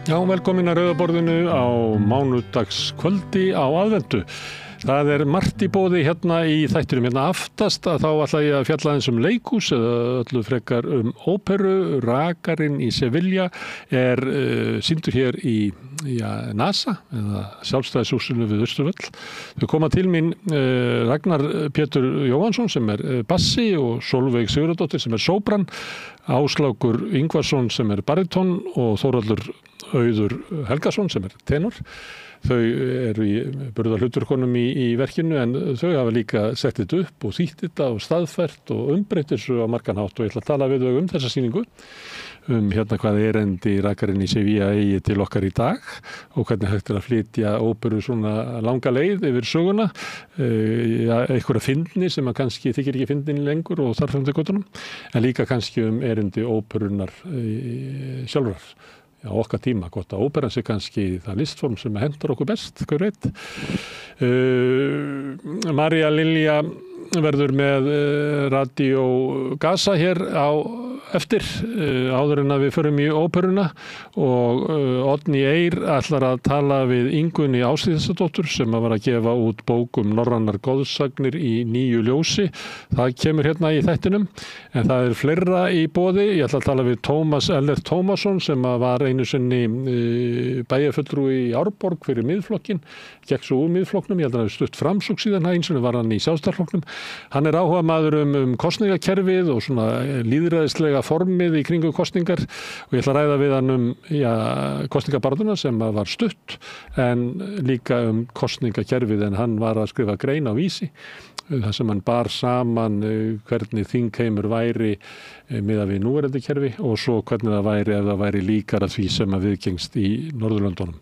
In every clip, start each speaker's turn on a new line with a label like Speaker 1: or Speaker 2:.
Speaker 1: Já, velkomin að Rauða borðinu á mánudagskvöldi á aðventu. Það margt í boði hérna í þættinum. Hérna aftast að þá ætla ég að fjalla aðeins leikhús eða öllu frekar óperu. Rakarinn í Sevilla sýndur hér í NASA eða sjálfstæðishúsinu við Austurvöll. Þau koma til mín Ragnar Pétur Jóhannsson sem bassi og Sólveig Sigurðardóttir sem sópran, Áslákur Ingvarsson sem baríton og Þórhallur Auður Helgason sem tenor. Þau í burðarhlutverkunum í verkinu en þau hafa líka sett þetta upp og þýtt þetta og staðfært og umbreytt þessu á margan hátt og ég ætla að tala við þau þessa sýningu hérna hvað erindi Rakarinn í Sevilla eigi til okkar í dag og hvernig hægt að flytja óperu svona langa leið yfir söguna einhverja fyndni sem að kannski þykir ekki fyndin lengur og þar fram til göttunum en líka kannski erindi óperunar sjálfrar. Já, okkar tíma, gott að óperan sé kannski það listform sem hentar okkur best, hver veit. María Lilja verður með Radio Gaza hér á eftir áður en að við förum í óperuna og Oddný Eir ætlar að tala við Ingunni Ásdísardóttur sem var að gefa út bók norrænar goðsagnir í nýju ljósi. Það kemur hérna í þættinum en það fleira í boði. Ég ætla að tala við Tómas Ellert Tómasson sem var einu sinni bæjarfulltrúi í Árborg fyrir Miðflokkinn, gekk svo úr Miðflokknum, ég held að það stutt Framsókn síðan eins og var hann í Sjálfstæðisflokknum. Hann áhugamaður kosningakerfið og svona lýðræðislega formið í kringum kosningar og ég ætla að ræða við hann kosningabarðuna sem var stutt en líka kosningakerfið en hann var að skrifa grein á Vísi þar sem hann bar saman hvernig þingheimur væri miðað við núverandi kerfi og svo hvernig það væri ef það væri líkara því sem að viðgengst í Norðurlöndunum.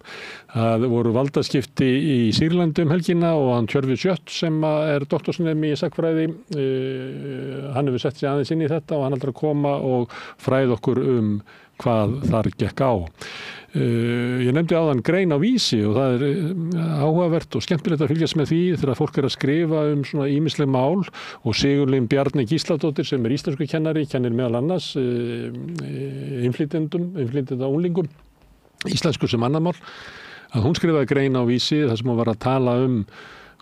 Speaker 1: Það voru valdaskipti í Sýrlandi helgina og hann Tjörfi Sjött sem doktorsnemi í sagnfræði hann hefur sett sig aðeins inn í þetta og hann ætlar að koma og fræða okkur hvað þar gekk á. Ég nefndi áðan grein á Vísi og það áhugavert og skemmtilegt að fylgjast með því þegar fólk að skrifa svona ýmisleg mál og Sigurlín Bjarni Gísladóttir sem íslensku kennari, kennir meðal annars innflytjenda unglingum, íslensku sem annað mál, að hún skrifaði grein á Vísi þar sem hún var að tala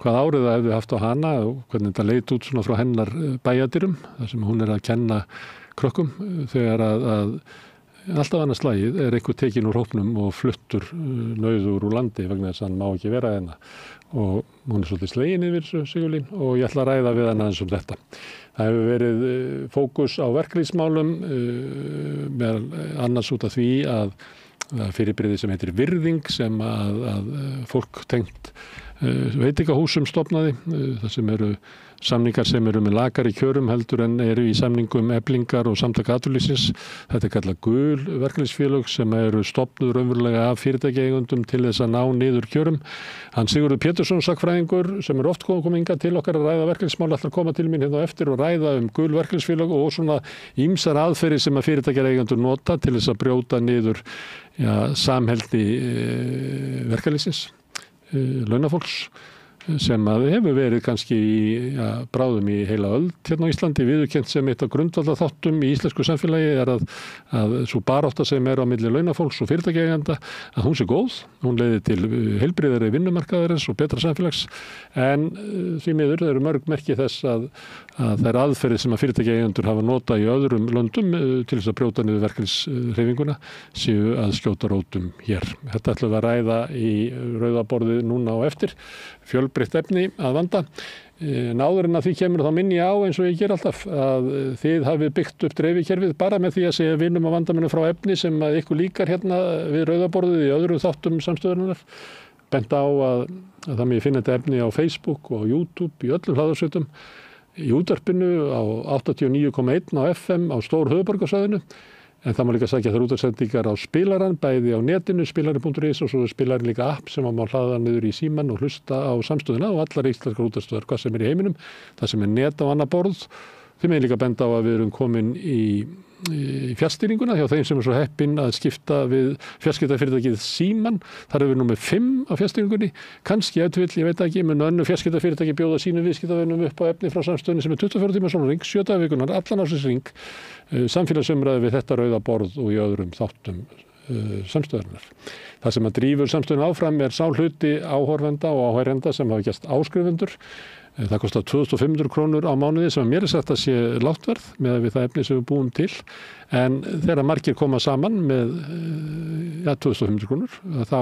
Speaker 1: hvað árið það hefði haft á hana og hvernig þetta leit út svona frá hennar bæjardyrum, þar sem hún að kenna krökkum þegar að alltaf annað slagið einhver tekinn úr hópnum og fluttur nauður úr landi vegna þess að hann má ekki vera hérna og hún svolítið slegin yfir Sigurlín og ég ætla að ræða við hann aðeins þetta. Það hefur verið fókus á verkalýðsmálum meðal annars út af því að fyrirbrigði sem heitir virðing sem að fólk tengt veitingahúsum stofnaði þar sem samningar sem með lakari kjörum heldur en í samningum Eflingar og Samtaka atvinnulífsins. Þetta kallað gul verkalýðsfélög sem stofnuð raunverulega af fyrirtækjaeigendum til þess að ná niður kjörum. Hann Sigurður Pétursson sagnfræðingur sem oft komið hingað til okkar að ræða verkalýðsmál ætlar að koma til mín hérna á eftir og ræða gul verkalýðsfélög og svona ýmsar aðferðir sem að fyrirtækjaeigendur nota til þess að brjóta niður samheldni verkalýðsins, launafólks sem að hefur verið kannski bráðum í heila öld hérna á Íslandi, viðurkennt sem eitt af grundvallarþáttum í íslensku samfélagi að svo barátta sem á milli launafólks og fyrirtækjaeigenda að hún sé góð, hún leiði til heilbrigðari vinnumarkaðarins og betra samfélags en því miður eru mörg merki þess að þær aðferðir sem að fyrirtækjaeigendur hafa notað í öðrum löndum til þess að brjóta niður verkalýðshreyfinguna séu að skjóta rótum hér. Þetta ætlum við að ræða í Rauða borðið núna á eftir. Fjölbreytt efni að vanda. Áður en að því kemur þá minni á eins og ég ger alltaf að þið hafið byggt upp dreifikerfið bara með því að segja vinum á vandamönnum frá efni sem að ykkur líkar hérna við Rauða borðið í öðrum þáttum samstöðurinnar. Bent á að það megi finna þetta efni á Facebook og YouTube í öllum hlaðarsveitum, í útvarpinu á 89,1 á FM á stór höfuðborgarsvæðinu. En það má líka sækja þær útvarpssendingar á spilarann, bæði á netinu, spilarinn.is og svo spilarinn líka app sem má hlaða niður í símann og hlusta á samstöðuna og allar íslenskar útvarpsstöðvar, hvað sem í heiminum, það sem net á annað borð. Þið megin líka benda á að við erum komin í fjarstýringuna hjá þeim sem svo heppin að skipta við fjarskiptafyrirtækið Símann. Þar erum við númer 5 á fjarstýringunni. Kannski ef til vill, ég veit ekki, mun önnur fjarskiptafyrirtæki bjóða sínum viðskiptavinum upp á efni frá samstöðunni sem 24 tíma sólarhring, 7 daga vikunar, allan ársins hring. Samfélagsumræðu við þetta Rauða borð og í öðrum þáttum samstöðurinnar. Það sem að drífur samstöðun áfram sá hluti áhorfenda og áhærenda sem hafa gerst áskrifendur. Það kostar 2.500 krónur á mánuði sem að mér sagt að sé lágt verð með við það efni sem við búum til. En þegar margir koma saman með 2.500 krónur, þá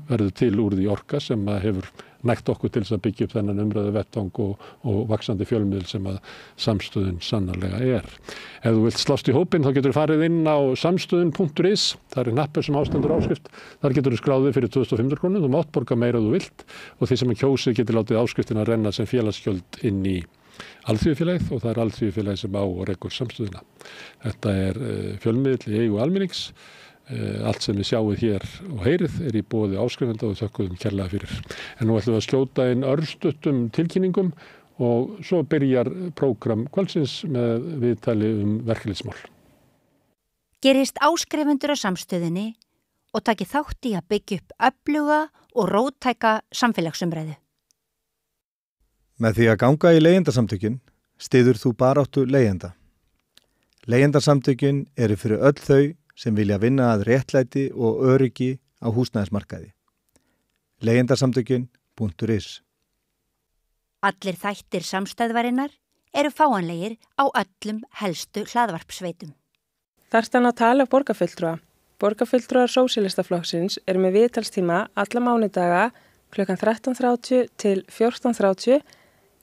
Speaker 1: verður til úr því orka sem að hefur nægt okkur til þess að byggja upp þennan umræðu vettvang og vaxandi fjölmiðil sem að samstöðun sannarlega Ef þú vilt slást í hópinn þá getur þú farið inn á samstöðun.is, það hnappur sem ástendur áskrift, þar getur þú skráðið fyrir 2.500 krónur, þú mátt borga meira ef þú vilt og því sem kjósið getur látið áskriftina renna sem félagsgjöld inn í Alþýðufélagið og það Alþýðufélagið sem á og rekur samstöðuna. Þetta fjölmiðill í eigu almennings. Allt sem við sjáum hér og heyrið í boði áskrifenda og þökkum kærlega fyrir. En nú ætlum við að skjóta inn örstuttum tilkynningum og svo byrjar prógram kvöldsins með viðtali verkalýðsmál.
Speaker 2: Gerist áskrifendur á samstöðinni og taki þátt í að byggja upp öfluga og róttæka samfélagsumræðu.
Speaker 3: Með því að ganga í leigjendasamtökin styður þú baráttu leigjenda. Leigjendasamtökin eru fyrir öll þau sem vilja vinna að réttlæti og öryggi á húsnæðismarkaði. Leigjendasamtökin.is
Speaker 2: Allir þættir samstæðvarinnar eru fáanlegir á öllum helstu hlaðvarpsveitum.
Speaker 4: Þarstan að tala borgarfulltrúa. Borgarfulltrúar Sósíalistaflokksins eru með viðtalstíma alla mánudaga klukkan 13:30 til 14:30.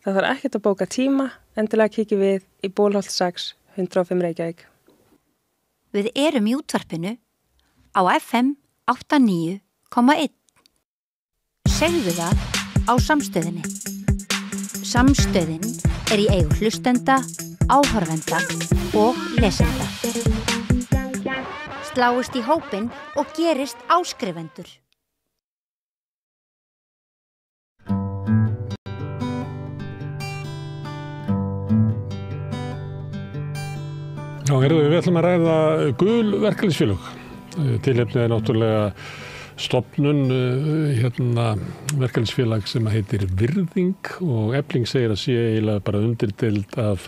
Speaker 4: Það þarf ekkert að bóka tíma, endilega kíkjum við í Bólholt 6, 105 Reykjavík.
Speaker 2: Við erum í útvarpinu á FM 89,1. Segðu það á samstöðinni. Samstöðin í eigu hlustenda, áhorfenda og lesenda. Sláist í hópinn og gerist áskrifendur.
Speaker 1: Já, við ætlum að ræða gul verkalýðsfélög. Tilefnið náttúrulega stofnun verkalýðsfélag sem heitir Virðing og Efling segir að sé eiginlega bara undirdeild af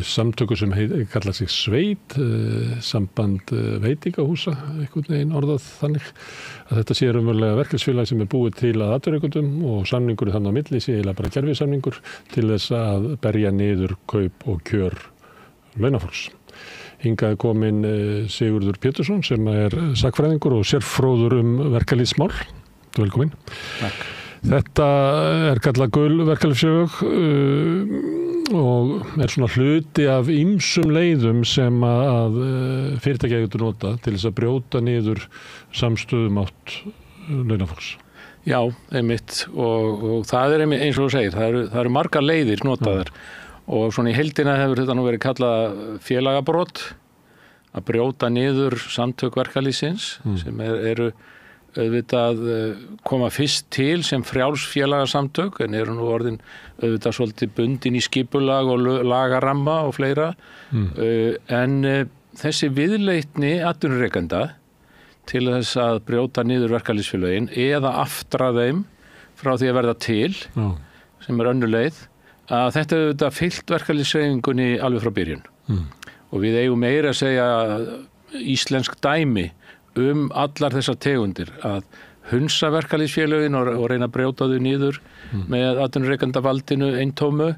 Speaker 1: samtöku sem kalla sig Sveit, samband veitingahúsa, einhvern veginn orðað þannig að þetta sé raunverulega verkalýðsfélag sem búið til að atvinnurekendum og samningur þannig á milli sé eiginlega bara kerfisamningur til þess að berja niður kaup og kjör launafólks. Hingað kominn Sigurður Pétursson sem sakfræðingur og sérfróður verkalýðsmál. Velkomin.
Speaker 5: Takk.
Speaker 1: Þetta kallað gul verkalýðsfélög og svona hluti af ýmsum leiðum sem að fyrirtæki getur nota til þess að brjóta niður samstöðumátt launafólks.
Speaker 5: Já, einmitt og það einmitt, eins og þú segir, það eru margar leiðir notaðar. Og svona í heildina hefur þetta nú verið kallað félagabrot, að brjóta niður samtök verkalýðsins sem eru auðvitað koma fyrst til sem frjáls félagasamtök en eru nú orðin auðvitað svolítið bundin í skipulag og lagaramma og fleira. En þessi viðleitni atvinnurekenda til þess að brjóta niður verkalýðsfélögin eða aftra þeim frá því að verða til, sem önnur leið, að þetta er auðvitað fyllt verkalýðshreyfingunni alveg frá byrjun. Og við eigum meira að segja íslensk dæmi allar þessar tegundir að hunsa verkalýðsfélögin og reyna að brjóta þau niður með atvinnurekendavaldinu eintómu,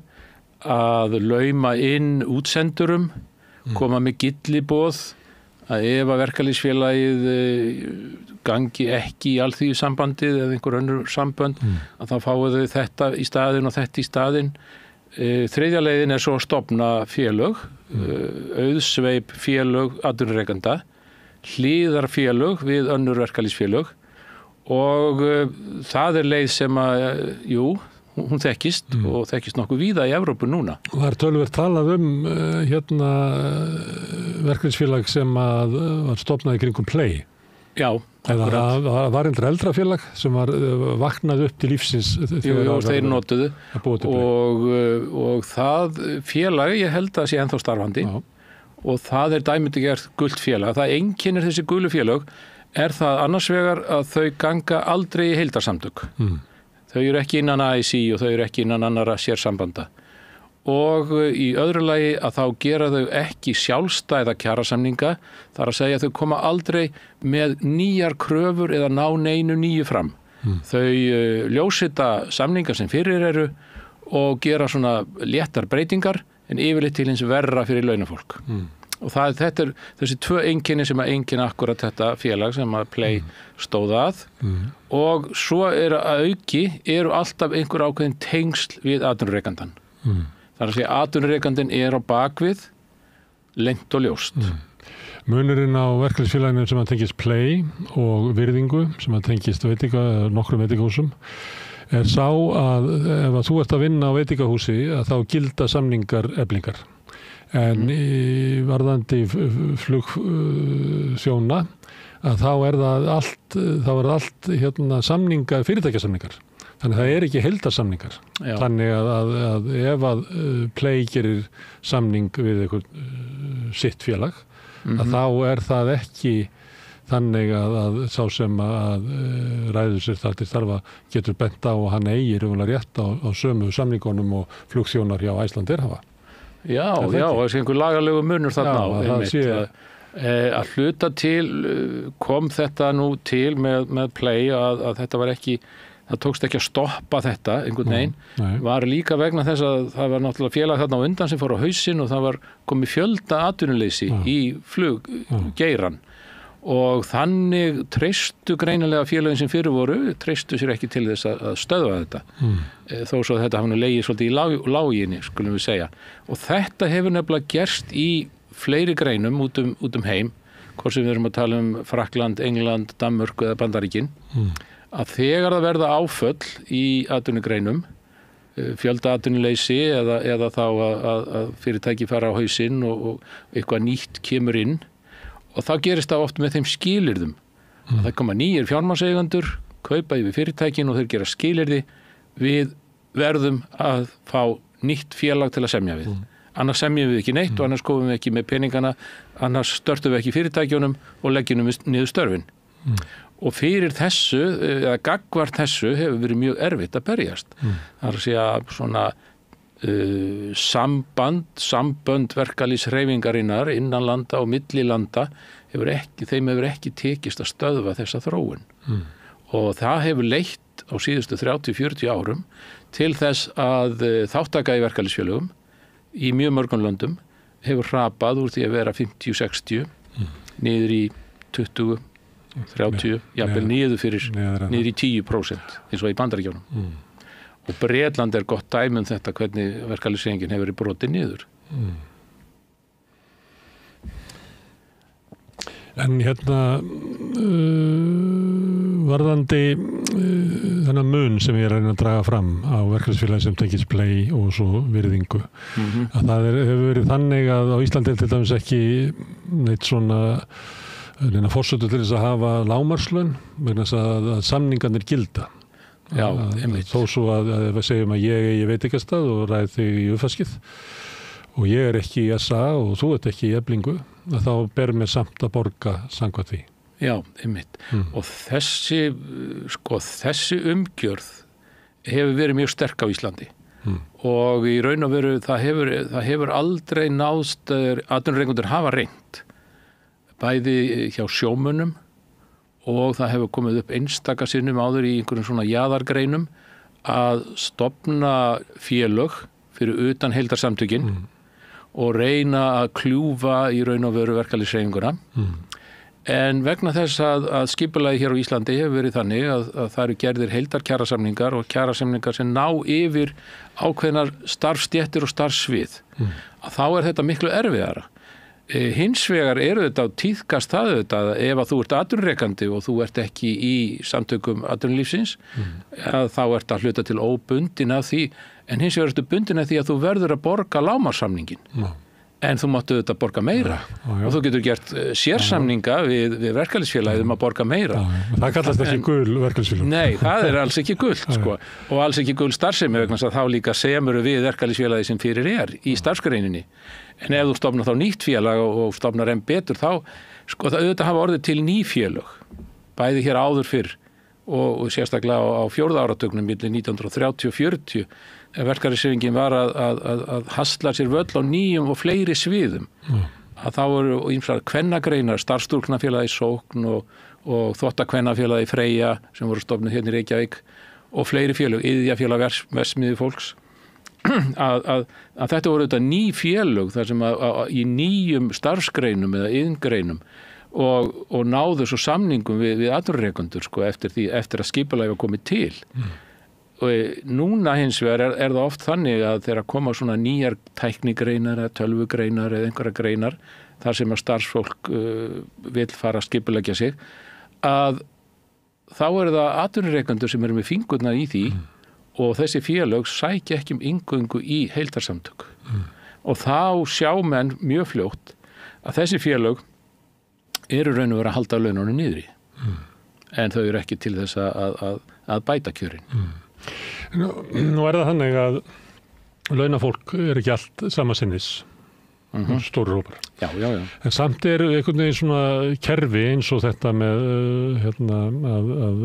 Speaker 5: að lauma inn útsendurum, koma með gylliboð, að ef að verkalýðsfélagið gangi ekki í alþýðusambandið eða einhver önnur sambönd að þá fáu þau þetta í staðinn og þetta í staðinn. Þriðja leiðin svo að stofna félög, auðsveip félög atvinnurekenda, hlíðarfélög við önnur verkalýðsfélög og það leið sem að, hún þekkist og þekkist nokkuð víða í Evrópu núna.
Speaker 1: Og það töluvert talað verkalýðsfélag sem var stofnað í kringum Play.
Speaker 5: Já,
Speaker 1: það var eldra félag sem var vaknað upp til lífsins.
Speaker 5: Þeir notuðu og það félag, ég held að sé ennþá starfandi og það dæmigerð gult félag. Það einkennir þessi gulu félag það annars vegar að þau ganga aldrei í heildarsamtök. Þau eru ekki innan ASÍ og þau eru ekki innan annarra sérsambanda og í öðru lagi að þá gera þau ekki sjálfstæða kjarasamninga, þar að segja að þau koma aldrei með nýjar kröfur eða ná neinu nýju fram. Þau ljósita samningar sem fyrir eru og gera svona léttar breytingar en yfirleitt til hins verra fyrir launafólk. Og þetta þessi 2 einkenni sem að einkenna akkurat þetta félag sem að Play stóð að og svo að auki eru alltaf einhver ákveðin tengsl við atvinnurekandann. Það að segja atvinnurekandinn á bakvið leynt og ljóst.
Speaker 1: Munurinn á verkalýðsfélaginu sem að tengist Play og virðingu sem að tengist nokkrum veitingahúsum sá að ef að þú ert að vinna á veitingahúsi að þá gilda samningar Eflingar. En varðandi flugþjóna að þá það allt samningar, fyrirtækjasamningar. Þannig það ekki heildarsamningar. Þannig að ef að Play gerir samning við einhvern sitt félag, að þá það ekki þannig að sá sem að ræður sér þar til starfa getur bent á og hann eigi raunverulega rétt á sömu samningunum og flugþjónar hjá Icelandair hafa.
Speaker 5: Já, þessi einhver lagalegu munur þarna á. Að hluta til kom þetta nú til með Play að þetta var ekki, það tókst ekki að stoppa þetta einhvern veginn, var líka vegna þess að það var náttúrulega félag þarna á undan sem fór á hausinn og það var komið fjölda atvinnuleysi í fluggeiran og þannig treystu greinilega félagin sem fyrir voru, treystu sér ekki til þess að stöðva þetta þó svo að þetta hafði legið svolítið í láginni, skulum við segja. Og þetta hefur nefnilega gerst í fleiri greinum út um heim, hvort sem við erum að tala um Frakkland, England, Danmörku eða Bandaríkin, að þegar það verða áföll í atvinnugreinum, fjölda atvinnuleysi eða þá að fyrirtæki fara á hausinn og eitthvað nýtt kemur inn og þá gerist það oft með þeim skilyrðum. Það koma nýjir fjármagnseigendur, kaupa yfir fyrirtækin og þeir gera skilyrði, við verðum að fá nýtt félag til að semja við. Annars semjum við ekki neitt og annars komum við ekki með peningana, annars störtum við ekki fyrirtækjunum og leggjum niður störfin. Og fyrir þessu, eða gagnvart þessu, hefur verið mjög erfitt að berjast. Það að segja svona sambönd verkalýðshreyfingarinnar innan landa og milli landa þeim hefur ekki tekist að stöðva þessa þróun. Og það hefur leitt á síðustu 30-40 árum til þess að þátttaka í verkalýðsfélögum í mjög mörgum löndum hefur hrapað úr því að vera 50-60 niður í 20-30, jafnvel niður í 10% eins og í Bandaríkjunum. Og Bretland gott dæmi þetta hvernig verkalýðshreyfingin hefur verið brotið niður.
Speaker 1: En varðandi þennan mun sem ég reyna að draga fram á verkalýðsfélagi sem tengist Play og svo virðingu. Að það hefur verið þannig að á Íslandi til dæmis ekki neitt svona forsötu til þess að hafa lágmarkslaun vegna þess að samningarnir gilda.
Speaker 5: Já,
Speaker 1: þó svo að við segjum að ég veit ekki að stað og ræð þig í uppfaskið og ég ekki í SA og þú ekki í Eflingu, að þá ber mér samt að borga samkvæmt því.
Speaker 5: Já, einmitt. Og þessi umgjörð hefur verið mjög sterk á Íslandi og í raun og veru það hefur aldrei náðst, atvinnurekendur hafa reynt bæði hjá sjómönnum og það hefur komið upp einstaka sinnum áður í einhverjum svona jaðargreinum að stofna félög fyrir utan heildarsamtökin og reyna að kljúfa í raun og veru verkalýðshreyfinguna. En vegna þess að skipulagið hér á Íslandi hefur verið þannig að það eru gerðir heildarkjarasamningar og kjarasamningar sem ná yfir ákveðnar starfsstéttir og starfssvið. Að þá þetta miklu erfiðara. Hins vegar þetta á tíðkast það að ef að þú ert atvinnurekandi og þú ert ekki í samtökum atvinnulífsins að þá ert að hluta til óbundin af því, en hins vegar ertu bundin af því að þú verður að borga lágmarkssamningin. En þú máttu þetta borga meira og þú getur gert sérsamninga við verkalýðsfélagið að borga meira.
Speaker 1: Það kallast ekki gul verkalýðsfélag.
Speaker 5: Nei, það alls ekki gult og alls ekki gul starfsemi vegna þess að þá líka semur við verkalýðsfélagið sem fyrir í starfsgreininni. En ef þú stofnar þá nýtt félag og stofnar enn betur þá, auðvitað hafa orðið til ný félög, bæði hér áður fyrr og sérstaklega á 4. áratugnum milli 1930 og 40 verkalýðshreyfingin var að hasla sér völl á nýjum og fleiri sviðum. Að þá voru ýmsar kvennagreinar, starfsstúlknafélagi Sókn og þvottakvennafélagi Freyja sem voru stofnuð hérna í Reykjavík og fleiri félög, iðjafélag versmiði fólks. Að þetta voru þetta ný félög þar sem í nýjum starfsgreinum eða iðngreinum og náðu svo samningum við atvinnurekendur sko, eftir að skipulagi var komið til. Og núna hins vegar er það oft þannig að þegar koma svona nýjar tæknigreinar eða tölvugreinar eða einhverja greinar þar sem að starfsfólk vill fara að skipulegja sig, að þá er það atvinnurekendur sem eru með fingurnar í því og þessi félög sækja ekki inngöngu í heildarsamtök. Og þá sjá menn mjög fljótt að þessi félög eru raun og vera að halda laununum niðri. En þau eru ekki til þess að bæta kjörin.
Speaker 1: Nú er það þannig að launafólk er ekki allt sama sinnis, stóru hópar.
Speaker 5: Já.
Speaker 1: En samt er einhvern veginn svona kerfi eins og þetta með að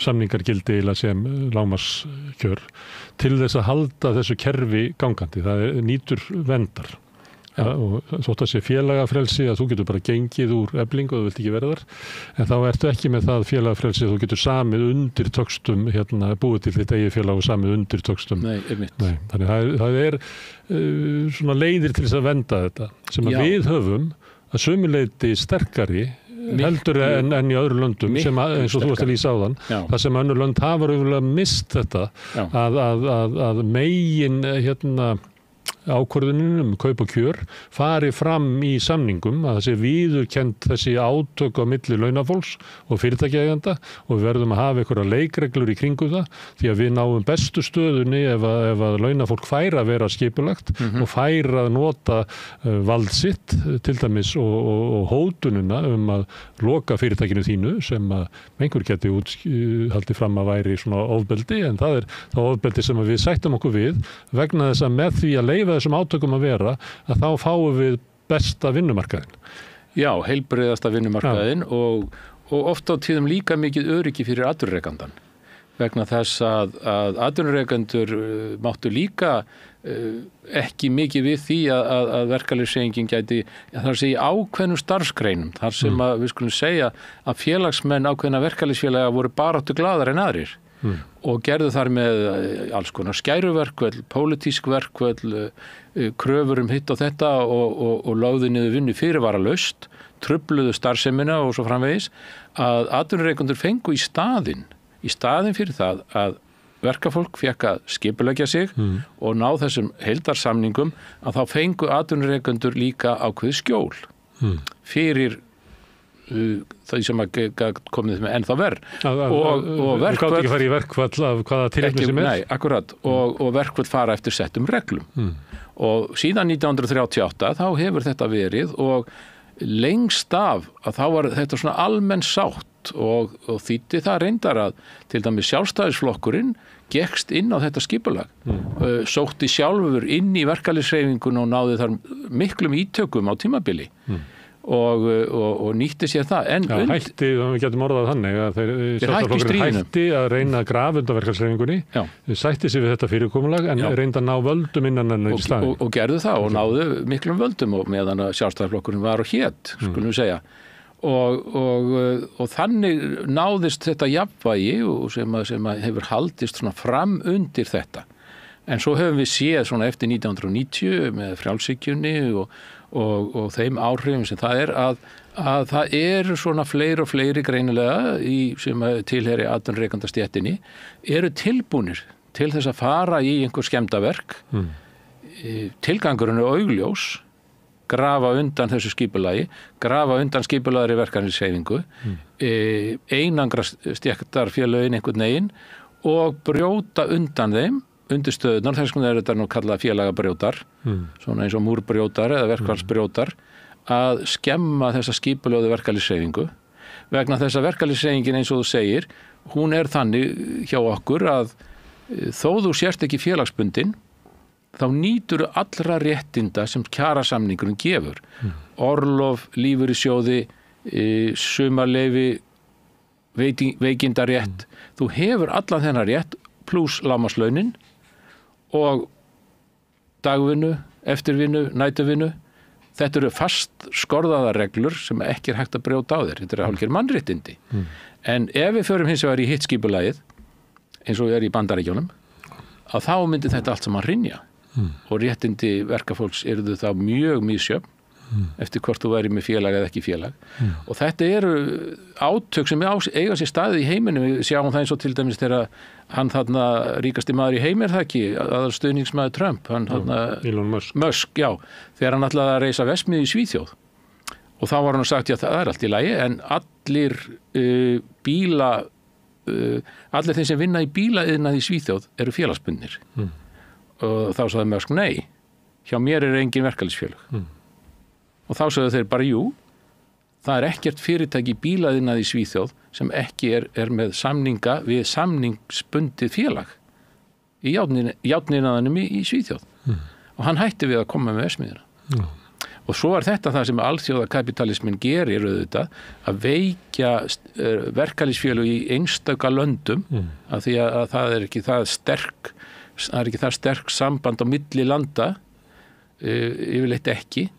Speaker 1: samningar gildi sem lágmarkskjör til þess að halda þessu kerfi gangandi. Það nýtur verndar. Og þótt að sé félagafrelsi að þú getur bara gengið úr Eflingu og þú vilt ekki vera þar, en þá ertu ekki með það félagafrelsi að þú getur samið undir tökstum, búið til þitt eigið félag og samið undir tökstum.
Speaker 5: Nei, einmitt.
Speaker 1: Nei, þannig það er svona leiðir til þess að vernda þetta sem að við höfum að sömuleyti sterkari heldur en í öðru löndum sem eins og þú varst að lýsa áðan. Það sem önnur lönd hafa raunverulega mist þetta að megin ákvörðunin kaup og kjör fari fram í samningum, að það sé viðurkennt þessi átök á milli launafólks og fyrirtækjaeigenda og við verðum að hafa einhverja leikreglur í kringum það því að við náum bestu stöðunni ef að launafólk fær að vera skipulagt og fær að nota vald sitt til dæmis og hótununa að loka fyrirtækinu þínu sem að einhver geti haldið fram að væri svona ofbeldi, en það er það ofbeldi sem við sættum okkur við vegna þess að með því að leyfa þessum átökum að vera, að þá fáum við besta vinnumarkaðinn.
Speaker 5: Já, heilbrigðasta vinnumarkaðinn og oft á tíðum líka mikið öryggi fyrir atvinnurekandann. Vegna þess að atvinnurekendur máttu líka ekki mikið við því að verkalýðshreyfingin gæti, þar að segja ákveðnum starfsgreinum, þar sem að við skulum segja að félagsmenn ákveðna verkalýðsfélaga voru baráttu glaðar en aðrir. Og gerðu þar með alls konar skæruverkvöld, pólitísk verkvöld, kröfur hitt og þetta og lögðu niður vinnu fyrirvaralaust, trufluðu starfsemina og svo framvegis, að atvinnurekendur fengu í staðinn fyrir það að verkafólk fékk að skipuleggja sig og ná þessum heildarsamningum, að þá fengu atvinnurekendur líka ákveðið skjól fyrir það sem að komið með ennþá verð og verkvöld
Speaker 1: gátt ekki fara í verkvöld af hvaða tilefni sem er.
Speaker 5: Nei, akkurat, og verkvöld fara eftir settum reglum og síðan 1938 þá hefur þetta verið og lengst af að þá var þetta svona almenn sátt og þýddi það reyndar að til dæmis Sjálfstæðisflokkurinn gekkst inn á þetta skipulag, sótti sjálfur inn í verkalýðshreyfingun og náði þar miklum ítökum á tímabili og nýtti sér það.
Speaker 1: Hætti, við getum orðað þannig að
Speaker 5: þeir
Speaker 1: hætti að reyna að grafa undan verkalýðshreyfingunni, sætti sig við þetta fyrirkomulag en reynda að ná völdum innan hennar í staðinn. Og
Speaker 5: gerðu það og náðu miklum völdum og meðan að Sjálfstæðisflokkurinn var og hét, skulum við segja. Og þannig náðist þetta jafnvægi sem að hefur haldist svona fram undir þetta. En svo höfum við séð svona eftir 1990 með frjálshyggjunni og þeim áhrifum sem það er að það eru svona fleiri og fleiri greinilega sem tilheyri atvinnurekendastéttinni eru tilbúnir til þess að fara í einhver skemmdaverk. Tilgangurinn er augljós, grafa undan þessu skipulagi, grafa undan skipulagri verkalýðshreyfingu, einangra stéttarfélögin einhvern veginn og brjóta undan þeim undirstöðunar, þess vegna er þetta nú kallað félagabrjótar, svona eins og múrbrjótar eða verkfallsbrjótar, að skemma þessa skipulögðu verkalýðshreyfingu vegna þess að verkalýðshreyfingin eins og þú segir, hún er þannig hjá okkur að þó þú sért ekki félagsbundin, þá nýtur allra réttinda sem kjarasamningurinn gefur. Orlof, lífeyrissjóði, sumarleyfi, veikindarétt, þú hefur allan þennan rétt pluss lágmarkslaunin og dagvinnu, eftirvinnu, næturvinnu. Þetta eru fast skorðaðar reglur sem ekki hægt að brjóta á þér. Þetta eru hálfgerð mannréttindi. En ef við förum hins vegar í hitt skipulagið, eins og í Bandaríkjunum, að þá myndi þetta allt saman hrynja. Og réttindi verkafólks eru þá mjög misjöfn eftir hvort þú væri með félag eða ekki félag. Og þetta eru átök sem eiga sér staðið í heiminum. Við sjáum það eins og til dæmis þegar hann þarna ríkasti maður í heimi það ekki, aðalstuðningsmaður Trump, hann þarna
Speaker 1: Elon
Speaker 5: Musk, já, þegar hann ætlaði að reisa verksmiðju í Svíþjóð. Og þá var hann sagt, já, það allt í lagi, en allir allir þeir sem vinna í bílaiðnaði í Svíþjóð eru félagsbundnir. Og þá sagði Musk, nei, hjá mér engin verkalýðsfélög. Og þá sagði þeir bara, jú, það ekkert fyrirtæki í bílaiðnaði í Svíþjóð sem ekki er með samninga við samningsbundið félag í járniðnaðinum í Svíþjóð. Og hann hætti við að koma með verksmiðjuna. Og svo þetta það sem alþjóðakapitalismin gerir auðvitað, að veikja verkalýðsfélög í einstaka löndum, af því að það er ekki það sterk samband á milli landa, yfirleitt ekki,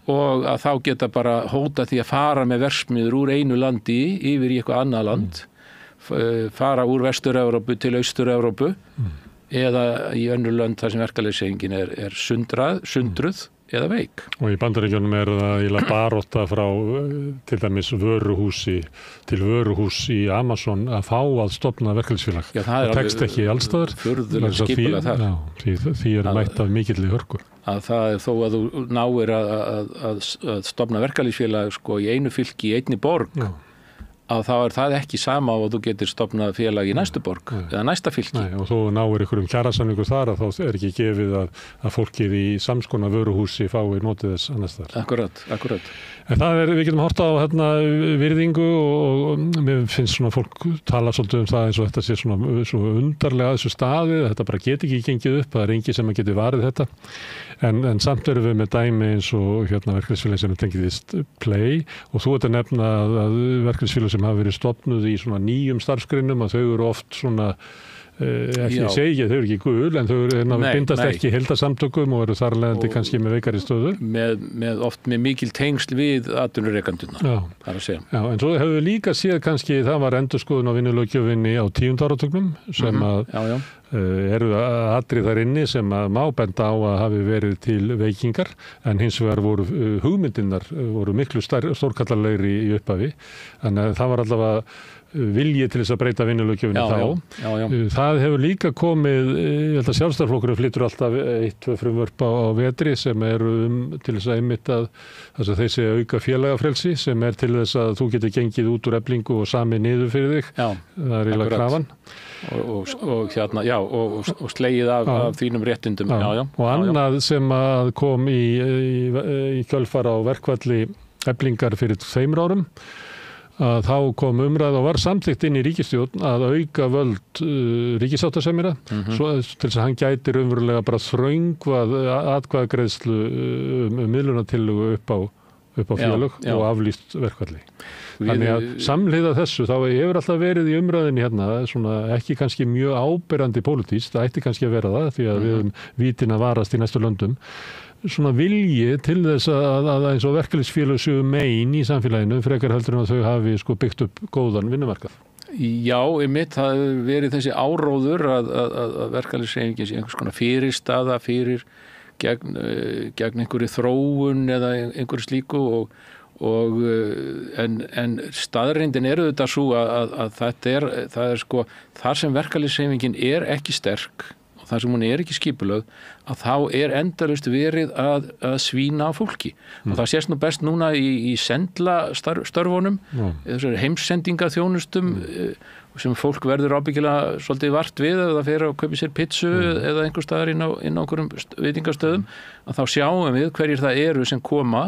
Speaker 5: og að þá geta bara hóta því að fara með verksmiðjur úr einu landi yfir í eitthvað annað land, fara úr Vestur-Evrópu til Austur-Evrópu, eða í önnur lönd þar sem verkalýðshreyfingin er sundruð eða veik.
Speaker 1: Og í Bandaríkjunum það eiginlega barátta frá til dæmis vöruhúsi til vöruhús í Amazon að fá að stofna verkalýðsfélag. Það tekst ekki allstaðar.
Speaker 5: Furðulega skipulag þar.
Speaker 1: Því mætt af mikilli hörku.
Speaker 5: Að það er þó að þú náir að stofna verkalýðsfélag sko í einu fylki, í einni borg, að þá það ekki sama á að þú getur stofnað félag í næstu borg eða næsta fylki.
Speaker 1: Nei, og þú náir einhverjum kjarasamningur þar að þá ekki gefið að fólkið í samskona vöruhúsi fái notið þess annars þar.
Speaker 5: Akkurat.
Speaker 1: En við getum hort á virðingu og mér finnst svona fólk tala svolítið það eins og þetta sé svona undarlega að þessu staði, þetta bara geti ekki gengið upp, það engin sem að geti varið þetta. En samt erum við með dæmi eins og verkalýðsfélög sem tengiðist Play og þú ert að nefna að verkalýðsfélög sem hafa verið stofnuð í svona nýjum starfsgreinum að þau eru oft svona ég segi ekki að þau eru ekki gul en þau bindast ekki heildarsamtökum og eru þar leiðandi kannski með veikari stöðu
Speaker 5: oft með mikil tengsl við atvinnurekandurna þar að segja.
Speaker 1: Já, en svo hefur við líka séð kannski það var endurskoðun á vinnulöggjöfinni á 10. áratugnum sem eru atrið þar inni sem að má benda á að hafi verið til veikingar en hins vegar voru hugmyndirnar voru miklu stórkallarlegri í upphafi en það var allavega vilji til þess að breyta vinnulöggjöfinni þá. Það hefur líka komið, ég held að Sjálfstæðisflokkurinn flytur alltaf 1-2 frumvörp á vetri sem eru til þess að einmitt að þessi auka félagafrelsi sem til þess að þú getur gengið út úr Eflingu og sami niður fyrir þig. Það er eiginlega krafan. Og slegið af þínum réttindum. Og annað sem að kom í kjölfar á verkfalli Eflingar fyrir 2 árum að þá kom umræða og var samþykkt inn í ríkisstjórn að auka völd ríkissáttasemjara svo til þess að hann gæti raunverulega bara þröngvað atkvæðagreiðslu miðlunartillögu upp á félög og aflýst verkfalli. Þannig að samhliða þessu þá hefur alltaf verið í umræðinni svona ekki kannski mjög áberandi pólitískt, það ætti kannski að vera það því að við höfum vítin að varast í næstu löndum svona vilji til þess að eins og verkalýðsfélög séu megin í samfélaginu frekar heldur en að þau hafi byggt upp góðan vinnumarkað.
Speaker 5: Já, einmitt, það hefur verið þessi áróður að verkalýðshreyfingin sé einhvers konar fyrirstaða gegn einhverju þróun eða einhverju slíku en staðreyndin þetta svo að það er þar sem verkalýðshreyfingin er ekki sterk og þar sem hún er ekki skipulögð að þá endalaust verið að svína á fólki og það sést nú best núna í sendla störfunum þessari heimssendingaþjónustum sem fólk verður ábyggilega svolítið vart við ef það fer að kaupa sér pizzu eða einhver staðar inn á einhverjum veitingastöðum að þá sjáum við hverjir það eru sem koma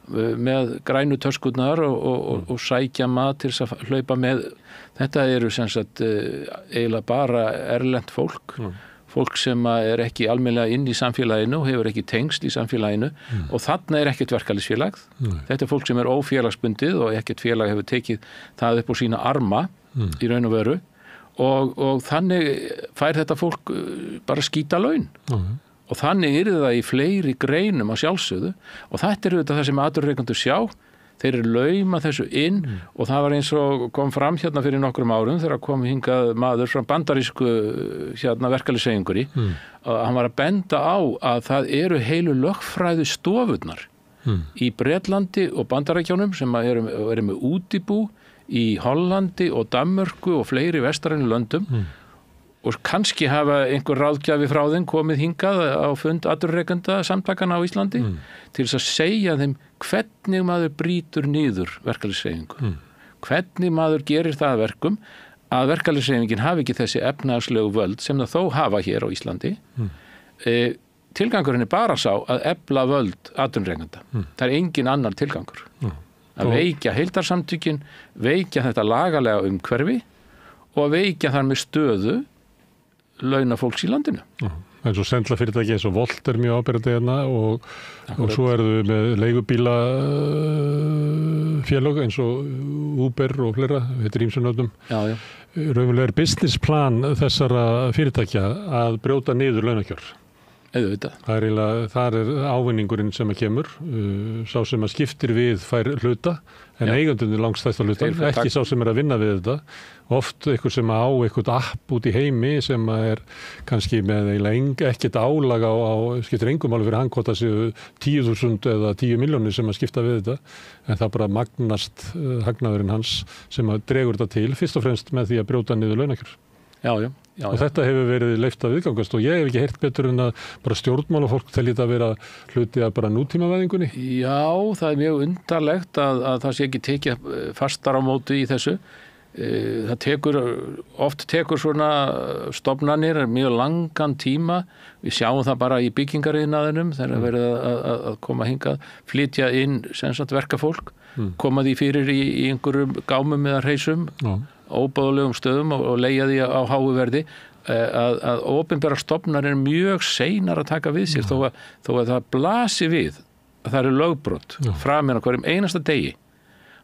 Speaker 5: með grænu töskurnar og sækja mat til þess að hlaupa með þetta eru sem sagt eiginlega bara erlent fólk sem er ekki almennilega inn í samfélaginu og hefur ekki tengsl í samfélaginu og þarna er ekkert verkalýðsfélag. Þetta er fólk sem er ófélagsbundið og ekkert félag hefur tekið það upp á sína arma í raun og veru og þannig fær þetta fólk bara skýta laun og þannig það í fleiri greinum á sjálfsögðu og þetta auðvitað það sem atvinnurekendur sjá, þeir eru lauma þessu inn og það var eins og kom fram hérna fyrir nokkrum árum þegar kom hingað maður frá bandarísku verkalýðshreyfingunni og hann var að benda á að það eru heilu lögfræði stofurnar í Bretlandi og Bandaríkjunum sem eru með útibú í Hollandi og Danmörku og fleiri vestrænu löndum og kannski hafa einhver ráðgjafi frá þeim komið hingað á fund atvinnurekenda samtakana á Íslandi til þess að segja þeim hvernig maður brýtur niður verkalýðshreyfingu. Hvernig maður gerir það verkum að verkalýðshreyfingin hafi ekki þessi efnahagslegu völd sem það þó hafa hér á Íslandi. Tilgangurinn bara sá að efla völd atvinnurekenda. Það engin annar tilgangur. Að veikja heildarsamtökin, veikja þetta lagalega umhverfi og veikja þar með stöðu launafólks í landinu.
Speaker 1: eins og sendla fyrirtæki eins og Volt mjög ábyrgandi hérna og svo eru við með leigubíla félög eins og Uber og fleira, þetta er ýmsum. Raunverulega businessplan þessara fyrirtækja að brjóta niður launakjör. Það er ávinningurinn sem að kemur, sá sem að skiptir við fær hluta, en eigandunni langstæsta hluta, ekki sá sem að vinna við þetta. Oft eitthvað sem á eitthvað app út í heimi sem er kannski með eiginlega ekkert álag á skiptir engum alveg fyrir hann hvort það séu 10.000 eða 10 milljónir sem að skipta við þetta, en það bara magnast hagnaðurinn hans sem að dregur þetta til, fyrst og fremst með því að brjóta niður launakjör. Og þetta hefur verið leyft að viðgangast og ég hef ekki heyrt betur en að bara stjórnmálafólk telji þetta að vera hluti að bara nútímavæðingunni. Já, það er mjög undarlegt að það sé ekki tekið fastar á móti í þessu. Það oft tekur svona stofnanir mjög langan tíma. Við sjáum það bara í byggingariðnaðinum þegar verið að koma hingað, flytja inn verkafólk, koma því fyrir í einhverjum gámum eða hreysum, óbáðulegum stöðum og leigja því á háu verði, að opinbera stofnar er mjög seinar að taka við sér þó að það blasi við að það eru lögbrot framinn á hverjum einasta degi.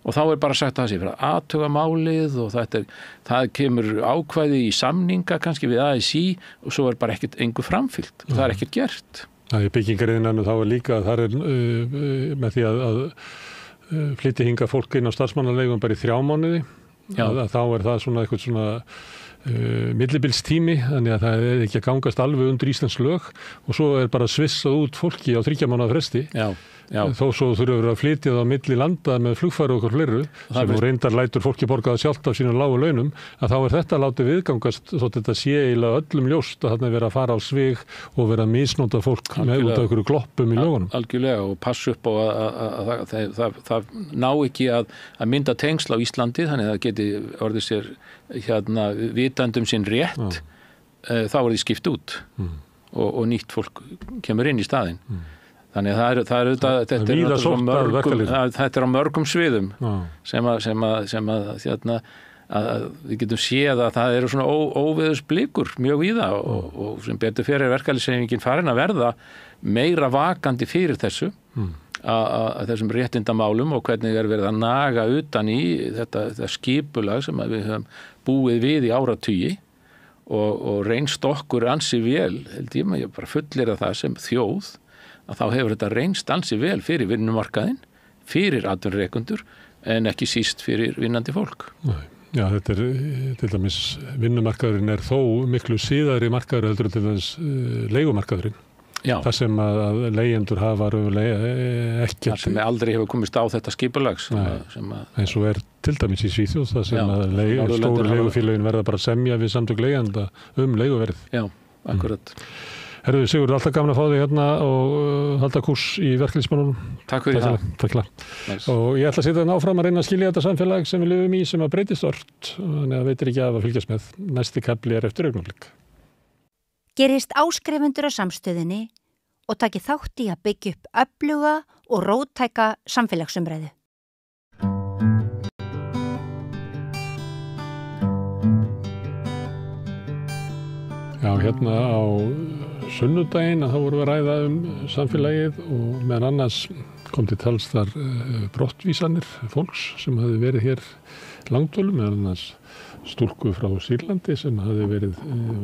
Speaker 1: Og þá er bara sagt að það sé fyrir að athuga málið og það kemur ákvæði í samninga kannski við ASÍ og svo er bara engu framfylgt og það er ekkert gert. Það er byggingariðinanum þá er líka að það er með því að flytja hingað fólk inn á starfsmannalegum bara í 3 mánuði. Þá er það svona eitthvað svona millibilstími, þannig að það er ekki að gangast alveg undir íslensk lög og svo er bara svissað út fólki á 3 mánaða fresti. Þó svo þurfum við að flytja það á milli landa með flugfæri og okkur fleiru sem reyndar lætur fólki borga það sjálft af sínum lágu launum, að þá er þetta látið viðgangast þótt þetta sé eiginlega öllum ljóst að þarna er verið að fara á svig og verið að misnota fólk með út af einhverju gloppum í lögunum. Algjörlega, og passa upp á að það ná ekki að mynda tengsl á Íslandi, þannig að það geti orðið sér vitandum sinn rétt, þá er því skipt út og nýtt fólk kemur inn í staðinn. Þannig að þetta er á mörgum sviðum sem að við getum séð að það eru svona óveðursblikur mjög víða og sem betur fyrir verkalýðshreyfingin farin að verða meira vakandi fyrir þessu að þessum réttindamálum og hvernig er verið að naga utan í þetta skipulag sem að við höfum búið við í áratugi og reynst okkur ansi vel, held ég bara fullir að það sem þjóð að þá hefur þetta reynst ansi vel fyrir vinnumarkaðinn, fyrir atvinnurekendur en ekki síst fyrir vinnandi fólk. Já, þetta er til dæmis vinnumarkaðurinn er þó miklu síðari markaður heldur til dæmis leigumarkaðurinn. Það sem að leigjendur hafa ekki. Það sem aldrei hefur komist á þetta skipulags. Eins og er til dæmis í Svíþjóð, það sem að stóru leigufélögin verða bara að semja við samtök leigjenda leiguverð. Já, akkurat. Herðu, Sigurður, alltaf gaman að fá þig hérna og halda kúrs í verkalýðsmálunum. Takk fyrir það. Takk fyrir. Og ég ætla að setja áfram að reyna að skilja þetta samfélag sem við lifum í sem að breytist ört, þannig að veitir ekki að fylgjast með. Næsti kafli er eftir augnablik.
Speaker 2: Gerist áskrifendur á samstöðinni og taki þátt í að byggja upp öfluga og róttæka samfélagsumræðu.
Speaker 1: Já, hérna á sunnudaginn að þá vorum við að ræða samfélagið og meðan annars kom til tals þar brottvísanir fólks sem hafði verið hér langdvölum, meðal annars stúlku frá Sýrlandi sem hafði verið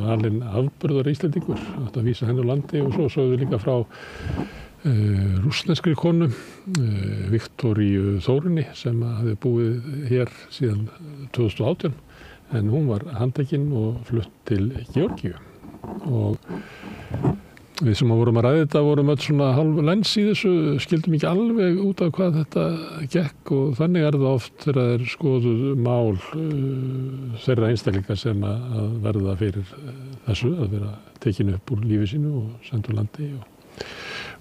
Speaker 1: valinn afburðar Íslendingur, átt að vísa henni úr landi, og svo sögðu líka frá rússneskri konu, Viktoríu Þórunni, sem hafði búið hér síðan 2018, en hún var handtekinn og flutt til Georgíu. Og við sem vorum að ræða þetta vorum öll svona hálf lens í þessu, skildum ekki alveg út af hvað þetta gekk, og þannig það oft þegar það skoðuð mál þeirra einstaklinga sem að verða fyrir þessu, að vera tekin upp úr lífi sínu og sendur landi.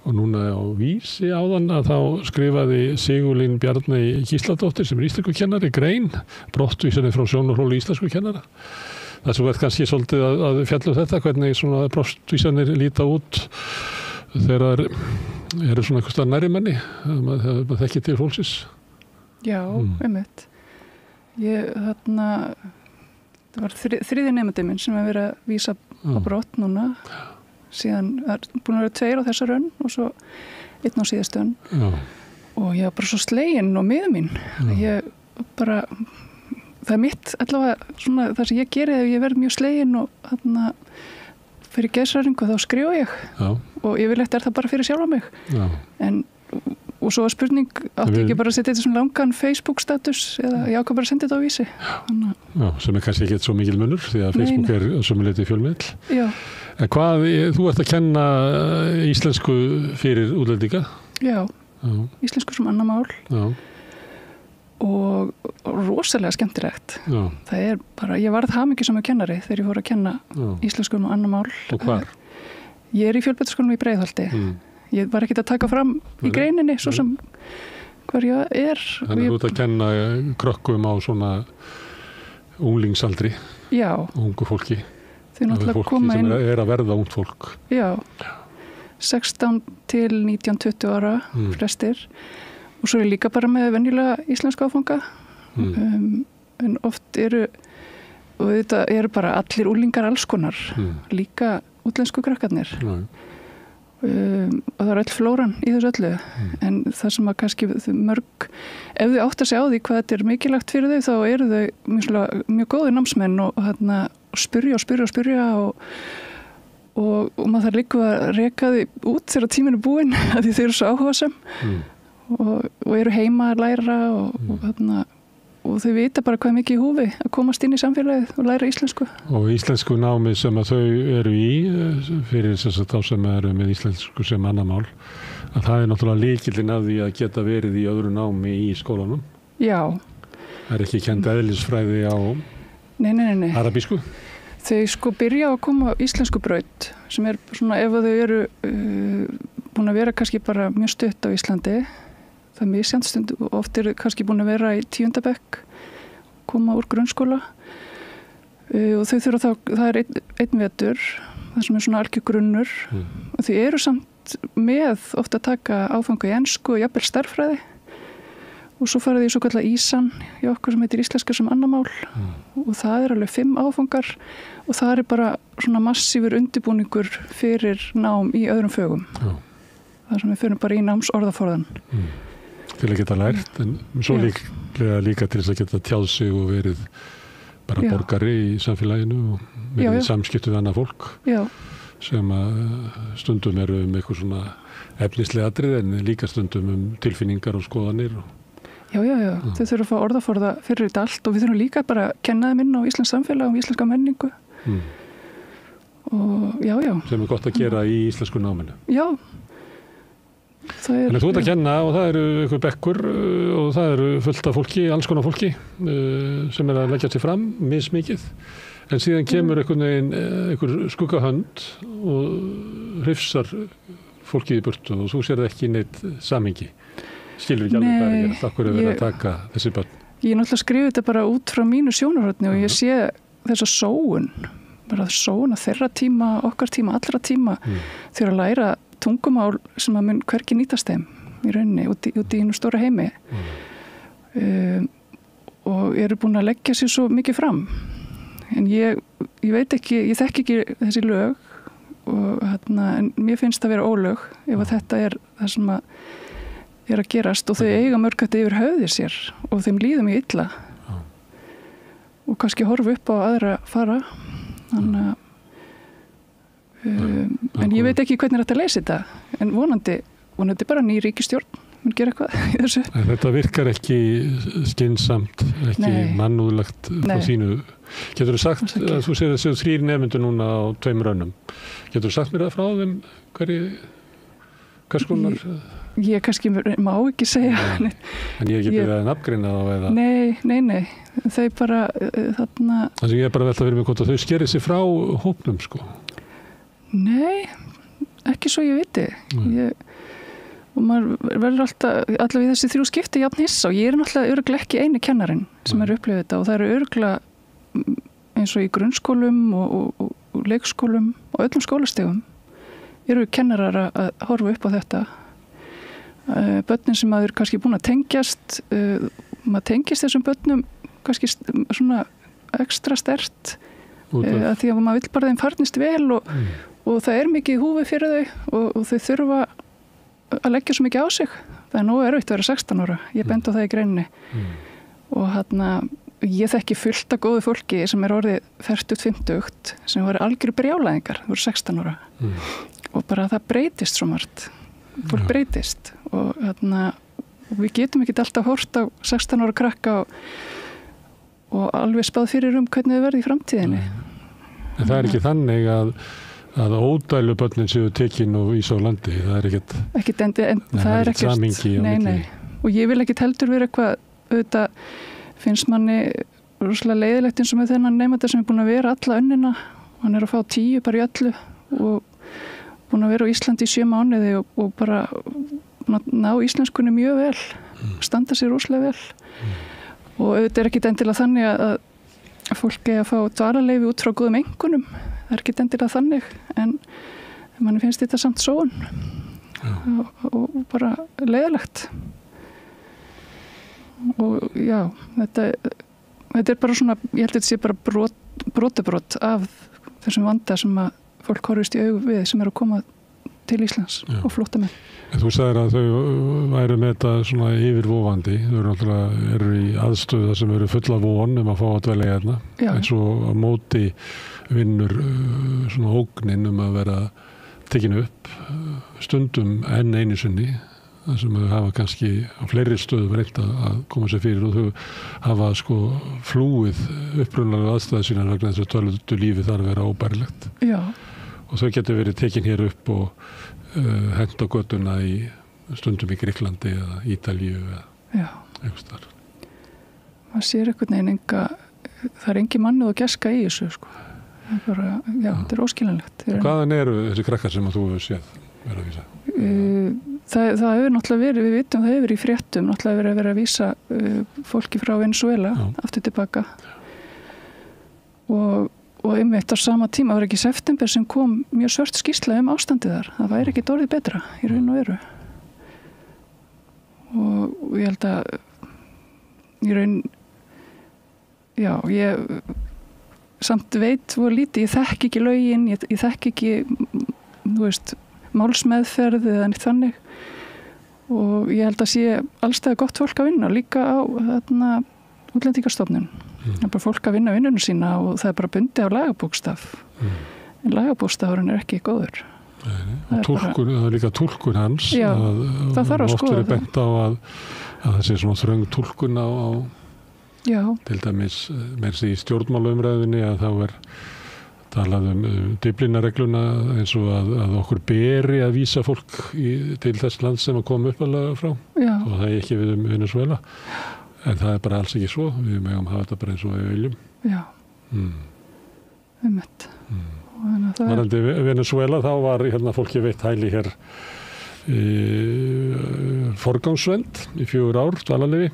Speaker 1: Og núna á Vísi áðan að þá skrifaði Sigurlín Bjarney Gísladóttir, sem íslenskukennari, grein, brottvísanir frá sjónarhóli íslenskukennara. Það sem verður kannski svolítið að fjalla þetta, hvernig svona brottvísanir líta út þegar eru svona eitthvað stað nærri manni, maður þekkir til fólksins.
Speaker 6: Já, einmitt. Það var þriði nemandi minn sem hefur verið að vísa á brott núna. Síðan er búin að vera 2 á þessa raun og svo 1 á síðustu raun. Og ég var bara svo slegin og miður mín. Ég bara... Það er mitt, allavega svona það sem ég geri ef ég verð mjög slegin og þarna fyrir geðshræringu þá skrifa ég. Já. Og yfirleitt það bara fyrir sjálfa mig. Já. Og svo var spurning, átti ekki bara að setja þetta svona langan Facebook-status eða ég ákvað bara að senda þetta á Vísi.
Speaker 1: Já, sem kannski ekki svo mikil munur því að Facebook er sömuleyti fjölmiðl. Já. En hvað, þú ert að kenna íslensku fyrir útlendinga? Já. Íslensku sem annað mál. Já. Og rosalega skemmtilegt. Já. Það er bara, ég varð hamingjusöm kennari þegar ég fór að kenna íslensku og annað mál. Og hvar? Ég er í Fjölbrautaskólanum í Breiðholti. Ég var ekkert að taka fram í greininni svo sem hvar ég er. Þannig þú ert að kenna krökkum á svona unglingsaldri. Já. Ungu fólki. Þau náttúrulega koma inn. Fólki sem er að verða ungt fólk. Já. 16 til 19-20 ára flestir. Og svo er líka bara með venjulega íslenska áfanga. En oft og þetta eru bara allir úlingar alls konar, líka útlensku krakkarnir. Og það er öll flóran í þessu öllu. En það sem að kannski mörg, ef þau átta sig á því hvað þetta er mikilvægt fyrir þau, þá eru þau mjög góðir námsmenn og spyrja og maður þarf líka að reka þau út þegar tíminn er búinn, af því þau eru svo áhugasöm. Og eru heima að læra og þau vita bara hvað er mikið í húfi að komast inn í samfélagið og læra íslensku. Og íslensku námi sem að þau eru í fyrir þá sem eru með íslensku sem annað mál, að það er náttúrulega lykillinn af því að geta verið í öðru námi í skólanum. Já. Það er ekki kennt eðlisfræði á arabísku? Þau byrja að koma á íslensku braut sem er svona ef þau eru búin að vera kannski bara mjög stutt á Íslandi. Það er misjafnt stund og oft eru kannski búin að vera í 10. bekk, koma úr grunnskóla og þau þurfa þá, það er einn vetur, það sem er svona algjör grunnur og þau eru samt með oft að taka áfanga í ensku og jafnvel stærðfræði og svo fara því svo kallar ísan í okkur sem heitir íslenska sem annað mál og það er alveg 5 áfangar og það er bara svona massífur undirbúningur fyrir nám í öðrum fögum. Það sem við fyrir bara í námsorðaforðan. Til að geta lært, en svo líka til þess að geta tjáð sig og verið bara borgari í samfélaginu og verið samskipti við annað fólk sem stundum eru eitthvað svona efnislega atrið en líka stundum tilfinningar og skoðanir. Já, þau þurfa að fá orðaforða fyrir þetta allt og við þurfum líka bara að kenna þeim inn á íslensk samfélag og íslenska menningu. Og sem er gott að gera í íslensku náminu. Já. Þannig þú ert að kenna og það eru einhver bekkur og það eru fullt af fólki, alls konar fólki sem er að leggja sig fram, mismikið. En síðan kemur einhver skuggahönd og hrifsar fólkið í burtu og þú sér það ekki í neitt samhengi. Skilur ekki alveg hvað er að gera. Takk fyrir að vera að taka þessi börn. Ég náttúrulega skrifa þetta bara út frá mínu sjónarhorni og ég sé þessa sóun, bara sóun að þeirra tíma, okkar tíma, allra tíma þegar að læra tungumál sem að mun hvergi nýtast þeim í rauninni, út í einu stóra heimi og eru búin að leggja sér svo mikið fram en ég veit ekki, ég þekki ekki þessi lög og en mér finnst það vera ólög ef að þetta er það sem að
Speaker 6: er að gerast og þau eiga mörg þetta yfir höfði sér og þeim líður mjög illa og kannski horfa upp á aðra fara þannig að en ég veit ekki hvernig þetta leysi þetta en vonandi bara ný ríkisstjórn mun gera eitthvað í þessu.
Speaker 1: En þetta virkar ekki skynsamt, ekki mannúðlegt frá þínu. Getur þú sagt að þú segir þessu 3 nemendur núna á 2 rönnum. Getur þú sagt mér það frá þeim hvers konar?
Speaker 6: Ég kannski má ekki segja.
Speaker 1: En ég ekki byrjaði að nafngreina þá eða?
Speaker 6: Nei. Þau bara þarna...
Speaker 1: Þannig ég bara velta fyrir mig hvort að þau skerið sig frá hópnum sko.
Speaker 6: Nei, ekki svo ég viti. Og maður verður alltaf í þessi 3 skipti jafn hissa og ég náttúrulega örugglega ekki eini kennarinn sem upplifað þetta og það eru örugglega eins og í grunnskólum og leikskólum og öllum skólastigum eru kennarar að horfa upp á þetta. Börnin sem maður kannski búin að tengjast, maður tengist þessum börnum kannski svona ekstra sterkt að því að maður vill bara þeim farnist vel og það er mikið í húfi fyrir þau og þau þurfa að leggja svo mikið á sig. Það er nógu erfitt að vera 16 ára. Ég bendi á það í greininni. Og ég þekki fullt af góðu fólki sem orðið 40-50 sem voru algjöru brjálæðingar, voru 16 ára. Og bara það breytist svo margt. Fólk breytist og við getum ekki alltaf hort á 16 ára krakka og alveg spáð fyrir hvernig þau verði í framtíðinni.
Speaker 1: En það er ekki þannig að ódælu börnin séu tekin og ís á landi, það er ekkert
Speaker 6: það er ekkert
Speaker 1: samingi á milli.
Speaker 6: Og ég vil ekkert heldur vera eitthvað auðvitað finnst manni rosalega leiðilegt eins og með þennan nemanda sem búin að vera alla önnina, hann að fá 10 bara í öllu og búin að vera á Íslandi í 7 mánuði og bara ná íslenskunni mjög vel, standa sér rosalega vel og auðvitað er ekkert endilega þannig að fólk eigi að fá dvalarleyfi út frá góðum einkunnum. Það er ekki endilega þannig, en manni finnst þetta samt sóun og bara leiðilegt. Og já, þetta er bara svona, ég held að þetta sé bara brotabrot af þessum vanda sem að fólk horfist í augu við sem eru að koma til Íslands og flóttamenn.
Speaker 1: En þú sagðir að þau væru með þetta svona yfirvofandi, þau eru í aðstöðu þar sem eru fulla von að fá að dvelja hérna, eins og á móti vinnur svona ógnin að vera tekinu upp stundum enn einu sinni þar sem þau hafa kannski á fleiri stöðum reynt að koma sér fyrir og þau hafa sko flúið upprunalega aðstæði sína vegna þess að dvöldu lífi þarf að vera óbærilegt.
Speaker 6: Já.
Speaker 1: Og þau getur verið tekin hér upp og hent á götuna í stundum í Gríklandi eða Ítalíu eða einhvers staðar.
Speaker 6: Það sér einhvern veginn það er engin mannúð að gæska í þessu sko. Þetta er óskiljanlegt.
Speaker 1: Hvaðan eru þessi krakkar sem að þú hefur séð vera að vísa?
Speaker 6: Það hefur náttúrulega verið, við vitum það hefur verið í fréttum, náttúrulega verið að vísa fólki frá Venezuela aftur tilbaka og einmitt á sama tíma var ekki í september sem kom mjög svört skýrsla ástandið þar. Það væri ekki orðið betra í raun og veru. Og ég held að í raun ég samt veit voru lítið, ég þekki ekki lögin, ég þekki ekki málsmeðferð eða neitt þannig og ég held að sé allstæða gott fólk að vinna, líka á Útlendingastofnun. Það er bara fólk að vinna vinnunum sína og það er bara bundið á lagabókstaf. En lagabókstafurinn er ekki góður.
Speaker 1: Það er líka túlkun hans.
Speaker 6: Já, það þarf að skoða það.
Speaker 1: Oft er bent á að það sé svona þröng túlkun á til dæmis með því stjórnmálaumræðinni að þá er talað Dyflinnarregluna eins og að okkur beri að vísa fólk til þess land sem að koma uppalega frá. Og það er ekki við Venezuela. En það er bara alls ekki svo. Við megum hafa þetta bara eins og við viljum. Já.
Speaker 6: Einmitt.
Speaker 1: Varandi Venezuela þá var fólki veitt hæli hér forgangsvend í 4 ár dvalarleyfi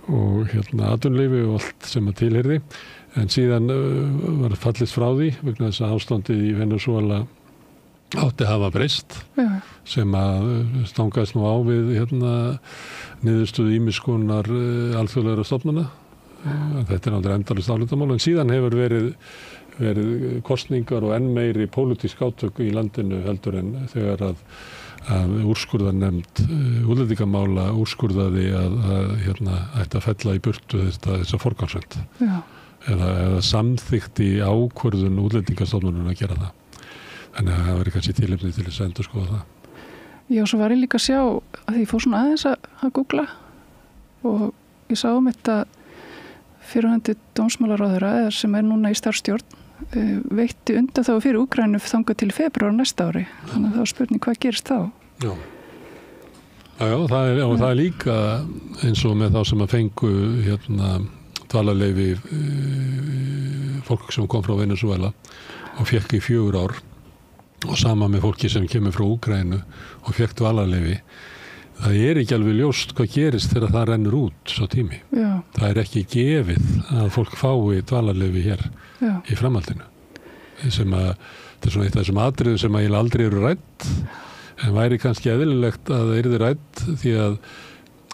Speaker 1: og atvinnuleyfi og allt sem að tilheyrði. En síðan var fallist frá því vegna þess að ástandið í Venezuela átti að hafa breyst sem að stangaðist nú á við niðurstöðu ýmiss konar alþjóðlegra stofnana. Þetta er náttúrulega endalaust álitamál en síðan hefur verið kosningar og enn meiri pólitísk átök í landinu heldur en þegar að að úrskurðarnefnd útlendingamála úrskurðaði að ætti að fella í burtu þessa forgangsrönd eða samþykti ákvörðun útlendingastofnunar að gera það. Þannig að það væri kannski tilefni til þess að endurskoða það.
Speaker 6: Já, svo var ég líka að sjá að ég fór svona aðeins að googla og ég sá þetta fyrrverandi dómsmálaráðherra sem núna í starfsstjórn veitti undanþágu fyrir Úkraínu þangað til febrúar næsta ári. Þannig að það var spurning hvað gerist þá. Já,
Speaker 1: það er líka eins og með þá sem að fengu dvalarleyfi fólk sem kom frá Venezuela og fekk í 4 ár og sama með fólki sem kemur frá Úkraínu og fekk dvalarleyfi. Það er ekki alveg ljóst hvað gerist þegar það rennur út svo tími. Já. Það er ekki gefið að fólk fái dvalarleyfi hér í framhaldinu. Það er svona eitt af þessum atriðum sem að aldrei eru rædd, en væri kannski eðlilegt að það yrði rædd því að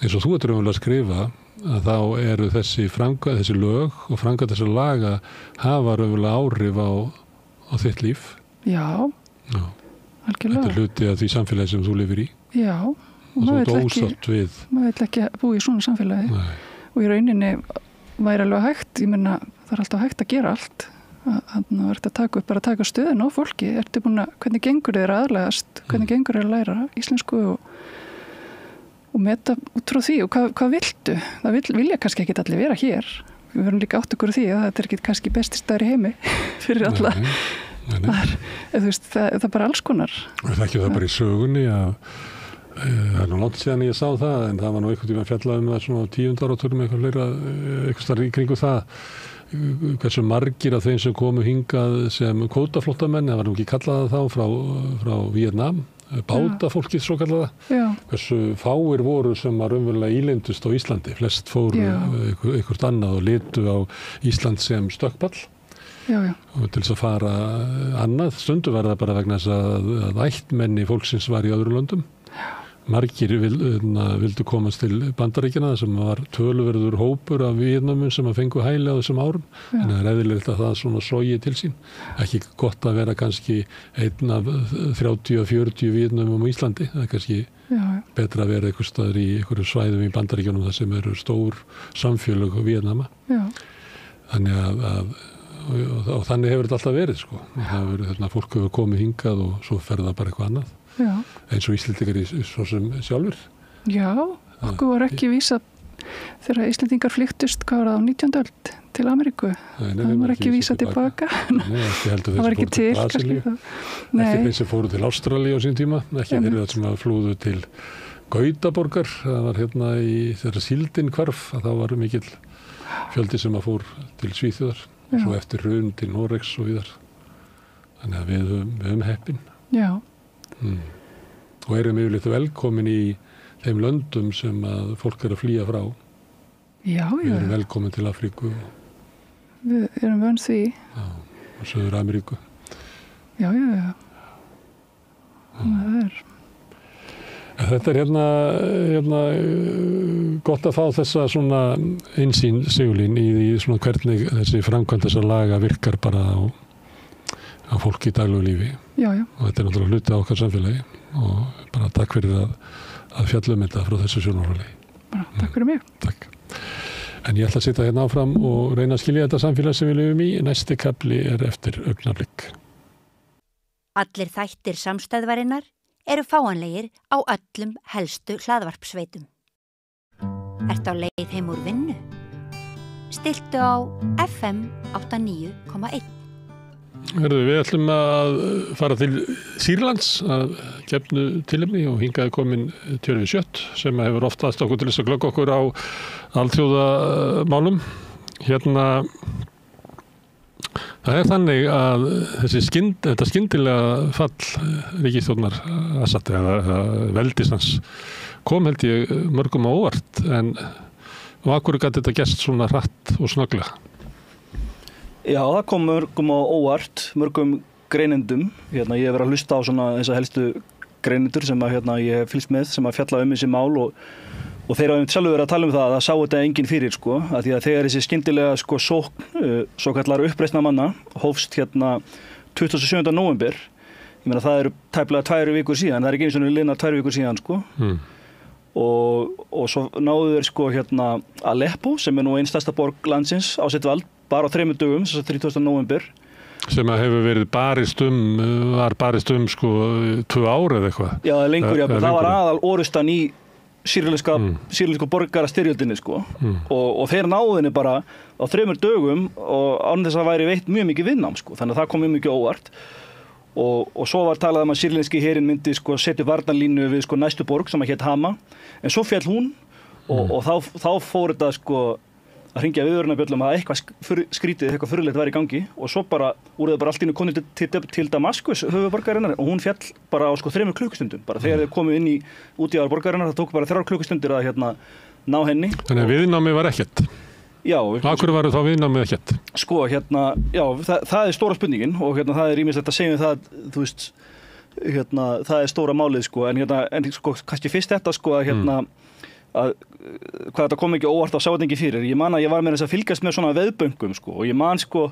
Speaker 1: eins og þú ert raunverulega að skrifa að þá eru þessi lög og framkvæmd þessar laga hafa raunverulega áhrif á þitt líf.
Speaker 6: Já, algjörlega.
Speaker 1: Þetta er hluti af því samfélagi sem þú lifir í. Já. Og
Speaker 6: maður vill ekki búa í svona samfélagi. Nei. Og í rauninni væri alveg hægt, ég meina það er alltaf hægt að gera allt. Þannig að það er að taka stöðun á fólki. Hvernig gengur þér aðlægast, hvernig gengur þér að læra íslensku og meta út frá því og hvað viltu? Það vilja kannski ekki allir vera hér. Við verðum líka átt okkur því að þetta er ekki kannski besti staður í heimi fyrir alla. Það er bara alls konar.
Speaker 1: Það ekki það bara í sögunni að það er nú langt síðan ég sá það en það var nú einhvern tímann fjallað það svona á 10. áratugnum eitthvað fleira eitthvað starf í kringu það hversu margir af þeim sem komu hingað sem kvótaflóttamenn, það var nú ekki kallað þá frá Víetnam, bátafólkið svo kallaða, hversu fáir voru sem að raunverulega ílendust á Íslandi, flest fóru eitthvað annað og litu á Ísland sem stökkpall. Og til þess að fara annað, stundum var það bara vegna þess að ættmenni fólksins var í öðru löndum. Margir vildu komast til Bandaríkjanna sem var töluverður hópur af Víetnamum sem að fengu hæli á þessum árum. En það er eðlilegt að það svona sogi til sín. Ekki gott að vera kannski einn af 30-40 Víetnamum á Íslandi. Það er kannski betra að vera eitthvað staður í einhverju svæðum í Bandaríkjunum þar sem eru stór samfélög á Víetnama. Þannig og þannig hefur þetta alltaf verið sko. Það hefur fólk hefur komið hingað og svo fer það bara eitthvað annað. Eins og Íslendingar svo sem sjálfur. Já, okkur var ekki vísað þegar Íslendingar flyktust hvað var það á 19. öld til Ameríku. Það var ekki vísað tilbaka. Það var ekki til kannski það. Ekki þeir sem fóru til Ástralíu á sín tíma, ekki þeir sem flúðu til Gautaborgar, það var í þeirra síldin hvarf, að það var mikill fjöldi sem að fór til Svíþjóðar og svo eftir hrun til Noregs og víðar. Þannig að við höfum heppin. Já. Og erum yfirleitt velkomin í þeim löndum sem að fólk er að flýja frá. Já. Við erum velkomin til Afríku. Við erum vön því. Já, og Suður Ameríku. Já. Það er. Þetta er gott að fá þessa svona einsýn Sigurlín í því svona hvernig þessi framkvæmd þessa laga virkar bara á fólki í daglegu lífi. Já. Og þetta er náttúrulega hluti á okkar samfélagi og bara takk fyrir að fjallum þetta frá þessu sjónarhóli. Bara takk fyrir mig. Takk. En ég ætla að sitja hérna áfram og reyna að skilja þetta samfélag sem við lifum í. Næsti kafli er eftir augnablik.
Speaker 2: Allir þættir samstæðvarinnar eru fáanlegir á öllum helstu hlaðvarpsveitum. Ertu á leið heim úr vinnu? Stilltu á FM 89,1.
Speaker 1: Við ætlum að fara til Sýrlands að gefnu tilefni og hingað komin Tjörfi Sjött sem hefur oftast okkur til þess að glögga okkur á alþjóðamálum. Það er þannig að þetta skyndilega fall ríkisstjórnar Assad eða veldisans kom held ég mörgum á óvart en af hverju gat þetta gerst svona hratt og snögglega?
Speaker 7: Já, það kom mörgum á óvart, mörgum greinendum. Ég hef verið að hlusta á svona þessa helstu greinendur sem ég hef fylgst með, sem að fjalla þessi mál og þeir hafa sjálfur verið að tala það að sá þetta enginn fyrir að því að þegar þessi skyndilega sókn, svo kallar uppreisna manna, hófst 27. nóvember ég meina það eru tæplega 2 vikur síðan, það er ekki eins og liðnar 2 vikur síðan sko. Og svo náðu þeir sko hérna Aleppo sem er nú einn stærsta borg landsins á sitt vald bara á 3 dögum, þess að 30. nóvember.
Speaker 1: Sem að hefur verið var barist sko 2 ár eða eitthvað.
Speaker 7: Já, lengur, það var aðal orustan í sýrlensku borgarastyrjöldinni sko. Og þeir náðu henni bara á 3 dögum og án þess að væri veitt mjög mikið viðnám sko, þannig að það kom mjög mikið óvart. Og svo var talað að sýrlenski herinn myndi sko setja varnarlínu við sko næstu borg sem hét Hama, en svo féll hún og þá fór þetta sko að hringja viðvörunarbjöllum að eitthvað skrítið, eitthvað furðulegt væri í gangi og svo bara úr það bara allt í einu komið til Damaskus, höfuðborgarinnar, og hún féll bara á sko 3 klukkustundum. Bara þegar þeir komu inn í útjaðar borgarinnar, það tók bara 3 klukkustundir að ná henni.
Speaker 1: Þannig að viðnámi var ekkert?
Speaker 7: Já.
Speaker 1: Af hverju var þá viðnámið ekkert?
Speaker 7: Sko, já, það er stóra spurningin og það er ýmislegt að segja það, þú veist, það er stóra málið sko, en sko, kannski fyrst þetta sko að að hvað þetta kom ekki óvart á sáðingi fyrir. Ég man að ég var með þess að fylgjast með svona veðböngum sko, og ég man sko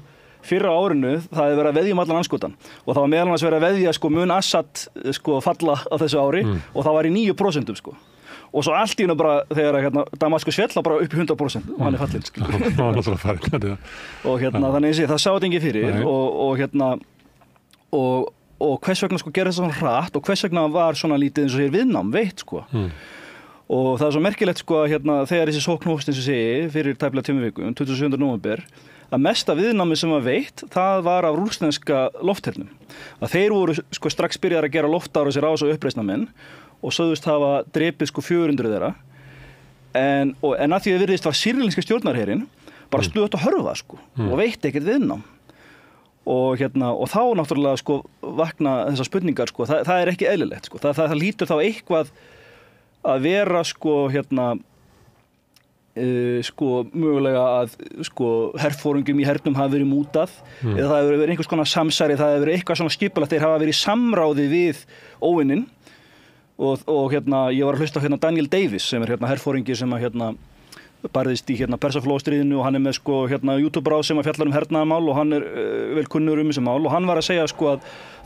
Speaker 7: fyrra árinu það hefði verið að veðja allan andskotann og það var meðal annars verið að veðja sko mun Assad sko falla á þessu ári og það var í 9% sko. Og svo allt í hennu bara þegar Damaskus féll bara upp í 100% og hann er fallinn sko. Og þannig það sáðingi fyrir og hvers vegna sko gerði það svona hratt og hvers vegna var svona lítið eins og hér viðnám veitt sko. Og það er svo merkilegt sko að þegar þessi sókn hófst eins og segi fyrir tæplega 2 vikum, 27. nóvember, að mesta viðnámi sem var veitt, það var af rússneska lofthernum. Að þeir voru sko strax byrjaðir að gera loftárásir á þessu uppreisnarmenn og sögðust hafa drepið sko 400 þeirra. En að því að virðist var sýrlenski stjórnarherinn bara stöðugt að hörfa sko og veitti ekkert viðnám. Og þá náttúrulega sko vakna þessar spurningar sko, það er ekki eðlilegt sko, það lítur þá eitthvað að vera sko sko mögulega að sko herforingum í hernum hafa verið mútað eða það hefur verið einhvers konar samsæri, það hefur verið eitthvað svona skipulagt, þeir hafa verið í samráði við óvinnin og ég var að hlusta á Daniel Davis sem er herforingi sem að barðist í Persaflóastríðinu og hann er með sko YouTube-ráð sem að fjallar hernaðarmál og hann er vel kunnur þessi mál og hann var að segja sko að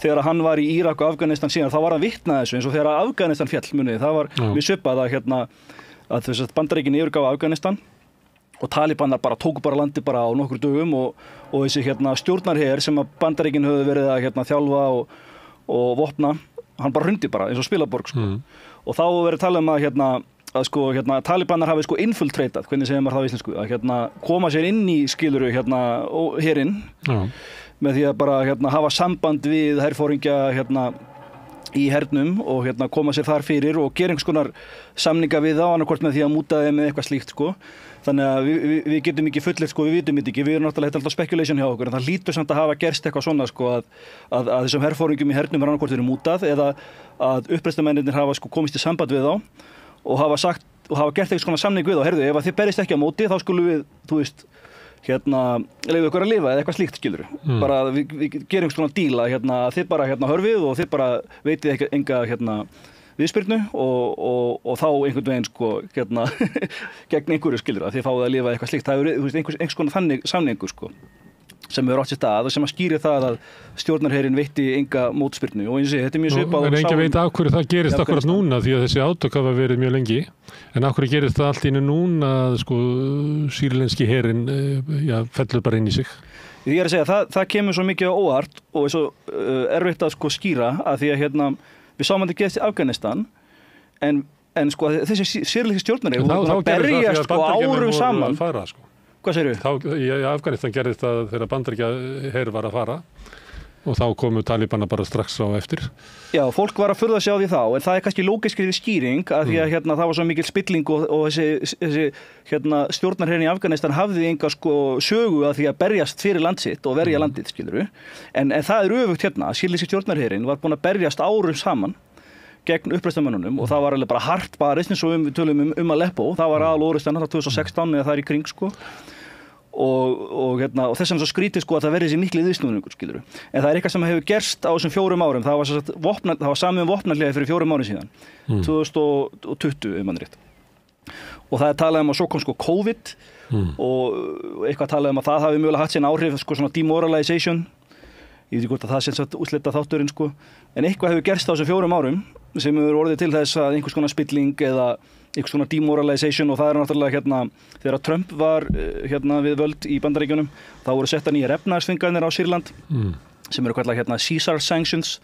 Speaker 7: þegar hann var í Írak og Afganistan síðan þá var hann vitnað þessu eins og þegar Afganistan fjall munið, það var við svipað að þess að Bandaríkin yfirgáfu Afganistan og Talibanar bara tóku bara landi bara á nokkur dögum og þessi stjórnarher sem að Bandaríkin höfðu verið að þjálfa og vopna, hann bara hrundi bara eins og spilaborg sko. Og þá verið að tala um að sko Talibanar hafi sko infiltratað, hvernig segir maður það á íslensku, að koma sér inn í skiluru herinn með því að bara hafa samband við herforingja í hernum og koma sér þar fyrir og gera einhvers konar samninga við þá annarkvort með því að múta þeim með eitthvað slíkt sko. Þannig að við getum ekki fullirt sko, við vitum ekki, við erum náttúrulega alltaf speculation hjá okkur, en það lítur samt að hafa gerst eitthvað svona sko að þessum herforingjum í hernum er annarkvort verið mútað eða að uppreisnarmennirnir hafa sko komist í samband við þá og hafa sagt og hafa gert eitthvað svona samning við þá, heyrðu, ef þið berist ekki á móti þá skulum við, þú veist, leyfum ykkur að lifa eða eitthvað slíkt skilur. Bara við gerum svona díla þið bara hörfið og þið bara veitið enga viðspyrnu og þá einhvern veginn sko gegn einhverju skilur að þið fáið að lifa eitthvað slíkt. Það er einhvers konar þannig samningur sko sem hefur átt sér stað og sem að skýri það að stjórnarherinn veitti enga mótspyrnu og eins og þetta er mjög svipað. En enginn veit af hverju það gerist akkurat núna því að þessi átök hafa verið mjög lengi en af hverju gerist það allt í einu núna að sko sýrlenski herinn fellur bara inn í sig. Ég er að segja það kemur svo mikið á óvart og er svo erfitt að sko skýra að því að við sáum að þetta gerist í Afganistan en sko þessi sýrlenski stjórnarherinn voru að berja sko árum saman. Hvað segirðu?
Speaker 1: Í Afganistan gerðist það þegar Bandaríkjaher var að fara og þá komu Talibana bara strax á eftir.
Speaker 7: Já, fólk var að furða sig á því þá, en það er kannski lógiskri skýring að því að það var svo mikil spilling og þessi stjórnarherinn í Afganistan hafði enga sko sögu að því að berjast fyrir land sitt og verja landið, skilurðu. En það er öfugt sýrlenski stjórnarherinn var búinn að berjast árum saman gegn uppreisnarmönnunum og það var alveg bara hart barist eins og við tölum Aleppo, það var aðalorustan 2016 eða það er í kring sko. Og þess vegna svo skrítið sko að það verði þessi mikli viðsnúningur skilur. En það er eitthvað sem hefur gerst á þessum 4 árum. Það var samið vopnahlé fyrir 4 árum síðan, 2020 ef mann rétt. Og það er talað að svo kom sko COVID og eitthvað talað að það hafi mögulega haft sín áhrif sko svona demoralization ég veit ekki hvort að það sé satt útslita þátturinn sko, en eitthvað hefur gerst á þessum 4 árum sem hefur orðið til þess að einhvers konar spilling eða einhvers konar demoralization og það er náttúrulega þegar Trump var við völd í Bandaríkjunum, þá voru setta nýjar efnahagsþvinganir á Sýrland sem eru kallað Caesar sanctions,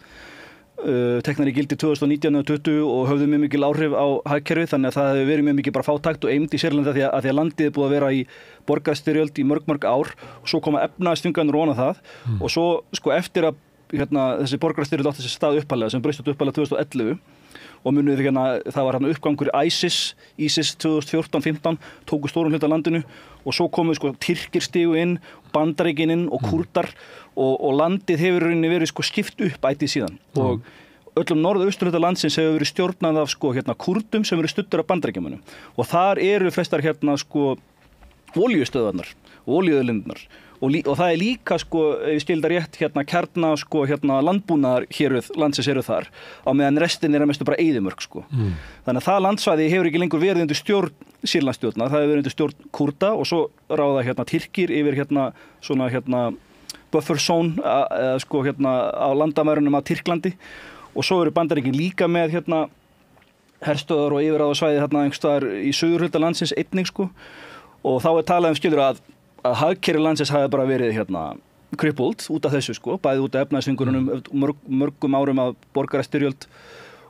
Speaker 7: teknar í gildi 2019 og 2020 og höfðu mjög mikil áhrif á hagkerfið, þannig að það hefur verið mjög mikil bara fátækt og eymd í Sýrlandi því að landið er búið að vera í borgarastyrjöld í mörg ár og svo koma efnahagsþvinganir ofan á það og svo sko eftir að þessi borgarastyrjöld átti sér stað upphaflega sem braust upphaflega 2011 og munið það var uppgangur ISIS 2014-15 tóku stóran hluta af landinu og svo komu sko Tyrkir stigu inn, Bandaríkin inn og Kúrdar og landið hefur verið sko skipt upp ætið síðan og öllum norðausturhluta landsins hefur verið stjórnað af sko Kúrdum sem eru studdur af Bandaríkjamönnum og þar eru flestar sko olíustöðvarnar og olíuauðlindirnar og það er líka sko, ef ég skilda rétt kjarna sko landbúnaðar héruð landsins eru þar á meðan restin er að mestu bara eyðimörk sko. Þannig að það landsvæði hefur ekki lengur verið undir stjórn Sýrlandsstjórnar, það hefur verið undir stjórn Kúrda og svo ráða Tyrkir yfir svona buffer zone sko á landamærunum að Tyrklandi og svo eru Bandaríkin líka með herstöðar og yfirráðasvæði einhvers staðar í suðurhluta landsins einnig sko og þá er talað skilur að hagkerfi landsins hafi bara verið crippled út af þessu sko, bæði út af efnahagsþvingunum mörgum árum af borgarastyrjöld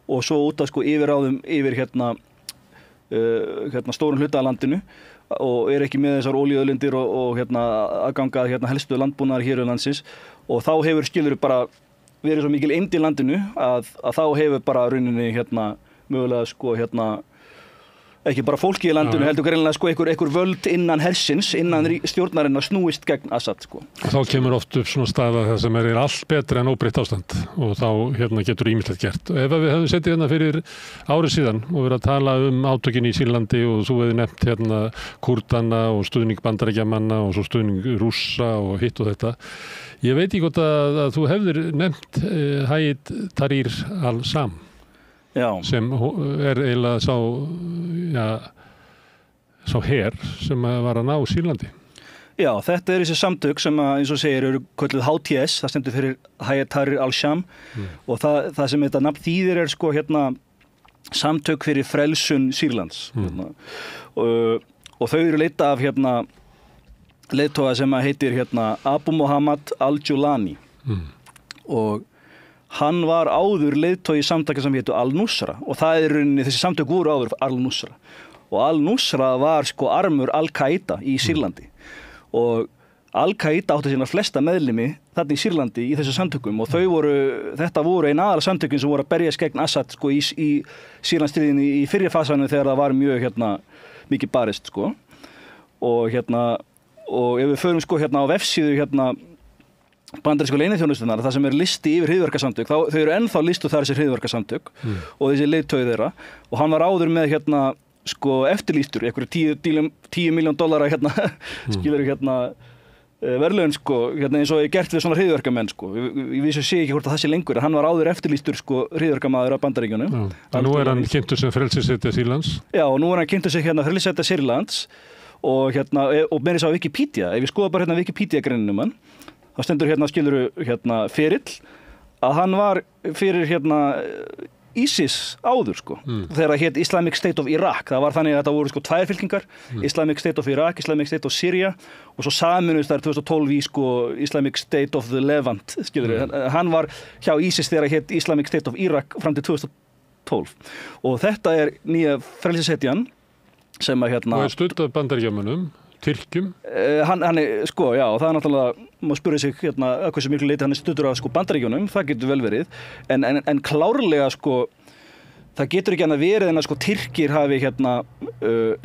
Speaker 7: og svo út af sko yfirráðum yfir stórum hluta af landinu og er ekki með þessar olíuauðlindir og aðgangað helstu landbúnaðar hér í landsins og þá hefur skilur bara verið svo mikil eymd í landinu að þá hefur bara rauninni mögulega sko ekki bara fólki í landinu, heldur greinilega sko einhver völd innan hersins, innan stjórnarinnar snúist gegn Assad sko.
Speaker 1: Þá kemur oft upp svona staða það sem er allt betra en óbreytt ástand og þá getur ýmislegt gert. Ef við hefum setið fyrir árið síðan og verið að tala átökin í Sýrlandi og þú hefði nefnt Kúrdana og stuðning Bandaríkjamanna og svo stuðning Rússa og hitt og þetta. Ég veit ekki hvort að þú hefðir nefnt Hayat Tahrir al-Sham. Já. Sem er eiginlega sá her sem var að ná Sýrlandi.
Speaker 7: Já, þetta þessi samtök sem eins og segir eru kölluð HTS, það stendur fyrir Hayat Tahrir al-Sham og það sem þetta nafn þýðir er sko samtök fyrir frelsun Sýrlands og þau eru leita af leiðtoga sem heitir Abu Muhammad al-Julani og hann var áður leiðtogi samtaka sem hétu Al-Nusra og það er rauninni, þessi samtök voru áður Al-Nusra og Al-Nusra var sko armur Al-Qaida í Sýrlandi og Al-Qaida átti sína flesta meðlimi þarna í Sýrlandi í þessu samtökum og þetta voru ein aðal samtökin sem voru að berjast gegn Assad sko í Sýrlandsstríðinni í fyrri fasanum þegar það var mjög mikið barist sko og ef við förum sko á vefsíðu bandarísku leyniþjónustunnar, það sem er listi yfir hryðjuverkasamtök, þau eru ennþá listu þar þessi hryðjuverkasamtök og þessi leiðtogi þeirra og hann var áður með sko eftirlýstur, einhverju $10 million skilur verðlaun sko, eins og er gert við svona hryðjuverkamenn sko, ég vissi ekki hvort að það sé lengur, en hann var áður eftirlýstur sko hryðjuverkamaður af Bandaríkjunum.
Speaker 1: Og nú er hann kynntur sem frelsishetja Sýrlands? Já,
Speaker 7: og nú er hann kynntur sem frelsishetja Sýrlands og meira þess að Wikipedia, ef ég skoða bara Wikipedia-greininum hann þá stendur skiluru ferill að hann var fyrir ISIS áður sko þegar það hét Islamic State of Iraq, það var þannig að þetta voru sko 2 fylkingar Islamic State of Iraq, Islamic State of Syria og svo saminuðust þær 2012 í sko Islamic State of the Levant skiluru, hann var hjá ISIS þegar það hét Islamic State of Iraq fram til 2012 og þetta er nýja frelsishetjan sem að
Speaker 1: og er studd af Bandaríkjamönnum Tyrkjum?
Speaker 7: Hann er, sko, já, það er náttúrulega, maður spurði sig að hversu miklu leyti hann er studdur af sko Bandaríkjunum, það getur vel verið, en klárlega sko, það getur ekki annað verið en að sko Tyrkir hafi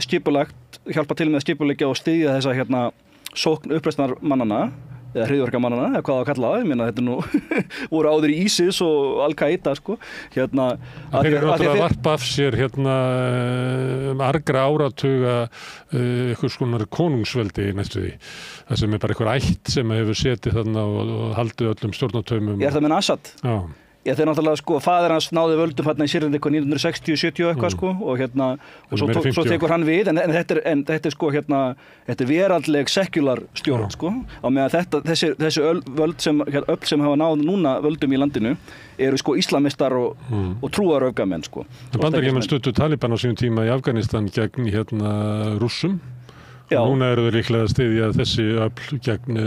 Speaker 7: skipulagt, hjálpa til með að skipuleggja og styðja þessa sókn uppreisnarmannana, eða hryðjuverkamannana, eða hvað að kalla það, ég meina þetta nú voru áður í ISIS og Al-Qaida sko,
Speaker 1: Þeir eru að varpa af sér argra áratuga einhvers konar konungsveldi næstu því, það sem er bara einhver ætt sem hefur setið þarna og haldið öllum stjórnartaumum.
Speaker 7: Ég það meina Assad?
Speaker 1: Já.
Speaker 7: Já, þeir náttúrulega sko, faðir hans náði völdum hérna í Sýrlandi eitthvað 1960-70 eitthvað sko og svo tekur hann við en þetta er sko þetta er veraldleg sekular stjórn sko á meðan þessi völd sem hafa náð núna völdum í landinu eru sko islamistar og trúaröfgamenn sko.
Speaker 1: Bandaríkjamenn studdu Taliban á sínum tíma í Afganistan gegn Rússum. Núna eru þau líklega að styðja þessi öfl gegn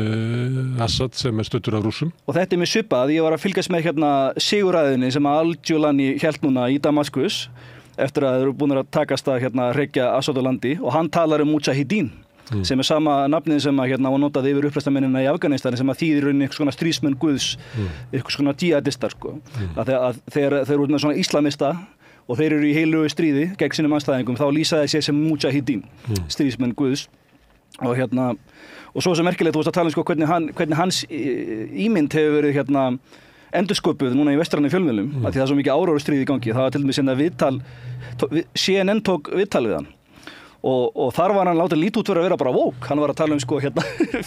Speaker 1: Assad sem studdur af Rússum.
Speaker 7: Og þetta er mér svipað, ég var að fylgjast með siguræðinni sem Al-Jolani hélt núna í Damaskus eftir að þeir eru búin að takast að hrekja Assad á landi og hann talar Mujahideen sem er sama nafnið sem var notað yfir uppreisnarmennina í Afganistan sem að þýðir einhvers konar stríðsmenn Guðs, einhvers konar jihadistar sko. Að þeir eru með svona islamista og þeir eru í heilugu stríði gegn sínum andstæðingum, þá lýsa þeir sér sem Mujahideen, stríðsmenn Guðs. Og svo sem merkilegt, þú veist að tala sko hvernig hans ímynd hefur verið endursköpuð núna í vestrænu fjölmiðlum, af því það er svo mikið áróðurstríð í gangi. Það var til dæmis viðtal, CNN tók viðtal við hann. Og þar var hann látið lítið út fyrir að vera bara vók. Hann var að tala sko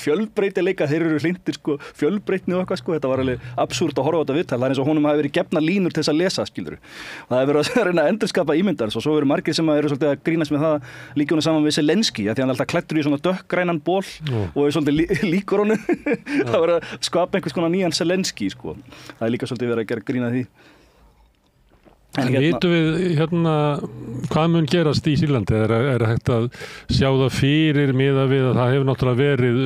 Speaker 7: fjölbreytileika, þeir eru hlindir sko fjölbreytni og eitthvað sko. Þetta var alveg absúrt að horfa á þetta viðtal. Það er eins og honum hafi verið gefnar línur til þess að lesa, skilur. Það hefur verið að reyna að endurskapa ímyndar. Svo eru margir sem eru svolítið að grínast með það líka honum saman við Zelensky, því hann er alltaf klæddur í svona dökkgrænan ból og er svolítið líkur honum. Það var að skapa einhvers konar nýjan Zelensky sko. Það er líka svolítið verið að gera grín að því.
Speaker 1: En vitum við hvað mun gerast í Sýrlandi? Er hægt að sjá það fyrir miðað við að það hefur náttúrulega verið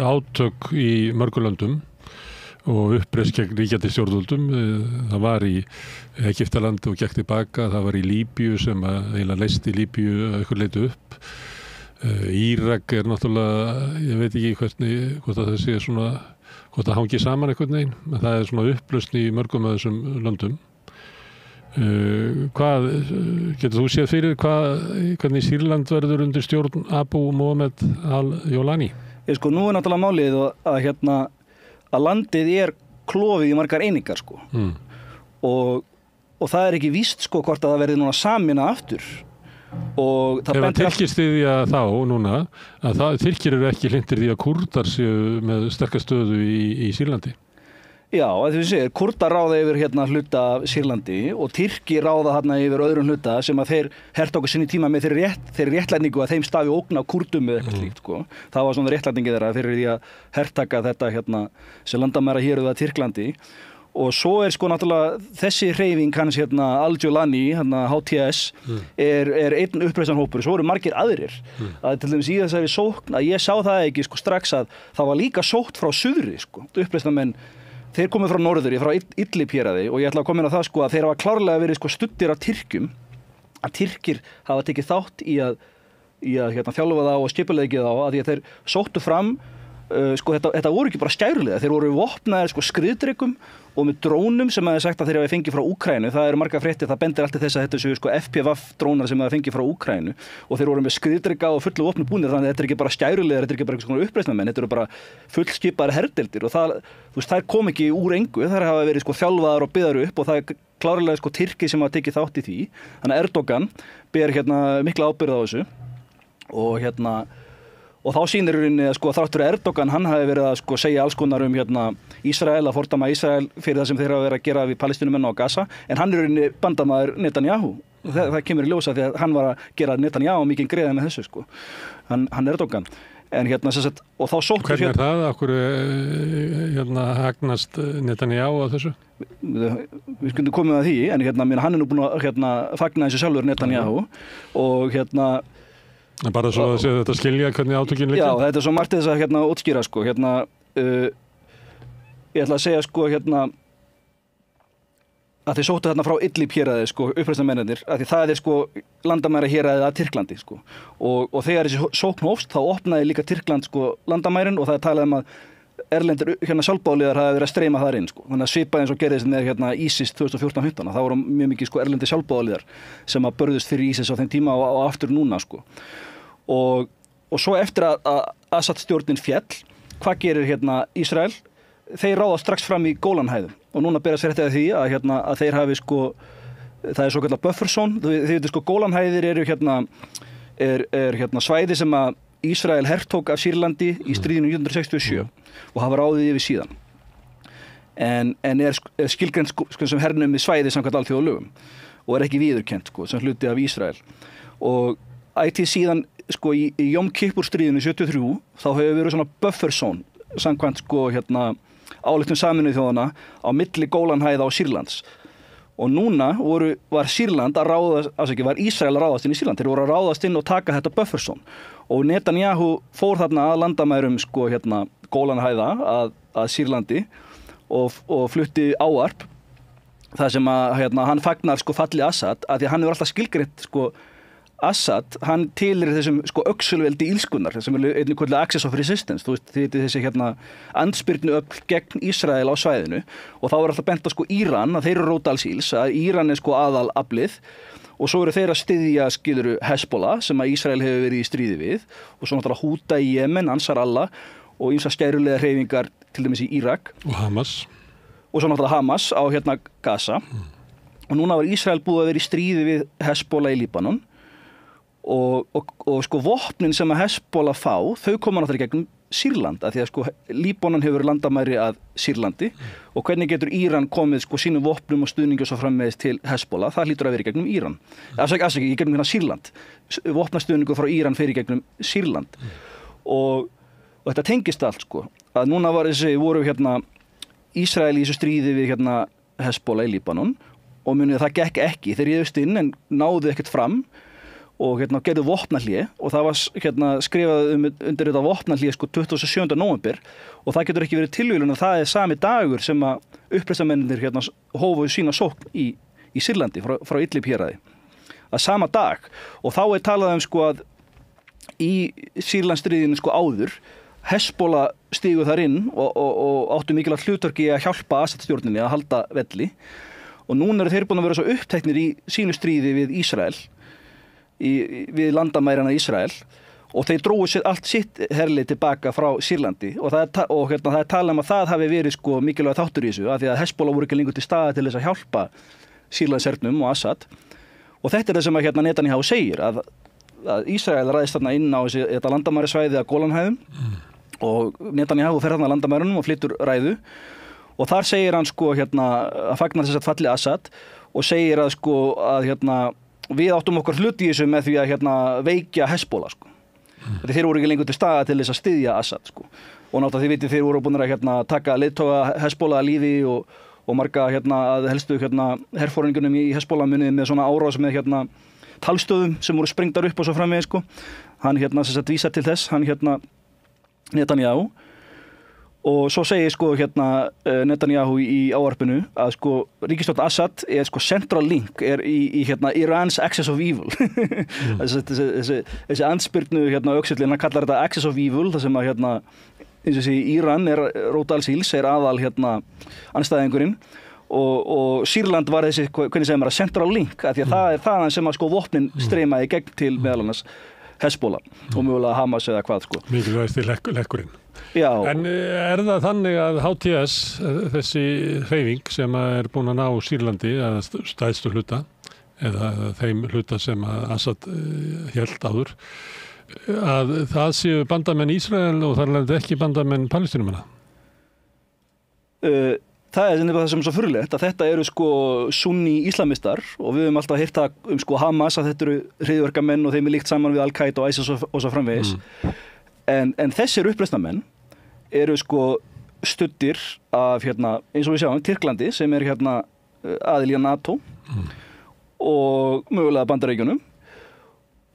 Speaker 1: átök í mörgum löndum og uppreist gegn ríkjandi stjórnvöldum. Það var í Egyptalandi og gekk tilbaka, það var í Líbíu sem eiginlega leysti Líbíu að einhver leiti upp. Írak er náttúrulega, ég veit ekki hvort að þessi er svona, hvort það hangi saman einhvern veginn, en það er svona upplausn í mörgum af þessum löndum. Hvað getur þú séð fyrir hvernig Sýrland verður undir stjórn Abu Mohammed al-Jolani?
Speaker 7: Sko nú er náttúrulega málið að landið er klofið í margar einingar sko og það er ekki víst sko hvort að það verði núna samina aftur og það
Speaker 1: ef að Tyrkir styðja þá núna að Tyrkir eru ekki hlindir því að Kúrdar séu með sterka stöðu í Sýrlandi.
Speaker 7: Já, að þú segir, Kúrdar ráða yfir hluta af Sýrlandi og Tyrkir ráða yfir öðrum hluta sem að þeir hertóku sinni tíma með þeirri réttlætningu að þeim stafi ógn á Kúrdum eða eitthvað slíkt, sko. Það var svona réttlætningi þeirra fyrir því að hertaka þetta sem landamæra héruð að Tyrklandi. Og svo er sko náttúrulega þessi hreyfing hans Al-Jolani, HTS, er einn uppreisnarhópur, svo eru margir aðrir. Að til dæmis í þessari sókn, að ég sá það ekki sko strax að það var líka sótt frá suðri, sko, uppreisnarmenn. Þeir komið frá norðuri, frá Idlib héraði og ég ætla að koma inn á það sko að þeir hafa klárlega verið sko studdir af Tyrkjum, að Tyrkir hafa tekið þátt í að þjálfa þá og skipulegja þá að því að þeir sóttu fram sko þetta voru ekki bara skæruliða, þeir voru vopnaðir sko skriðdrekum og með drónum sem að sagt að þeir hafa fengið frá Úkraínu. Það eru margar fréttir, það bendir alltaf þess að þetta séu sko FPV drónar sem hafa fengið frá Úkraínu og þeir voru með skriðdreka og fullu vopnu búnir, þannig að þetta er ekki bara skæruliðar, þetta er ekki bara einhvers konar uppreisnarmenn, þetta eru bara fullskipaðar herdeildir og það, þú veist, þær kom ekki úr engu, þær hafa verið sko þjálfaðar og byggðar upp og það er klárlega sko Tyrkir sem hafa tekið þátt í því. Þannig að Erdogan ber mikla ábyrgð á þessu og þá sýnir rauninni að sko þráttur Erdogan hann hafi verið að sko segja alls konar Ísrael, að fordæma Ísrael fyrir það sem þeir hafa verið að gera við Palestínumenn á Gaza, en hann er rauninni bandamaður Netanyahu. Það kemur í ljósa því að hann var að gera Netanyahu mikinn greiða með þessu sko. Hann Erdogan. En sem sagt, og þá sóttu
Speaker 1: hvernig er það? Akkur hagnast Netanyahu á þessu?
Speaker 7: Við skyndum komið að því, en hann er nú búin að fagna þessu sjálfur Netanyahu og
Speaker 1: bara svo að þetta skilja hvernig átökin liggja?
Speaker 7: Já, þetta er svo margt þess að útskýra sko. Ég ætla að segja sko að þeir sóttu frá Idlib héraði sko, uppreisnarmennirnir, að því það er sko landamæra héraðið að Tyrklandi sko. Og þegar þessi sókn hófst þá opnaði líka Tyrkland sko landamærin og það er talað að erlendir sjálfboðaliðar hafa verið að streyma þar inn sko. Þannig að svipað eins og gerðist með ISIS 2014-15, það voru mjög mikið sko erlendir sjálfboðaliðar sem að börðust fyrir ISIS á þeim tíma og aftur núna sko. Og svo eftir að Assad stjórnin fjall, hvað gerir Ísrael? Þeir ráða strax fram í Gólanhæðum og núna berast fréttir af því að þeir hafi sko, það er svo kallar bufferzone, þið veitir sko Gólanhæðir eru er svæði sem að Ísrael hertók af Sýrlandi í stríðinu 1967 og hafa ráðið yfir síðan. en er skilgreint sko, sem hernumið svæði samkvæmt alþjóðalögum og er ekki viðurkennt sko, sem hluti af Ísrael. Og ætíð síðan sko, í Jom Kippur stríðinu 73 þá hefur verið svona buffer zone samkvæmt sko, ályktun Sameinuðu þjóðanna á milli Gólanhæða og Sýrlands. Og núna var Sýrland að var Ísrael að ráðast inn í Sýrland. Þeir voru að ráðast inn og taka þetta buffer zone. Og Netanyahu fór þarna að landamærum sko, Gólanhæða að Sýrlandi og flutti ávarp þar sem að hann fagnar sko, falli Assad að því að hann hefur alltaf skilgreint sko, Assad, hann tilir þessum sko, öxulveldi ílskunnar sem er einnig kvöldlega access of resistance, þú veist þessi andspyrnu öfl gegn Ísrael á svæðinu og þá er alltaf bent á sko, Íran að þeir eru rótalsíls, að Íran er sko, aðal aflið og svo eru þeir að styðja skiluru Hezbollah sem að Ísrael hefur verið í stríði við og svo náttúrulega Húta í Jemen, Ansar Allah og ýmsar skærulega hreyfingar til dæmis í Írak
Speaker 1: og Hamas
Speaker 7: og svo náttúrulega Hamas á Gaza og núna var Ísrael búið að vera í stríði við Hezbollah í Líbanon og sko vopnin sem að Hezbollah fá, þau koma náttúrulega gegnum Sýrland, af því að sko Líbanon hefur landamæri að Sýrlandi og hvernig getur Íran komið sko sínum vopnum og stuðningu svo framvegis til Hezbollah, það hlýtur að vera í gegnum Íran. Afsaki, í gegnum Sýrland. Vopnastuðningu frá Íran fer í gegnum Sýrland. Og þetta tengist allt sko, að núna voru Ísrael í þessu stríði við Hezbollah í Líbanon og munið að það gekk ekki, þeir réðust inn en náðu ekkert fram og gerðu vopnahlé og það var skrifað undir þetta vopnahlé sko 27. nóvember og það getur ekki verið tilvíðun að það er sami dagur sem að uppreisnarmennirnir hófu sína sókn í Sýrlandi frá Idlib héraði að sama dag og þá er talað sko að í Sýrlandsstríðinu sko áður Hezbollah stígu þar inn og áttu mikilvægt hlutverki að hjálpa Assad-stjórninni að halda velli og núna eru þeir búin að vera svo uppteknir í sínu stríði við Ísrael við landamærana Ísrael og þeir drógu sér allt sitt herlið tilbaka frá Sýrlandi og það er talað að það hafi verið sko mikilvægt þáttur í þessu af því að Hezbollah voru ekki lengur til staðar til þess að hjálpa Sýrlandshernum og Assad og þetta er það sem að Netanyahu segir að Ísrael ræðist þarna inn á þetta landamærasvæði að Gólanhæðum og Netanyahu fer þarna að landamærunum og flyttur ræðu og þar segir hann sko að fagnar þess að falli Assad og segir að sko að við áttum okkar hluti í þessu með því að veikja Hezbollah sko. Þeir voru ekki lengur til staða til þess að styðja Assad sko. Og náttúrulega þið vitið þeir voru búin að taka leiðtoga Hezbollah að lífi og marga að helstu herforingunum í Hezbollah munið með svona árás með talstöðum sem voru sprengdar upp og svo framvegis sko. Hann vísar til þess, hann Netanyahu og svo segir sko Netanyahu í ávarpinu að sko ríkisstjórn Assad er sko central link er í Irans axis of evil þessi andspyrnu öxullin, hann kallar þetta axis of evil þar sem að eins og þessi Íran er rótalsíls, er aðal anstæðingurinn og Sýrland var þessi, hvernig segir maður, central link af því að það er þaðan sem að sko vopnin streymaði gegn til meðal annars Hezbollah og mögulega Hamas eða hvað sko.
Speaker 1: Mikilvægasti lekkurinn.
Speaker 7: Já.
Speaker 1: En er það þannig að HTS, þessi hreyfing sem er búin að ná Sýrlandi eða stæðstu hluta eða þeim hluta sem að Assad hélt áður, að það séu bandamenn Ísrael og þar lefði ekki bandamenn Palestínumanna?
Speaker 7: Það er það sem er svo furðulegt að þetta eru sko sunni íslamistar og við höfum alltaf heyrt það sko Hamas að þetta eru hryðjuverkamenn og þeim er líkt saman við Al-Qaida og ISIS og svo framvegis. En þessir uppreisnarmenn eru sko studdir af eins og við sjáum Tyrklandi sem er aðili að NATO og mögulega Bandaríkjunum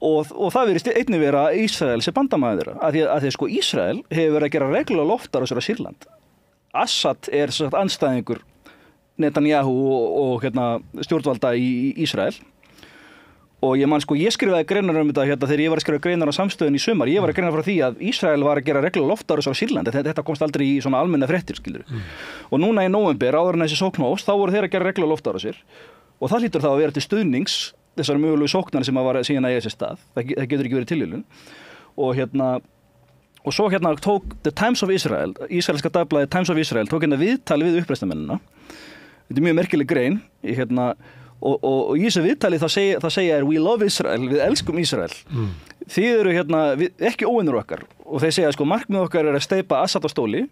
Speaker 7: og það virðist einnig vera Ísrael sem bandamaður þeirra af því að sko Ísrael hefur verið að gera reglulega loftárásir á Sýrland. Assad er anstæðingur Netanyahu og stjórnvalda í Ísrael og ég skrifaði greinar um þetta þegar ég var að skrifa greinar á Samstöðun í sumar, ég var að greina frá því að Ísrael var að gera reglulega loftárásir á Sýrlandi, þetta komst aldrei í svona almenna fréttir og núna í nóvember áður en þessi sókn hófst, þá voru þeir að gera reglulega loftárásir og það hlýtur þá að vera til stuðnings þessar mögulegu sóknar sem var síðan að eiga sér stað, það getur ekki verið tilviljun og svo tók The Times of Israel, ísraelska dagblaðið Times of Israel, tók viðtali við uppreisnarmennina. Þetta er mjög merkileg grein og í þessu viðtali það segja we love Israel, við elskum Ísrael. þið eru ekki óvinnur okkar og þeir segja sko markmið okkar að steypa Assad á stóli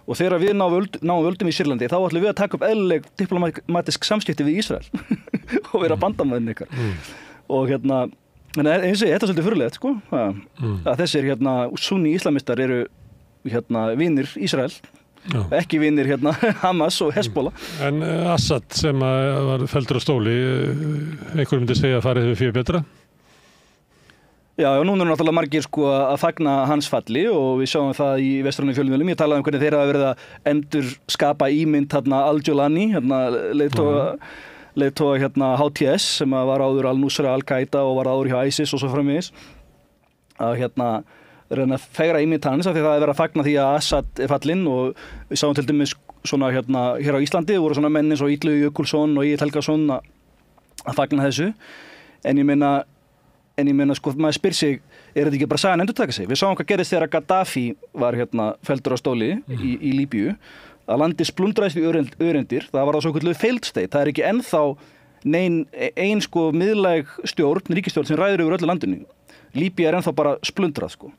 Speaker 7: og þegar við náum völdum í Sýrlandi þá ætlum við að taka upp eðlileg diplomatisk samskipti við Ísrael og vera bandamæðin ykkar og en eins og þetta er svolítið furðulegt sko að þessir sunni íslamistar eru vinir Ísrael ekki vinir Hamas og Hezbollah.
Speaker 1: En Assad sem var felldur á stóli, einhver myndi segja að farið hefur fyrir betra?
Speaker 7: Já, núna eru náttúrulega margir sko að fagna hans falli og við sjáum það í vestrænum fjölmiðlum. Ég talaði hvernig þeir hafa verið að endur skapa ímynd Al-Jolani, leiðtoga HTS sem var áður Al-Nusra, Al-Qaida og var áður hjá ISIS og svo framvegis. Að reyna að fegra ímynd hans af því það er verið að fagna því að Assad er fallinn og við sáum til dæmis svona hér á Íslandi voru svona menn eins og Illu Jökulsson og Egill Helgason að fagna þessu en ég meina sko maður spyr sig er þetta ekki bara sagan endurtaka sig? Við sáum hvað gerðist þegar Gaddafi var felldur á stóli í Líbíu að landið splundraðist í öreindir það var það svokölluð failed state það er ekki ennþá ein sko miðlæg stjórn, ríkisstjórn sem ræður yfir öllu landinu Líbía er ennþá bara splundrað sko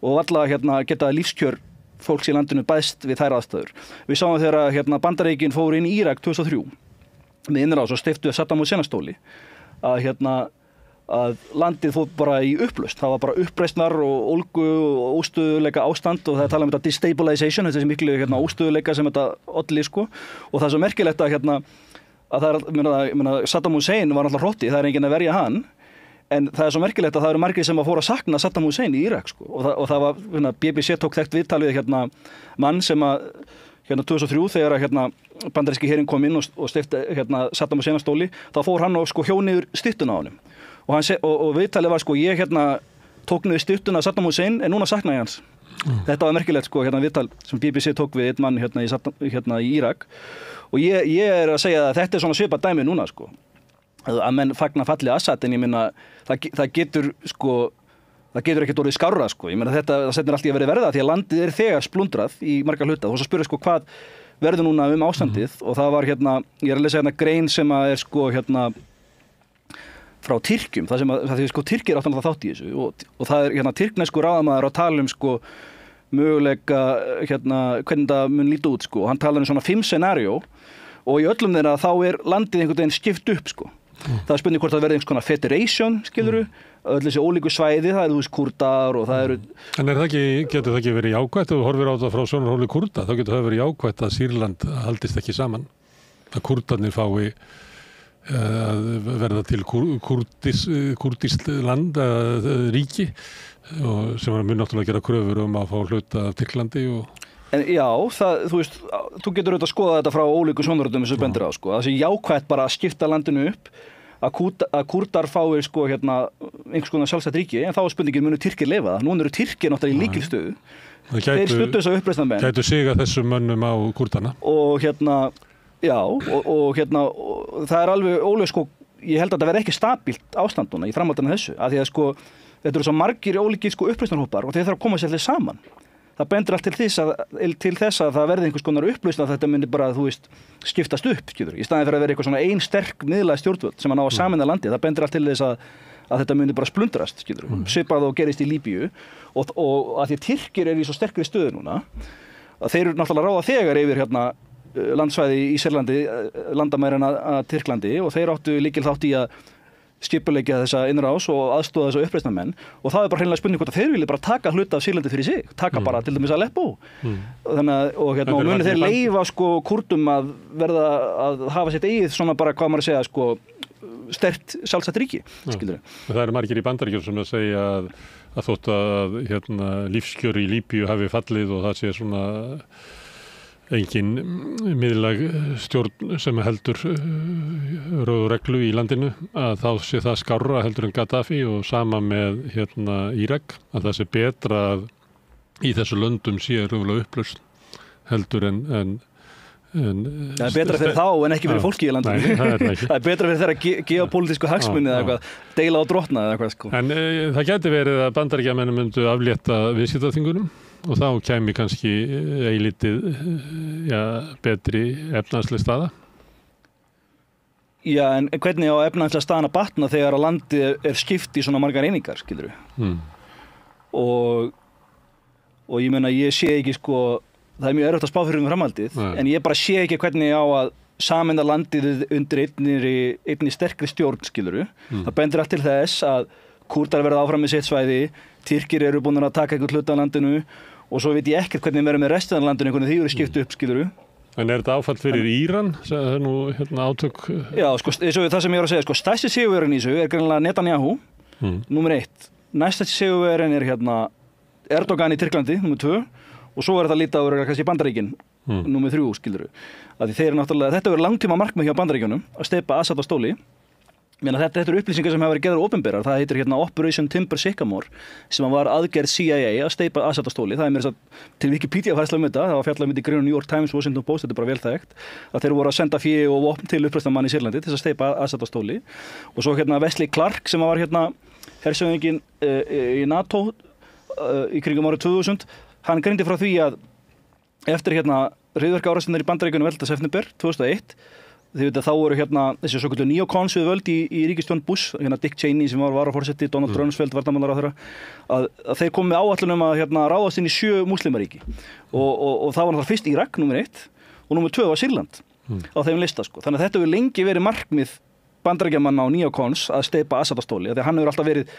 Speaker 7: og alla geta lífskjör fólks í landinu bæst við þær aðstæður. Við sáum þegar Bandaríkin fóru inn í Írak 2003 með innrás og steyptu Saddam Hussein á stóli að landið fór bara í upplausn. Það var bara uppreisnar og ólgu og óstöðuleika ástand og það er talað um þetta destabilization, þessi miklu óstöðuleika sem þetta olli sko og það er svo merkilegt að það er Saddam Hussein var alltaf hrotti, það er enginn að verja hann en það er svo merkilegt að það eru margir sem að fóru að sakna Saddam Hussein í Írak sko og það var BBC tók þekkt viðtal við mann sem að 2003 þegar bandaríski herinn kom inn og steypti Saddam Hussein á stóli þá fór hann og sko hjó niður styttuna á honum og viðtalið var sko ég tók niður styttuna Saddam Hussein en núna sakna ég hans þetta var merkilegt sko viðtal sem BBC tók við einn mann í Írak og ég er að segja að þetta er svona svipað dæmi núna sko að menn fagna falli Assad en ég minna það getur ekkert orðið skárra sko ég meina það setnir allt í að verða því að landið er þegar splundrað í marga hluta og svo spyrir sko hvað verður núna ástandið og það var ég er að lesa grein sem að er sko frá Tyrkjum það því sko Tyrkir áttan það þátt í þessu og það er tyrknesku ráðamaður að tala sko möguleika hvernig það mun líta út sko hann talar svona 5 scenario og í öllum þeirra þá er landið einhvern veginn skipt upp sko það er spurning hvort það verði einhvers konar federation skilurðu, öll þessi ólíku svæði það eru Kúrdar og það eru
Speaker 1: En getur það ekki verið jákvætt ef þú horfir á það frá sjónarhóli Kúrda, þá getur það verið jákvætt að Sýrland haldist ekki saman að Kúrdarnir fái að verða til kúrdískt land ríki og sem mun náttúrulega gera kröfur að fá hluta af Tyrklandi
Speaker 7: En já, þú veist, þú getur auðvitað að skoða þetta frá ólíku sjónarhornum sem bendir á sko. Það sé jákvætt bara að skipta landinu upp, að Kúrdar fái sko einhvers konar sjálfstætt ríki, en þá er spurningin munu Tyrkir leyfa það. Núna eru Tyrkir náttúrulega í lykilstöðu. Þeir studdu þess að uppreisnarmenn.
Speaker 1: Gætu siga þessum mönnum á Kúrdana.
Speaker 7: Og já, og það er alveg ólega sko, ég held að það verði ekki stabílt ástand núna í framhaldinu þessu, af því að sko, þetta eru svo margir ólíkir sko uppreisnarhópar og þeir þarf að koma sér allir saman. Það bendur allt til þess að það verði einhvers konar upplausn að þetta myndi bara, þú veist, skiptast upp, skilur. Í staðinn fyrir að vera eitthvað svona ein sterk miðlæg stjórnvöld sem að ná að sameina landið. Það bendur allt til þess að þetta myndi bara splundrast, skilur. Svipað og gerist í Líbíu og að því að Tyrkir eru í svo sterkri stöðu núna að þeir eru náttúrulega ráða þegar yfir landsvæði í Sýrlandi, landamærin að Tyrklandi og þeir áttu lykil þátt í að skipuleggja þessa innrás og aðstoða þessa uppreisnarmenn og það er bara hreinlega spurning hvort að þeir vilja bara taka hluta af Sýrlandi fyrir sig, taka bara til dæmis Aleppo þannig að og munu þeir leyfa sko Kúrdum að verða að hafa sitt eigið svona bara hvað maður segja sko sterkt sjálfstætt ríki skilur.
Speaker 1: Það eru margir í Bandaríkjunum sem að segja að þótt að lífskjör í Líbíu hafi fallið og það sé svona engin miðlæg stjórn sem heldur röð og reglu í landinu að þá sé það skárra heldur en Gaddafi og sama með Írak að það sé betra að í þessu löndum sé röðulega upplausn heldur en
Speaker 7: það er betra fyrir þá en ekki fyrir fólki í landinu.
Speaker 1: Nei,
Speaker 7: það er betra fyrir þeirra geopolítísku hagsmuni eða eitthvað, deila og drottna eða eitthvað sko.
Speaker 1: En það gæti verið að Bandaríkjamenn myndu aflétta viðskiptaþvingunum og þá kæmi kannski eilítið betri efnahagsleg staða.
Speaker 7: Já, en hvernig á efnahagslega staðan að batna þegar að landið er skipt í svona margar einingar, skilur við? og ég meina ég sé ekki sko, það er mjög erfitt að spá fyrir framhaldið, en ég bara sé ekki hvernig á að sameina landið undir einni sterkri stjórn, skilurðu. Það bendir allt til þess að Kúrdar verða áfram með sitt svæði, Tyrkir eru búin að taka einhvern hluta af landinu og svo veit ég ekkert hvernig verður með restina af landinu, hvernig því eru skipt upp, skilurðu.
Speaker 1: En er þetta áfall fyrir Íran? Það er nú átök...
Speaker 7: Já, sko, það sem ég var að segja, sko, stærsti sigurvegarinn í þessu er greinilega Netanyahu, númer 1. Næstasti sigurvegarinn er Erdogan í Tyrklandi, númer 2, og svo er þetta lítið á kannski Bandaríkin, númer 3, skilurðu. Því þeir náttúrulega, þetta verður langtíma markmið hjá Bandaríkjunum, að steypa Assad á stóli. Þetta eru upplýsingar sem hafa verið gerðar opinberar. Það heitir Operation Timber Sycamore, sem var aðgerð CIA að steypa Assad á stóli. Það er mér til Wikipedia-færsla þetta, það var fjallað um þetta í greinu New York Times, Washington Post, þetta er bara vel þekkt, að þeir voru að senda fé og vopn til uppreisnarmann í Sýrlandi til að steypa Assad á stóli. Og svo Wesley Clark, sem var hershöfðinginn í NATO í kringum árið 2000, hann greindi frá því að eftir hryðjuverkaárásirnar í Bandaríkjunum 11. september 2001, þið veit að þá voru þessi svoköldu neocons við völd í ríkisstjórn Bush, Dick Cheney sem var varaforseti, Donald Rumsfeld varnarmálaráðherra, að þeir komu með áætlun um að ráðast inn í 7 múslimaríki og það var náttúrulega fyrst Írak, númer 1, og númer 2 var Sýrland á þeim lista, sko. Þannig að þetta hefur lengi verið markmið Bandaríkjamanna á neocons að steypa Assad á stóli, því að hann hefur alltaf verið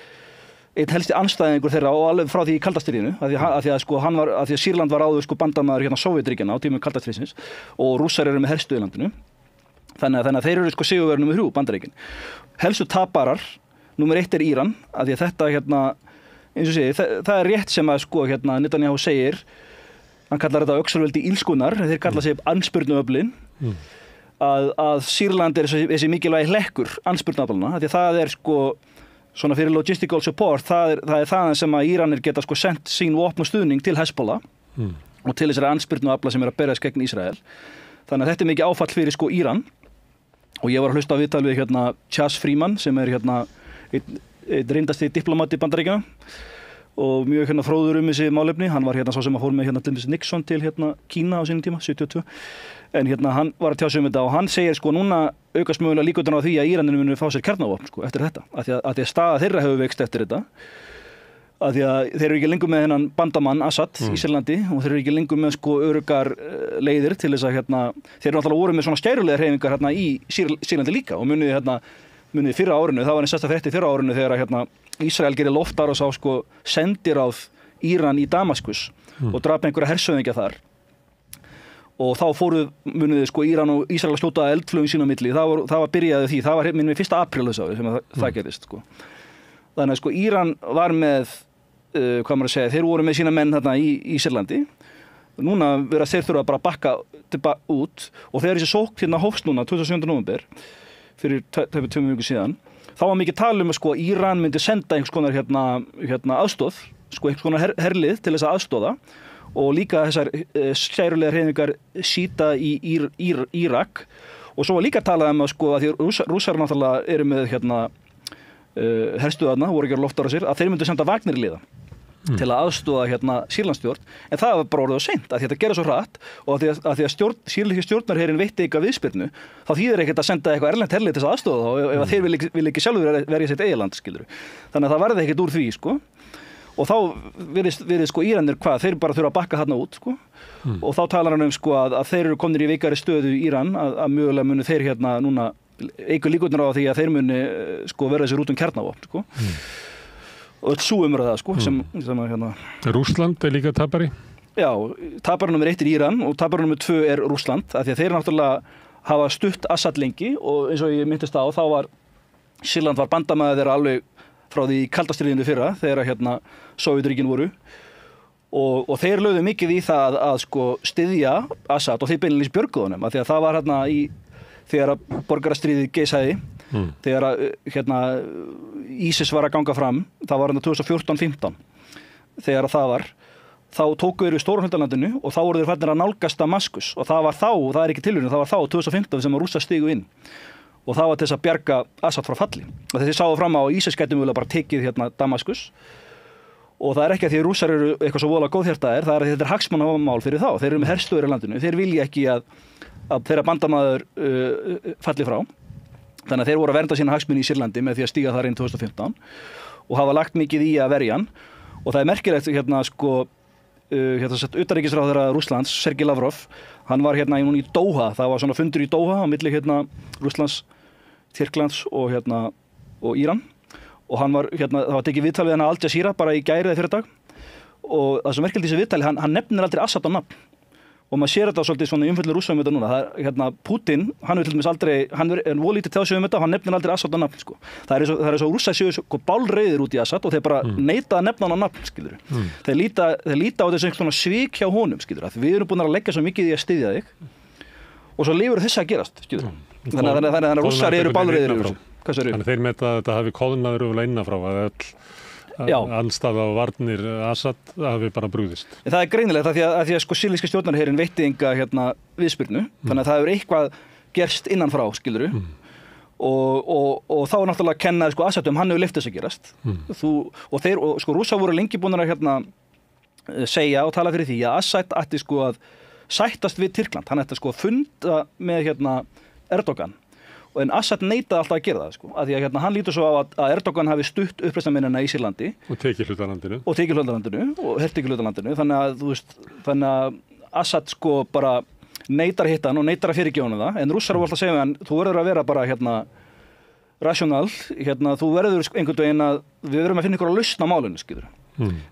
Speaker 7: einn helsti andstæðingur þeirra og alveg frá því í kalda stríðinu, af því að Sýrland var áður Bandamaður Sovétríkjanna á tímum kalda stríðsins og Rússar eru með herstöð í landinu. Þannig að þeir eru sigurvegari númer 3, Bandaríkin. Helstu taparar, númer 1 er Íran, af því að þetta eins og segi, það er rétt sem að Netanyahu segir, hann kallar þetta öxarveldi ílskunnar, þeir kalla sig andspyrnuöflin, að Sýrland er þessi mikilvægi hlekkur andspyrnuöflina, af því að það er svona fyrir logistical support, það er það sem að Íranir geta sendt sín vopn og stuðning til Hezbollah og til þessari andspyrnuöfla sem er að berjast gegn Ísrael. Þannig að þetta er mikið áfall fyrir Íran. Og ég var að hlusta á viðtal við Chas Freeman sem er einn reyndasti diplomati Bandaríkjanna og mjög fróður þessi málefni. Hann var svo sem að fór með Nixon til Kína á sínum tíma, 72. En hann var að tjá sig um þetta og hann segir núna aukast mögulega líkurnar á því að Íranir munu fá sér kjarnavopn eftir þetta. Af því að staða þeirra hefur veikst eftir þetta. Af því að þeir eru ekki lengur með þennan bandamann Assad í Sýrlandi og þeir eru ekki lengur með öruggar leiðir til þess að þeir eru náttúrulega voru með svona skærulegar hreyfingar í Sýrlandi líka og munið fyrra árinu, það var einn stærsta frétt í fyrra árinu þegar Ísrael gerir loftárás á sendiráð Íran í Damaskus og drap einhverja hershöfðingja þar. Og þá munið Íran og Ísrael að skjóta eldflugum sín á milli, það var byrjaði því, það var minnum 1. apríl þess ári sem það gerist. Þannig að Íran var með, hvað maður að segja, þeir voru með sína menn í Sýrlandi. Núna vera þeir þurfa bara að bakka út og þegar þessi sókn hófst núna 27. nóvember fyrir 2 vikur síðan, þá var mikið tala um að Íran myndi senda einhvers konar aðstoð, einhvers konar herlið til þess að aðstoða og líka þessar skærulegar hreyfingar Shita í Írak og svo var líka talað um að því Rússar náttúrulega eru með herstuðarna, voru ekki að lofta á sér, að þeir myndu senda Wagner-liða til að aðstoða Sýrlandsstjórn, en það var bara orðið á seint, að þetta gerði svo hratt og að því að sýrlenski stjórnarherinn veitti eitthvað viðspyrnu, þá þýðir ekkert að senda eitthvað erlent herlið til þess að aðstoða þá ef þeir vil ekki sjálfur verja sitt eigið land, skilur. Þannig að það varði ekkert úr því, og þá virðist Íranir þeir bara þurfa að bakka þarna út, og þá talar hann að þeir eru komnir í veikari stöðu í Íran, að mögulega munu þeir núna eigur líkurnar á því að þeir muni verða sér út kjarnavopn, og svo umræða sem
Speaker 1: Rússland er líka tapari?
Speaker 7: Já, tapari nummer 1 er Íran og tapari nummer 2 er Rússland, af því að þeir náttúrulega hafa stutt Assad lengi og eins og ég myndist á, þá var Sýrland var bandamaður þeirra alveg frá því kalda stríðinu fyrra þegar Sovétríkin voru og þeir lögðu mikið í það að styðja Assad og þeir beinlínis björguðu honum, af því að það var þegar borgarastríðið geisaði, þegar ISIS var að ganga fram, það var 2014-15 þegar það var, þá tóku þeir við stóra hluta landinu og þá voru þeir farnir að nálgast Damaskus og það er ekki tilvíðun, það var þá 2015 sem að Rússar stigu inn og það var til þess að bjarga Assad frá falli og þeir sáu fram á að ISIS gæti mögulega bara tekið Damaskus og það er ekki að því Rússar eru eitthvað svo voðalega góðhjartaðir, það er að þetta er hagsmunamál fyrir þá, þeir eru með herstöðir í landinu, þeir vilja ekki að þeirra bandamaður falli frá. Þannig að þeir voru að vernda sína hagsmuni í Sýrlandi með því að stíga þar inn 2015 og hafa lagt mikið í að verja hann og það merkilegt utanríkisráðherra Rússlands, Sergei Lavrov, hann var í Doha, það var svona fundur í Doha á milli Rússlands, Tyrklands og Íran, og hann var það var tekið viðtal við Al Jazeera bara í gær eða fyrradag, og það sem merkilegt í þessu viðtali, hann nefnir aldrei Assad á nafn, og maður sér þetta svolítið svona í umfjöllun Rússa þetta núna. Það er Putin, hann til dæmis aldrei, hann volítið tjáð sig þetta, hann nefnir aldrei Assad á nafn, sko. Það er svo Rússar séu bálreiðir út í Assad og þeir bara neita að nefna hann á nafn, skilur. Þeir líta á þessu einhvern svik hjá honum, skilur. Við erum búin að leggja svo mikið í að styðja þig og svo lifur þess að gerast, skilur. Þannig að Rússar eru bálreiðir yfir þessu. Hvað segirðu?
Speaker 1: Þannig þeir meta að þetta hafi kóðnaður yfirlega innanfrá að allstaða og varnir Assad hafi bara brugðist.
Speaker 7: Það er greinilegt að því að sýrlenski stjórnarherinn veitti enga viðspyrnu, þannig að það hefur eitthvað gerst innanfrá, skiluru, og þá er náttúrulega að kenna Assad hann hefur leyft þess að gerast. Og Rússar voru lengi búin að segja og tala fyrir því að Assad ætti að sættast við Tyrkland, hann ætti að funda með Erdogan. En Assad neitaði alltaf að gera það, af því að hann lítur svo á að Erdogan hafi stutt uppreisnarmennina í Sýrlandi
Speaker 1: og tekið hluta landinu, þannig að Assad bara neitar að hitta hann og neitar að fyrirgefa honum það, en Rússar voru alltaf að segja hann, þú verður að vera bara rationál, þú verður einhvern veginn að við verðum að finna ykkur að lausna málinu, skilur.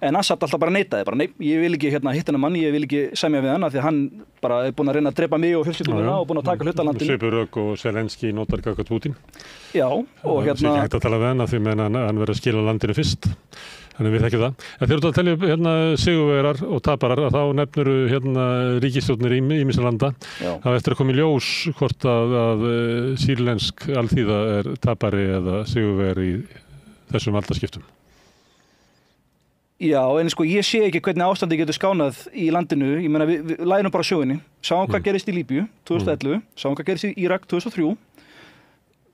Speaker 1: En Assad alltaf bara neitaði, nei, ég vil ekki hitta hennar mann, ég vil ekki semja við hann, af því að hann bara er búinn að reyna að drepa mig og fjölskylduna og búinn að taka hluta landinu. Svipur Rök og Zelenski notar gagnvart Putin.
Speaker 7: Já, og
Speaker 1: það er ekki hægt að tala við hann af því meðan hann verður að skila landinu fyrst. Þannig við þekkjum það. En þegar þú að telja upp sigurvegarar og taparar, þá nefnur ríkisstjórnir í ýmissa landa. Það eftir að koma í ljós hvort að sýrlensk alþýða er tapari eða sigurvegari í þessum valdaskiptum.
Speaker 7: Já, en ég sé ekki hvernig ástandi getur skánað í landinu. Ég meina, við lærum bara sögunni. Sáum hvað gerist í Líbíu 2011, sáum hvað gerist í Írak 2003.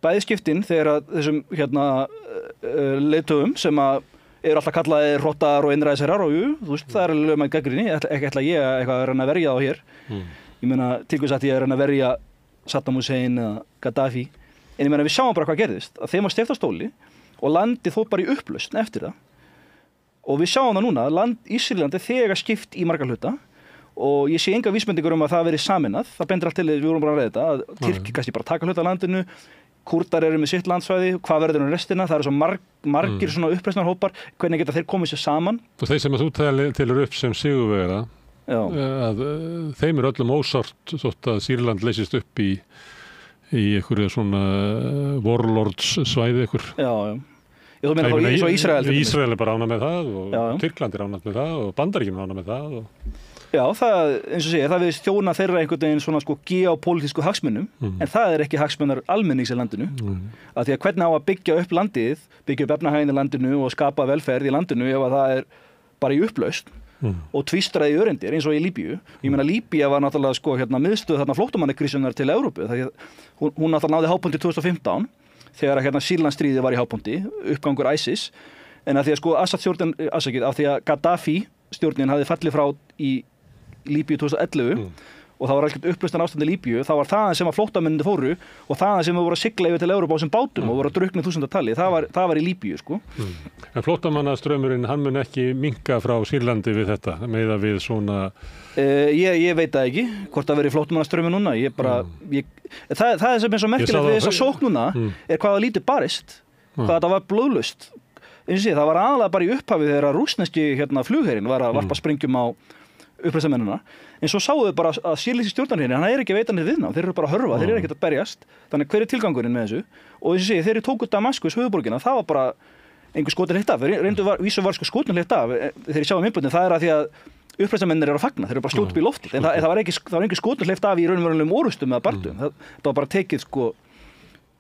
Speaker 7: Bæði skiptin þegar þessum leiðtogum sem eru alltaf kallaði rottar og einræðisherrar og það er alveg lögmætt gagnrýni, ekki ætla ég eitthvað að reyna að verja þá hér. Ég meina, til hvers að ég að reyna að verja Saddam Hussein eða Gaddafi. En ég meina, við sáum bara hvað gerðist, að þeim var steypt á stóli og landið þó bara í upplausn eftir það. Og við sjáum það núna, land í Sýrlandi þegar skipt í marga hluta og ég sé enga vísbendingur að það verið sameinað. Það bendir allt til við vorum bara að ræða þetta, að Tyrkir kannski bara taka hluta af landinu, Kúrdar eru með sitt landsvæði, hvað verður restina, það eru svo margir svona uppreisnarhópar, hvernig geta þeir komið sér saman.
Speaker 1: Og þeir sem að þú telur upp sem sigurvegara, að þeim er öllum ósárt þótt að Sýrland leysist upp í einhverju svona warlords svæði einhver.
Speaker 7: Já. Þú meina þá eins og Ísrael.
Speaker 1: Ísrael er bara ánað með það og Tyrkland er ánað með það og Bandaríkin er ánað með það.
Speaker 7: Já, það, eins og segja, það við þjóna þeirra einhvern veginn svona geopolítísku hagsmunum, en það er ekki hagsmunar almennings í landinu. Af því að hvernig á að byggja upp landið, byggja upp efnahaginn í landinu og skapa velferð í landinu ef að það er bara í upplausn og tvístraði í örendir eins og í Líbíu. Ég meina Líbía var náttúrulega miðstöð flóttamannakrísunnar til Evrópu. Hún náttúrulega náði hápunkti 2015. Þegar Sýrlandsstríðið var í hápunkti, uppgangur ISIS, en að því að Assad stjórnin, af því að Gaddafi stjórnin hafði fallið frá í Líbíu 2011 og það var alveg upplausnar ástand í Líbíu, þá var það sem að flóttamennir fóru og það sem voru að sigla yfir til Evrópu á þessum bátum og voru að drukkna 1000-tali, það var í Líbíu,
Speaker 1: En flóttamannastraumurinn, hann mun ekki minnka frá Sýrlandi við þetta, meða við svona...
Speaker 7: Ég veit það ekki, hvort það verið flóttamannastraumur núna, það er sem er svo merkilegt við þess að sókn núna, er hvað það lítið barist, hvað þetta var blóðlaust. Það var aðalega bara í upphafið þegar rússneski flugherinn var að varpa sprengjum á uppreisnarmennina, en svo sáu þau bara að sýrlenski stjórnarherinn, hann er ekki veitandi viðnám, þeir eru bara að hörfa, þeir eru ekkert að berjast, þannig hver er tilgangurinn með þessu? Og þegar þeir tóku Damaskus, höfuðborgina, það var bara einhver skotin hlitt af, vísu var skotin hlitt af, þegar ég sá myndböndin, það er að því að uppreisnarmennir eru að fagna, þeir eru bara slótt upp í loftið, en það var ekki skotin hlitt af í raunverulegum orustum eða barndum, það var bara tekið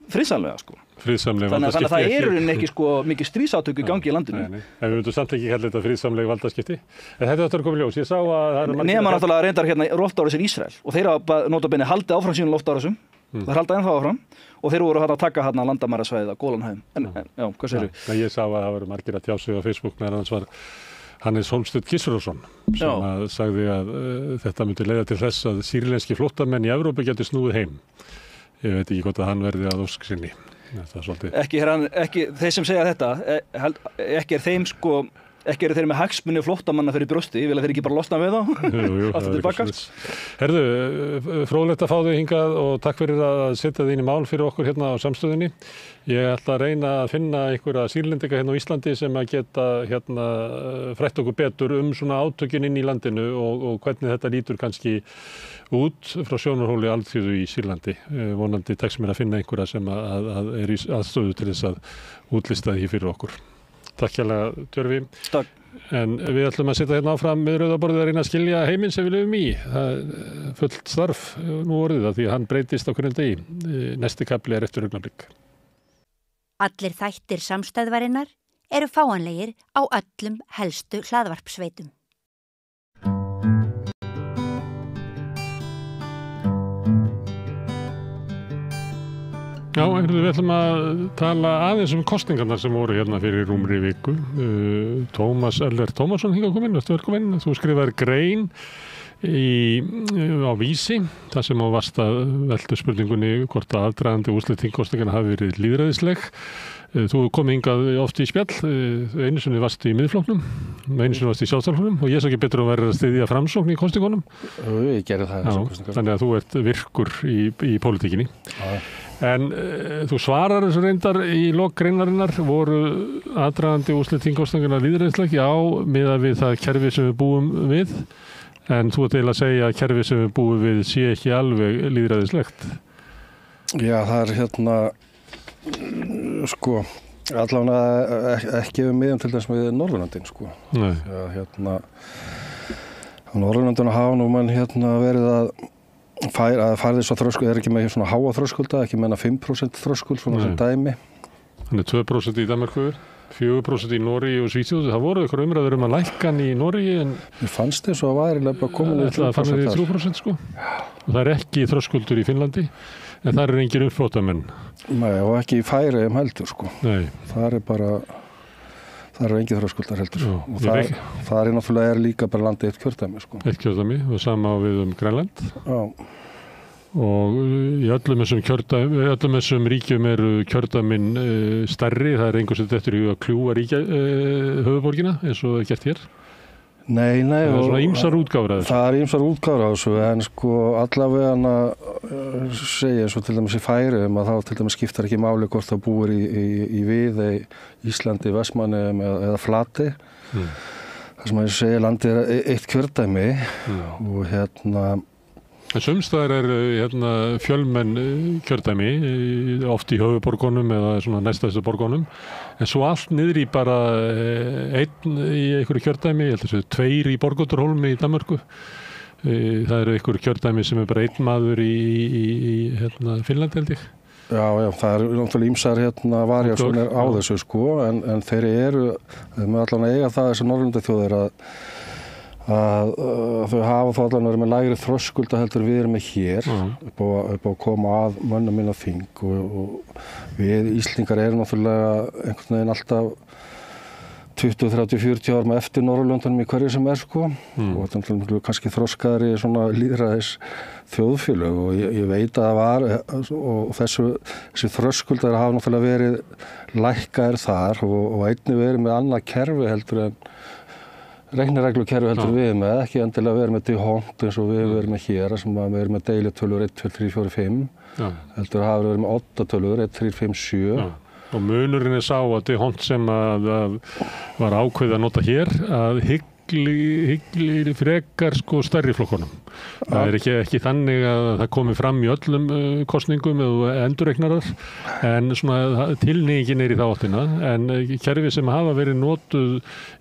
Speaker 7: friðsamlega. Þannig að það eru ekki mikið stríðsátöku í gangi í landinu.
Speaker 1: En við myndum samt ekki kalla þetta friðsamlega valdaskipti. En þetta er komið ljós. Ég sá að
Speaker 7: nema náttúrulega reyndar loftárásir Ísrael og þeir hafa notabene haldið áfram sínum loftárásum. Það halda ennþá áfram og þeir voru að taka landamærasvæðið að Gólanhæðum. Já, hvað segirðu?
Speaker 1: Ég sá að það voru margir að tjá sig á Facebook meðan hans var Hannes Hólmsteinn Gissurarson sem sagði að þetta myndi leiða til þess að sýrlenski flóttamenn í Evrópu gætu snúið heim. Ég veit ekki hvort að hann verði að ósk sinni. Ekki
Speaker 7: þeir sem segja þetta, ekki er þeim ekki eru þeir með hagsmuni flóttamanna fyrir brjósti, vilja þeir ekki bara losna við þá?
Speaker 1: Jú,
Speaker 7: Aftur tilbaka.
Speaker 1: Herðu, fróðlegt að fá þig hingað og takk fyrir að setja þín í mál fyrir okkur hérna á samstöðunni. Ég ætla að reyna að finna einhverja Sýrlendinga hérna á Íslandi sem að geta hérna frætt okkur betur svona átökin inn í landinu og hvernig þetta lítur kannski út frá sjónarhóli alþýðu í Sýrlandi. Vonandi tekst mér að finna einhverja sem að er í aðstöðu til þess að útlista því fyrir okkur. Takk hérlega, Tjörfi.
Speaker 7: Takk.
Speaker 1: En við ætlum að sitja hérna áfram með rauðaborðið að reyna að skilja heiminn sem við lifum í. Það er fullt starf nú orðið það því að hann breytist á hverjum degi. Næsti kafli er eftir augnablik.
Speaker 2: Allir þættir samstæðvarinnar eru fáanlegir á öllum helstu hlaðvarpsveitum.
Speaker 1: Já, við ætlum að tala aðeins kosningarnar sem voru hérna fyrir rúmri viku. Tómas Eller Tómasson hingað kominn, velkominn. Þú skrifaðir grein á Vísi, þar sem á varst að velta spurningunni hvort að aðdragandi úrslit þingkosninganna hafi verið lýðræðisleg. Þú komið hingað oft í spjall, einu sinni varst í Miðflokknum, einu sinni varst í Sjálfstæðisflokknum og ég svo ekki betur að vera að styðja Framsókn í kosningunum.
Speaker 8: Ég gerði það.
Speaker 1: Já, þannig að þú ert virkur í pólitíkinni.
Speaker 8: Já.
Speaker 1: En þú svarar þessu reyndar í lok greinarinnar, voru aðdragandi úrslit þingkosninganna lýðræðisleg? Já, miðað við það kerfi sem við búum við, en þú ert eiginlega að segja að kerfi sem við búum við sé ekki alveg lýðræðislegt.
Speaker 8: Já, það er sko, allavega ekki við miðum til þess með Norðurlöndin, sko.
Speaker 1: Nei.
Speaker 8: Já, á Norðurlöndinu hafa nú mann verið að farið svo þröskuld, ekki með svona háa þröskulda, ekki meina 5% þröskuld, svona sem dæmi.
Speaker 1: Þannig 2% í Danmörku, 4% í Noregi og Svíþjóð. Það voru eitthvað umræður að lækka hann í Noregi, en
Speaker 8: mér fannst þess að væri bara komin í
Speaker 1: 3%, sko. Og það er ekki þröskuldur í Finnlandi, en það er engin uppflóttamenn.
Speaker 8: Nei, og ekki í Færeyjum heldur, sko.
Speaker 1: Nei.
Speaker 8: Það er engin þröskuldar heldur. Já, og það er náttúrulega líka bara landið eitt kjördæmi, sko.
Speaker 1: Eitt kjördæmi og sama við Grænland.
Speaker 8: Já.
Speaker 1: Og í öllum þessum ríkjum eru kjördæmin stærri. Það er einhvers veginn eftir að kljúa höfuðborgina eins og það er gert hér.
Speaker 8: Nei.
Speaker 1: Það er svona ýmsar útgáfur af þessu.
Speaker 8: Það er ýmsar útgáfur af þessu, en sko allavega segja eins og til dæmis í Færeyjum að þá til dæmis skiptar ekki máli hvort það búir í Viðey, Íslandi, Vestmannaeyjum eða Flatey. Það sem að ég segja landið er eitt kjördæmi og
Speaker 1: En sumstaðar er fjölmenn kjördæmi, oft í höfuðborgunum eða svona næstæstu borgunum, en svo allt niður í bara einn í einhverju kjördæmi, ég held að þessu 2 í Borgundurhólmi í Danmörku. Það eru einhverju kjördæmi sem er bara einn maður í Finnlandi, held ég.
Speaker 8: Já, það er náttúrulega ýmsar variationir á þessu, sko, en þeir eru með allan að eiga það þessi Norðurlandaþjóðir að þau hafa þá allan verið með lægri þröskulda heldur við erum með hér upp á að koma að mönnum inn á þing og við Íslingar erum náttúrulega einhvern veginn alltaf 20, 30, 40 árum eftir Norðurlöndunum í hverju sem er, sko. Og þetta er náttúrulega kannski þroskaðri svona lýðræðis þjóðfélög og ég veit að það var og þessi þröskuldar hafa náttúrulega verið lækkaðir þar og einnig verið með annað kerfi heldur en reiknireglukerfi heldur við með, ekki endilega verið með D'Hondt eins og við verið með hér sem við erum með deilitölur 1, 2, 3, 4, 5 heldur hafa verið með 8 tölur 1, 3, 5, 7
Speaker 1: Og munurinn er sá að D'Hondt sem að var ákveðið að nota hér að hygli frekar sko stærri flokkunum. Það er ekki þannig að það komi fram í öllum kosningum eða endurreiknarar en svona tilnýgin er í þá áttina en kerfi sem hafa verið notuð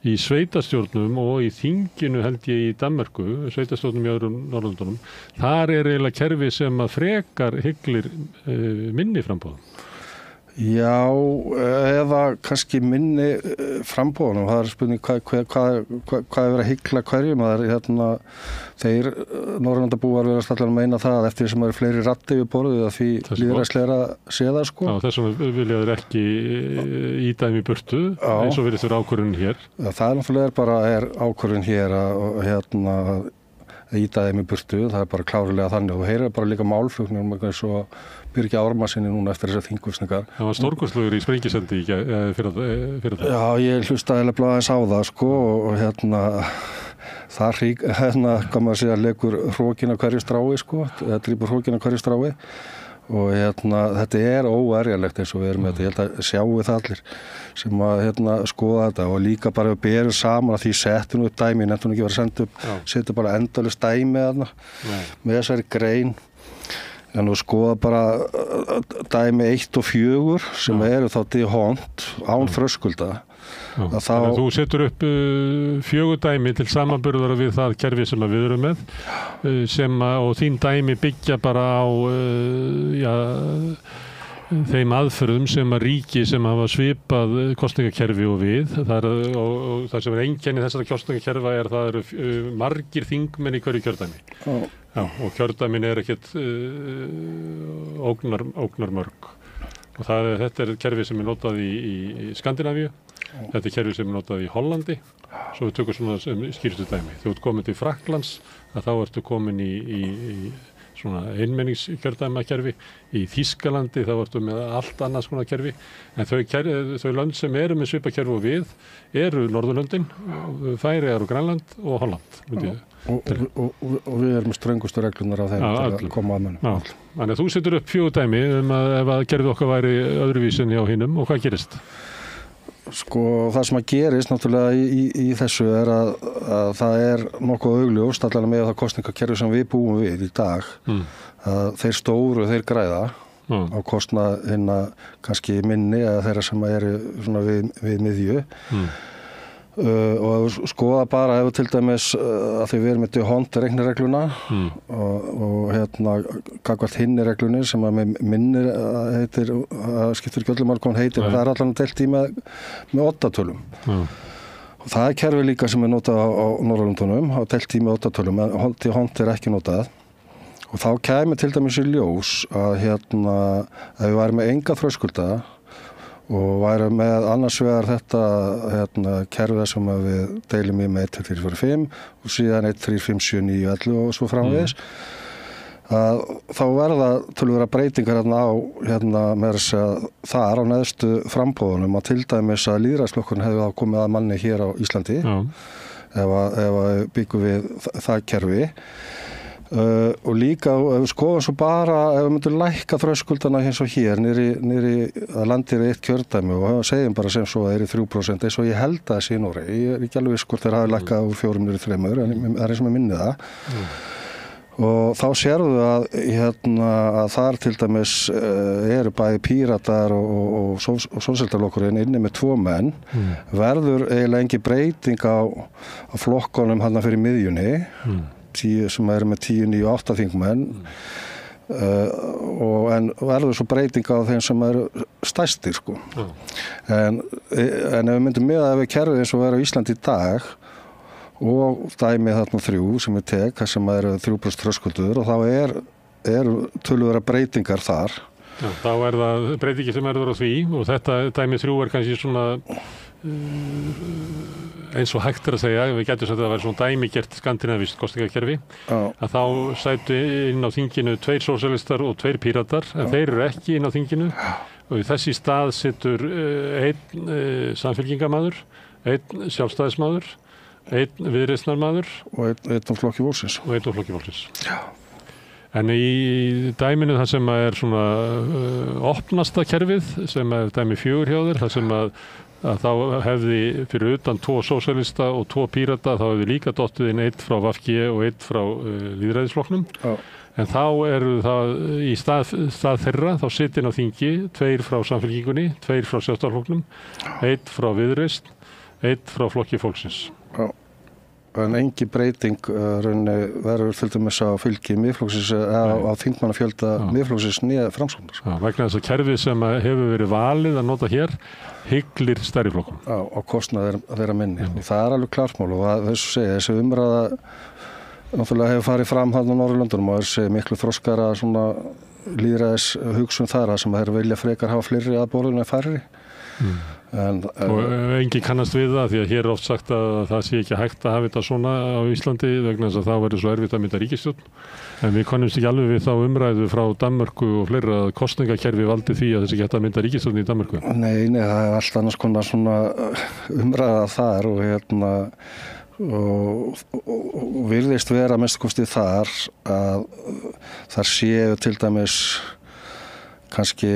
Speaker 1: í sveitastjórnum og í þinginu held ég í Danmörku, sveitastjórnum í öðrum Norðurlöndunum, þar er eiginlega kerfi sem að frekar hyglir minni framboðum.
Speaker 8: Já, eða kannski minni frambóðunum. Það er spurning hvað er verið að hygla hverjum. Það er þeir Norðurlandabúar verðast allar að meina það að eftir því sem eru fleiri raddi við borðið að því lýðræðislegra sé það, sko.
Speaker 1: Já, þess vegna vilja þeir ekki ídæmi í burtu eins og virðist vera ákvörðun hér.
Speaker 8: Já, það náttúrulega bara ákvörðun hér að íta þeim í burtu, það bara klárlega þannig og þú heyrir bara líka málflutningum eins og Birgi Ármannsinni núna eftir þessar þingkosningar.
Speaker 1: Það var stórkostlegur í Sprengisendi fyrir það.
Speaker 8: Já, ég hlustaði alveg aðeins á það sko og það hvað maður segja, legur hrókin á hverju strái sko, eða drýpur hrókin á hverju strái og þetta óverjanlegt eins og við erum með þetta, ég held að sjáu það allir sem að skoða þetta og líka bara við berum saman að því settum upp dæmi, ég nefnum ekki að vera að senda upp, setja bara endalaust dæmi með þessari grein, en þú skoða bara dæmi 1 og 4 sem eru þá DeHont án þröskulda.
Speaker 1: Þannig að þú setur upp 4 dæmi til samanburðar við það kerfi sem við erum með og þín dæmi byggja bara á þeim aðferðum sem að ríki sem hafa svipað kosningakerfi og við. Og það sem einkenni þessara kosningakerfa það eru margir þingmenn í hverju kjördæmi. Og kjördæmin ekkert ógnarmörg. Og þetta kerfi sem notað í Skandinavíu. Þetta kerfi sem notað í Hollandi. Svo við tökum svona skýrstu dæmi. Þegar þú ert komin til Frakklands, þá ertu komin í svona einmenningskjördæmakerfi. Í Þýskalandi þá ertu með allt annað svona kerfi. En þau lönd sem eru með svipakerfi og við eru Norðurlöndin, Færeyjar og Grænland og Holland.
Speaker 8: Og við erum með ströngustu reglunar á þeim til að koma að mönnum.
Speaker 1: Þannig að þú setur upp 4 dæmi ef að kerfið okkar væri öðruvísin hjá hinum og hvað gerist?
Speaker 8: Sko það sem að gerist náttúrulega í þessu að það nokkuð augljóst allavega með það kosningakerfi sem við búum við í dag að þeir stóru, þeir græða á kostnað kannski minni eða þeirra sem eru svona við miðju og skoða bara ef til dæmis að því við erum með DeHont reikniregluna og gagnvart hinni reglunni sem að með minnir heitir, skiptir ekki öllum hvað heitir, það allan deilt í með oddatölum. Og það kerfi líka sem notað á Norðurlöndunum, á deilt í með oddatölum, en DeHont ekki notað. Og þá kæmi til dæmis í ljós að ef við værum með enga þröskulda og væri með annars vegar þetta kerfið sem við deilum í með 1, 2, 3, 4, 5 og síðan 1, 3, 5, 7, 9, 11 og svo framvegis að þá verða töluvera breytingar með þess að þar á neðstu frambóðunum að til dæmis að lýðræðisflokkurinn hefði þá komið að manni hér á Íslandi ef byggum við það kerfi og líka ef við skoðum svo bara ef við myndum lækka þröskuldana eins og hér niðri að landið eitt kjördæmi og segjum bara sem svo að það eru 3% eins og ég held að það sé í Noregi, ég ekki alveg viss hvort þeir hafi lækkað úr 4 niður í 3 en það eins og ég minni það og þá sérðu að þar til dæmis eru bæði Píratar og Sósíaldemókraflokkurinn inni með 2 menn verður eiginlega engin breyting á flokkunum fyrir miðjunni 10 sem eru með 10, 9 og 8 þingmenn en verður svo breyting á þeim sem eru stærstir sko. En ef við myndum miða ef við kerfið eins og vera á Íslandi í dag og dæmi 3 sem við tek, sem eru 3% þröskuldur og þá eru töluvera breytingar þar.
Speaker 1: Já, þá það breytingi sem verður á því og þetta dæmi 3 kannski svona eins og hægt að segja, við getum sagt að það væri svona dæmigert skandinavískt kosningakerfi að þá sætu inn á þinginu 2 sósíalistar og 2 Píratar en þeir eru ekki inn á þinginu og í þessi stað situr 1 samfylkingarmaður, 1 sjálfstæðismaður, 1 viðreisnarmaður
Speaker 8: og 1 Flokki fólksins.
Speaker 1: En í dæminu það sem er svona opnasta kerfið sem er dæmi 4 hjá þér, það sem að þá hefði fyrir utan 2 sósíalista og 2 Pírata þá hefði líka dottið inn 1 frá VG og 1 frá lýðræðisflokknum. En þá eru það í stað þeirra, þá sitin á þingi 2 frá Samfylkingunni, 2 frá Sjálfstæðisflokknum, 1 frá Viðreisn, 1 frá Flokki fólksins.
Speaker 8: En engin breyting verður til dæmis á fylgi Miðflokksins eða á þingmannafjölda Miðflokksins nýja Framsóknar.
Speaker 1: Vegna þess að kerfið sem hefur verið valið að nota hér hyglir stærri flokkum.
Speaker 8: Á kostnað þeirra minni. Og það alveg klármál og þessi umræða náttúrulega hefur farið fram þarna á Norðurlöndunum og þessi miklu þroskara lýðræðis hugsun þar sem þeir vilja frekar hafa fleiri að borðinu en færri.
Speaker 1: Og engin kannast við það því að hér er oft sagt að það sé ekki hægt að hafa þetta svona á Íslandi vegna þess að það verður svo erfitt að mynda ríkisstjórn. En við kannumst ekki alveg við þá umræðu frá Danmörku og fleira að kosningakerfi valdi því að þessi geta að mynda ríkisstjórn í Danmörku.
Speaker 8: Nei, það er allt annars konar svona umræða þar og virðist vera mest kostið þar að þar séu til dæmis kannski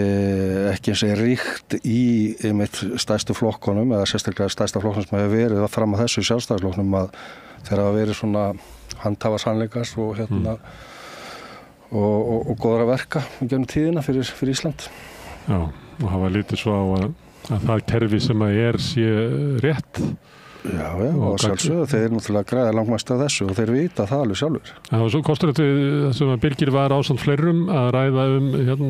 Speaker 8: ekki eins og ríkt í einmitt stærstu flokkunum eða sérstaklega stærsta flokknum sem hefur verið fram að þessu sjálfstæðisflokknum að þeir hafa verið svona handhafar sannleikans og og góðra verka gegnum tíðina fyrir Ísland.
Speaker 1: Já, og hafa lítið svo á að það kerfi sem að sé rétt.
Speaker 8: Já, og sjálfsögðu, þeir náttúrulega græða langmest af þessu og þeir vita það alveg sjálfur.
Speaker 1: Já, og svo kostur þetta við sem að Birgir var ásamt fleirum að ræða það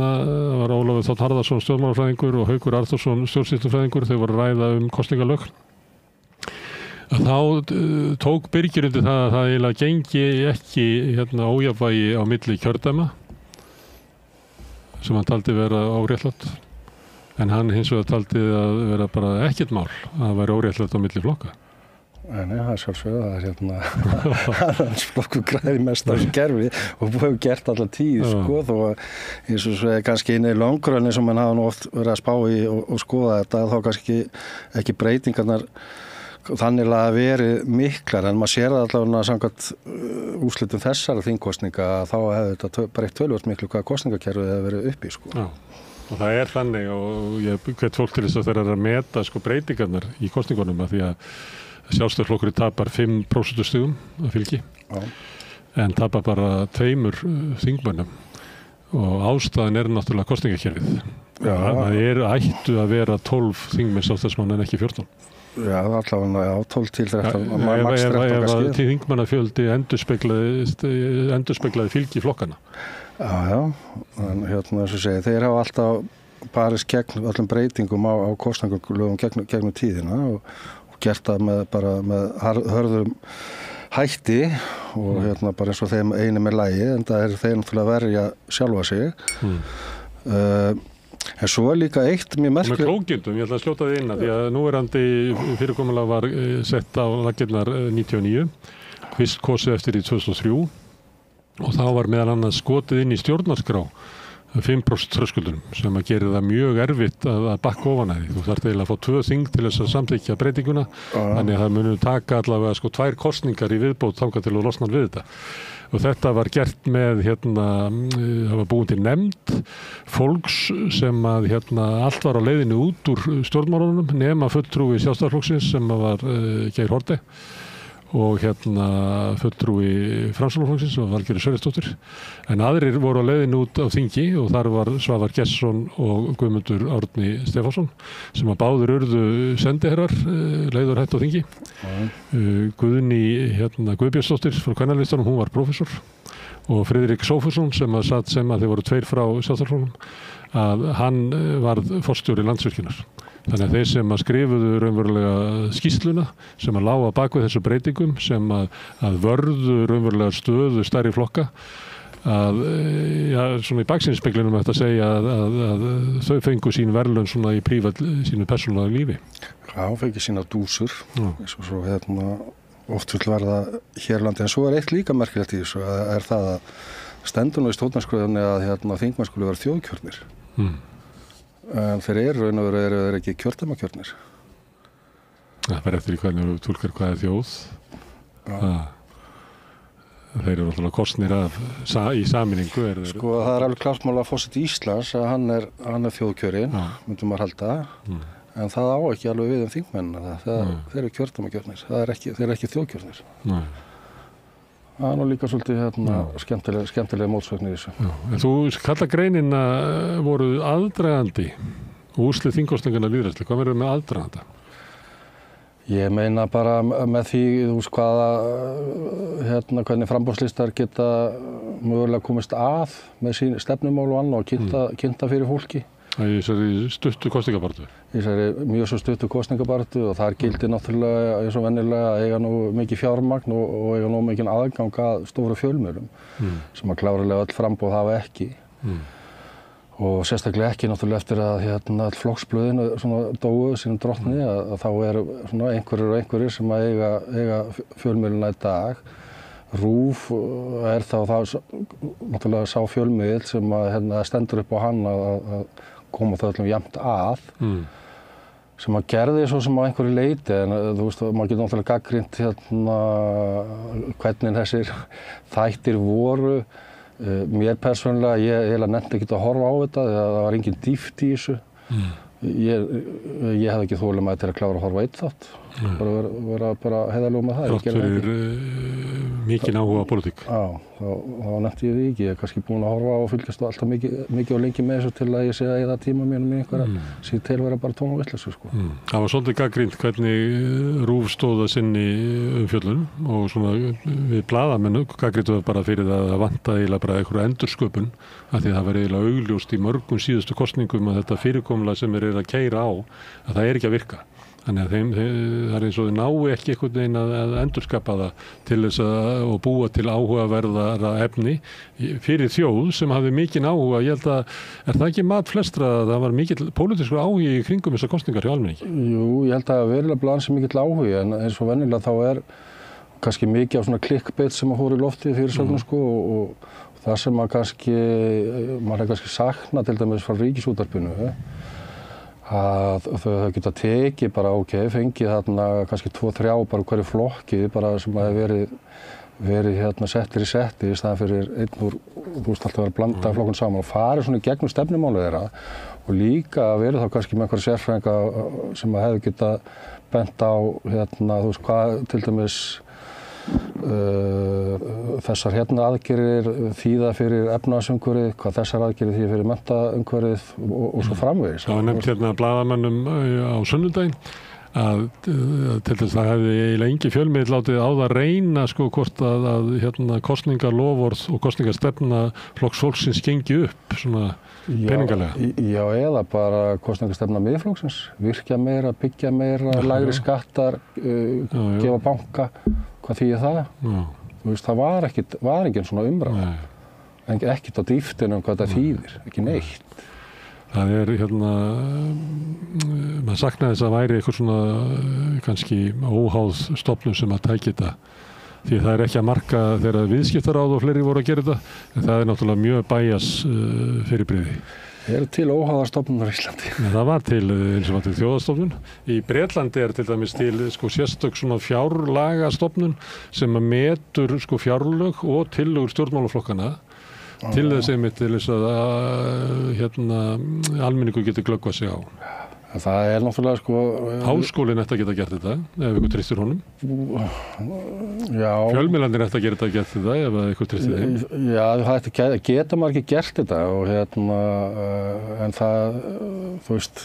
Speaker 1: var Ólafur Þ. Harðarson stjórnmálafræðingur og Haukur Arþórsson stjórnsýslufræðingur, þau voru að ræða kosningalög. Þá tók Birgir undir það að það eiginlega gengi ekki ójafnvægi á milli kjördæma sem hann taldi vera óréttlátt. En hann hins vegar taldi að vera bara ekkert mál að það væri óréttlátt á milli flokka.
Speaker 8: Nei, það er sjálfsögðu, það er hans flokkur græði mest af gerfi og hefur gert alla tíð, þó eins og svo kannski inn í langrunni sem hann hafa nú oft verið að spá í og skoða þetta, þá kannski ekki breytingarnar þannig að verið miklar, en maður sér það allavega samkvæmt úrslitum þessara þingkosninga að þá hefði þetta breytt töluvert miklu hvað kosningakerfið hefði verið uppi,
Speaker 1: Já. Og það er þannig og ég hvet fólk til þess að þeirra að meta breytingarnar í kosningunum að því að Sjálfstæðisflokkurinn tapar 5% stigum að fylgi en tapar bara 2 þingmönnum og ástæðan er náttúrulega kosningakerfið. Það ættu að vera 12 þingmenn Sjálfstæðismanna en ekki 14.
Speaker 8: Já, allavega 12 til 13.
Speaker 1: Ef þingmannafjöldi endurspeglaði fylgi flokkana.
Speaker 8: Já, en þess að segja, þeir hafa alltaf barist gegn öllum breytingum á kosningalögum gegnum tíðina og gert það með hörðum hætti og bara eins og þeim einu með lagi, en það er þeir náttúrulega að verja sjálfa sig. En svo er líka eitt mjög merkilegt.
Speaker 1: Með klókindum, ég ætla að sljóta þið inn að því að núverandi fyrirkomulag var sett á laggirnar 99, fyrst kosið eftir í 2003 og þá var meðal annars skotið inn í stjórnarskrá 5% þröskuldunum sem að gera það mjög erfitt að bakka ofan að því. Þú þarft eiginlega að fá 2 þing til þess að samþykkja breytinguna, þannig að það munu taka allavega 2 kosningar í viðbót þangað til að losna við þetta. Og þetta var gert með, það var búin til nefnd fólks sem að allt var á leiðinu út úr stjórnmálunum nema fulltrúi Sjálfstæðisflokksins sem var Geir Haarde og fulltrúi Framsóknarflokksins og Valgerður Sverrisdóttir. En aðrir voru á leiðinu út á þingi og þar var Svavar Gestsson og Guðmundur Árni Stefánsson sem að báðir urðu sendiherrar leiður hætt á þingi. Guðni Guðbjörnsdóttir frá Kvennalistanum, hún var prófessor og Friðrik Sófusson sem að satt sem að þeir voru 2 frá Sjálfstæðisflokknum að hann varð forstjóri Landsvirkjunar. Þannig að þeir sem að skrifuðu raunverulega skýrsluna sem að lága bak við þessu breytingum sem að vörðu raunverulega stöðu stærri flokka svona í baksýnisspeglinum ætti að segja að þau fengu sín verðlaun svona í sínu persónulega lífi.
Speaker 8: Já, fengi sína dúsur eins og svo oft vill verða hérlandi, en svo er eitt líka merkilegt í þessu er það að stendur nú í stjórnarskránni að þingmenn skulu vera þjóðkjörnir. En þeir eru ekki kjördæmakjörnir.
Speaker 1: Það er eftir í hvernig þú túlkar hvað er þjóð. Þeir eru náttúrulega kosnir í sameiningu.
Speaker 8: Sko það er alveg klart mál að forseti Íslands að hann er þjóðkjörinn, myndum maður halda. En það á ekki alveg við þingmennina. Þeir eru kjördæmakjörnir. Þeir eru ekki þjóðkjörnir. Nei. Það er nú líka svolítið skemmtilega mótsögn í þessu.
Speaker 1: Þú kalla greinina voru aðdragandi og úrslið þingkosninganna lýðræðislega. Hvað verður með aðdraganda?
Speaker 8: Ég meina bara með því hvernig framboðslistar geta mögulega komist að með sín stefnumál og annað og kynnta fyrir fólki.
Speaker 1: Í þessari stuttu kosningabaráttu?
Speaker 8: Í þessari mjög svo stuttu kosningabaráttu og þar gildir náttúrulega eins og venjulega að eiga nú mikið fjármagn og eiga nú mikið aðgang að stóra fjölmiðlum sem að klárlega öll framboð hafa ekki. og sérstaklega ekki náttúrulega eftir að all flokksblöðin svona dóu sínum drottni að þá eru svona einhverjir sem að eiga fjölmiðluna í dag. RÚV þá það náttúrulega sá fjölmiðl sem að stendur upp á hann að koma það öllum jafnt að sem að gerði svo sem á einhverju leyti en þú veist, maður getur náttúrulega gagnrýnt hvernig þessir þættir voru. Mér persónulega, ég eiginlega nennti ekki að horfa á þetta, það var engin dýpt í þessu. Ég hefði ekki þolinmæði til að klára að horfa einn þátt. Bara heiðarlegur með það.
Speaker 1: Þrátt fyrir mikinn áhuga á pólitík.
Speaker 8: Já, þá nefndi ég því ekki. Ég er kannski búinn að horfa á og fylgjast alltaf mikið og lengi með þessu til að ég sé að eyða tíma mínum í einhverja síð til vera bara tóma vitleysu, sko.
Speaker 1: Það var svolítið gagnrýnt hvernig RÚV stóð að sinni umfjöllun og svona við blaðamenn gagnrýndu það bara fyrir það að vantaði eiginlega bara einhverja endursköpun af því að það var eiginlega augljóst í mörgum síðustu kosningum að þetta fyrirkomulag sem að keyra á að það ekki að virka. Þannig að það er eins og þau nái ekki einhvern veginn að endurskapa það til þess og búa til áhugaverðara efni fyrir þjóð sem hafði mikinn áhuga. Ég held að, það ekki mat flestra að það var mikill pólitískur áhugi í kringum þessar kosningar hjá almenningi?
Speaker 8: Jú, ég held að verulega blansi mikill áhugi en eins og venjulega þá kannski mikið á svona clickbait sem að fór í lofti fyrir sögnu sko og það sem að maður hefði kannski saknað til dæmis frá Ríkisútvarpinu að þau geta tekið bara fengið þarna kannski 2-3 bara hverju flokki bara sem að verið settir í setti í staðan fyrir einn úr, þú veist alltaf að blanda flokkun saman og farið svona í gegnum stefnumálið þeirra og líka verið þá kannski með einhverja sérfræðinga sem að hefðu geta bent á þú veist hvað til dæmis þessar aðgerðir þýða fyrir efnahagsumhverfið, hvað þessar aðgerðir þýða fyrir menntaumhverfið og svo framvegis.
Speaker 1: Það var nefnt blaðamönnum á sunnudaginn að til þess að hefði eiginlega engi fjölmiðill látið á það reyna sko hvort að kosningarloforð og kosningarstefna Flokks fólksins gengi upp svona peningalega.
Speaker 8: Já, eða bara kosningarstefna Miðflokksins, virkja meira, byggja meira, lægri skattar, gefa banka. Hvað þýðir það? Þú veist, það var engin svona umræða. Ekkert á dýftinu hvað það þýðir, ekki neitt.
Speaker 1: Það maður saknaði þess að væri eitthvað svona kannski óháð stofnun sem að tæki þetta. Því það ekki að marka þegar viðskiptaráð og fleiri voru að gera þetta, en það náttúrulega mjög bæjas fyrirbrigði.
Speaker 8: Til óháðar stofnunar í Íslandi.
Speaker 1: Það var til eins og var til þjóðastofnun. Í Bretlandi til dæmis til sérstök svona fjárlagastofnun sem að metur fjárlög og tillögur stjórnmálaflokkana til þess einmitt til þess að almenningur getur glöggvað sig á.
Speaker 8: Það náttúrulega
Speaker 1: Háskólinn ætti að geta gert þetta ef ykkur treystir honum.
Speaker 8: Já.
Speaker 1: Fjölmiðlarnir ætti að geta gert þetta ef ykkur treystir þeim.
Speaker 8: Já, það geta maður ekki gert þetta og en það, þú veist,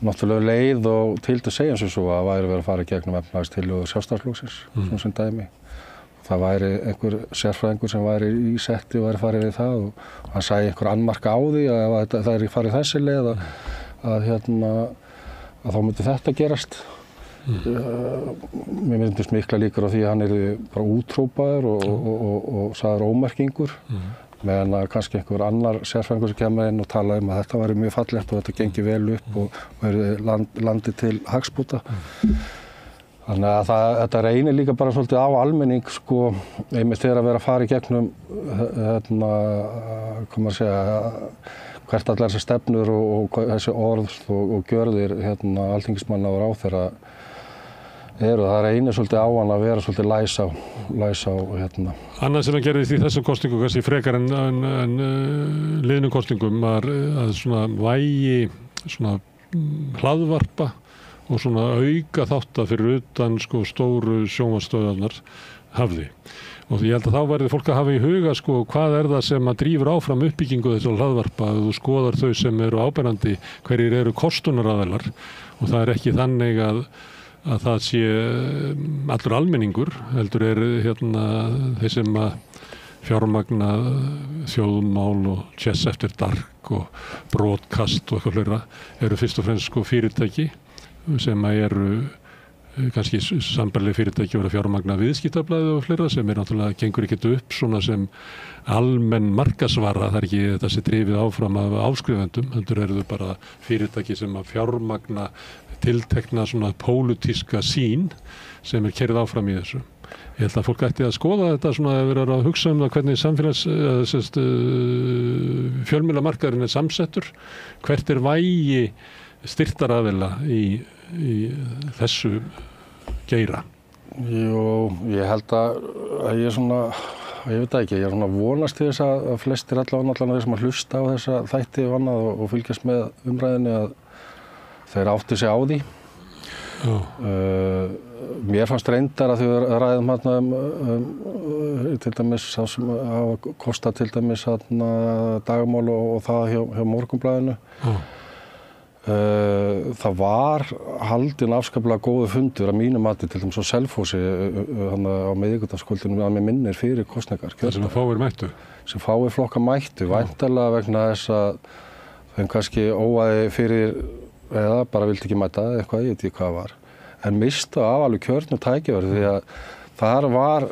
Speaker 8: náttúrulega leið og til að segja eins og svo að væri verið að fara gegnum efnahagstillögur Sjálfstæðisflokksins, svona sem dæmi. Það væri einhver sérfræðingur sem væri í setti og væri farið við það og hann sæi einhver annmarka á því að það farið þessi leið að þá myndi þetta gerast. Mér myndist mikla líkur á því að hann bara úthrópaður og sagður ómerkingur meðan að kannski einhver annar sérfræðingur sem kemur inn og tala að þetta væri mjög fallegt og þetta gengi vel upp og verið landi til hagsbóta. Þannig að þetta reynir líka bara svolítið á almenning einmitt þegar að vera að fara í gegnum hvað maður segja hvert allar þessar stefnur og þessi orð og gjörðir alþingismanna og ráðherra það reynir svolítið á hann að vera svolítið læs á
Speaker 1: Annað sem hann gerðist í þessum kosningum kannski frekar en liðnum kosningum var að svona vægi svona hlaðvarpa og svona auka þátta fyrir utan stóru sjónvarpsstöðvarnar hafði. Og ég held að þá verði fólk að hafa í huga hvað það sem að drífur áfram uppbyggingu þessu hlaðvarpa að þú skoðar þau sem eru áberandi hverjir eru kostunaraðilar og það ekki þannig að það sé allur almenningur heldur þeir sem að fjármagna þjóðmál og Chess eftir Dark og Broadcast og eitthvað fleira eru fyrst og fremst fyrirtæki sem eru kannski sambarleg fyrirtæki vera fjármagna viðskiptablaði og fleira sem náttúrulega gengur ekkert upp svona sem almenn markasvara, það ekki þetta sé drifið áfram af áskrifendum, heldur eru þau bara fyrirtæki sem að fjármagna tiltekna svona pólitíska sýn sem keyrð áfram í þessu. Ég held að fólk ætti að skoða þetta svona að vera að hugsa það hvernig fjölmiðlamarkaðurinn samsettur, hvert vægi styrktaraðila í þessu geira.
Speaker 8: Jú, ég held að ég svona, ég veit ekki, ég svona vonast til þess að flestir allavega þeir sem að hlusta á þessa þætti og annað og fylgjast með umræðinni að þeir átti sig á því. Mér fannst reyndar að þau ræðum til dæmis sá sem hafa kostað til dæmis Dagmál og það hjá Morgunblaðinu. Það var haldinn afskaplega góður fundur að mínu mati til dæmis á Selfossi á miðvikudagskvöldinu að mér minnir fyrir kosningar.
Speaker 1: Það sem fáir mættu?
Speaker 8: Sem fáir flokka mættu, væntanlega vegna þess að þeim kannski óæði fyrir eða bara vildi ekki mæta eitthvað, ég veit ekki hvað var. En mista af alveg kjörnu tækifæri því að þar var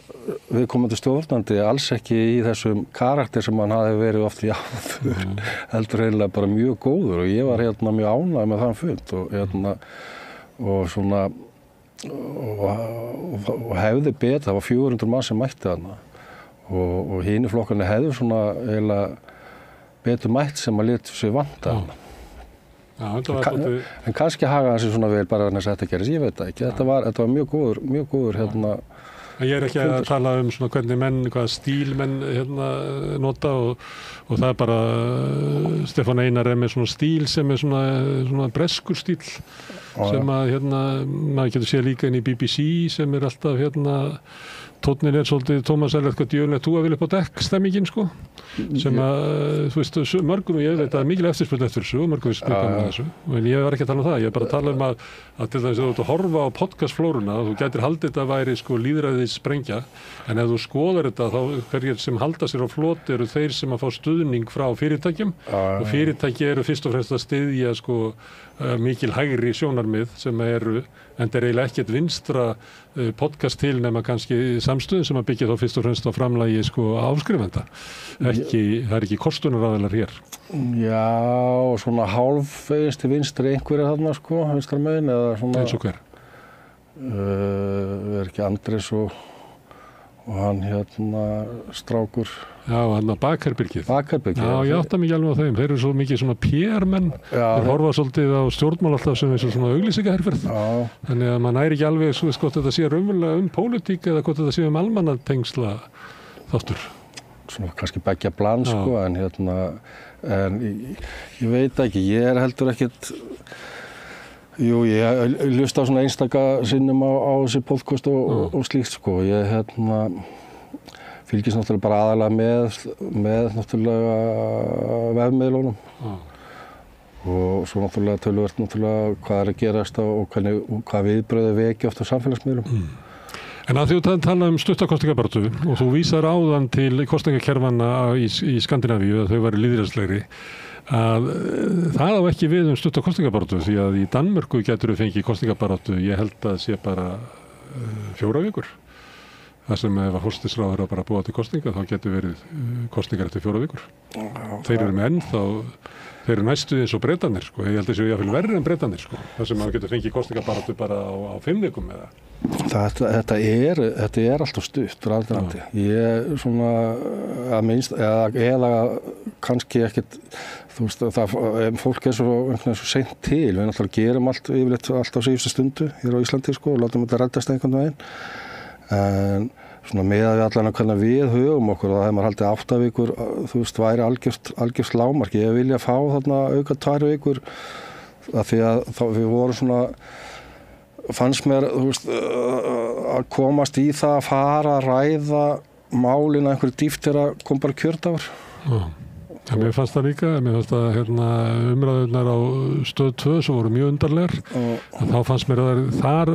Speaker 8: viðkomandi stjórnandi alls ekki í þessum karakter sem hann hafi verið oft í áður, heldur eiginlega bara mjög góður og ég var mjög ánægður með þann fund og svona og hefði betur, það var 400 mann sem mætti þarna og hinir flokkarnir hefðu svona eiginlega betur mætt sem að létu sig vanta þarna. En kannski hagaði hann sig svona vel bara vegna þess að þetta gerist, ég veit það ekki. Þetta var mjög góður
Speaker 1: Ég er ekki að tala svona hvernig menn, hvaða stíl menn nota og það er bara Stefán Einar með svona stíl sem er svona breskur stíl sem að maður getur séð líka inn í BBC sem er alltaf tónninn er svolítið Tómas Ellert hvað djöfnilegt þú að vilja upp á dekk stemmingin sko sem að þú veist mörgum ég veit að mikil eftirspurn eftir þessu og mörgum spurningar með þessu en ég var ekki að tala það, ég er bara að tala að til dæmis þú ert að horfa á podcastflóruna þú gætir haldið þetta að væri sko líðræðis sprengja en ef þú skoðar þetta þá hverjir sem halda sér á floti eru þeir sem að fá stuðning frá fyrirtækjum og fyrirtæki eru fyrst og fremst að styðja sko mikil hægri sjónarmið sem eru en það er eiginlega ekkert vinstra podcast til nema kannski samstöðum sem að byggja þá fyrst og fremst á framlagi sko áskrifenda. Það er ekki kostunaraðilar hér.
Speaker 8: Já, svona hálfvegis til vinstri einhverja þarna sko, vinstra megin eða svona.
Speaker 1: Eins og hver?
Speaker 8: Er ekki Andrés og hann strákur.
Speaker 1: Já, hann að Bakherbyrgið.
Speaker 8: Bakherbyrgið.
Speaker 1: Já, ég átta mikið alveg á þeim. Þeir eru svo mikið svona PR-menn. Þeir horfa svolítið á stjórnmál alltaf sem er svona auglýsingaherferð. Þannig að maður næri ekki alveg svo hvort þetta sé raunverulega pólitík eða hvort þetta sé almannatengsla þáttur.
Speaker 8: Svona kannski beggja bland sko, en ég veit ekki, ég heldur ekkert Jú, ég hlusta á svona einstaka sinnum á þessi podcast og slíkt sko. Ég fylgist náttúrulega bara aðalega með náttúrulega vefmiðlunum og svo náttúrulega töluvert náttúrulega hvað er að gerast og hvað viðbrögð vekja oft á samfélagsmiðlum.
Speaker 1: En að þú tala stuttakostingabaráttu og þú vísar áðan til kostingakerfanna í Skandinavíu að þau væru lýðræðislegri að það á ekki við stuttakostingabaráttu því að í Danmörku getur við fengið kostingabaráttu ég held að sé bara 4 vikur. Það sem ef að forsætisráðherra bara búa til kostinga þá getur verið kostingar eftir 4 vikur. Þeir eru með þeir eru næstu eins og Bretarnir sko. Ég held að séu jafnvel verri en Bretarnir sko. Það sem maður getur fengið kostingabaráttu bara á 5 vikum eða.
Speaker 8: Þetta er alltaf stutt ráðandi. Ég svona að minnst eða kannski ekkert þú veist fólk svo seint til við náttúrulega gerum allt yfirleitt allt á síðustu stundu hér á Íslandi sko og látum þetta reddast einhvern veginn en svona meðað við allan að hvernig við hugum okkur og það hefur maður haldið 8 vikur þú veist væri algjört lágmark ég vilja fá þarna auka 2 vikur af því að við vorum svona fannst mér þú veist að komast í það að fara að ræða málin að einhverju dýft þegar kom bara kjördagur
Speaker 1: Ja, mér fannst það líka, mér fannst það umræðunar á stöð 2 sem voru mjög undarlegar. Þá fannst mér að þar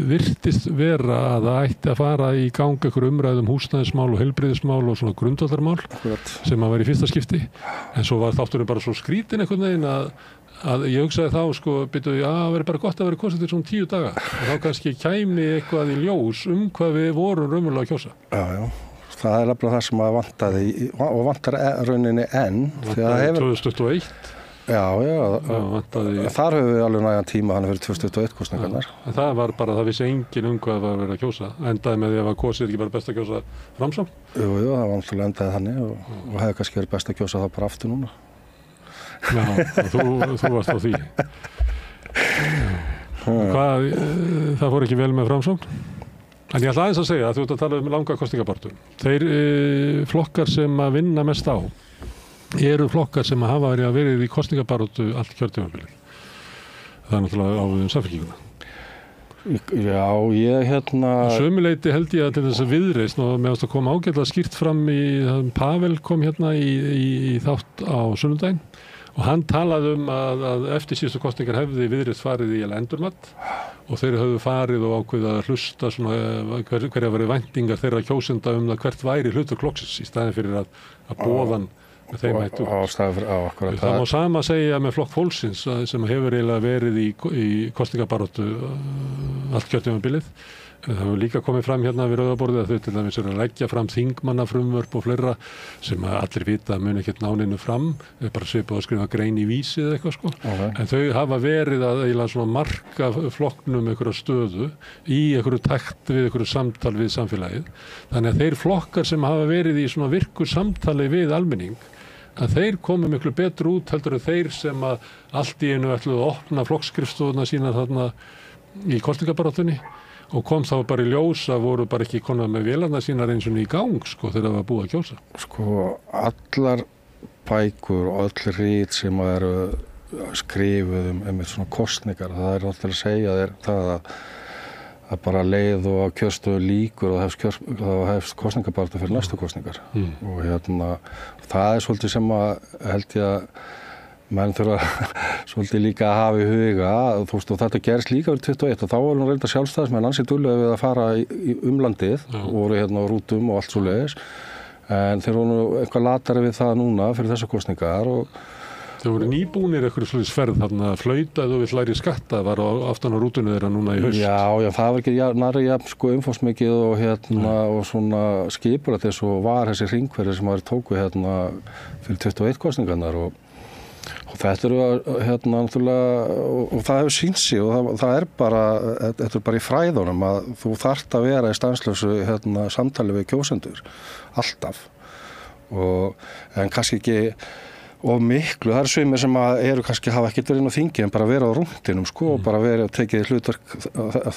Speaker 1: virtist vera að það ætti að fara í gang einhver umræðum húsnæðismál og heilbrigðismál og svona grundvallarmál sem að vera í fyrsta skipti. En svo var þátturinn bara svo skrítin einhvern veginn að ég hugsaði þá, sko, það veri bara gott að vera kosið til svona 10 daga. Og þá kannski kæmi eitthvað í ljós hvað við vorum raunverulega að kjósa.
Speaker 8: Já. Það er nefnilega það sem að vantaði og vantar rauninni enn.
Speaker 1: Vantaði 2021.
Speaker 8: Já.
Speaker 1: Vantaði...
Speaker 8: Þar höfum við alveg nægan tíma hann fyrir 2021 kosningarnar.
Speaker 1: Það var bara, það vissi enginn hvað var verið að kjósa. Endaði með því að kosið ekki bara best að kjósa Framsókn.
Speaker 8: Jú, það var náttúrulega endaði þannig og hefði kannski verið best að kjósa það bara aftur núna.
Speaker 1: Já, þú varst á því. Það fór ekki vel með Framsókn? En ég ætla aðeins að segja að þú ert að tala langa kosningabaráttu. Þeir flokkar sem að vinna mest á eru flokkar sem hafa verið í kosningabaráttu allt kjörtímabilið. Það er náttúrulega á Samfylkinguna.
Speaker 8: Já, ég
Speaker 1: Sömuleyti held ég að til þess að Viðreisn og með að koma ágætlega skýrt fram Pavel kom í þátt á sunnudaginn og hann talaði að eftir síðustu kosningar hefði Viðreisn farið í endurmat og þeir höfðu farið og ákveðið að hlusta hverja verið væntingar þeirra kjósenda það hvert væri hlutur flokksins í staðin fyrir að boðan með þeim hættu. Það má sama segja með Flokk fólksins sem hefur eiginlega verið í kosningabaráttu allt kjörtímabilið. Það hefur líka komið fram við Rauðaborðið að þau til dæmis að leggja fram þingmannafrumvörp og fleira sem allir vita að mun ekkert náninu fram, bara svipað að skrifa grein í Vísi eða eitthvað sko. En þau hafa verið að eiginlega svona marka flokknum einhverja stöðu í einhverju takt við einhverju samtal við samfélagið. Þannig að þeir flokkar sem hafa verið í svona virku samtali við almenning að þeir komu miklu betur út heldur en þeir sem að allt í einu ætluðu að opna flokksskrifstofuna sína þarna í kosningabaráttunni og kom þá bara í ljós að voru bara ekki konar með vélarnar sínar eins og í gang sko þegar það var búið að kjósa.
Speaker 8: Sko allar bækur og öll rit sem eru skrifuð með svona kosningar, það er alltaf að segja það að bara leið og kjörstöðu líkur og það hefst kosningabaráttu fyrir næstu kosningar. Og það er svolítið sem að held ég að menn þurfa svolítið líka að hafa í huga, þú veist, og þetta gerist líka fyrir 21 og þá voru nú reynda sjálfstæðismenn ansið duglegir við að fara í umlandið og voru á rútum og allt svoleiðis en þeir voru nú eitthvað latari við það núna fyrir þessar kosningar og
Speaker 1: þeir voru nýbúnir eitthvað svoleiðis ferð þarna flauta þú vill læri skatta var aftan á rútunni þeirra núna í haust.
Speaker 8: Já, það var ekki nærri jafn sko umfangsmikið og svona skipulagt þess og var þessi hringferðir sem var tóku fyrir 21 kosningarnar og þetta eru náttúrulega og það hefur sýnt sig og það er bara þetta er bara í fræðunum að þú þarft að vera í stanslausu samtali við kjósendur alltaf en kannski ekki of miklu, það eru sumir sem eru kannski hafa ekkert verið inn á þingi en bara vera á rúndinum sko og bara verið að tekið hlutverk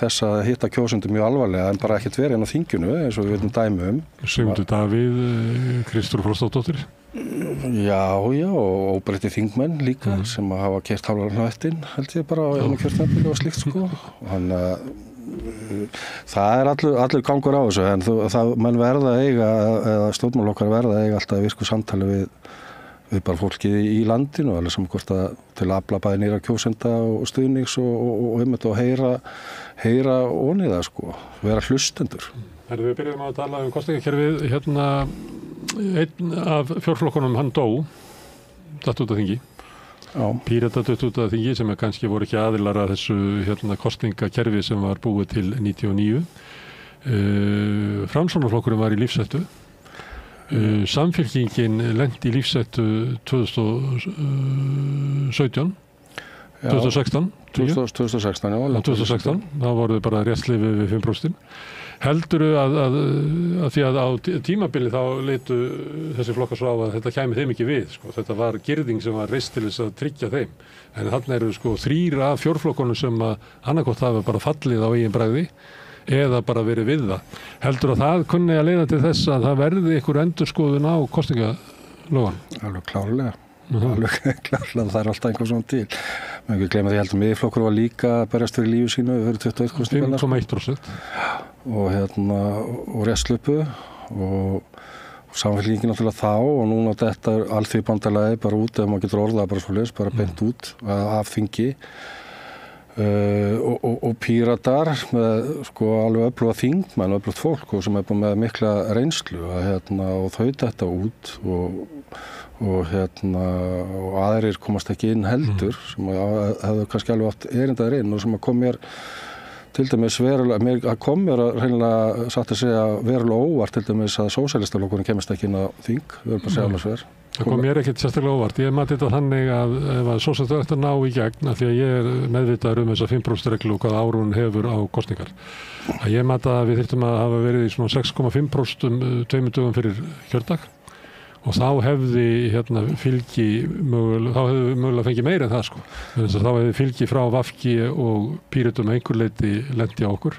Speaker 8: þess að hitta kjósendur mjög alvarlega en bara ekkert verið inn á þinginu eins og við veitum dæmi
Speaker 1: Sigmundur Davíð, Kristrún Frostadóttir
Speaker 8: Já, og óbreytti þingmenn líka sem að hafa keyrt hálfan hnöttinn held ég bara á kjörtímabili og slíkt sko þannig að það er allur gangur á þessu en menn verða að eiga eða stjórnmálaflokkar verða að eiga alltaf virku samtali við bara fólkið í landinu alveg sem hvort að til að afla bæði nýra kjósenda og stuðnings og heyra ónið það sko vera hlustendur.
Speaker 1: Við byrjum að tala kosningakerfið einn af fjórflokkunum hann dó datt út af þingi Pírata datt út af þingi sem kannski voru ekki aðilar að þessu kosningakerfi sem var búið til 99 Framsóknarflokkurinn var í lífshættu Samfylkingin lenti í lífshættu 2016 þá voru þau bara réttslifi við 5%. Heldurðu að því að á tímabili þá leitu þessi flokkar svo á að þetta kæmi þeim ekki við sko. Þetta var girðing sem var reist til þess að tryggja þeim en þarna eru sko 3 af fjórflokkunum sem að annarkvort hafa bara fallið á eigin bragði eða bara verið við það. Heldurðu að það kunni að leiða til þess að það verði einhver endurskoðun á kosningalögunum?
Speaker 8: Alveg klárlega. Alveg klárlega, það er alltaf einhver svona til. Men ekki gleyma því að miðflokkur var líka að berjast fyrir lífi sínu fyrir 21 kosningarnar.
Speaker 1: 5,1%.
Speaker 8: Og réttslupu og Samfylkingin náttúrulega þá og núna þetta alþýðubandalagi bara út, ef maður getur orðað bara svoleiðis, bara beint út af þingi og Píratar með sko alveg öfluga þingmenn, öflugt fólk og sem er búin með mikla reynslu og þau þetta út og aðrir komast ekki inn heldur sem hefðu kannski alveg átt erindaðir inn og sem kom mér til dæmis verulega, kom mér að reynilega satt að segja verulega óvart til dæmis að sósíalistaflokkurinn kemist ekki inn á þing, við erum bara að segja alveg sver.
Speaker 1: Það kom mér ekkert sérstaklega óvart. Ég mati þetta þannig að ef að sósíalistar ætti að ná í gegn, af því að ég er meðvitaður þessa 5% reglu og hvað árun hefur á kosningar. Að ég mati að við þyrftum að hafa verið í svona 6,5% 2 dögum fyrir kjördag og þá hefði fylgi mögulega fengið meira en það sko. Þá hefði fylgi frá VG og Pírötum einhver leyti lent á okkur.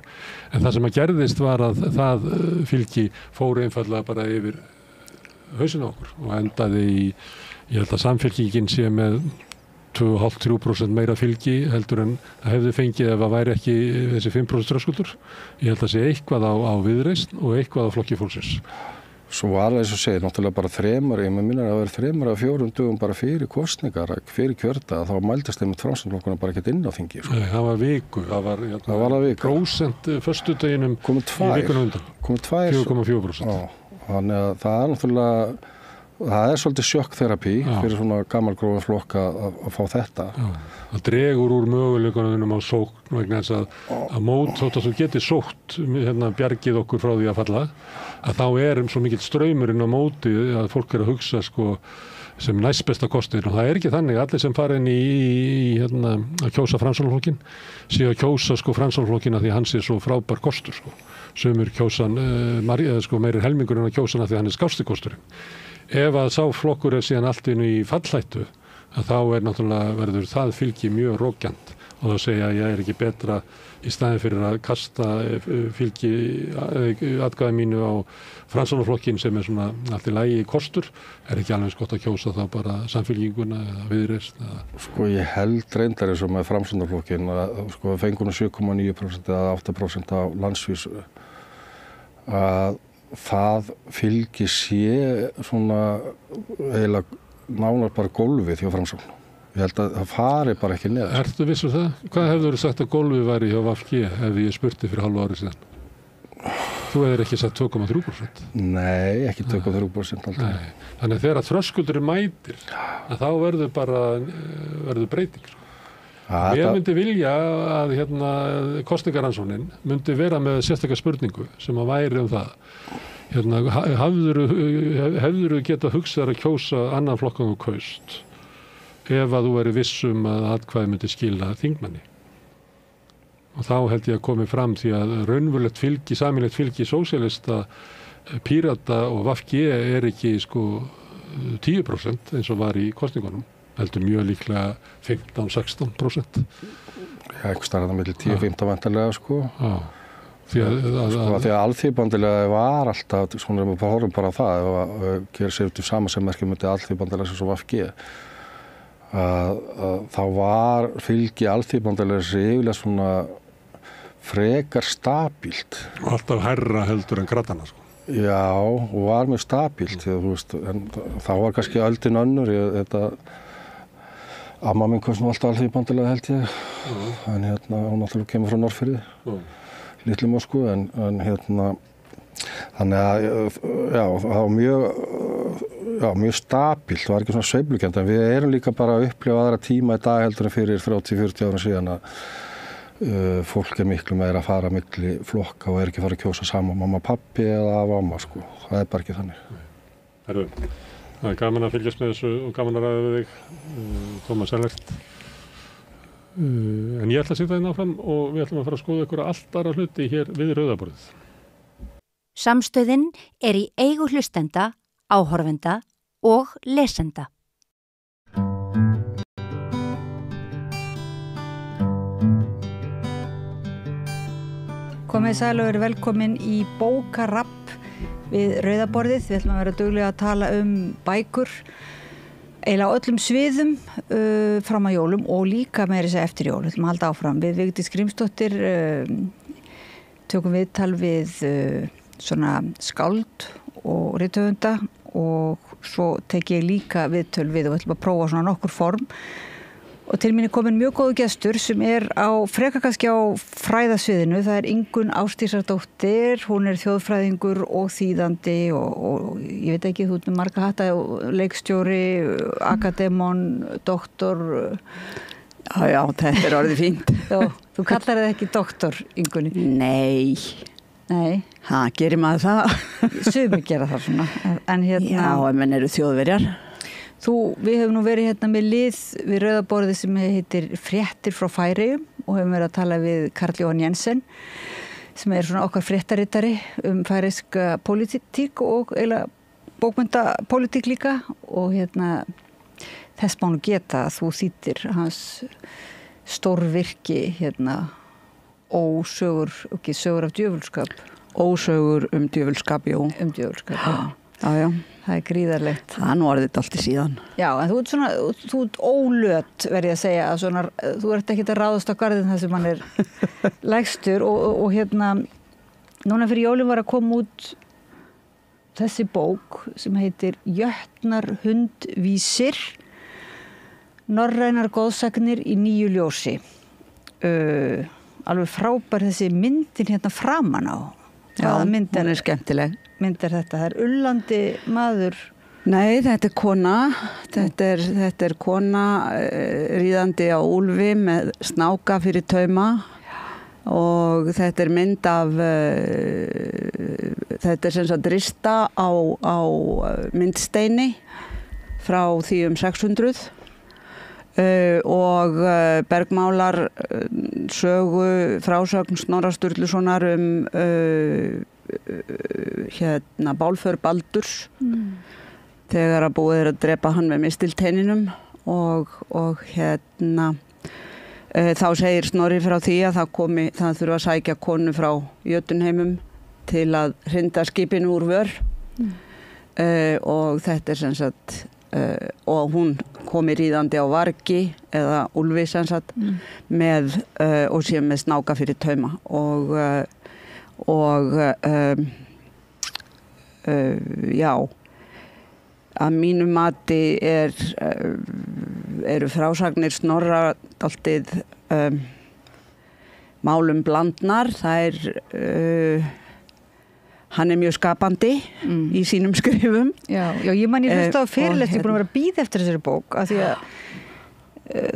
Speaker 1: En það sem að gerðist var að það fylgi fór einfallega bara yfir hausinn á okkur og endaði í, ég held að Samfylkingin sé með 2,5-3% meira fylgi heldur en það hefði fengið ef það væri ekki þessi 5% þröskuldur. Ég held að sé eitthvað á Viðreisn og eitthvað á Flokki fólksins.
Speaker 8: Svo var það eins og segir, náttúrulega bara 3, ég minna að það verið 3 að 4 dögum bara fyrir kosningar, fyrir kjördag, þá mældist þeim Framsóknarflokkurinn bara ekkert inn á þingi. Sko.
Speaker 1: Nei, það var viku, það var prósent föstudeginum í vikunum undan.
Speaker 8: Komið
Speaker 1: 4,4%.
Speaker 8: Þannig að það er náttúrulega, það er svolítið sjokkterapi fyrir svona gamalgrófin flokk að fá þetta.
Speaker 1: Já. Það dregur úr möguleikunum á sókn vegna þess að mót þótt að þú getur sótt bjargið okkur frá því að falla að þá er svo mikill straumurinn á móti að fólk er að hugsa sko sem næstbesta kostir og það er ekki þannig allir sem fara inn í að kjósa Framsóknarflokkinn séu að kjósa sko Framsóknarflokkinn að því að hann sé svo frábær kostur sko. Sumir kjósan meiri helmingurinn að kjósa hann að því að hann er skásti kosturinn. Ef að sá flokkur er síðan allt inn í fallhættu að þá er náttúrulega verður það fylgi mjög rókjant og þá segja að ég er ekki betra í staðin fyrir að kasta fylgi atkvæði mínu á Framsóknarflokkinn sem er svona allt í lagi kostur, er ekki alveg gott að kjósa þá bara Samfylkinguna eða Viðreisn eða...
Speaker 8: Sko ég held reyndar eins og með Framsóknarflokkinn að sko fengunum 7,9% eða 8% á landsvísu að það fylgi sé svona eiginlega nánar bara gólfið hjá Framsókn. Ég held að það fari bara ekki neðar.
Speaker 1: Ertu viss um það? Hvað hefur þú sagt að gólfið væri hjá VG ef ég spurti fyrir hálfu ári síðan? Þú hefur ekki sagt 2,3%?
Speaker 8: Nei, ekki 2,3% alltaf.
Speaker 1: Nei. Þannig að þegar þröskuldurinn mætir að þá verður breyting. Ég myndi vilja að kosningarannsóknin myndi vera með sérstaklega spurningu sem að væri það. Hefðirðu geta hugsað að kjósa annan flokk en þú kaust ef að þú væri vissum að atkvæði myndi skila þingmanni. Og þá held ég að komi fram því að raunverulegt fylgi, sameiginlegt fylgi sósíalista, Pírata og VG er ekki sko 10% eins og var í kosningunum. Heldur mjög líklega 15-16%.
Speaker 8: Já, eitthvað starfað milli 10-15 vantarlega sko.
Speaker 1: Já. Því
Speaker 8: að alþýðubandalega var alltaf, svona við horfum bara á það, og gerir sér út í samasemmerkjum með alþýðubandalega sem svo VG, að þá var fylgi alþýðubandalega yfirlega svona frekar stabílt.
Speaker 1: Alltaf hærra heldur en krattana sko.
Speaker 8: Já, og var mjög stabílt, þú veist, en þá var kannski öldin önnur, amma minn kom svona alltaf alþýðubandalega held ég, en hún náttúrulega kemur frá Norðfirði. Litlum og sko, en þannig að já, það var mjög stabílt, það var ekki svona sveiflukent, en við erum líka bara að upplifa aðra tíma í dag heldur en fyrir 30-40 ára síðan að fólk er miklu meira að fara milli flokka og er ekki að fara að kjósa saman mamma, pappi eða af amma sko, það er bara ekki þannig.
Speaker 1: Herru, það er gaman að fylgjast með þessu og gaman að ræða við þig, Tómas Ellert. En ég ætla að sitja þín áfram og við ætlum að fara að skoða ykkur allt aðra hluti hér við Rauðaborðið.
Speaker 2: Samstöðin er í eigu hlustenda, áhorfenda og lesenda.
Speaker 9: Komið sæl og verið velkomin í bókarapp við Rauðaborðið. Við ætlum að vera duglega að tala bækur eiginlega á öllum sviðum fram að jólum og líka meira þess að eftir jól. Við ætlum að halda áfram. Við Vigdís Grímsdóttir tökum viðtal við svona skáld og rithöfunda og svo tek ég líka viðtöl við og ætlum að prófa svona nokkur form og til mín komin mjög góðu gestur sem frekar kannski á fræðasviðinu. Það Ingunn Ásdísardóttir, hún þjóðfræðingur og þýðandi og ég veit ekki, þú ert með marga hatta, leikstjóri, akademon, doktor.
Speaker 10: Já, þetta orðið fínt.
Speaker 9: Já, þú kallar það ekki doktor, Ingunni?
Speaker 10: Nei. Gerir maður það?
Speaker 9: Sumir gera það svona. En
Speaker 10: Já, menn eru þjóðverjar.
Speaker 9: Við hefum nú verið hérna með lið við Rauðaborðið sem heitir Fréttir frá Færeyjum og hefum verið að tala við Karl Jóhann Jensen sem svona okkar fréttarittari færeyska pólitík og eiginlega bókmennapólitík líka og þess má nú geta að þú þýddir hans stórvirki Ósögur af djöfulskap.
Speaker 10: Ósögur djöfulskap, jú.
Speaker 9: Djöfulskap,
Speaker 10: já.
Speaker 9: Það gríðarlegt.
Speaker 10: Það nú orðið allt síðan.
Speaker 9: Já, en þú ert ólöt, verð ég að segja, að þú ert ekkert að ráðast á garðin þar sem hann lægstur og núna fyrir jólin var að koma út þessi bók sem heitir Jötnar hundvísir, norrænar góðsagnir í nýju ljósi. Alveg frábær þessi myndin framan á.
Speaker 10: Já, hún skemmtileg.
Speaker 9: Mynd þetta? Það ullandi maður?
Speaker 10: Nei, þetta kona. Þetta kona ríðandi á úlfi með snáka fyrir tauma og þetta mynd af þetta sem sagt rista á myndsteini frá því 600 og bergmálar sögu frásögn Snorra Sturlusonar bálför Baldurs þegar að búið að drepa hann með mistilteininum og þá segir Snorri frá því að það þurfa að sækja konu frá Jötunheimum til að hrinda skipinu úr vör og þetta sem sagt og hún komi ríðandi á vargi eða úlfi sem sagt með og sé með snáka fyrir tauma og já að mínu mati eru frásagnir Snorra dálítið málum blandnar. Hann mjög skapandi í sínum skrifum.
Speaker 9: Já, ég hlusta á fyrirlestur, búin að vera að bíða eftir þessari bók af því að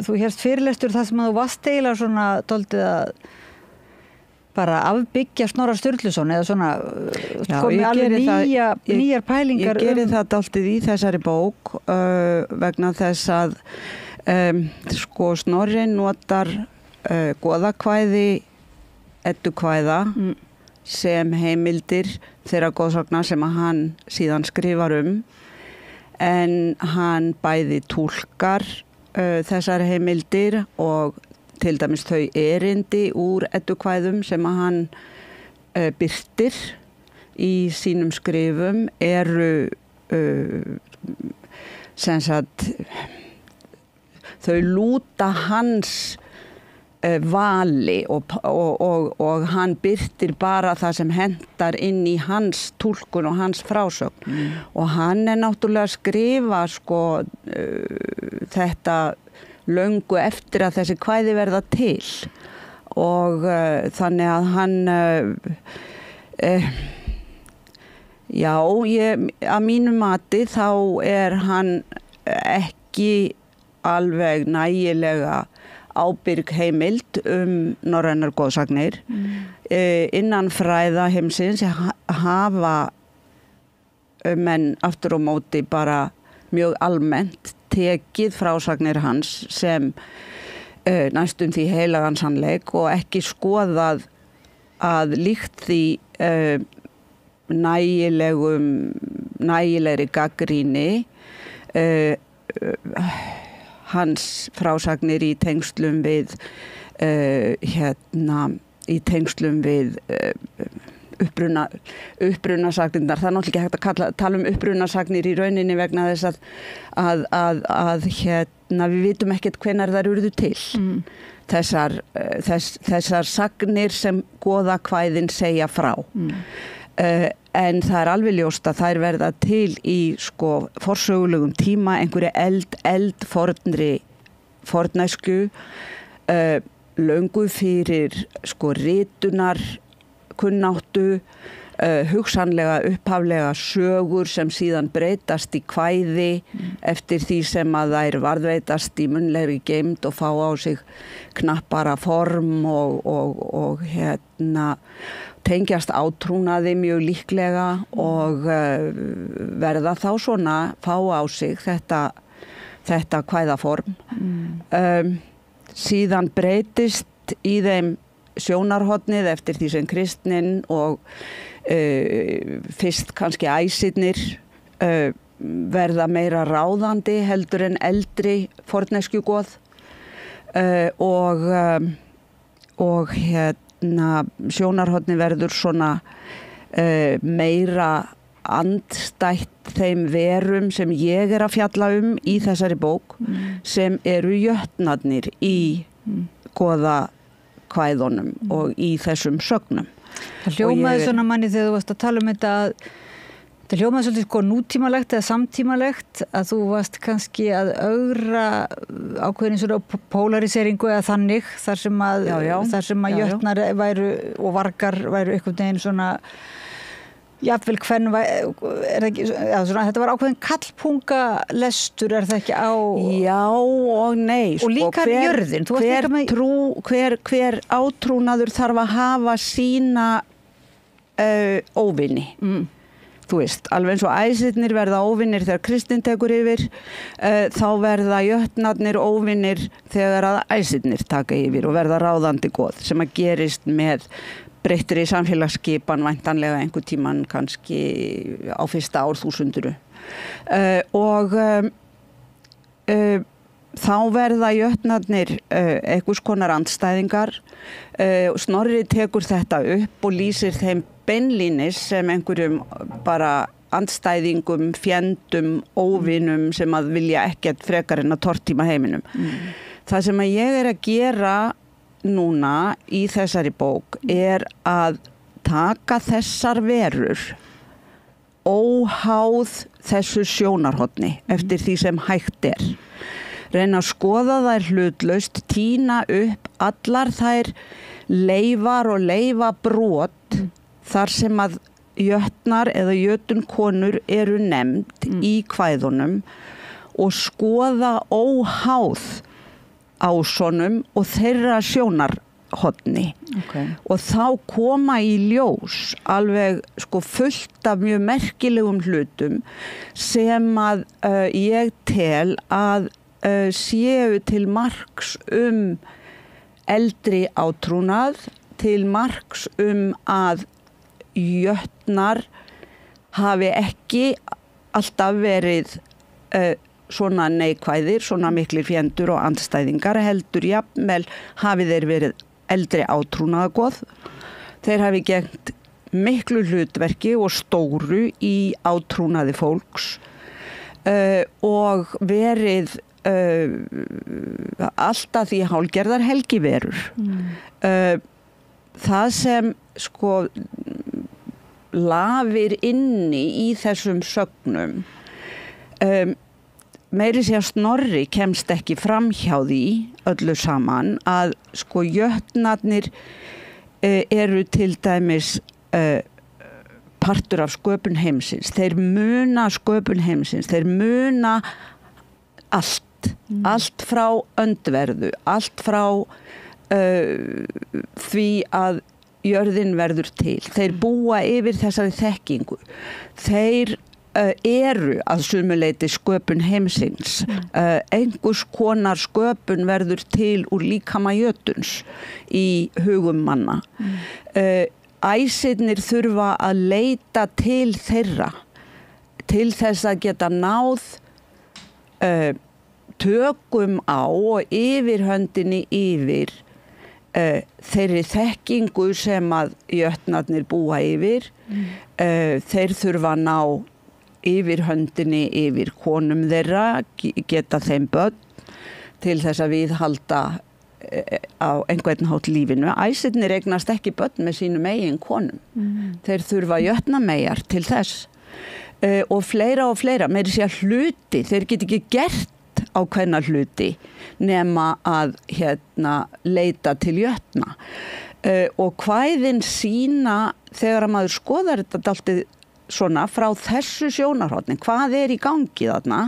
Speaker 9: þú hérst fyrirlestur þar sem að þú varst eiginlega svona dálítið að bara afbyggja Snorra Sturluson eða svona komið alveg nýjar pælingar.
Speaker 10: Ég geri það dálítið í þessari bók vegna þess að Snorri notar goðakvæði eddukvæða sem heimildir þeirra góðsagna sem að hann síðan skrifar en hann bæði túlkar þessar heimildir og til dæmis þau erindi úr eddukvæðum sem að hann birtir í sínum skrifum eru sem sagt þau lúta hans vali og hann birtir bara það sem hentar inn í hans túlkun og hans frásögn og hann náttúrulega að skrifa þetta löngu eftir að þessi kvæði verða til og þannig að hann að mínu mati þá hann ekki alveg nægilega ábyrg heimild norrænar góðsagnir. Innan fræða heimsins hafa menn aftur á móti bara mjög almennt tekið frásagnir hans sem næstum því heilagan sannleik og ekki skoðað að líkt því nægilegri gagnrýni hans frásagnir í tengslum við upprunasagnirnar. Það náttúrulega ekki hægt að tala upprunasagnir í rauninni vegna þess að við vitum ekkert hvenær þær urðu til. Þessar sagnir sem goðakvæðin segja frá. En það alveg ljóst að þær verða til í sko forsögulegum tíma, einhverju fornæsku, löngu fyrir sko ritunar kunnáttu, hugsanlega upphaflega sögur sem síðan breytast í kvæði eftir því sem að þær varðveitast í munnlegri geymd og fá á sig knappara form og tengjast átrúnaði mjög líklega og verða þá svona fá á sig þetta kvæðaform. Síðan breytist í þeim sjónarhornið eftir því sem kristnin og fyrst kannski æsirnir verða meira ráðandi heldur en eldri forneskjugoð og sjónarhornið verður svona meira andstætt þeim verum sem ég að fjalla í þessari bók sem eru jötnarnir í goða kvæðunum og í þessum sögnum.
Speaker 9: Það hljómaði svona manni þegar þú varst að tala þetta það hljómaði svolítið sko nútímalegt eða samtímalegt að þú varst kannski að ögra ákveðin svona polariseringu eða þannig þar sem að jötnar væru og vargar væru einhvern veginn svona jafnvel þetta var ákveðin kallpungalestur það ekki á
Speaker 10: Já og nei
Speaker 9: og líka jörðin
Speaker 10: hver átrúnaður þarf að hafa sína óvini þú veist, alveg eins og æsirnir verða óvinir þegar kristnin tekur yfir þá verða jötnarnir óvinir þegar að æsirnir taka yfir og verða ráðandi goð sem að gerist með breyttri samfélagsskipan væntanlega einhver tíman kannski á fyrsta árþúsunduru þá verða jötnarnir einhvers konar andstæðingar Snorri tekur þetta upp og lýsir þeim beinlínis sem einhverjum bara andstæðingum, fjendum, óvinum sem að vilja ekkert frekar en að tortíma heiminum. Það sem að ég að gera núna í þessari bók að taka þessar verur óháð þessu sjónarhorni eftir því sem hægt reyna að skoða þær hlutlaust, tína upp allar þær leifar og leifabrot þar sem að jötnar eða jötunkonur eru nefnd í kvæðunum og skoða óháð ásonum og þeirra sjónarhorni og þá koma í ljós alveg sko fullt af mjög merkilegum hlutum sem að ég tel að séu til marks eldri átrúnað, til marks að jötnar hafi ekki alltaf verið svona neikvæðir, svona miklir fjendur og andstæðingar heldur jafnvel hafi þeir verið eldri átrúnaðargoð. Þeir hafi gegnt miklu hlutverki og stóru í átrúnaði fólks og verið alltaf því hálgerðar helgiverur. Það sem sko lafir inni í þessum sögnum meiri sé að Snorri kemst ekki fram hjá því öllu saman að sko jötnarnir eru til dæmis partur af sköpun heimsins. Þeir muna sköpun heimsins, þeir muna allt frá öndverðu, allt frá því að jörðin verður til. Þeir búa yfir þessari þekkingu. Þeir eru að sumuleyti sköpun heimsins. Einhvers konar sköpun verður til úr líkama jötuns í hugum manna. Æsirnir þurfa að leita til þeirra til þess að geta náð tökum á og yfirhöndinni yfir þeirri þekkingu sem að jötnarnir búa yfir. Þeir þurfa að ná yfirhöndinni yfir konum þeirra, geta þeim börn til þess að viðhalda á einhvern hátt lífinu. Æsirnir eignast ekki börn með sínum eigin konum. Þeir þurfa jötnameyjar til þess. Og fleira, meiri sé að hluti, þeir get ekki gert ákveðna hluti nema að leita til jötna. Og kvæðin sína, þegar að maður skoðar þetta dálítið svona frá þessu sjónarhorni, hvað í gangi þarna,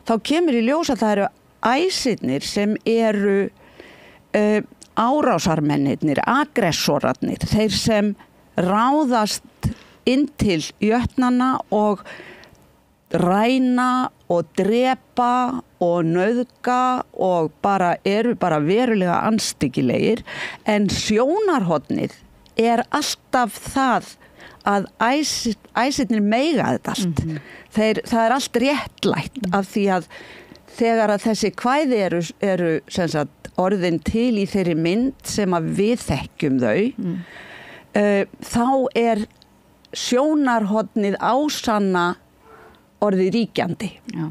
Speaker 10: þá kemur í ljós að það eru æsirnir sem eru árásarmennirnir, aggressorarnir, þeir sem ráðast inn til jötnana og ræna og drepa og nauðga og eru verulega anstíkilegir, en sjónarhornið alltaf það að æsirnir meiga þetta allt. Það allt réttlætt af því að þegar að þessi kvæði eru sem sagt orðin til í þeirri mynd sem að við þekkjum þau, þá sjónarhornið ásanna orðið ríkjandi.
Speaker 9: Já.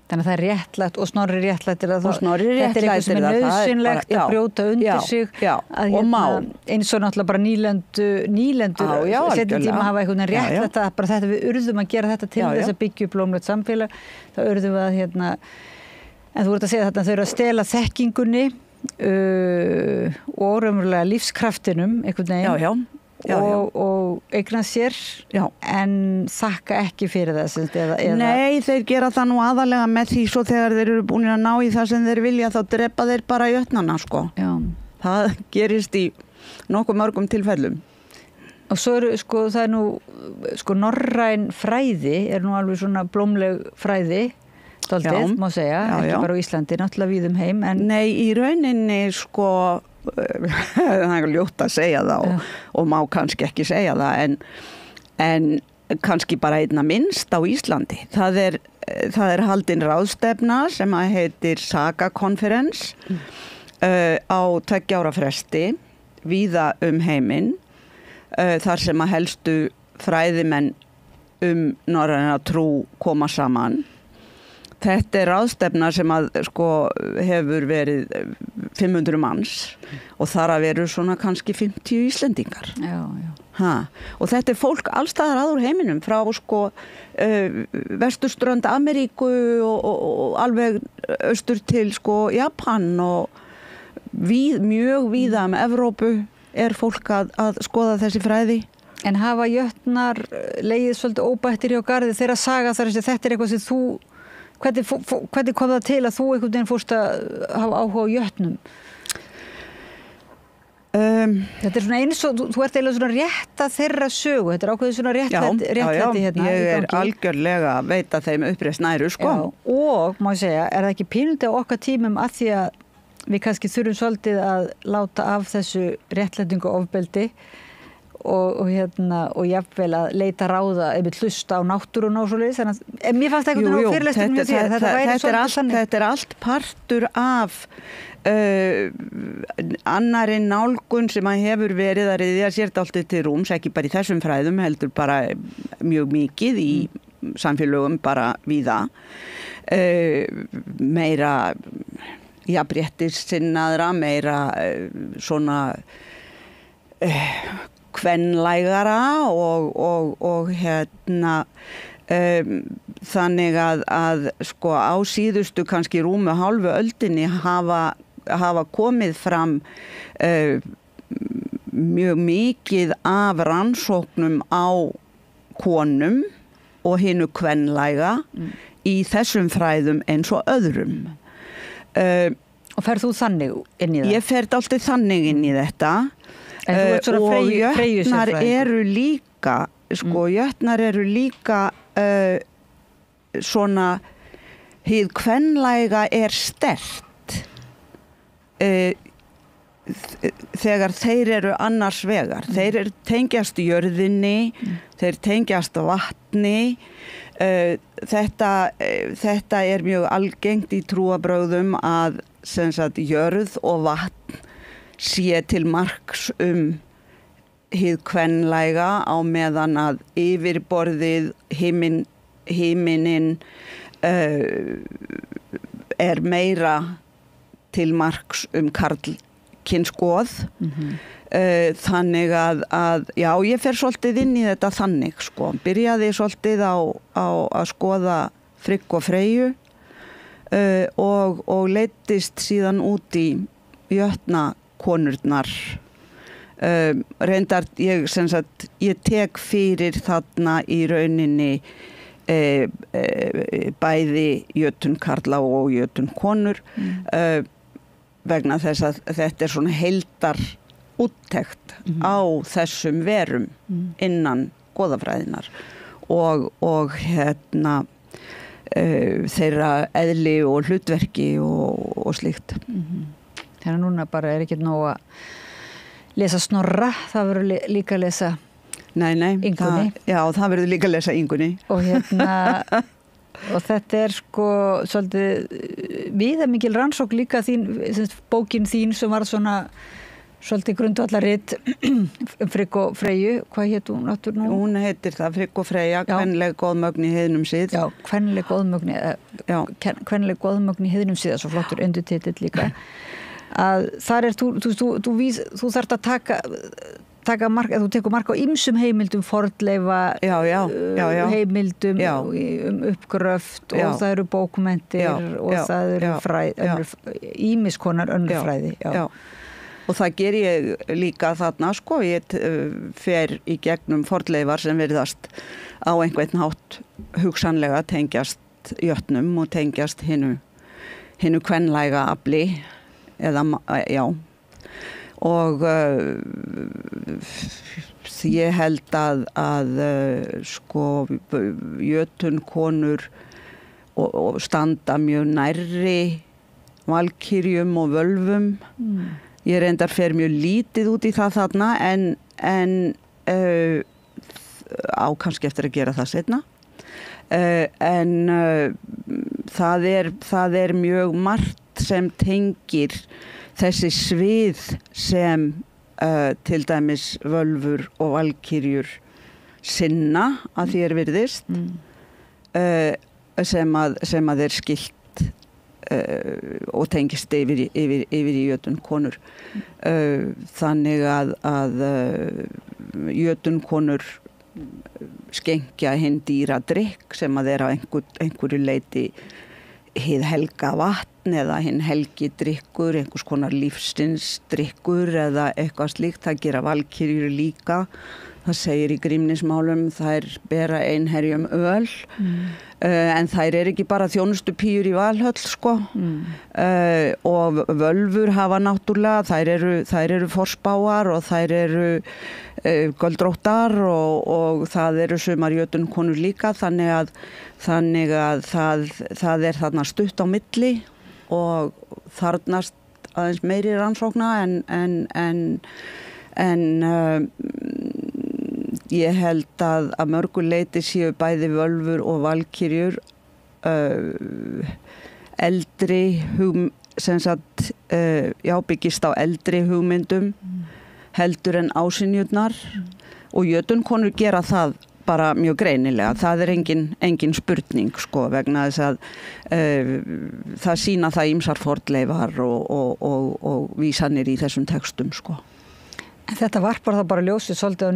Speaker 9: Þannig að það réttlætt og Snorri réttlættir að
Speaker 10: þetta
Speaker 9: eitthvað sem nauðsynlegt að brjóta undir sig.
Speaker 10: Já, og má.
Speaker 9: Eins og náttúrulega bara nýlendur setjum tíma að hafa einhvern veginn réttlætt að bara þetta við urðum að gera þetta til þess að byggja upp blómlegt samfélag. Það urðum við að en þú voru að segja þetta, þau eru að stela þekkingunni og raunverulega lífskraftinum einhvern veginn. Og eignast sér en þakka ekki fyrir það
Speaker 10: Nei, þeir gera það nú aðalega með því svo þegar þeir eru búin að ná í það sem þeir vilja þá drepa þeir bara jötnana það gerist í nokkuð mörgum tilfellum
Speaker 9: og svo það nú norræn fræði nú alveg svona blómleg fræði dálítið, má segja, ekki bara á Íslandi náttúrulega víðum heim
Speaker 10: Nei, í rauninni það ljótt að segja það og má kannski ekki segja það en kannski bara einna minnst á Íslandi. Það er haldin ráðstefna sem að heitir Saga Conference á 2 ára fresti víða heiminn þar sem að helstu fræðimenn norræna trú koma saman. Þetta er ráðstefna sem að hefur verið 500 manns og þar að veru svona kannski 50 Íslendingar. Og þetta er fólk allstaðar að úr heiminum frá vesturströnd Ameríku og alveg austur til Japan og mjög víða Evrópu fólk að skoða þessi fræði.
Speaker 9: En hafa jötnar legið svolítið óbættir hjá garði þeirra saga þar þetta eitthvað sem þú Hvernig kom það til að þú einhvern veginn fórst að hafa áhuga á jötnum? Þetta svona eins og þú eiginlega svona rétta þeirra sögu, þetta ákveðið svona réttlæti hérna.
Speaker 10: Ég algjörlega að veita þeim uppreist næru
Speaker 9: Og má segja, það ekki pínulegt á okkar tímum að því að við kannski þurfum svolítið að láta af þessu réttlætingu ofbeldi og jafnvel að leita ráða ef hlusta á náttúruna og svoleiðis þannig að mér fannst eitthvað á fyrirlesturinn mjög þér
Speaker 10: þetta allt partur af annarri nálgun sem að hefur verið að ryðja sér dálítið til rúms, ekki bara í þessum fræðum heldur bara mjög mikið í samfélögum bara víða meira jafnréttissinnaðra, meira svona kvenlægara og þannig að á síðustu kannski rúmu hálfu öldinni hafa komið fram mjög mikið af rannsóknum á konum og hinu kvenlæga í þessum fræðum eins og öðrum.
Speaker 9: Og ferð þú þannig inn í það?
Speaker 10: Ég ferð alltaf þannig inn í þetta. Og jötnar eru líka jötnar eru líka svona hið kvenlæga sterkt þegar þeir eru annars vegar þeir tengjast jörðinni þeir tengjast vatni þetta er mjög algengt í trúarbrögðum að sem sagt jörð og vatn sé til marks hið kvenlæga á meðan að yfirborðið himinin meira til marks karlkynskoð. Þannig að já, ég fer svolítið inn í þetta þannig sko. Byrjaði svolítið á að skoða Frigg og Freyju og leiddist síðan út í jötnakonurnar. Reyndar ég tek fyrir þarna í rauninni bæði jötunkarla og jötunkonur vegna þess að þetta svona heildar úttekt á þessum verum innan goðafræðinar og þeirra eðli og hlutverki og slíkt.
Speaker 9: Þannig núna bara ekki nóg að lesa Snorra, það verður líka að lesa Ingunni.
Speaker 10: Já, það verður líka að lesa Ingunni.
Speaker 9: Og þetta sko svolítið viðamikil rannsókn líka bókin þín sem var svona svolítið grundvallaritt Frigg og Freyju. Hvað hét hún aftur nú?
Speaker 10: Hún heitir það Frigg og Freyja, kvenleg góðmögn í heiðnum síð.
Speaker 9: Já, kvenleg góðmögn í heiðnum síð, svo flottur undirtitill líka. Að þar þú þarft að taka mark, þú tekur mark á ýmsum heimildum fornleifa heimildum uppgröft og það eru bókmentir og það eru ýmis konar önnur fræði.
Speaker 10: Já. Og það ger ég líka þarna sko, ég fer í gegnum fornleifar sem virðast á einhvern hátt hugsanlega tengjast jötnum og tengjast hinu kvenlæga afli eða og ég held að sko jötunkonur og standa mjög nærri valkyrjum og völvum. Ég reyndar fer mjög lítið út í það þarna en á kannski eftir að gera það seinna. En það er mjög margt sem tengir þessi svið sem til dæmis völvur og valkyrjur sinna að því virðist sem að er skylt og tengist yfir í jötunkonur. Þannig að jötunkonur skenkja hinn dýra drykk sem að er á einhverju leyti hið helga vatn eða hinn helgi drykkur, einhvers konar lífsins drykkur eða eitthvað slíkt. Það gera valkyrjur líka. Það segir í Grímnismálum, þær bera einherjum öl, en þær ekki bara þjónustupíur í Valhöll, sko. Og völvur hafa náttúrulega, þær eru forspáar og þær eru göldróttar og það eru sumar jötunkonur líka, þannig að það er þarna stutt á milli og þarnast aðeins meiri rannsókna en ég held að mörgu leyti séu bæði völvur og valkyrjur eldri byggist á eldri hugmyndum heldur en ásynjurnar og jötunkonur gera það bara mjög greinilega. Það er engin spurning sko, vegna þess að það sýna það ýmsar fornleifar og vísanir í þessum textum sko.
Speaker 9: En þetta varpar það bara ljósið svolítið á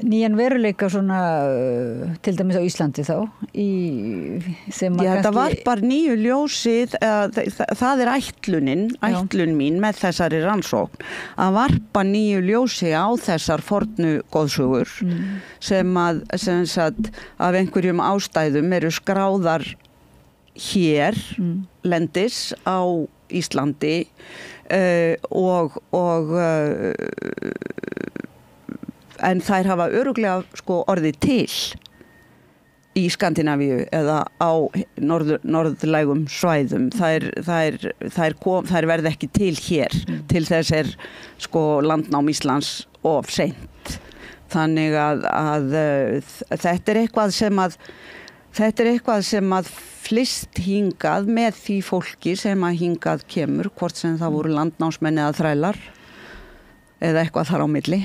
Speaker 9: nýjan veruleika svona til dæmis á Íslandi þá
Speaker 10: þetta varpar nýju ljósið það er ætlun mín með þessari rannsókn að varpa nýju ljósi á þessar fornu goðsögur sem af einhverjum ástæðum eru skráðar hér lendis á Íslandi en þær hafa örugglega sko orðið til í Skandinavíu eða á norðlægum svæðum. Þær verða ekki til hér. Til þess sko landnám Íslands of seint. Þannig að þetta er eitthvað sem að flist hingað með því fólki sem að hingað kemur, hvort sem það voru landnámsmenn eða þrælar. eða eitthvað þar á milli.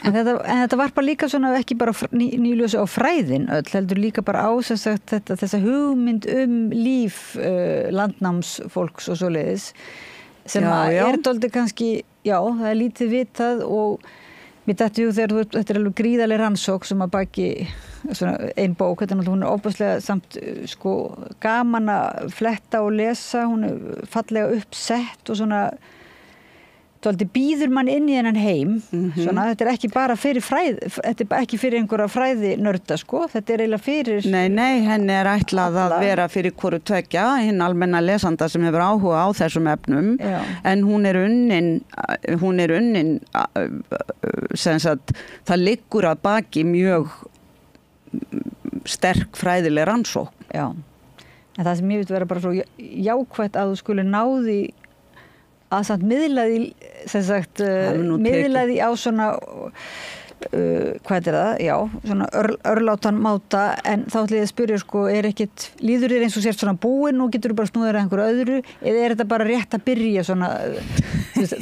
Speaker 9: En þetta var bara líka svona ekki bara nýljósi á fræðin öll, heldur líka bara á þessa hugmynd líf landnámsfólks og svoleiðis sem er dálítið kannski, það er lítið vitað og mér dætti þetta er alveg gríðarleg rannsókn sem að baki ein bók, hún er ofboðslega samt gaman að fletta og lesa, hún er fallega uppsett og svona Svolítið býður mann inn í þennan heim, svona, þetta er ekki bara fyrir þetta er ekki fyrir einhverja fræði nörda, þetta er eiginlega fyrir...
Speaker 10: Nei, henni er ætlað að vera fyrir hvoru tveggja, hinn almenna lesanda sem hefur áhuga á þessum efnum, en hún er unnin, sem sagt, það liggur að baki mjög sterk fræðileg rannsókn.
Speaker 9: Já, en það sem ég veit vera bara svo jákvætt að þú skuli náði að samt miðlaði, sem sagt, miðlaði á svona, hvað er það? Já, svona örlátan máta, en þá ætla ég að spyrja, líður þér eins og sért svona búinn og getur þú bara snúður að einhverju öðru, eða er þetta bara rétt að byrja svona,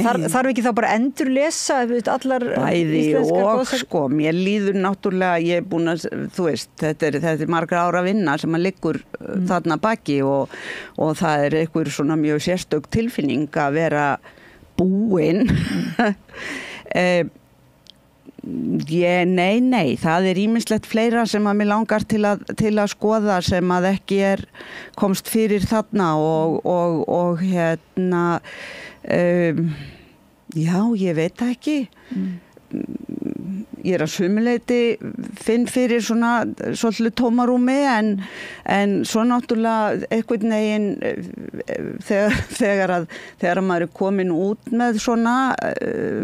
Speaker 9: þarf ekki þá bara endur lesa, allar
Speaker 10: íslenskar og mér líður náttúrulega, ég er búin að, þú veist, þetta er margra ára vinna sem að liggur þarna baki og það er einhver svona mjög sérstök tilfinning að vera búinn. Nei, það er ýmislegt fleira sem að mér langar til að skoða sem að ekki komst fyrir þarna og hérna já, ég veit það ekki. Ég er að sumuleyti finn fyrir svona svolítið tómarúmi en svo náttúrulega einhvern veginn þegar maður er komin út með svona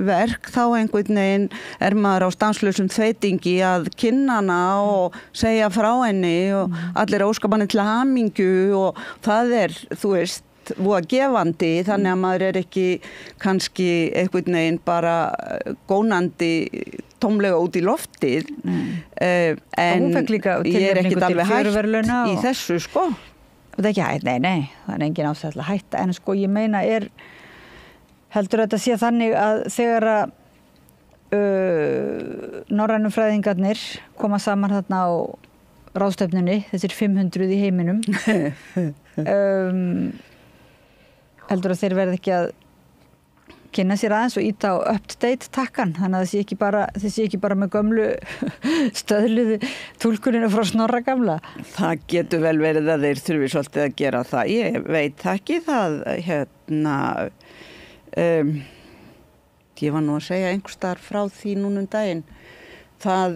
Speaker 10: verk þá einhvern veginn er maður á stanslausum þveitingi að kynna hana og segja frá henni og allir óskapanir til hamingju og það þú veist voða gefandi þannig að maður er ekki kannski einhvern veginn bara gónandi tómlega út í loftið en ég er ekkert alveg hætt í þessu
Speaker 9: Það er ekki hætt, nei, það er engin ástæða að hætta en ég meina heldur þetta sé þannig að þegar norrænu fræðingarnir koma saman þarna á ráðstefnunni, þessir 500 í heiminum heldur að þeir verði ekki að kynna sér aðeins og íta á up-to-date takkan, þannig að þið sé ekki bara með gömlu stöðluðu túlkunina frá Snorra gamla.
Speaker 10: Það getur vel verið að þeir þurfi svolítið að gera það. Ég veit ekki það, ég var nú að segja einhvers staðar frá því núna daginn. Það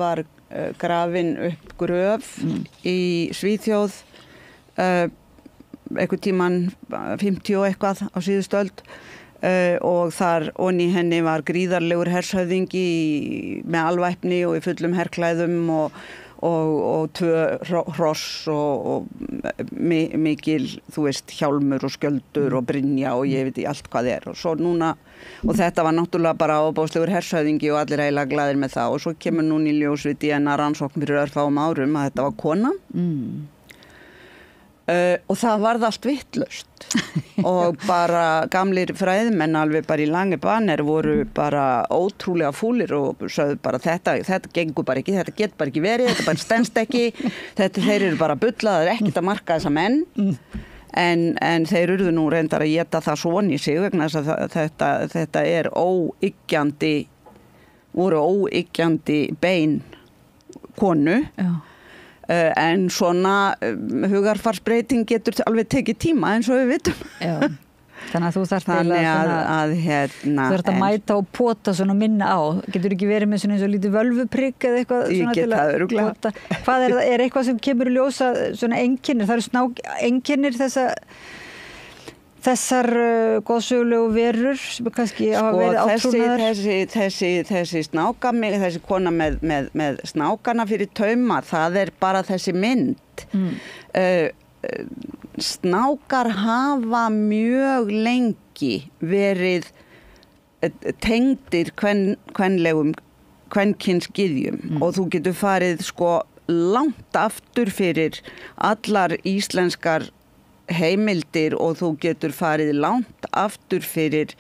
Speaker 10: var grafin upp gröf í Svíþjóð einhvern tímann 50 og eitthvað á síðustu öld og þar onni henni var gríðarlegur hershöfðingi með alvæpni og í fullum herklæðum og 2 hross og mikil, þú veist, hjálmur og skjöldur og brynja og ég veit í allt hvað og svo núna, og þetta var náttúrulega bara ofboðslegur hershöfðingi og allir eiginlega glaðir með það og svo kemur núna í ljós við DNA-rannsókn fyrir örfáum árum að þetta var kona og það varð allt vitlaust og bara gamlir fræðimenn alveg bara í langi banir voru bara ótrúlega fúlir og sögðu bara þetta gengur bara ekki, þetta getur bara ekki verið, þetta bara stenst ekki, þeir eru bara bullaðir ekkert að marka þessa menn en þeir urðu nú reyndar að éta það svona í sig vegna þess að þetta er voru óyggjandi bein konu. Já. En svona hugarfarsbreyting getur alveg tekið tíma eins og við vitum.
Speaker 9: Já, þannig að þú þarft þú þarft að mæta og pota svona minna á. Getur ekki verið með svona eins og lítið völvuprygg eða eitthvað
Speaker 10: svona til að pota.
Speaker 9: Hvað er eitthvað sem kemur í ljósa svona einkennir? Það eru einkennir þessar góðsögulegu verur sem kannski hafa verið átrúnaðar.
Speaker 10: Þessi kona með snákana fyrir tauma, það bara þessi mynd. Snákar hafa mjög lengi verið tengdir kvenkynsgyðjum og þú getur farið langt aftur fyrir allar íslenskar heimildir og þú getur farið langt aftur fyrir,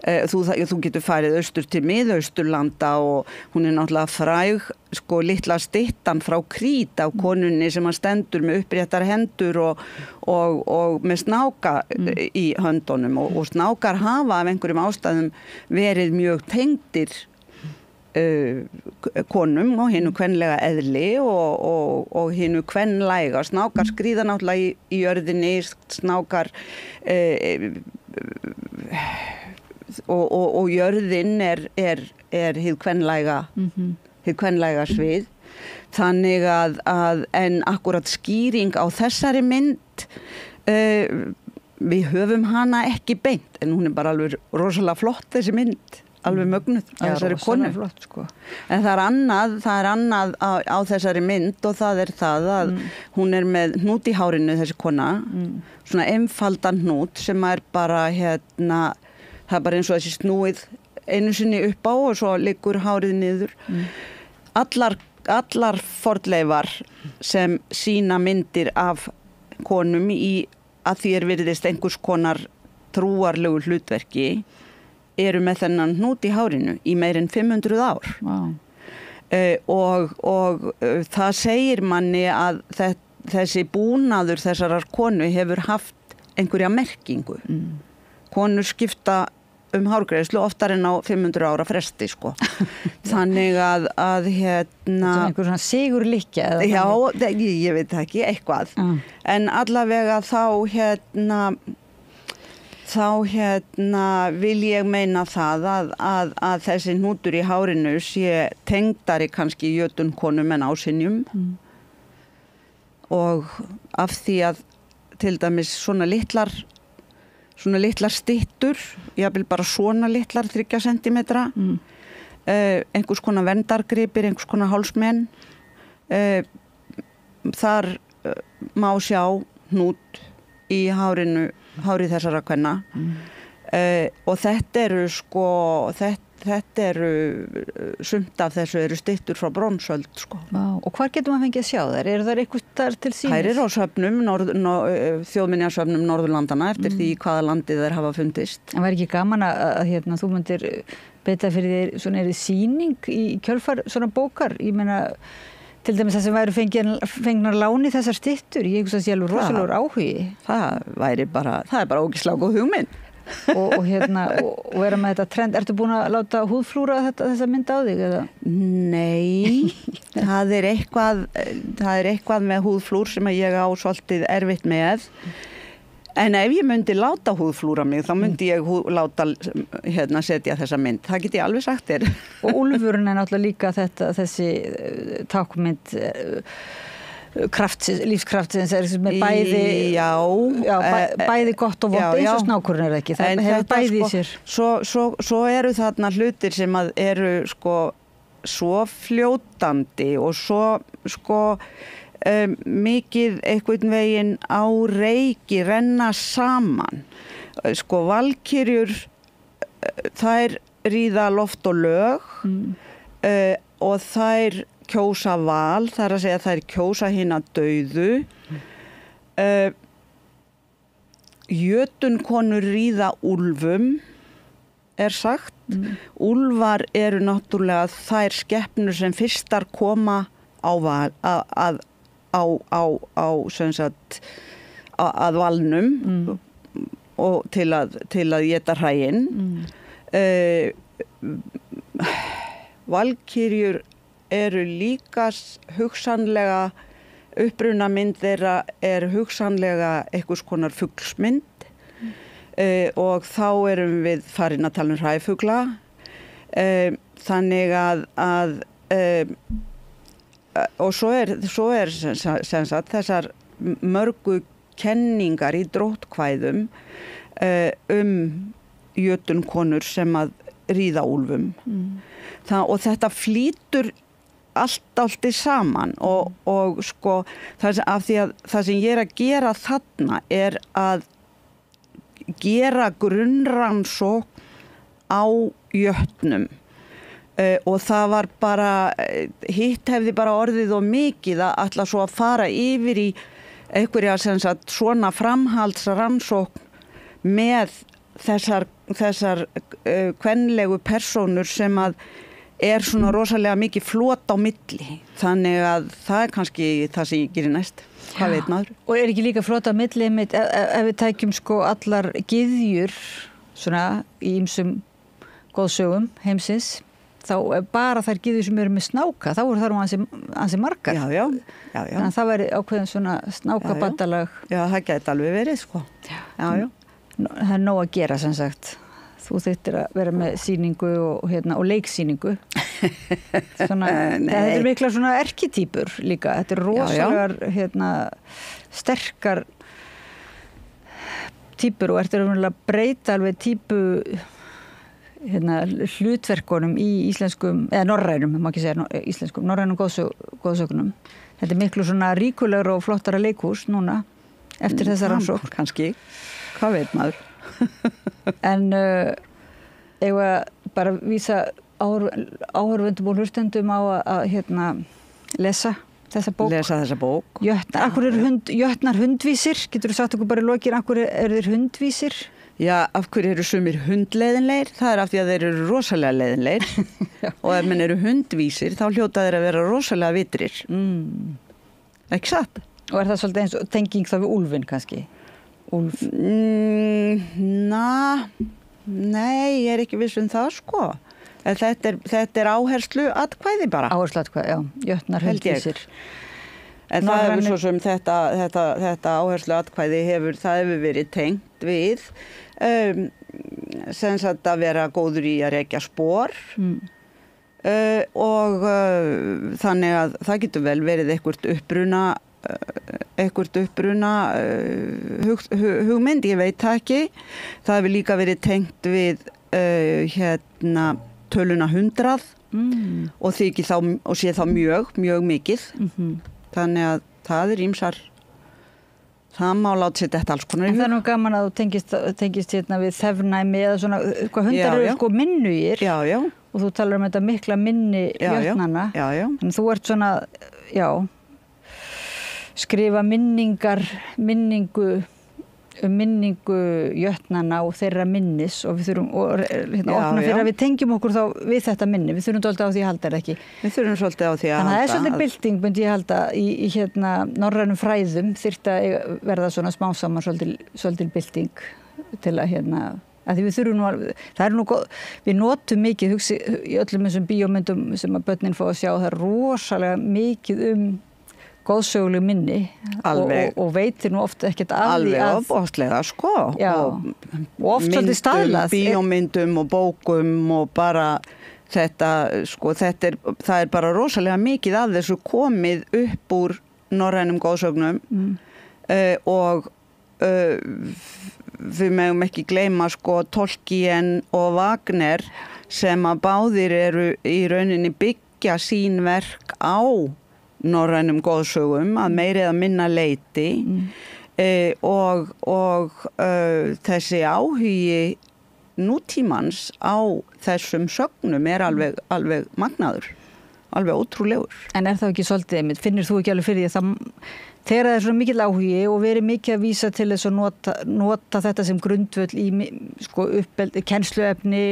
Speaker 10: þú getur farið austur til Miðausturlanda og hún náttúrulega fræg, sko, litla styttan frá Krít af konunni sem að stendur með uppréttar hendur og með snáka í höndunum og snákar hafa af einhverjum ástæðum verið mjög tengdir konum og hinu kvenlega eðli og hinu kvenlæga. Snákar skríða náttúrulega í jörðinni, snákar og jörðin er hið kvenlæga svið. Þannig að en akkurat skýring á þessari mynd, við höfum hana ekki beint, en hún bara alveg rosalega flott þessi mynd. Alveg mögnuð á þessari konu.
Speaker 9: Flott, sko.
Speaker 10: En það er annað á þessari mynd og það er það að hún er með hnút í hárinu, þessi kona, svona einfaldan hnút sem er bara það er bara eins og þessi snúið einu sinni upp á og svo liggur hárið niður. Allar fornleifar sem sýna myndir af konum í að því virðist einhvers konar trúarlegu hlutverki eru með þennan hnút í hárinu í meir en 500 ár.
Speaker 9: Wow.
Speaker 10: Og það segir manni að þessi búnaður þessarar konu hefur haft einhverja merkingu. Konur skipta hárgreiðslu oftar en á 500 ára fresti, sko. Þannig að
Speaker 9: Þetta einhver svona sigurlykkja eða?
Speaker 10: Já, ég veit ekki, eitthvað. En allavega þá vil ég meina það að þessi hnútur í hárinu sé tengdari kannski jötunkonum en ásynjum og af því að til dæmis svona litlar styttur, ég vil bara svona litlar 3 sentimetra, einhvers konar verndargripir, einhvers konar hálsmenn, þar má sjá hnút í hárið þessara kvenna og þetta eru sumt af þessu eru styttur frá bronsöld, sko.
Speaker 9: Og hvar getur maður fengið að sjá þær? Eru þær eitthvað þar til sýnis?
Speaker 10: Þær eru á söfnum, þjóðminjasöfnum Norðurlandana eftir því hvaða landið þær hafa fundist.
Speaker 9: En var ekki gaman að þú myndir beita fyrir þér svona sýning í kjölfar svona bókar? Ég meina, til dæmis það sem væru fengnar láni þessar styttur, ég hugsa að sé alveg rosalegur áhugi.
Speaker 10: Það er bara ógeðslega góð hugmynd.
Speaker 9: og vera með þetta trend. Ertu búin að láta húðflúra þessa mynd á þig, eða?
Speaker 10: Nei, það er eitthvað með húðflúr sem ég á svolítið erfitt með. En ef ég myndi láta húðflúra mig, þá myndi ég láta setja þessa mynd. Það get ég alveg sagt þér.
Speaker 9: Og úlfurinn er náttúrulega líka þessi tákmynd lífskraftsins er með bæði bæði gott og vont, eins og snákurinn er ekki. Það hefur bæði í sér.
Speaker 10: Svo eru þarna hlutir sem eru svo fljótandi og svo mikið einhvern veginn á reiki renna saman. Valkyrjur, þær ríða loft og lög og þær kjósa val, það er að segja þær kjósa hina dauðu. Jötunkonur ríða úlfum, er sagt. Úlfar eru náttúrulega þær skepnur sem fyrstar koma á val, sem sagt, að valnum og til að éta hræin. Valkyrjur eru líka hugsanlega, upprunamynd þeirra er hugsanlega einhvers konar fuglsmynd og þá erum við farin að tala hræfugla. Þannig að og svo er sem sagt þessar mörgu kenningar í dróttkvæðum jötunkonur sem að ríða úlfum. Og þetta flýtur allt í saman og sko af því að það sem ég er að gera þarna er að gera grunnrannsókn á jötnum og það var bara hitt hefði bara orðið og mikið að ætla svo að fara yfir í einhverja sem sagt svona framhaldsrannsókn með þessar kvenlegu persónur sem að svona rosalega mikið flot á milli. Þannig að það kannski það sem ég gerir næst. Hvað veit maður?
Speaker 9: Og ekki líka flot á milli ef við tækjum sko allar gyðjur svona í ýmsum góðsögum heimsins, þá bara þær gyðjur sem eru með snáka, þá eru þar ansi margar.
Speaker 10: Já.
Speaker 9: Þannig að það væri ákveðin svona snákabandalag.
Speaker 10: Já, það gæti alveg verið sko. Já.
Speaker 9: Það nóg að gera sem sagt. Þú þurftir að vera með sýningu og leiksýningu. Svona, þetta mikla svona erkitýpur líka. Þetta rosalegar sterkar týpur og ertu að breyta alveg týpu hlutverkunum í íslenskum, eða norrænum, má ekki segja íslenskum, norrænum góðsögnum. Þetta miklu svona ríkulegur og flottara leikhús núna eftir þessa rannsókn.
Speaker 10: Kannski, hvað veit maður?
Speaker 9: En eigum að bara vísa áhorfendum og hlustendum á að lesa þessa bók.
Speaker 10: Lesa þessa bók.
Speaker 9: Akkur eru jötnar hundvísir? Getur þú sagt okkur bara í lokin, akkur eru þeir hundvísir?
Speaker 10: Já, af hverju eru sumir hundleiðinleir? Það af því að þeir eru rosalega leiðinleir. Og ef menn eru hundvísir, þá hljóta þeir að vera rosalega vitrir. Ekki satt?
Speaker 9: Og er það svolítið eins og tenging þá við úlfinn kannski? Úlf?
Speaker 10: Nei, ég er ekki viss það sko. En þetta áherslu atkvæði bara.
Speaker 9: Áherslu atkvæði, já. Jötnar hundvísir.
Speaker 10: En það hefur svo sem þetta áherslu atkvæði hefur verið tengt við sem sagt að vera góður í að rekja spor og þannig að það getur vel verið eitthvert uppruna hugmynd, ég veit það ekki. Það hefur líka verið tengt við töluna 100 og þykir þá og sé þá mjög mikið. Þannig að það ýmsar, það má láta sér þetta alls konar í hug.
Speaker 9: Það nú gaman að þú tengist við þefnæmi eða svona, hvað hundar eru sko minnugir.
Speaker 10: Já.
Speaker 9: Og þú talar þetta mikla minni jötnana.
Speaker 10: Já.
Speaker 9: En þú ert svona, skrifa minningu jötnana og þeirra minnis og við þurfum opna fyrir að við tengjum okkur þá við þetta minni. Við þurfum svolítið á því að halda, ekki?
Speaker 10: Við þurfum svolítið á því að halda.
Speaker 9: Þannig að það er svolítið bylting, myndi ég halda, í norrænum fræðum þyrfti að verða svona smá saman svolítið bylting til að að því við þurfum það er góð, við notum mikið í öllum þessum bíómyndum sem að börnin fá að sjá, það er rosalega mikið góðsöguleg minni og veitir nú oft ekkert af því að
Speaker 10: alveg ofbóðslega sko
Speaker 9: og oft svolítið staðlað
Speaker 10: bíómyndum og bókum og bara þetta sko það er bara rosalega mikið af þessu komið upp úr norrænum góðsögnum og við megum ekki gleyma sko Tolkien og Wagner sem að báðir eru í rauninni byggja sín verk á norrænum góðsögum að meiri eða minna leyti og þessi áhugi nútímans á þessum sögnum er alveg magnaður, alveg ótrúlegur.
Speaker 9: En er það ekki svolítið einmitt, finnir þú ekki alveg fyrir því að þegar það er svona mikill áhugi og verið mikið að vísa til þess að nota þetta sem grundvöll í sko kennsluefni,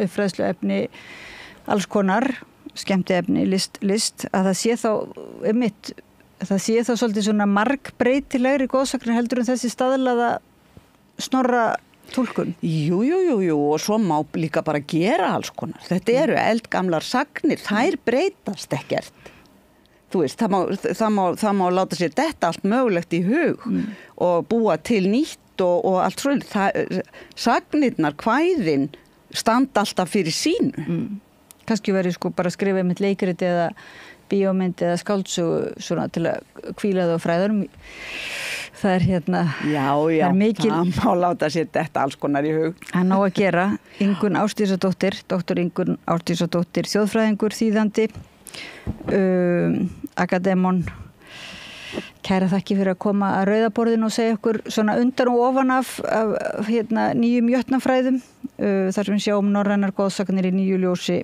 Speaker 9: uppfræðsluefni, alls konar skemmtiefni, list, að það sé þá svolítið svona margbreytilegri góðsagnar heldur en þessi staðlaða snorra túlkun.
Speaker 10: Jú, og svo má líka bara gera alls konar. Þetta eru eldgamlar sagnir, þær breytast ekkert. Þú veist, það má láta sér detta allt mögulegt í hug og búa til nýtt og allt svolítið. Sagnirnar, kvæðin standa alltaf fyrir sínu.
Speaker 9: Kannski verið sko bara að skrifa einmitt leikrit eða bíómynd eða skáldsögu svona til að hvíla það á fræðunum. Það er það er mikil...
Speaker 10: það má láta sér þetta alls konar í hug.
Speaker 9: Það ná að gera. Ingunn Ásdísadóttir, doktor Ingunn Ásdísadóttir, þjóðfræðingur, þýðandi, akademon. Kæra þakki fyrir að koma að rauðaborðinu og segja okkur svona undan og ofan af nýjum jötnafræðum, þar sem við sjáum norrænar góðsagnir í nýju ljósi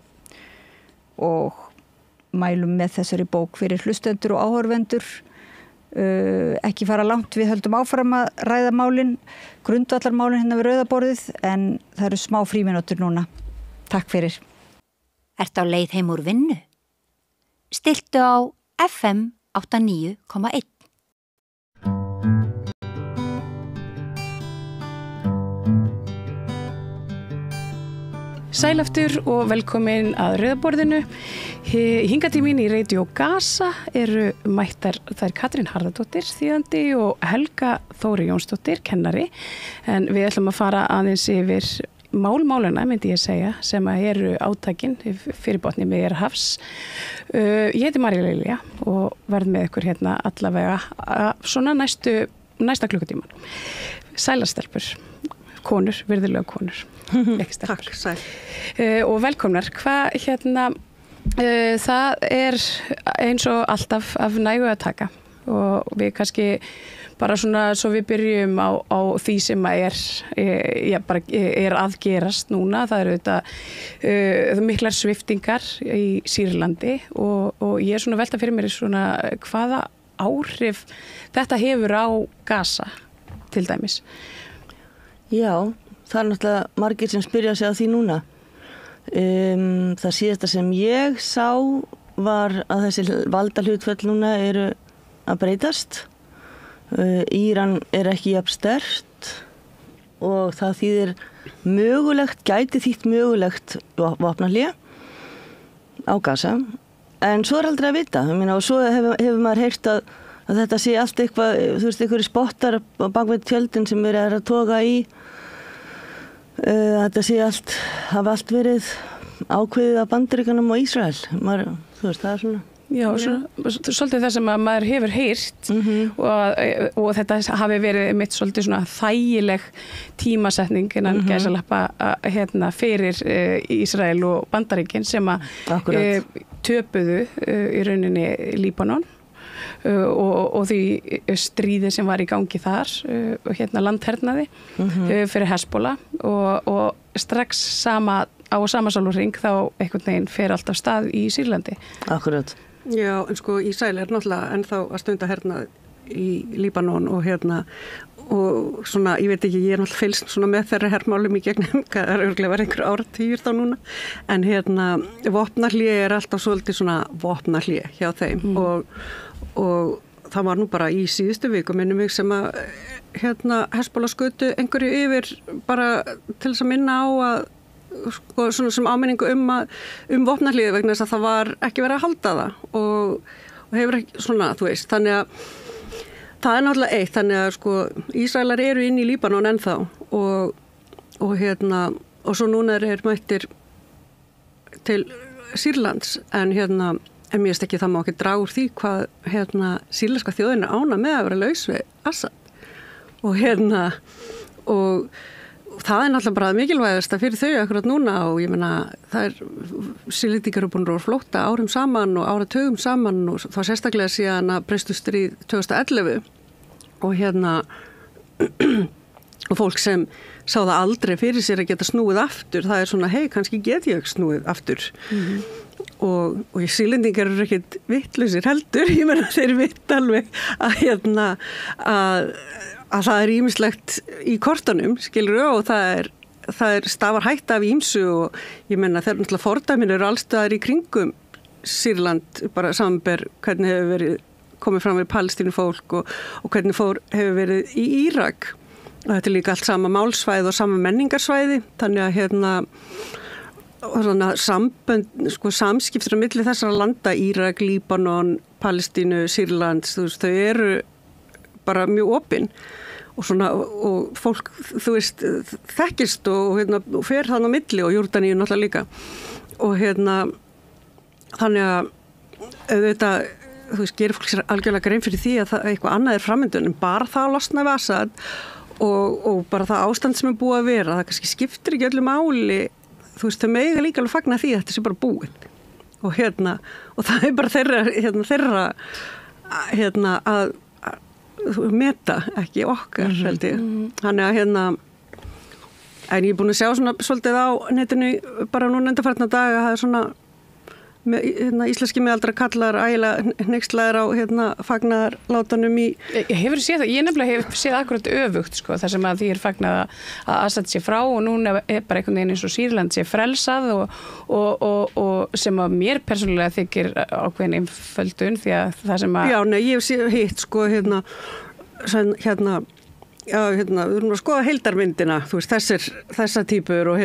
Speaker 9: og mælum með þessari bók fyrir hlustendur og áhorfendur. ekki fara langt, við höldum áfram að ræða málin, grundvallarmálin hérna við rauðaborðið, en það eru smá frímínútur núna. Takk fyrir.
Speaker 2: Ertu á leið heim úr vinnu? Stilltu á FM 89,1.
Speaker 11: Sæl aftur og velkomin að rauðaborðinu. Hingað til mín í Radio Gaza eru mættar þær Katrín Harðardóttir, þýðandi, og Helga Þóri Jónsdóttir, kennari. En við ætlum að fara aðeins yfir málmálana, myndi ég segja, sem eru átakin fyrir botni Miðjarðarhafs. Ég heiti María Lilja og verð með ykkur hérna allavega svona næsta klukkutíman. Sælastelpur, konur, virðulega konur.
Speaker 12: Takk, sæl.
Speaker 11: Og velkomnar. Það eins og alltaf af nægu að taka og við kannski bara svona svo við byrjum á því sem er að gerast núna. Það eru þetta miklar sviptingar í Sýrlandi og ég svona velta fyrir mér svona hvaða áhrif þetta hefur á Gaza til dæmis.
Speaker 12: Já, það er náttúrulega margir sem spyrja sig á því núna. Það síðasta sem ég sá var að þessi valdahlutföll núna eru að breytast. Íran er ekki jafn sterkt og það þýðir gæti þýtt mögulegt vopnahlé á Gaza. En svo er aldrei að vita. Og svo hefur maður heyrt að þetta sé allt eitthvað, þú veist, einhverju spottar á bakvið tjöldin sem er að toga í. Þetta sé hafa allt verið ákveðið af Bandaríkjunum og Ísrael. Þú veist, það er svona.
Speaker 11: Já, svolítið það sem að maður hefur heyrt og þetta hafi verið mitt svolítið svona þægileg tímasetning innan gæsalappa fyrir Ísrael og Bandaríkin sem að töpuðu í rauninni Líbanon og því stríði sem var í gangi þar landhernaði fyrir Hezbollah og strax á sama sólarhring þá einhvern veginn fer allt af stað í Sýrlandi.
Speaker 12: Akkurat.
Speaker 13: Já, en sko Ísrael er náttúrulega ennþá að stunda hernað í Líbanon og og svona, ég veit ekki, ég er náttúrulega fylgst svona með þeirra hermálum í gegnum, það er örglega verið einhver áratugir þá núna, en vopnahlé er alltaf svolítið svona vopnahlé hjá þeim og það var nú bara í síðustu viku minnum mig sem að Hezbollah skutu einhverju yfir bara til þess að minna á að sko, svona sem áminningu um vopnahlé vegna þess að það var ekki verið að halda það og hefur ekki svona, þú veist, þannig að það er náttúrulega eitt, þannig að sko Ísraelar eru inn í Líbanon ennþá og svo núna er mættir til Sýrlands en mér finnst ekki, það má ekki draga úr því hvað sýrlenska þjóðin er ána með að vera laus við Assad og það er náttúrulega bara mikilvægast fyrir þau akkurat núna og ég meina það Sýrlendingar eru búin að flótta árum saman og áratugum saman og það sérstaklega síðan að breistu stríð 2011 og og fólk sem sá það aldrei fyrir sér að geta snúið aftur, það er svona hei, kannski get ég snúið aftur og Sýrlendingar eru ekkit vitlausir heldur, ég meina þeir vita alveg að það er ýmislegt í kortunum, skilur og það er stafar hætta af ýmsu og ég meina þeir náttúrulega fordæmin eru allstaðar í kringum Sýrland, bara samanber hvernig hefur verið komið fram við Palestínu fólk og hvernig hefur verið í Írak og þetta er líka allt sama málsvæði og sama menningarsvæði, þannig að sambönd, sko samskiptur á milli þessara landa, Írak, Líbanon, Palestínu, Sýrland, þau eru bara mjög opin og fólk, þú veist, þekkist og fer þannig á milli og Jórdaníu náttúrulega líka og þannig að auðvitað, þú veist, gerir fólk sér algjörlega grein fyrir því að eitthvað annað er framöndun en bara það að losna við Assad og bara það ástand sem er búið að vera, það kannski skiptir ekki öllu máli, þú veist, þau mega líka alveg fagna því að þetta sé bara búin og það er bara þeirra að meta, ekki okkar held ég. Þannig að en ég er búin að sjá svona svolítið á netinu bara núna undanfarna daga, það er svona íslenski miðaldra kallar ægilega hneykslaðir á fagnaðarlátunum í...
Speaker 11: Hefur séð það? Ég nefnilega hef séð akkurat öfugt, sko, þar sem að því fagnað að Assad sé frá og núna bara einhvern veginn eins og Sýrland sé frelsað og sem að mér persónulega þykir ákveðin einföldun því að það sem að...
Speaker 13: Já, nei, ég hef séð hitt, sko, við erum að skoða heildarmyndina, þú veist, þessar típur og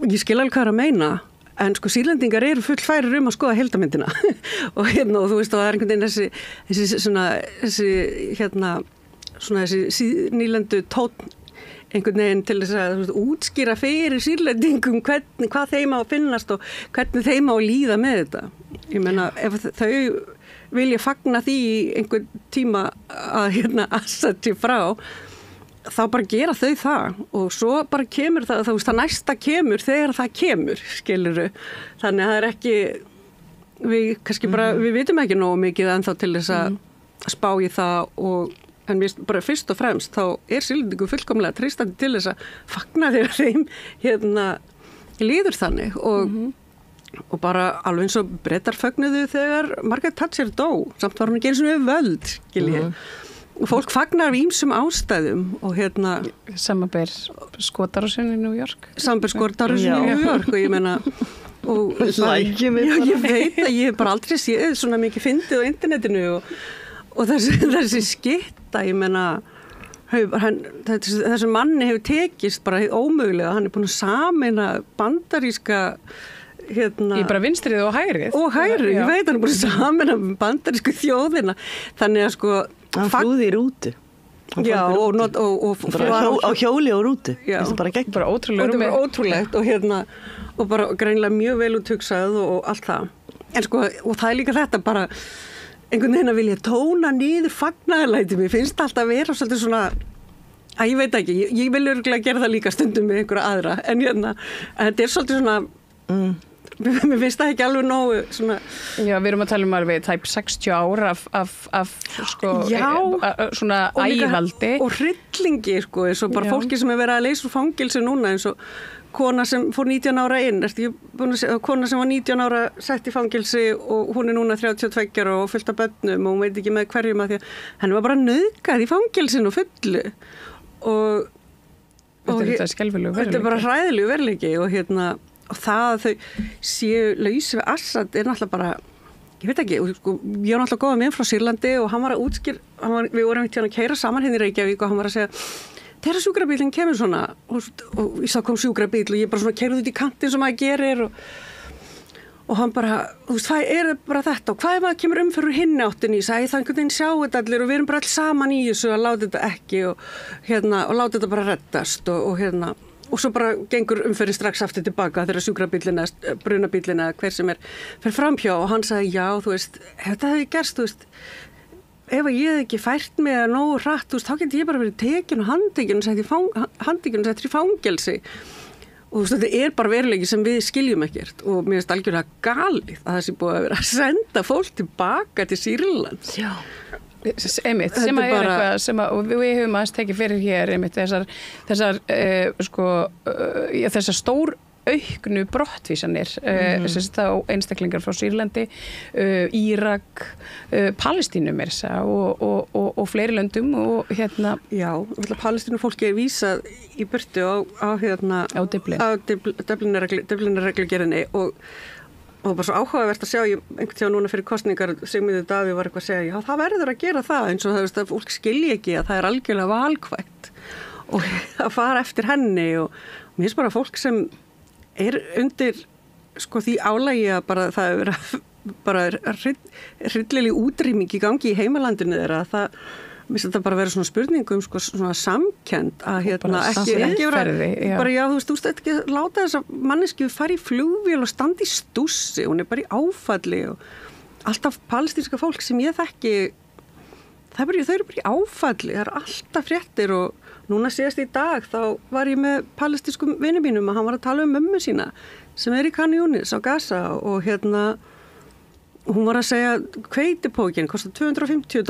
Speaker 13: ég skil alveg hvað er að meina, en sko Sýrlendingar eru fullfærir að skoða heildarmyndina og og þú veist, og það er einhvern veginn þessi nýlendu tónn einhvern veginn til þess að útskýra fyrir Sýrlendingum hvað þeim á að finnast og hvernig þeim á að líða með þetta. Ég meina, ef þau vilja fagna því í einhvern tíma að Assad sé frá, þá bara gera þau það og svo bara kemur það næsta kemur þegar það kemur, skilurðu. Þannig að það er ekki, við vitum ekki nógu mikið ennþá til þess að spá í það en bara fyrst og fremst þá er Sýrlendingum fullkomlega treystandi til þess að fagna þegar þeim líður þannig og bara alveg eins og Bretar fögnuðu þegar Margaret Thatcher dó, samt var hún ekki eins og við völd, skilji. Og fólk fagnar af ýmsum ástæðum og
Speaker 11: Samanber skotarásinn í New York.
Speaker 13: Samanber skotarásinn í New York og ég meina og ég veit að ég hef bara aldrei séð svona mikið fyndið á internetinu og þessi skitta, ég meina þessi manni hefur tekist bara ómögulega, hann er búin að sameina bandaríska
Speaker 11: Í bara vinstrið og hægrið.
Speaker 13: Ég veit, hann er búin að sameina bandarísku þjóðina, þannig að sko
Speaker 12: hann flúði í rútu.
Speaker 13: Já, og
Speaker 12: á hjóli og rútu. Það er bara gegn.
Speaker 11: Bara
Speaker 13: ótrúlegt og bara greinilega mjög vel úthugsað og allt það. En sko, og það er líka þetta bara einhvern veginn að vilja tóna niður fagnaðarlæti. Mér finnst alltaf að vera svolítið svona, ég veit ekki, ég vil örgulega gera það líka stundum með einhverja aðra, en þetta er svolítið svona, mér finnst það ekki alveg nógu svona...
Speaker 11: Já, við erum að tala alveg tæp 60 ár af sko, svona ægivaldi.
Speaker 13: Og hryllingi, sko, eins og bara fólki sem er verið að leysa úr fangelsi núna, eins og kona sem fór 19 ára inn, kona sem var 19 ára sett í fangelsi og hún er núna 32 ára og fullt af börnum og hún veit ekki með hverjum að því að henni var bara nauðgað í fangelsinu fullu og
Speaker 11: þetta er skelfilegu veruleiki.
Speaker 13: Þetta er bara hræðilegu veruleiki og það að þau séu laus við Assad er náttúrulega bara, ég veit ekki, sko, ég var náttúrulega góða með frá Sýrlandi og hann var að við vorum ekki að keyra saman hérna í Reykjavík og hann var að segja þegar sjúkrabílinn kemur svona og ég sá kom sjúkrabíl og ég bara svona keyrði út í kantin sem maður gerir og hann bara, þú veist, hvað er bara þetta og hvað ef maður kemur fyrir hinni áttin í það einhvern veginn sjá þetta allir og við erum bara alls saman í þessu að láta þetta ekki og láta þetta bara reddast og svo bara gengur umferðin strax aftur tilbaka þegar sjúkrabílinn eða brunabílinn eða hver sem fer framhjá og hann sagði já, þú veist, ef þetta hefði gerst, þú veist, ef ég hef ekki fært mig að nógu hratt, þú veist, þá geti ég bara verið tekin og handtekinn og settir í fangelsi og þú veist, þetta er bara veruleiki sem við skiljum ekkert og mér finnst algjörlega galið að það sé búið að vera að senda fólk tilbaka til Sýrlands.
Speaker 11: Já. Einmitt, sem að er eitthvað sem að við höfum aðeins tekið fyrir hér einmitt þessar stór auknu brottvísanir þá einstaklingar frá Sýrlandi, Írak, Palestínu meira og fleiri löndum og
Speaker 13: Já, Palestínu fólki er vísað í burtu á Dublin-reglugerðinni og bara svo áhugavert að sjá, einhvern tíma núna fyrir kosningar, Sigmundur Davíð var eitthvað að segja, já það verður að gera það eins og það veist að fólk skilji ekki að það er algjörlega valkvætt og að fara eftir henni og mér finnst bara fólk sem er undir sko því álagi að bara það er bara hryllileg útrýming í gangi í heimalandinu þeirra að það mér finnst þetta bara vera svona spurningum sko svona samkennd að ekki vera bara já þú veist ekki láta þess að manneskju fara í flugvél og standa í stússi, hún er bara í áfalli og alltaf palestínska fólk sem ég þekki þau eru bara í áfalli, það eru alltaf fréttir og núna síðast í dag þá var ég með palestínskum vinum mínum og hann var að tala um mömmu sína sem er í Khan Yunis á Gaza og hún var að segja hveitipókin kostar $250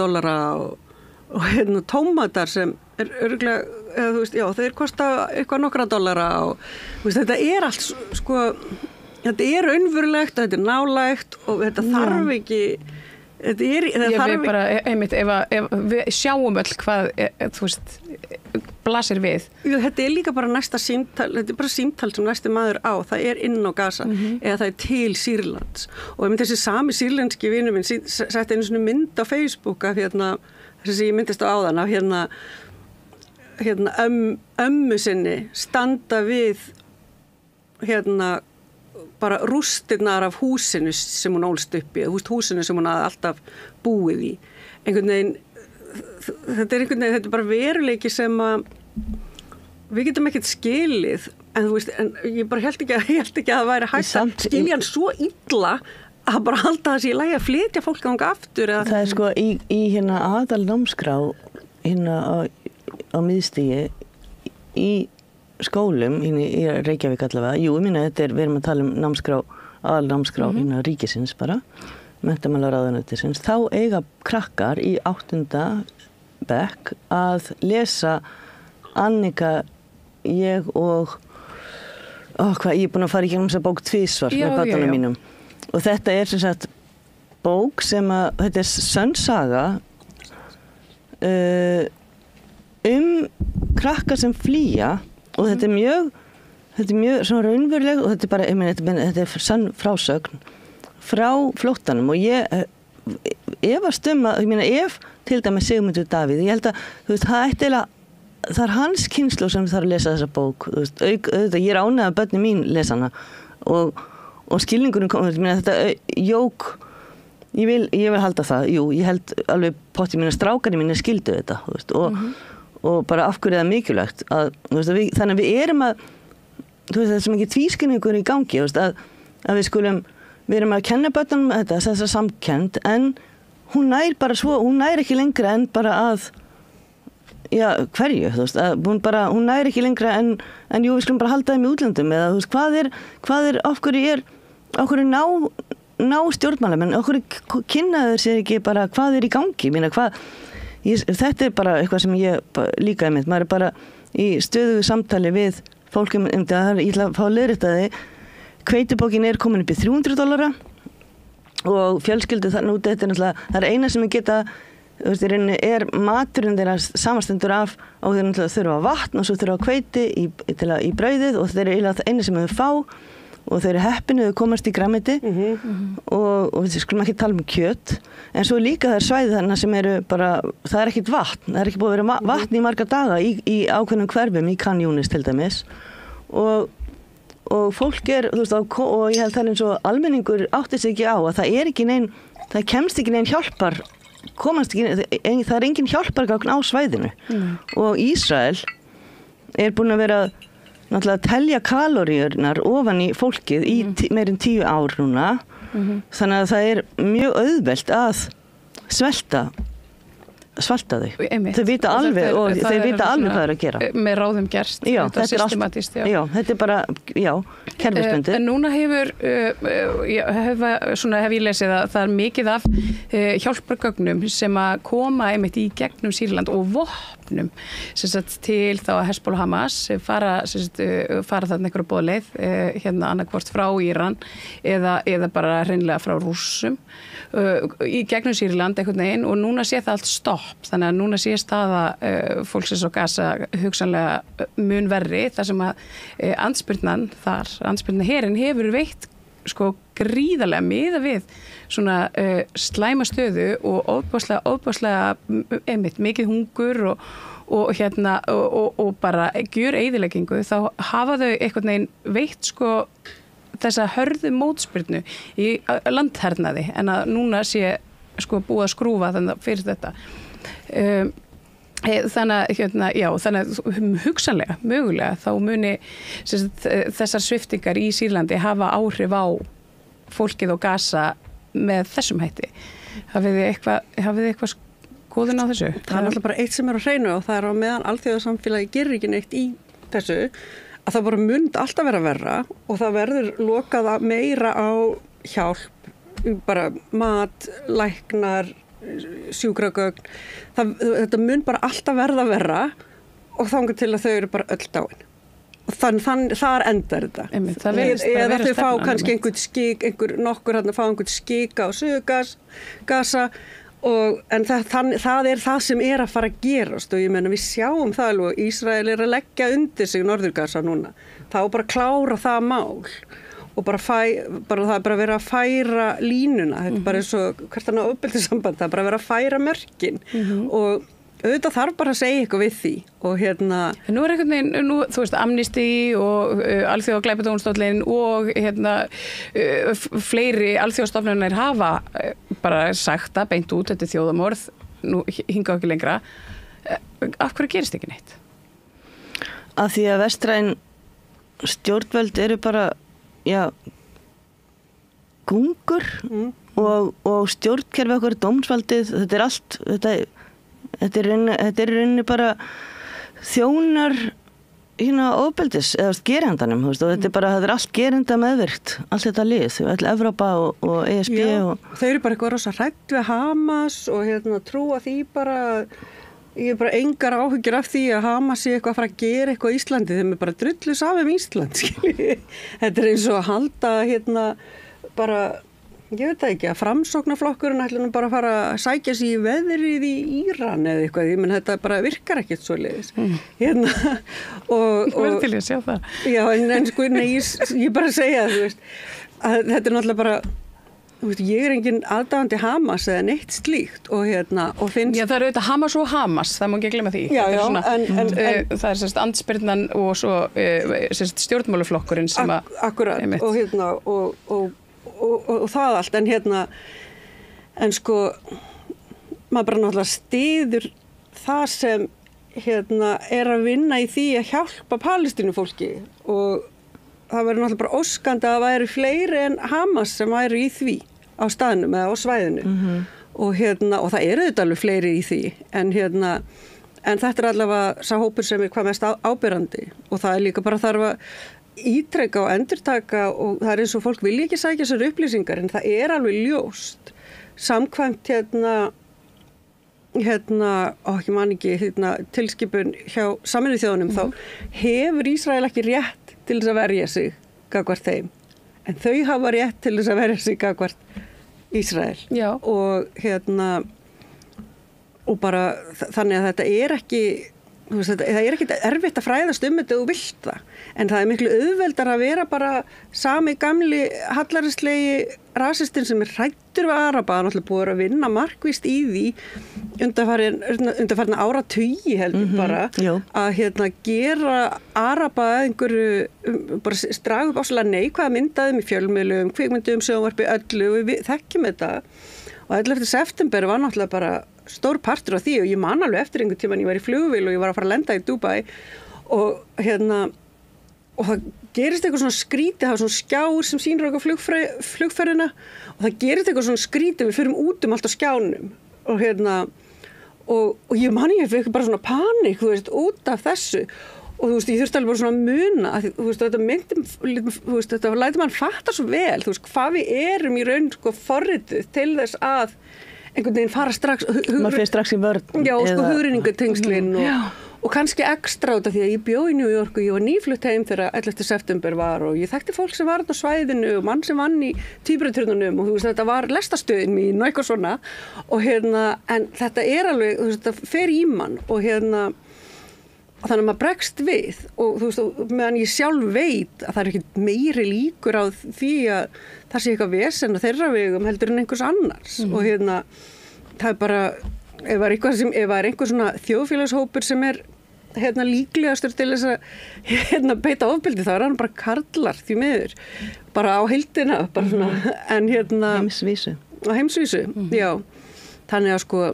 Speaker 13: og tómatar sem er örugglega, þú veist, já, þeir kosta eitthvað nokkra dollara og veist, þetta er allt sko þetta er raunverulegt og þetta er nálægt og þetta þarf ekki
Speaker 11: ég veit bara, einmitt, ef við sjáum öll hvað, þú veist, blasir við.
Speaker 13: Þetta er líka bara næsta símtal, þetta er bara símtal sem næsti maður á, það er inn á Gaza eða það er til Sýrlands og einmitt þessi sami sýrlenski vinur minn setti einu svona mynd á Facebook af þessi ég myndist á áðan af ömmu sinni standa við bara rústirnar af húsinu sem hún ólst upp í, húsinu sem hún hafði alltaf búið í. Einhvern veginn, þetta er bara veruleiki sem að við getum ekkert skilið, en þú veist, en ég bara held ekki að það væri hægt að skilja hann svo illa að bara halda þessi í lagi að flytja fólk ánga aftur.
Speaker 12: Það er sko í aðalnámskrá á miðstigi í skólum í Reykjavík allavega. Jú, ég minna við erum að tala um aðalnámskrá ríkisins bara, menntamálaráðuneytisins. Þá eiga krakkar í 8. bekk að lesa Annika, ég og ég er búin að fara í gegnum þessa bók tvisvar með barnunum mínum. Og þetta er sem sagt bók sem þetta er sönn saga krakka sem flýja og þetta er mjög svona raunveruleg og þetta er bara, þetta er sann frásögn frá flóttanum og ég efast að, ef til dæmis Sigmundur Davíð, ég held að, þú veist, það er hans kynslóð sem þarf að lesa þessa bók, þú veist, auðvitað, ég er ánægð að börnin mín lesa hana og skilningurinn kom, þetta jók, ég vil halda það, jú, ég held alveg potti mín að strákarnir mín skildu þetta, þú veist, og bara af hverju það mikilvægt að, þannig að við erum að það er svo mikið tvískinningur í gangi að við erum að kenna börnunum þessa samkennd en hún nær ekki lengra en bara að hverju, hún nær ekki lengra en jú, við skulum bara halda þeim í útlöndum eða þú veist, hvað er af hverju ná stjórnmálamenn, af hverju kynnaður sér ekki bara hvað er í gangi, þetta er bara eitthvað sem ég líka einmitt, maður er bara í stöðugu samtali við fólkum, ég ætla að fá að leiðrétta hveitibókin er komin upp í $300 og fjölskyldu þarna úti, þetta er náttúrulega, það er eina sem við geta, þú veist, er maturinn þeirra samanstendur af og þeir náttúrulega þurfa vatn og svo þurfa hveiti í brauðið og þetta er eiginlega eina sem við fá og þeir eru heppinu þau komast í grænmeti og við skulum ekki tala um kjöt en svo líka það er svæði þarna sem eru bara, það er ekkert vatn, það er ekki búið að vera vatn í marga daga í ákveðnum hverfum í Khan Yunis til dæmis og fólk er, þú veist, og ég held það eins og almenningur átti sig ekki á að það kemst ekki neinn hjálpar það er engin hjálpargagn á svæðinu og Ísrael er búin að vera náttúrulega að telja kaloríurnar ofan í fólkið í meirinn 10 ár núna þannig að það er mjög auðvelt að svelta þau. Þau vita alveg og þeir vita alveg hvað er að gera.
Speaker 11: Með ráðum gerst, þetta systematist.
Speaker 12: Já, þetta er bara, kerfisbundið.
Speaker 11: En núna hef ég lesið að það er mikið af hjálpargögnum sem að koma einmitt í gegnum Sýrland og vopnum til þá að Hezbollah og Hamas fara þarna einhverju boðleið annarkvort frá Íran eða bara hreinlega frá Rússum í gegnum Sýrland einhvern veginn og núna sé það allt stopp þannig að núna sé staða fólksins á Gaza hugsanlega mun verri þar sem að andspyrnan herinn hefur veitt sko gríðarlega miða við svona slæma stöðu og óbáslega einmitt mikið hungur og bara gjör eyðileggingu þá hafa þau einhvern veginn veitt sko þessa hörðu mótspyrnu í landhernaði en að núna sé sko búið að skrúfa þannig fyrir þetta þannig að hugsanlega, mögulega þá muni þessar sviftingar í Sýrlandi hafa áhrif á fólkið og Gaza með þessum hætti hafið þið eitthvað skoðun á þessu?
Speaker 13: Það er alltaf bara eitt sem er á hreinu og það er á meðan alþjóðasamfélagi gerir ekki neitt í þessu að það bara mynd alltaf vera verra og það verður lokað meira á hjálp, bara mat, læknar, sjúkragögn. Þetta mun bara alltaf verða verra og þangað til að þau eru bara öll dáin. Þannig þar endar þetta. Eða þau fá kannski einhvern skik, nokkur hann að fá einhvern skik á Suðurgasa en það er það sem er að fara að gerast og ég meina við sjáum það alveg og Ísrael er að leggja undir sig Norðurgasa núna. Þá bara klára það mál og bara það er bara verið að færa línuna. Þetta er bara eins og hvert annað ofbeldissamband, það er bara verið að færa mörkin og auðvitað þarf bara að segja eitthvað við því og
Speaker 11: Nú er einhvern veginn, þú veist, Amnesty og Alþjóðaglæpadómstóllinn og fleiri alþjóðastofnanir hafa bara sagt að beint út, þetta er þjóðamorð, nú hingað ekki lengra. Af hverju gerist ekki neitt?
Speaker 12: Af því að vestræn stjórnvöld eru bara, gungur og stjórnkerfi okkur, dómsvaldið, þetta er allt, þetta er rauninni bara þjónar ofbeldis eða gerendanum og þetta er bara, það er allt gerenda meðvirkt, allt þetta lið, all Evrópa og ESB
Speaker 13: þau eru bara eitthvað rosa hrædd við Hamas og trúa því bara ég er bara engar áhyggjur af því að Hamas sé eitthvað að fara að gera eitthvað á Íslandi þeim er bara drullu saman Ísland þetta er eins og að halda bara ég veit það ekki, að framsóknarflokkurinn ætla bara að fara að sækja sig í veðrið í Íran eða eitthvað, ég menn þetta bara virkar ekkert svoleiðis.
Speaker 11: Ég verður til að sjá það.
Speaker 13: Já, en sko, ég bara segja þú veist, að þetta er náttúrulega bara, þú veist, ég er engin aðdáandi Hamas eða neitt slíkt og finnst...
Speaker 11: Já, það eru auðvitað Hamas og Hamas, það má ekki glemma því.
Speaker 13: Já,
Speaker 11: það er sérst andspyrnan og svo sérst stjórnmáluflokkurinn sem að...
Speaker 13: Akkurat, og það allt, en sko maður bara náttúrulega styður það sem er að vinna í því að hjálpa Palestínufólki og það verður náttúrulega bara óskandi að það væri fleiri en Hamas sem væri í því á staðnum eða á svæðinu og það eru þetta alveg fleiri í því en þetta er allavega sá hópur sem er hvað mest ábyrrandi og það er líka bara þarf að ítrekka og endurtaka og það er eins og fólk vilja ekki sækja sér upplýsingar en það er alveg ljóst samkvæmt ég man ekki tilskipun hjá Sameinuðu þjóðunum þá hefur Ísrael ekki rétt til þess að verja sig gagnvart þeim en þau hafa rétt til þess að verja sig gagnvart Ísrael og bara þannig að þetta er ekki það er ekki erfitt að fræðast þetta þú vilt það, en það er miklu auðveldar að vera bara sami gamli hallærislegi rasistinn sem er hræddur við Araba, hann ætla búið að vinna markvisst í því undanfarna áratugi heldur bara að gera Araba einhverju bara draga upp áslega neikvæða myndaðum í fjölmiðlum, kvikmyndum, sjónvarpi, öllu og við þekkjum þetta og 11. september var náttúrulega bara stór partur af því og ég man alveg eftir einhvern tímann ég var í flugvél og ég var að fara að lenda í Dubai og og það gerist eitthvað svona skrítið, það var svona skjár sem sýnir okkur flugferðina og það gerist eitthvað svona skrítið, við fyrum út allt á skjánum og ég man ég fyrir bara svona panik, þú veist, út af þessu og þú veist, ég þurfti alveg bara svona að muna að, þú veist, þetta myndi, þú veist, þetta lætur mann fatta svo vel, þú veist, hvað við erum í raun sko forrituð til þess að einhvern veginn fara strax
Speaker 12: maður fyrir strax í vörn
Speaker 13: já, sko hugrenningatengslin og kannski ekstra út af því að ég bjó í New York og ég var nýflutt heim þegar 11. september var og ég þekkti fólk sem var á svæðinu og mann sem vann í Tvíburaturnunum og þú veist, þetta var lestastöðin mín og eitthvað svona og en þetta er alveg, þú veist, þetta fer í mann og og þannig að maður bregst við og þú veist, meðan ég sjálf veit að það er ekkert meiri líkur á því að það sé eitthvað vesen á þeirra vegum heldur en einhvers annars og það er bara, ef það er einhver svona þjóðfélagshópur sem er líklegastur til þess að beita ofbeldi, þá er hann bara karlar því miður, bara á heildina bara svona, en
Speaker 12: heimsvísu
Speaker 13: á heimsvísu, já þannig að sko,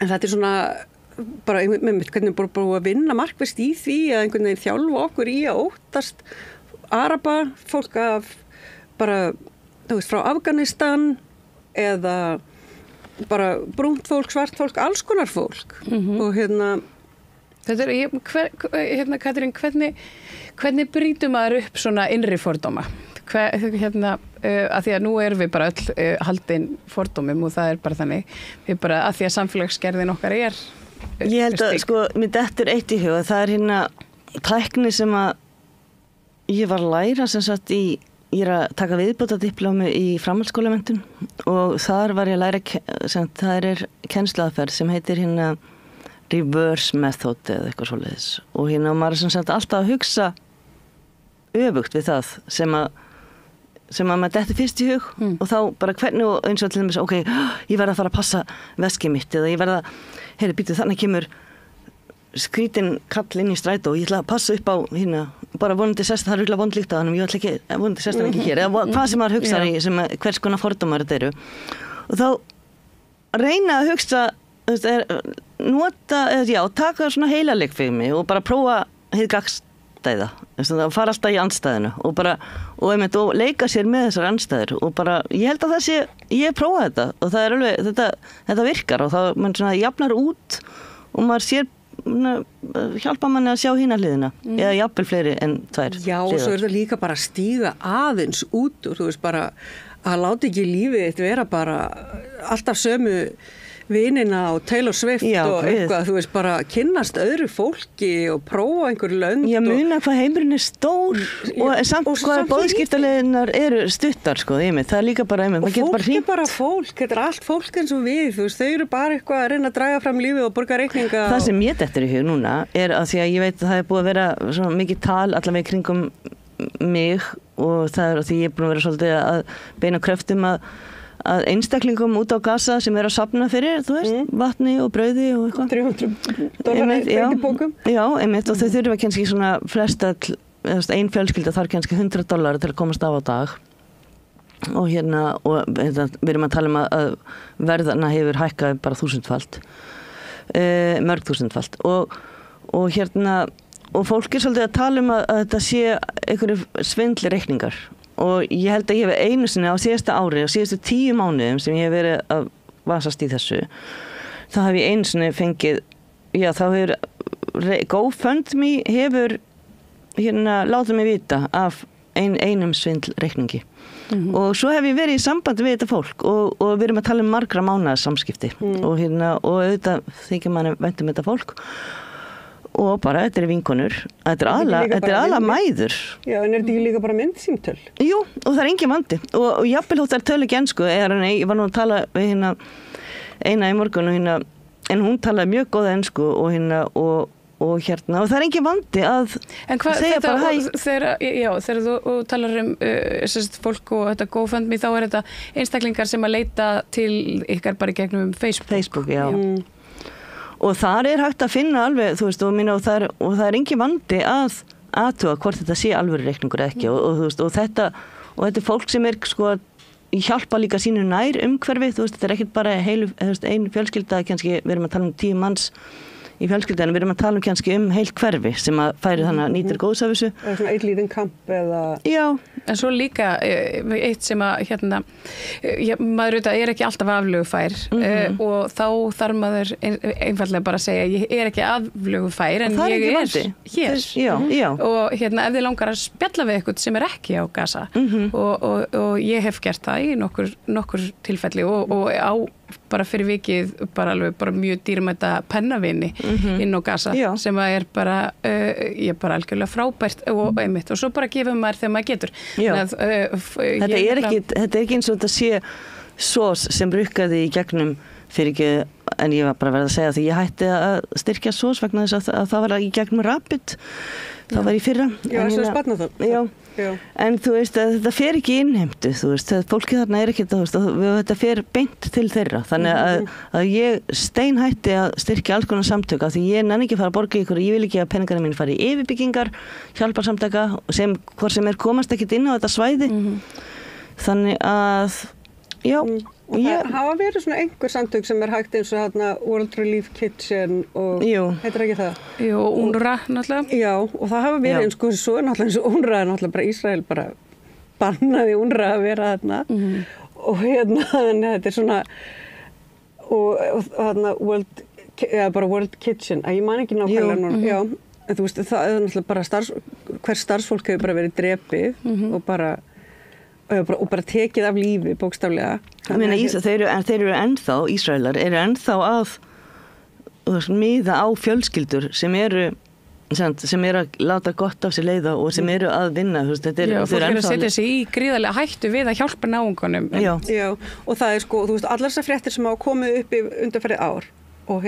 Speaker 13: en þetta er svona bara með hvernig við búum að vinna markvisst í því að einhvern veginn þjálfa okkur í að óttast Araba, fólk af bara, þú veist, frá Afganistan eða bara brúnt fólk, svart fólk, alls konar fólk og
Speaker 11: þetta er, Katrín, hvernig brýtum maður upp svona innri fordóma? Að því að nú erum við bara öll haldin fordómum og það er bara þannig, við bara að því að samfélagsgerðin okkar er
Speaker 12: ég held að, sko, mér dettur eitt í huga, það er tækni sem að ég var að læra sem sagt ég er að taka viðbótardiplomi í framhaldsskólamenntun og þar var ég að læra sem það kennsluaðferð sem heitir hérna reverse method eða eitthvað svoleiðis og hérna maður sem sagt alltaf að hugsa öfugt við það sem að maður dettur fyrst í hug og þá bara hvernig og eins og til dæmis ok, ég verð að fara að passa veskið mitt eða ég verð að, heyri býtu þannig kemur skrítin kall inn í strætó og ég ætla að passa upp á hérna, bara vonandi sest, það er vond líkt á hann ég ætla ekki, vonandi sest hann ekki hér eða hvað sem maður hugsa í, sem hvers konar fordómar þetta eru og þá reyna að hugsa taka svona heilaleg fyrir mig og bara prófa hið gagnstæða og fara alltaf í andstæðinu og leika sér með þessar andstæður og bara, ég held að ég prófa þetta og það er alveg, þetta virkar og þá mann svona jafnar út og maður sér hjálpa manni að sjá hina hliðina eða jafnvel fleiri en 2.
Speaker 13: Já, og svo er það líka bara að stíga aðeins út og þú veist bara að láta ekki lífið eitt vera bara alltaf sömu vinina og Taylor Swift og eitthvað, þú veist bara kynnast öðru fólki og prófa einhver lönd
Speaker 12: Já, muna hvað heimurinn stór og samt hvað boðskiptaleiðinar eru stuttar sko, það er líka bara
Speaker 13: og fólk bara fólk, þetta er allt fólk eins og við, þú veist, þau eru bara eitthvað að reyna að draga fram lífið og borga reikninga
Speaker 12: Það sem ég dettur í hug núna er að því að ég veit að það er búið að vera svona mikið tal allavega kringum mig og það er að því ég er búin að vera svolítið að beina kröftum að einstaklingum út á Gaza sem að safna fyrir, þú veist, vatni og brauði og eitthvað.
Speaker 13: $300
Speaker 12: Já, einmitt, og þau þurfa kannski svona flestall, ein fjölskylda þarf kannski $100 til að komast af á dag. Og hérna, við erum að tala að verðana hefur hækkað bara 1000-falt, mörg 1000-falt. Og hérna, og fólk er svolítið að tala að þetta sé einhverju svindli reikningar. Og ég held að ég hef einu sinni á síðasta ári og síðastu 10 mánuðum sem ég hef verið að vasast í þessu þá hef ég einu sinni fengið þá hefur GoFundMe hefur hérna látið mig vita af einum svindlreikningi og svo hef ég verið í sambandi við þetta fólk og við erum að tala margra mánaða samskipti og hérna og auðvitað þykir manni vænt þetta fólk og bara, þetta er vinkonur, þetta er aðla mæður.
Speaker 13: Já, en er þetta ekki líka bara myndsýmtöl?
Speaker 12: Jú, og það er engin vandi og jafnvel þótt það tölu ekki ensku ég var nú að tala við hérna eina í morgun og hérna en hún talaði mjög góða ensku og hérna og hérna og það er engin vandi að segja bara hæ.
Speaker 11: Þegar þú talar fólk og þetta GoFundMe þá er þetta einstaklingar sem að leita til ykkar bara í gegnum Facebook,
Speaker 12: já. Og þar er hægt að finna alveg, þú veist, og það er engin vandi að athuga hvort þetta sé alvöru reikningur eða ekki og þú veist, og þetta er fólk sem er sko hjálpa líka sínu nær umhverfi, þú veist, þetta er ekkert bara ein fjölskylda, kannski við erum að tala 10 manns í fjölskyldan, við erum að tala kannski heilt hverfi sem að færi þannig að nýtir góðs af þessu.
Speaker 13: Eða svona eitt lítinn kamp eða...
Speaker 12: Já.
Speaker 11: En svo líka eitt sem að hérna, maður auðvitað er ekki alltaf aflögufær og þá þarf maður einfallega bara að segja ég er ekki aflögufær en ég er hér.
Speaker 12: Já.
Speaker 11: Og hérna ef þið langar að spjalla við eitthvað sem er ekki á Gaza og ég hef gert það í nokkur tilfelli og á bara fyrir vikið bara mjög dýrmæta pennavini inn á Gaza sem að er bara bara algjörlega frábært og einmitt og svo bara gefum maður þegar maður getur
Speaker 12: þetta er ekki eins og þetta sé SOS sem brukkaði í gegnum fyrir ekki en ég var bara verið að segja því ég hætti að styrkja SOS vegna þess að það var í gegnum Rapid það var í fyrra
Speaker 13: svo sparnað það
Speaker 12: en þú veist að þetta fer ekki innheimtu þú veist, fólki þarna er ekki þetta fer beint til þeirra þannig að ég steinhætti að styrkja alls konar samtök af því ég nenni ekki að fara að borga ykkur ég vil ekki að peningarnir mín fara í yfirbyggingar hjálparsamtaka sem hvort sem komast ekkit inn á þetta svæði þannig að
Speaker 13: og það hafa verið svona einhver samtök sem er hægt eins og hérna World Relief Kitchen og heitir ekki það?
Speaker 11: Jú, UNRWA náttúrulega.
Speaker 13: Já, og það hafa verið eins og svo er náttúrulega eins og UNRWA er náttúrulega bara Ísrael bara bannaði UNRWA að vera þarna og hérna þetta er svona og hérna World Kitchen ég man ekki nákvæmlega núna en þú veist það er náttúrulega bara hver starfsfólk hefur bara verið drepið og bara tekið af lífi bókstaflega.
Speaker 12: Þeir eru ennþá, Ísraelar eru ennþá að miða á fjölskyldur sem eru sem eru að láta gott af sér leiða og sem eru að vinna. Þetta
Speaker 11: já, fólk að setja sig í gríðarlega hættu við að hjálpa náungunum.
Speaker 13: Já, og það sko, þú veist, allar þessar fréttir sem hafa komið upp í undanfarið ár og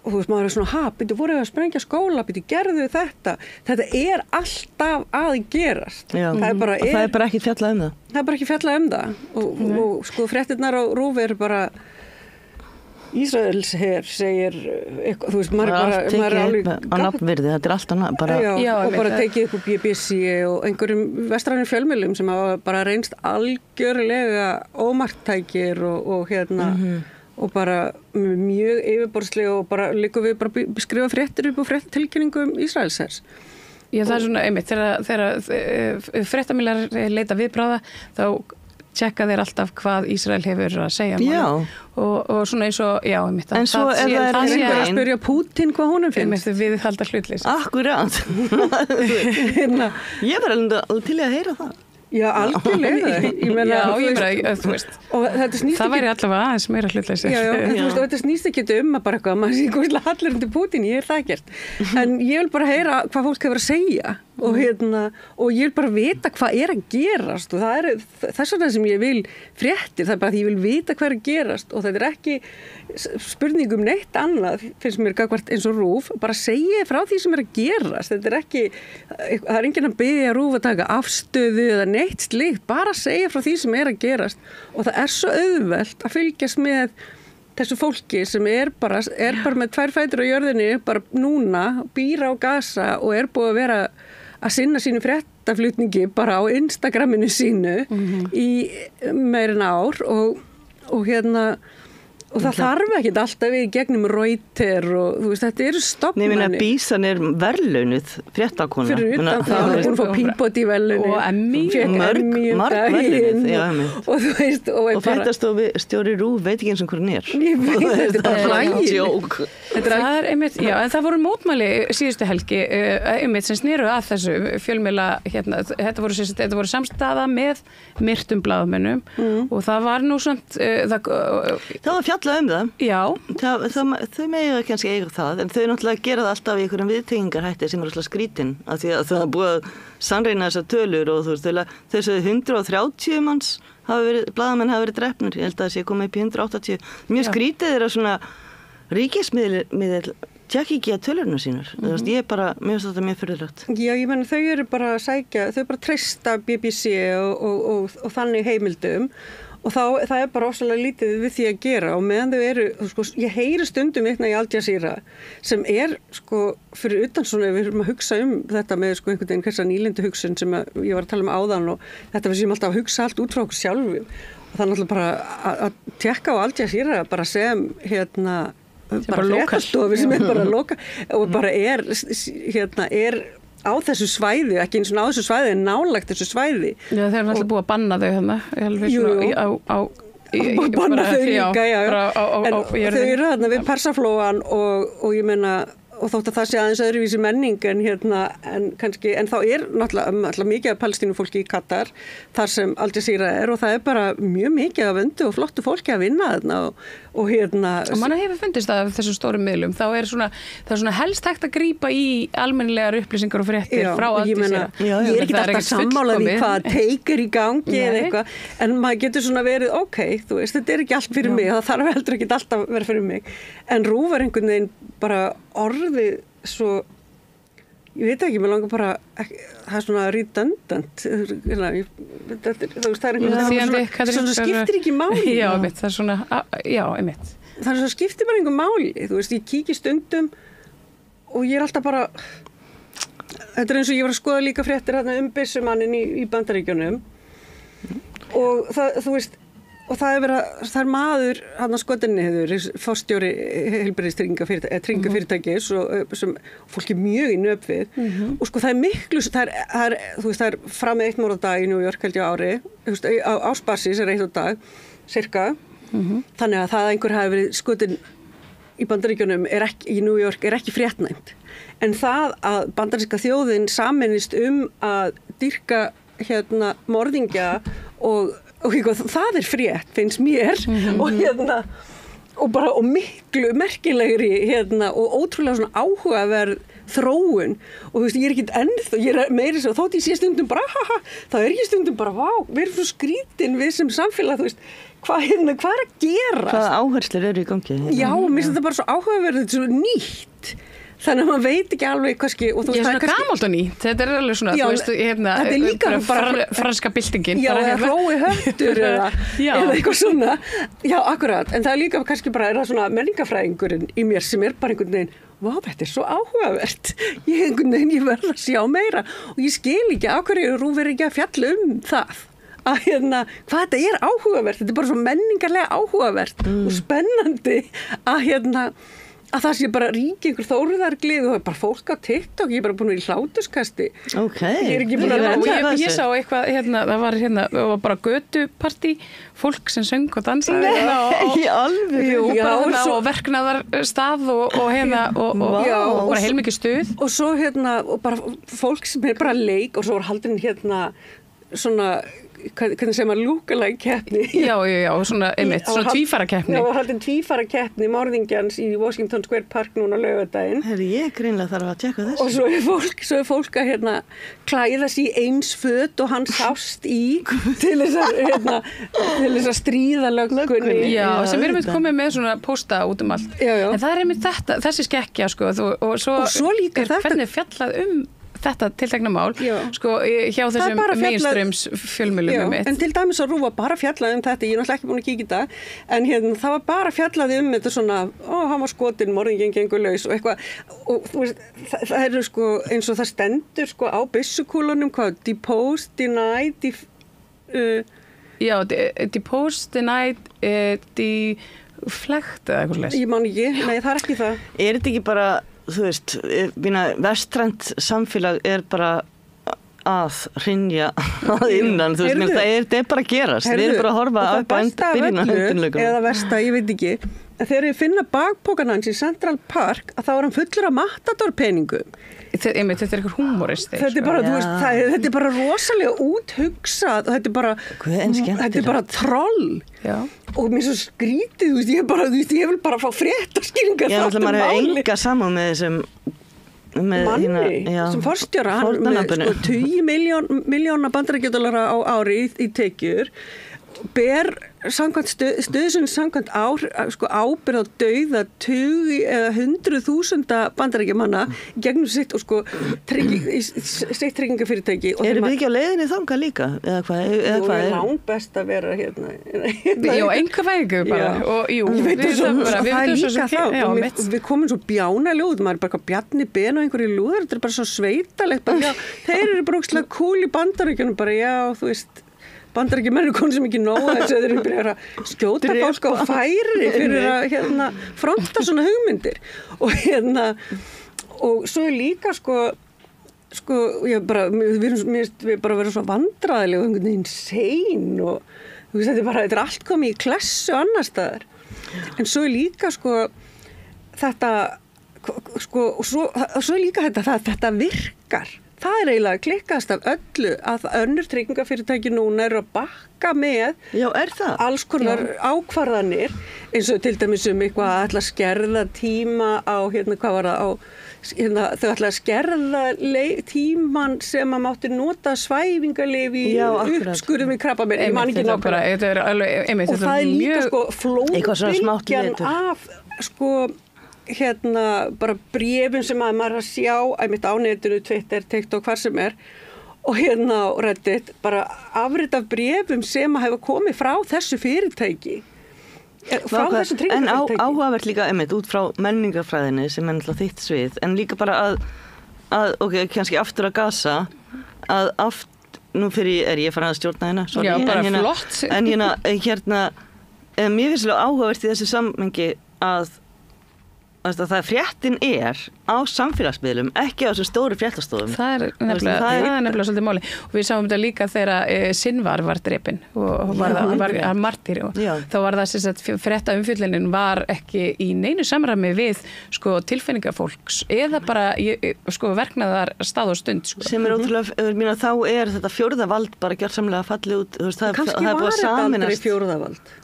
Speaker 13: og þú veist, maður svona, býttu voru að sprengja skóla, býttu gerðu þetta alltaf að gerast.
Speaker 12: Já, það er bara ekki fjallað um það.
Speaker 13: Það er bara ekki fjallað um það og sko fréttirnar á RÚV eru bara Ísraels her segir eitthvað, þú veist, maður er alveg
Speaker 12: á nafnvirði, þetta er alltaf bara
Speaker 13: og bara tekið upp á BBC og einhverjum vestrænum fjölmiðlum sem hafa bara reynst algjörlega ómarktækir og og bara mjög yfirborðslega og bara líka við bara skrifa fréttir upp og fréttatilkynningum Ísraels hers.
Speaker 11: Já, það er svona einmitt þegar fréttamiðlar leita viðbráða þá tjekka þeir alltaf hvað Ísrael hefur að segja og svona eins og einmitt
Speaker 12: en svo er það
Speaker 13: að spyrja Putin hvað honum finnst
Speaker 11: við halda hlutleysi.
Speaker 12: Akkurát ég var alveg til að heyra það.
Speaker 13: Já, algjörlega.
Speaker 11: Þú veist. Það væri allavega aðeins meira hlutleysi.
Speaker 13: Já, þú veist, og þetta snýst ekki að bara eitthvað, maður sé hvað allir undir Putin, ég það ekkert. En ég vil bara heyra hvað fólk hefur að segja og og ég vil bara vita hvað er að gerast og það er þess vegna sem ég vil fréttir, það er bara því ég vil vita hvað er að gerast og þetta er ekki spurning neitt annað, finnst mér gagnvart eins og RÚV, bara segja frá því sem er að gerast, þetta er ekki, það er enginn að biðja RÚV að taka afstöðu eða neitt slíkt, bara segja frá því sem er að gerast og það er svo auðvelt að fylgjast með þessu fólki sem er bara með 2 fætur á jörðinni, bara núna, býr á Gaza og er búið að vera að sinna sínu fréttaflutningi bara á Instagraminu sínu í meira en ár og og það þarf ekkert alltaf við gegnum Reuters og þú veist, þetta eru stofnanir.
Speaker 12: Nei, Bísan er verðlaunuð fréttakona.
Speaker 13: Fyrir utan það, hún er búin að fá Peabody verðlaunir.
Speaker 11: Og Emmy.
Speaker 12: Marg verðlaunuð,
Speaker 13: og þú veist,
Speaker 12: og fréttastjóri RÚV veit ekki eins og hvernig er.
Speaker 13: Ég veit, þetta er bara hlægilegt.
Speaker 11: Það er einmitt, já, en það voru mótmæli síðustu helgi, einmitt sem sneru að þessu fjölmiðla, þetta voru samstaða með myrtum blaðamönnum og það var nú samt,
Speaker 12: það var fjallað það.
Speaker 11: Já.
Speaker 12: Þau mega kannski eiga það, en þau náttúrulega gera það alltaf í einhverjum viðtengingarhætti sem er alltaf skrítin, af því að það er búið að sannreina þessar tölur og þú veist, þessu 130 manns blaðamenn hafa verið drepnir, ég held að það sé komið upp í 180. Mjög skrítið er að svona ríkismiðil tjekki ekki að tölurna sínar. Þú veist, mér finnst þetta mjög furðulegt.
Speaker 13: Já, ég menn þau eru bara að sækja, þau bara treysta BBC og þannig heimildum og það er bara ofsalega lítið við því að gera og meðan þau eru, sko, ég heyri stundum eitthvað í Al Jazeera sem er, sko, fyrir utan svona, við erum að hugsa þetta með, sko, einhvern veginn hversa nýlendu hugsun sem ég var að tala áðan og þetta við séum alltaf að hugsa allt út frá okkur sjálfum og það er náttúrulega bara að tekka á Al Jazeera bara sem, bara fréttastofi sem er bara loka og bara er á þessu svæði, ekki eins og á þessu svæði en nálægt þessu svæði.
Speaker 11: Já, þeir eru alltaf búið að banna þau hérna.
Speaker 13: Banna þau líka, já. En þau eru þarna við Persaflóan og ég meina og þótt að það sé aðeins öðruvísi menning en kannski, en þá er náttúrulega mikið af palestínufólki í Katar þar sem Al Jazeera er og það er bara mjög mikið af vöndu og flottu fólki að vinna þarna og
Speaker 11: mann hefur fundist það af þessum stórum miðlum, þá er svona helst hægt að grípa í almennilegar upplýsingar og fréttir frá Al Jazeera.
Speaker 13: Ég er ekki alltaf sammála því hvað teikir í gangi eða eitthvað, en maður getur svona verið þú veist, þetta er ekki allt fyrir mig, það þarf heldur ekki alltaf að vera fyrir mig, en RÚV er einhvern veginn bara orðið svo, ég veit ekki, mér langar bara, það er svona redundant, það er svona skiptir ekki máli.
Speaker 11: Já, einmitt, það er svona, einmitt.
Speaker 13: Það er svona skiptir bara einhver máli, þú veist, ég kíki stundum og ég er alltaf bara, þetta er eins og ég var að skoða líka fréttir byssumannin í Bandaríkjunum og það, þú veist, og það er maður hann skotin niður, forstjóri heilbrigðistryggingafyrirtækis og sem fólk er mjög í nöp við og sko það er miklu, það er fram með 1 morð á dag í New York held ég ári, á ásbasis er 1 á dag, cirka þannig að það að einhver hafi verið skotin í Bandaríkjunum í New York er ekki fréttnæmt en það að bandaríska þjóðin sameinist að dýrka morðingja og það er frétt, finnst mér og og miklu merkilegri og ótrúlega svona áhugaverð þróun og þú veist, ég ekkert ennþá, ég meiri svo, þótt ég sé stundum bara, þá ég stundum bara, vá, við erum svo skrítin við sem samfélag, þú veist, hvað er að gera?
Speaker 12: Hvaða áherslur eru í gangi?
Speaker 13: Já, mér finnst þetta bara svo áhugaverð, þetta er svo nýtt. Þannig að maður veit ekki alveg kannski...
Speaker 11: Ég er svona gamalt og nýtt, þetta er alveg svona, þú veist,
Speaker 13: þetta er líka
Speaker 11: bara franska byltingin.
Speaker 13: Já, eða hrói höftur eða eitthvað svona. Já, akkurat, en það er líka kannski bara, er það svona menningafræðingurinn í mér sem er bara einhvern veginn, vá, þetta er svo áhugavert. Ég verð að sjá meira og ég skil ekki á hverju RÚV er ekki að fjalla það. Að hvað þetta er áhugavert, þetta er bara svo menningarlega áhugavert og spennandi að það sé bara ríki ykkur þóruðarglið og bara fólk á TikTok, ég er bara búin að vera í hláturskasti.
Speaker 12: Ok.
Speaker 13: Ég er ekki búin að
Speaker 11: ég sá eitthvað, það var bara götupartí, fólk sem söng og dansaði.
Speaker 12: Í alveg.
Speaker 11: Jú, bara og verknaðarstað og bara heilmikið stuð.
Speaker 13: Og svo og bara fólk sem er bara leik og svo var haldin svona hvernig segir maður lookalike keppni.
Speaker 11: Já, svona einmitt, svona tvífarakeppni.
Speaker 13: Já, var haldin tvífarakeppni morðingjans í Washington Square Park núna laugardaginn.
Speaker 12: Herri, ég greinlega þarf að tjekka þessu.
Speaker 13: Og svo er fólk að klæða sig í eins föt og hann sást í til þess að stríða löggunni.
Speaker 11: Já, sem erum við komið með svona posta út allt.
Speaker 13: Já.
Speaker 11: En það er einmitt þessi skekkja, sko, og svo líka hvernig fjallað þetta tiltekna mál, sko, hjá þessum mainstreams fjölmiðlum mitt.
Speaker 13: En til dæmis að RÚV var bara fjallað þetta, ég er náttúrulega ekki búin að kíkja þetta, en það var bara fjallað þetta svona, hann var skotinn, morðinginn gengur laus og eitthvað, og þú veist, það eru sko, eins og það stendur sko á byssukúlunum, deposed, denied,
Speaker 11: deposed, denied, deflect, eða eitthvað slags.
Speaker 13: Ég man ekki, nei, það er ekki það.
Speaker 12: Er þetta ekki bara, þú veist, vestrænt samfélag er bara að hrynja að innan, þú veist, það er bara að gerast, við erum bara að horfa upp á byrjunarhundinleikum.
Speaker 13: Eða versta, ég veit ekki, þegar ég finna bakpokan hans í Central Park, að þá er hann fullur af matadorpeningum.
Speaker 11: Þetta er eitthvað humoristi.
Speaker 13: Þetta er bara, þú veist, þetta er bara rosalega úthugsað og þetta er bara troll.
Speaker 11: Já.
Speaker 13: Og mér svo skrítið, þú veist, ég vil bara fá fréttaskýringar.
Speaker 12: Já, það maður hefur enga saman með þessum
Speaker 13: manni, sem forstjóra, hann með 20 miljóna bandaríkjadollara á ári í tekjur, ber stöðsund samkvæmt ábyrgð á dauða 20 eða 100.000 bandaríkjamanna gegnum sitt og sitt tryggingafyrirtæki.
Speaker 12: Erum við ekki á leiðinni þangað líka? Eða hvað?
Speaker 13: Þú er langt best að vera hérna.
Speaker 11: Jú, einhvervægu bara. Og jú,
Speaker 13: það er líka þá. Við komum svo bjánalega út, maður er bara Bjarni Ben og einhverju lúðar, þetta er bara svo sveitalegt. Þeir eru bara ógeðslega cool í Bandaríkjunum, bara já, þú veist, Bandaríkjamenn eru konum sem ekki nóga þess að þeir eru byrjað að skjóta fólk á færi fyrir að fronta svona hugmyndir og svo er líka við bara verðum svo vandræðilega og einhvern veginn sein og þú veist, þetta er allt komið í klessu annar staðar en svo er líka þetta og svo er líka þetta virkar. Það er eiginlega klikkast af öllu að önnur tryggingafyrirtæki núna eru að bakka með alls konar ákvarðanir eins og til dæmis eitthvað að ætla að skerða tíma á, hvað var það, þau ætla að skerða tíman sem að mátti nota svæfingalyf í uppskurðum í krabbamein, ég man ekki nákvæmlega. Og það er líka flóðbylgjan af bara bréfum sem að maður að sjá einmitt á netinu, Twitter, TikTok, hvar sem er og Reddit, bara afrit af bréfum sem að hefa komið frá þessu fyrirtæki frá þessu tryggingafyrirtæki.
Speaker 12: En áhugavert líka einmitt út frá menningafræðinni sem er náttúrulega þitt svið, en líka bara að kannski aftur að Gaza nú fyrir ég farin að stjórna hérna,
Speaker 11: já, bara flott
Speaker 12: en mér finnst alveg áhugavert í þessu sammengi að það fréttin á samfélagsmiðlum, ekki á þessum stóru fréttastofum.
Speaker 11: Það er nefnilega svolítið máli. Og við sáum þetta líka þegar Sinvar var drepinn og var martýr. Þá var það sem sagt frétta umfjöllunin var ekki í neinu samræmi við tilfinningafólks eða bara verknaðar stað og stund.
Speaker 12: Sem er ótrúlega, þá er þetta fjórða vald bara gjörsamlega fallið út.
Speaker 13: Kannski var þetta aldrei fjórða vald.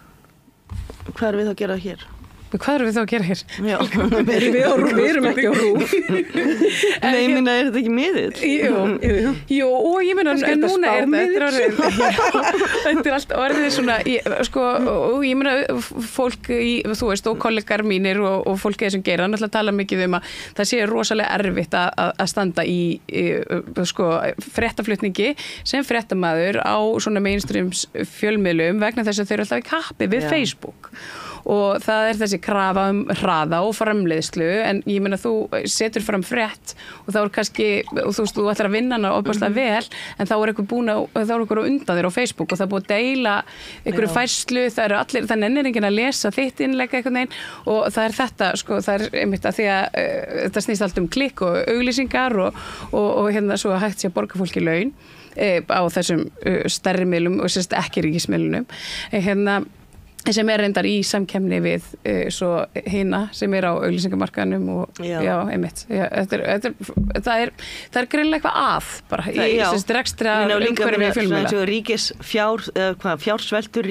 Speaker 12: Hvað er við þá að gera hér?
Speaker 11: Hvað erum við þá að gera hér?
Speaker 12: Já,
Speaker 13: við erum ekki á RÚV.
Speaker 12: Nei, ég minna, er þetta ekki miðill?
Speaker 11: Jú, og ég minna, núna þetta allt orðið svona, sko, og ég minna, fólk þú veist, og kollegar mínir og fólk þessum geira, náttúrulega tala mikið að það sé rosalega erfitt að standa í sko, fréttaflutningi sem fréttamaður á svona mainstream fjölmiðlum vegna þess að þeir eru alltaf í kappi við Facebook. Og það þessi krafa hraða og framleiðslu en ég meina þú setur fram frétt og þá kannski, og þú veist, þú ætlar að vinna hana opaslega vel en þá þá einhver undan þér á Facebook og það búið að deila einhverju færslu, það nennir enginn að lesa þitt innlegg einhvern veginn og það þetta, sko, það einmitt að því að þetta snýst allt klikk og auglýsingar og hérna svo hægt sé að borga fólki laun á þessum stærri miðlum og sérst ekki ríkismiðlunum hérna sem reyndar í samkemni við svo hina sem á auglýsingamarkaðnum og einmitt það er greinilega eitthvað að bara í þessi rekstra umhverfi með fjölmiðla
Speaker 12: fjársveltur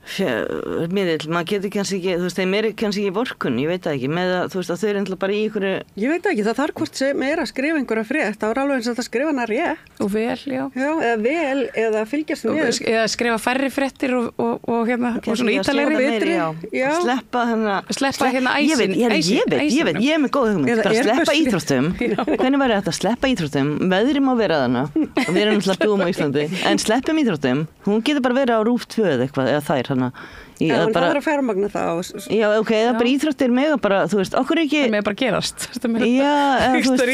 Speaker 12: miðill, maður getur kannski ekki, þú veist, þeim kannski ekki vorkunn, ég veit það ekki, með að, þú veist, að þau eru bara í einhverju...
Speaker 13: Ég veit ekki, það þarf hvort sem að skrifa einhverja frétt, þá alveg eins að það skrifa hana rétt.
Speaker 11: Og vel, já. Já,
Speaker 13: eða vel, eða fylgjast með.
Speaker 11: Eða skrifa færri fréttir og hérna, og svona ítalegri betri.
Speaker 12: Já. Sleppa hérna æsin. Ég veit, ég með góð hugmynd, bara sleppa íþróttum. Hvernig væri þetta að sleppa íþróttum? Veðri má vera þarna, og við erum náttúrulega búum á Íslandi, en sleppum íþróttum, hún getur bara verið á RÚV 2 eða eitthvað, eða þær
Speaker 13: Já, en það er að fjármagna það.
Speaker 12: Já, ok, það er bara íþróttir mega bara, þú veist, okkur ekki...
Speaker 11: Það mega bara gerast.
Speaker 12: Já, þú veist,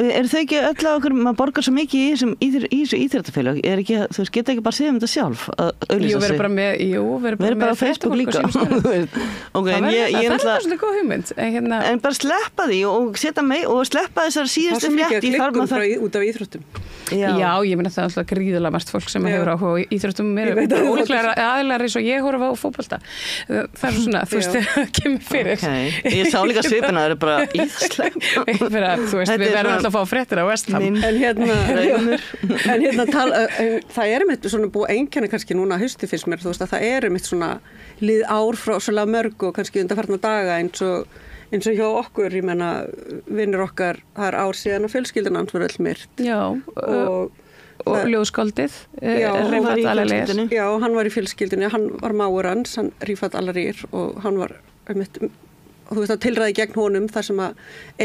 Speaker 12: eru þau ekki öll á okkur, maður borgar svo mikið í þessu íþróttafélag, þú veist, geta ekki bara séð þetta sjálf að auglýsa sig? Verður bara á Facebook líka. Ok, en ég er
Speaker 11: alltaf... Það er svona góð hugmynd.
Speaker 12: En bara sleppa því og setja mig og sleppa þessar síðustu frétt í þarma það...
Speaker 13: út af íþróttum.
Speaker 11: Já, ég meina það er alltaf gríðulega margt fólk sem hefur áhuga á íþróttum ólíklega aðilar eins og ég horfa á fótbolta. Það er svona, þú veist, það kemur fyrir.
Speaker 12: Ég sá líka svipina, það er bara íðsleg.
Speaker 11: Þú veist, við verðum alltaf að fá fréttir á West Ham.
Speaker 13: En hérna það er einmitt svona búið einkenni kannski núna hausti fyrst mér, þú veist að það er einmitt svona lið ár frá svolítið mörg og kannski undanfarna daga eins og hjá okkur, ég menna, vinnur okkar, það er ár síðan og fjölskyldan hans var öll myrt.
Speaker 11: Já, og ljóðskáldið, Rífat Alarir.
Speaker 13: Já, hann var í fjölskyldunni, hann var mágur hans, hann Rífat Alarir og hann var, þú veist, að tilræði gegn honum þar sem að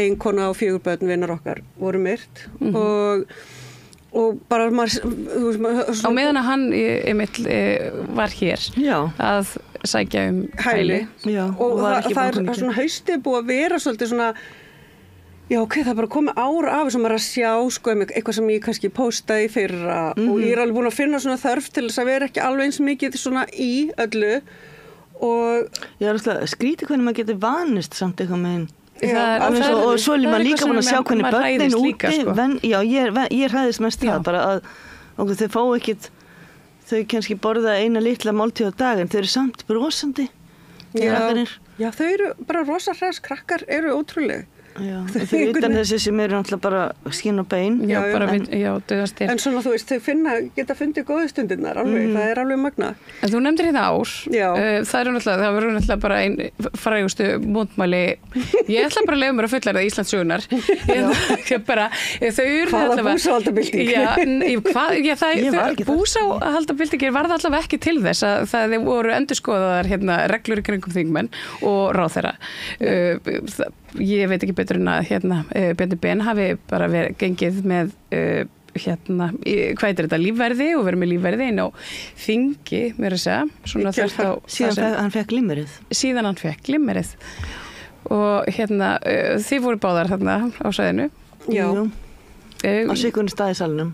Speaker 13: ein kona og 4 börn vinnur okkar voru myrt og bara
Speaker 11: á meðan að hann var hér að sækja hæli
Speaker 13: og það er svona haustið búið að vera svolítið svona já ok, það er bara komið ár af sem er að sjá sko eitthvað sem ég kannski postaði í fyrra og ég er alveg búin að finna svona þörf til þess að vera ekki alveg eins mikið svona í öllu og
Speaker 12: ég er skrítið hvernig maður getur vanist samt eitthvað með og svo er maður líka búin að sjá hvernig börnin úti já, ég hræðist mest það bara að þau fá ekkit þau kannski borða eina litla máltíð á dag en þau eru samt brosandi
Speaker 13: já, þau eru bara rosa hræðs krakkar eru ótrúlega
Speaker 12: þau utan þessi sem eru náttúrulega bara skinn og bein
Speaker 11: döðastir
Speaker 13: en svona þú veist, þau geta fundið góðu stundirnar alveg, það er alveg magna
Speaker 11: en þú nefndir hérna ár það verður náttúrulega bara einn frægustu mótmæli ég ætla bara að leiða mér að fullera Íslandssögunar þau eru
Speaker 13: hvaða búsáhaldabilding
Speaker 11: búsáhaldabildingir varða allavega ekki til þess að það voru endurskoðaðar reglur í kringum þingmenn og ráðherra ég veit ekki betur en að Bjarni Ben hafi bara gengið með hvað heitir þetta, lífverði og verið með lífverði inn á þingi, mér að segja
Speaker 12: síðan hann fekk glimmerið
Speaker 11: og þið voru báðar þarna á sæðinu
Speaker 12: á sikunni stað í salnum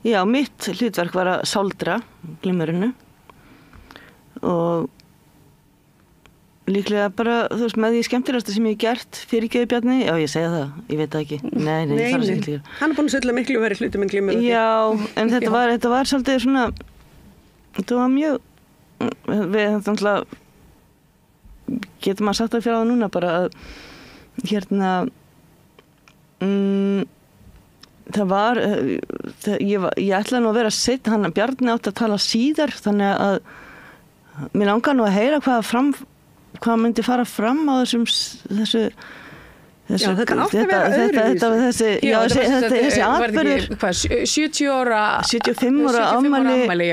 Speaker 12: já, mitt hlutverk var að sáldra glimmerinu og líklega bara, þú veist, með því skemmtilegasta sem ég hef gert fyrirgefið Bjarni, já ég segja það, ég veit það ekki nei,
Speaker 13: hann er búin að sölda miklu verið hlutum en glimmer
Speaker 12: já, en þetta var svolítið svona þetta var mjög við þannig getur maður sagt að fyrir á það núna bara að það var ég ætlaði nú að vera sitt, hann Bjarni átti að tala síðar, þannig að mér langar nú að heyra hvað myndi fara fram á þessu
Speaker 13: þetta átti að vera öðruvísi.
Speaker 12: Þessi atbyrður
Speaker 11: 70 ára
Speaker 12: 75 ára afmæli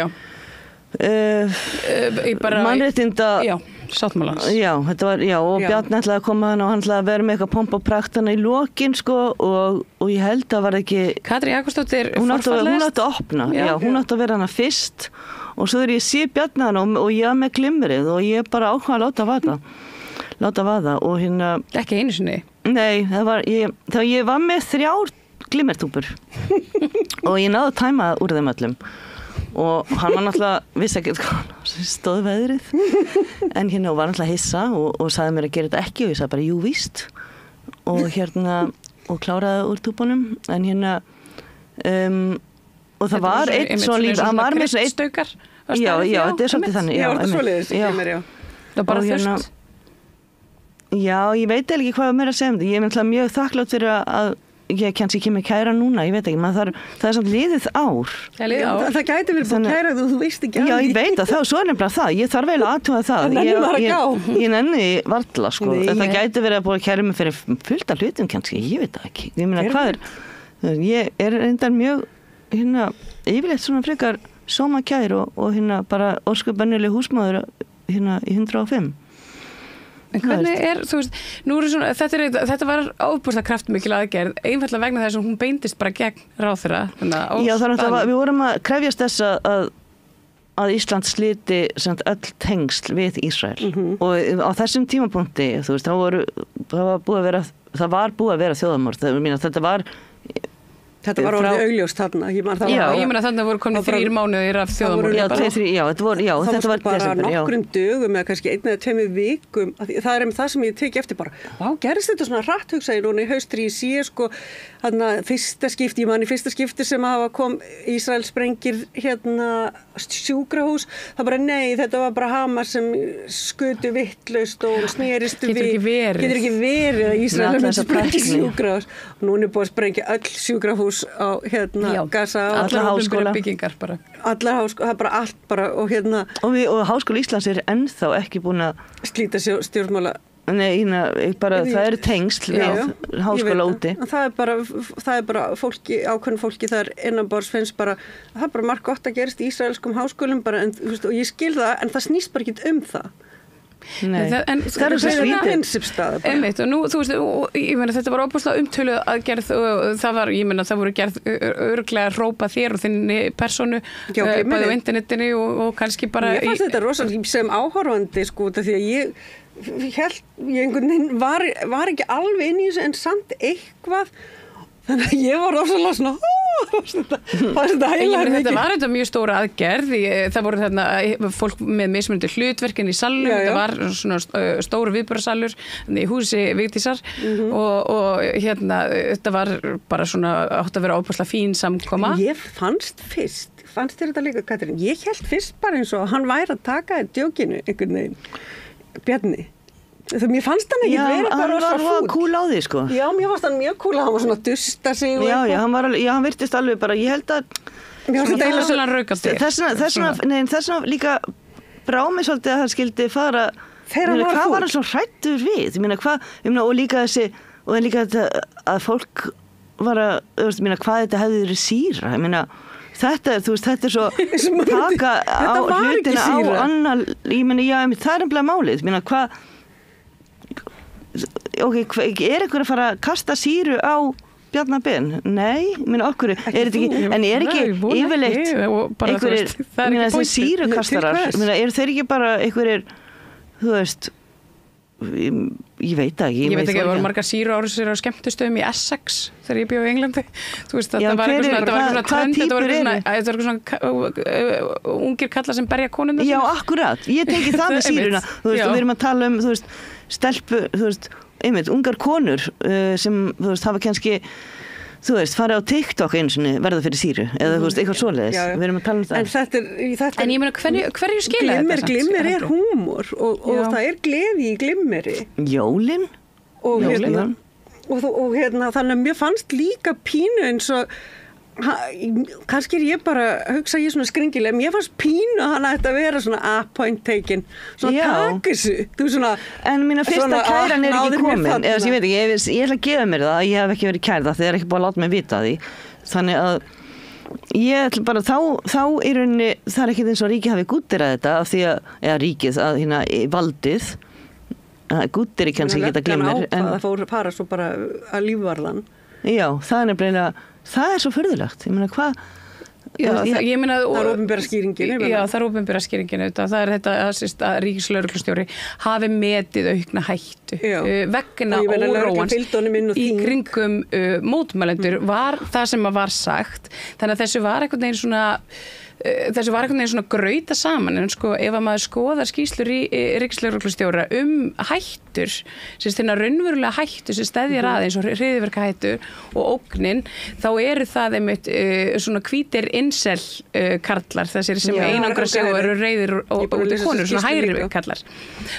Speaker 12: mannréttinda
Speaker 11: sáttmálans.
Speaker 12: Já, þetta var, og Bjarni ætlaði að koma hann og hann ætlaði að vera með eitthvað pomp og prakt hann í lokin, sko, og ég held að var ekki
Speaker 11: Katrín Jakobsdóttir
Speaker 12: hún átti að opna, hún átti að vera hana fyrst og svo þegar ég sé Bjarni hann og ég með glimmerið og ég bara ákvað að láta vaða og hérna
Speaker 11: ekki einu sinni?
Speaker 12: Nei, þegar ég var með 3 glimmertúpur og ég náði að tæma úr þeim öllum og hann var náttúrulega vissi ekki hvað stóð veðrið en hérna var náttúrulega hissa og sagði mér að gera þetta ekki og ég sagði bara jú víst og hérna og kláraði úr túpunum en hérna og það var einn svona líf hann var með svona einn
Speaker 11: stökar
Speaker 12: já, þetta svolítið þannig
Speaker 13: já, þetta svoleiðis
Speaker 11: það var bara þurft
Speaker 12: já, ég veit ekki hvað mér að segja ég er náttúrulega mjög þakklátt fyrir að ég kannski ekki með kæra núna, ég veit ekki það er samt liðið ár
Speaker 13: það gæti verið búin kæra þú veist ekki
Speaker 12: já, ég veit að svo er nefnilega það ég þarf eiginlega aðtúa það ég nenni varla, sko þetta gæti verið að búin kæra mig fyrir fullt af hlutum kannski, ég veit það ekki ég meina hvað ég er reyndar mjög hérna, yfirleitt svona frekar sóma kær og hérna bara ósköpunnileg húsmóður hérna í 105
Speaker 11: En hvernig þú veist, nú svona, þetta var ofbúrslega kraftmikil aðgerð, einfallega vegna þess að hún beindist bara gegn ráðherra.
Speaker 12: Já, þannig að við vorum að krefjast þess að Ísland sliti öll tengsl við Ísrael og á þessum tímapunkti, þú veist, það var búið að vera þjóðarmorð.
Speaker 13: Þetta var orðið augljóst þarna.
Speaker 11: Ég meina þarna voru komin 3 mánuðir af þjóðarmorði.
Speaker 12: Þetta var
Speaker 13: bara nokkrum dögum eða kannski 1 eða 2 vikum. Það er það sem ég teki eftir bara. Vá, gerist þetta svona hratt hugsaði núna í haustri í síð, sko, þarna fyrsta skipti sem hafa kom Ísrael sprengir hérna sjúkrahús. Það bara nei, þetta var bara Hamas sem skutu vittlaust og snerist við. Getur ekki verið að Ísrael sprengir sjúkrahús. Og núna er búið að sprengja öll sjúkrahús á hérna Gaza
Speaker 11: allar háskóla byggingar bara
Speaker 13: það er bara allt bara og hérna
Speaker 12: og Háskóli Íslands er ennþá ekki búin að
Speaker 13: slíta stjórnmála
Speaker 12: bara það eru tengsl við háskóla úti
Speaker 13: það er bara fólki, ákveðnu fólki þar innanborðs finnst bara það er bara margt gott að gerast í ísraelskum háskólum bara, og ég skil það en það snýst bara ekki það
Speaker 11: en það er
Speaker 13: svona prinsipstað
Speaker 11: einmitt og nú, þú veist, ég meina þetta var óbúslega umtöluð aðgerð og það var, ég meina það voru gerð örglega hrópa þér og þinni personu bæði á internetinu og kannski bara
Speaker 13: ég fannst þetta rosalega sem áhorfandi sko, því að ég einhvern veginn var ekki alveg inn í þessu en samt eitthvað þannig að ég var rosalega svona
Speaker 11: þetta var þetta mjög stóra aðgerð það voru þarna fólk með mismunandi hlutverkin í salnum þetta var svona stóru viðburðarsalur í húsi Vigdísar og hérna þetta var bara svona átt að vera óbúslega fín samkoma
Speaker 13: ég fannst þér þetta líka Katrín ég held fyrst bara eins og hann væri að taka djókinu einhvern veginn Bjarni mér fannst hann ekki verið bara
Speaker 12: hann var kúl á því sko
Speaker 13: já, mér fannst hann mjög kúl hann var svona að dusta sig
Speaker 12: hann virtist alveg bara, ég held að þessna líka brá mig svolítið að það skildi fara hvað var hann svo hrættur við og líka þessi og líka að fólk var að hvað þetta hefði verið sýra þetta er svo taka á hlutina á annar það er nefnilega málið hvað er einhver að fara að kasta sýru á Bjarna Ben? Nei, okkur er þetta ekki, en er ekki yfirleitt einhverjir sýrukastarar, eru þeir ekki bara einhverjir, þú veist ég veit ekki
Speaker 11: ég veit ekki, það voru margar sýruárásir á skemmtistöðum í Essex þegar ég bjó í Englandi þú veist, þetta var eitthvað trend þetta var eitthvað ungir kallar sem berja konum
Speaker 12: já, akkurat, ég tengi það með sýruna þú veist, og við erum að tala þú veist, stelpu, þú veist, einmitt ungar konur sem, þú veist, hafa kannski þú veist, farið á TikTok einu sinni verða fyrir sýru, eða þú veist, eitthvað svoleiðis við erum að tala það
Speaker 13: en þetta
Speaker 11: en ég meina, hverju skila þetta?
Speaker 13: Glimmer er húmor og það er gleði í glimmeri
Speaker 12: jólin
Speaker 13: og hérna þannig að mér fannst líka pínu eins og kannski ég bara hugsa ég svona skringilega, mér fannst pínu að hann ætti að vera svona point taken, svona takk þessu, þú svona
Speaker 12: en mína fyrsta kæran ekki komin eða ég veit ekki, ég ætla að gefa mér það ég hef ekki verið kærð það, þið ekki búin að láta mig vita því þannig að ég ætla bara þá í rauninni það ekki eins og ríkið hafi gúttirað þetta af því að, eða ríkið, að hérna valdið gúttir ekki kannski geta glemir
Speaker 13: en það fara svo bara að lífvarðan
Speaker 12: já, það er nefnilega það er svo furðulegt, ég meina hvað
Speaker 11: ég meina
Speaker 13: það er opinbera skýringin
Speaker 11: já, það er opinbera skýringin það er þetta að ríkislögreglustjóri hafi metið aukna hættu vegna óróans í kringum mótmælendur var það sem var sagt þannig að þessu var einhvern veginn svona grauta saman en sko ef að maður skoðar skýrslur í ríkislögreglustjóra hættur sem þennan raunverulega hættu sem steðjar aðeins og hryðjuverka hættu og ógnin þá eru það einmitt svona hvítir incel karlar þessir sem einangra sig og eru reiðir og konur svona hægri karlar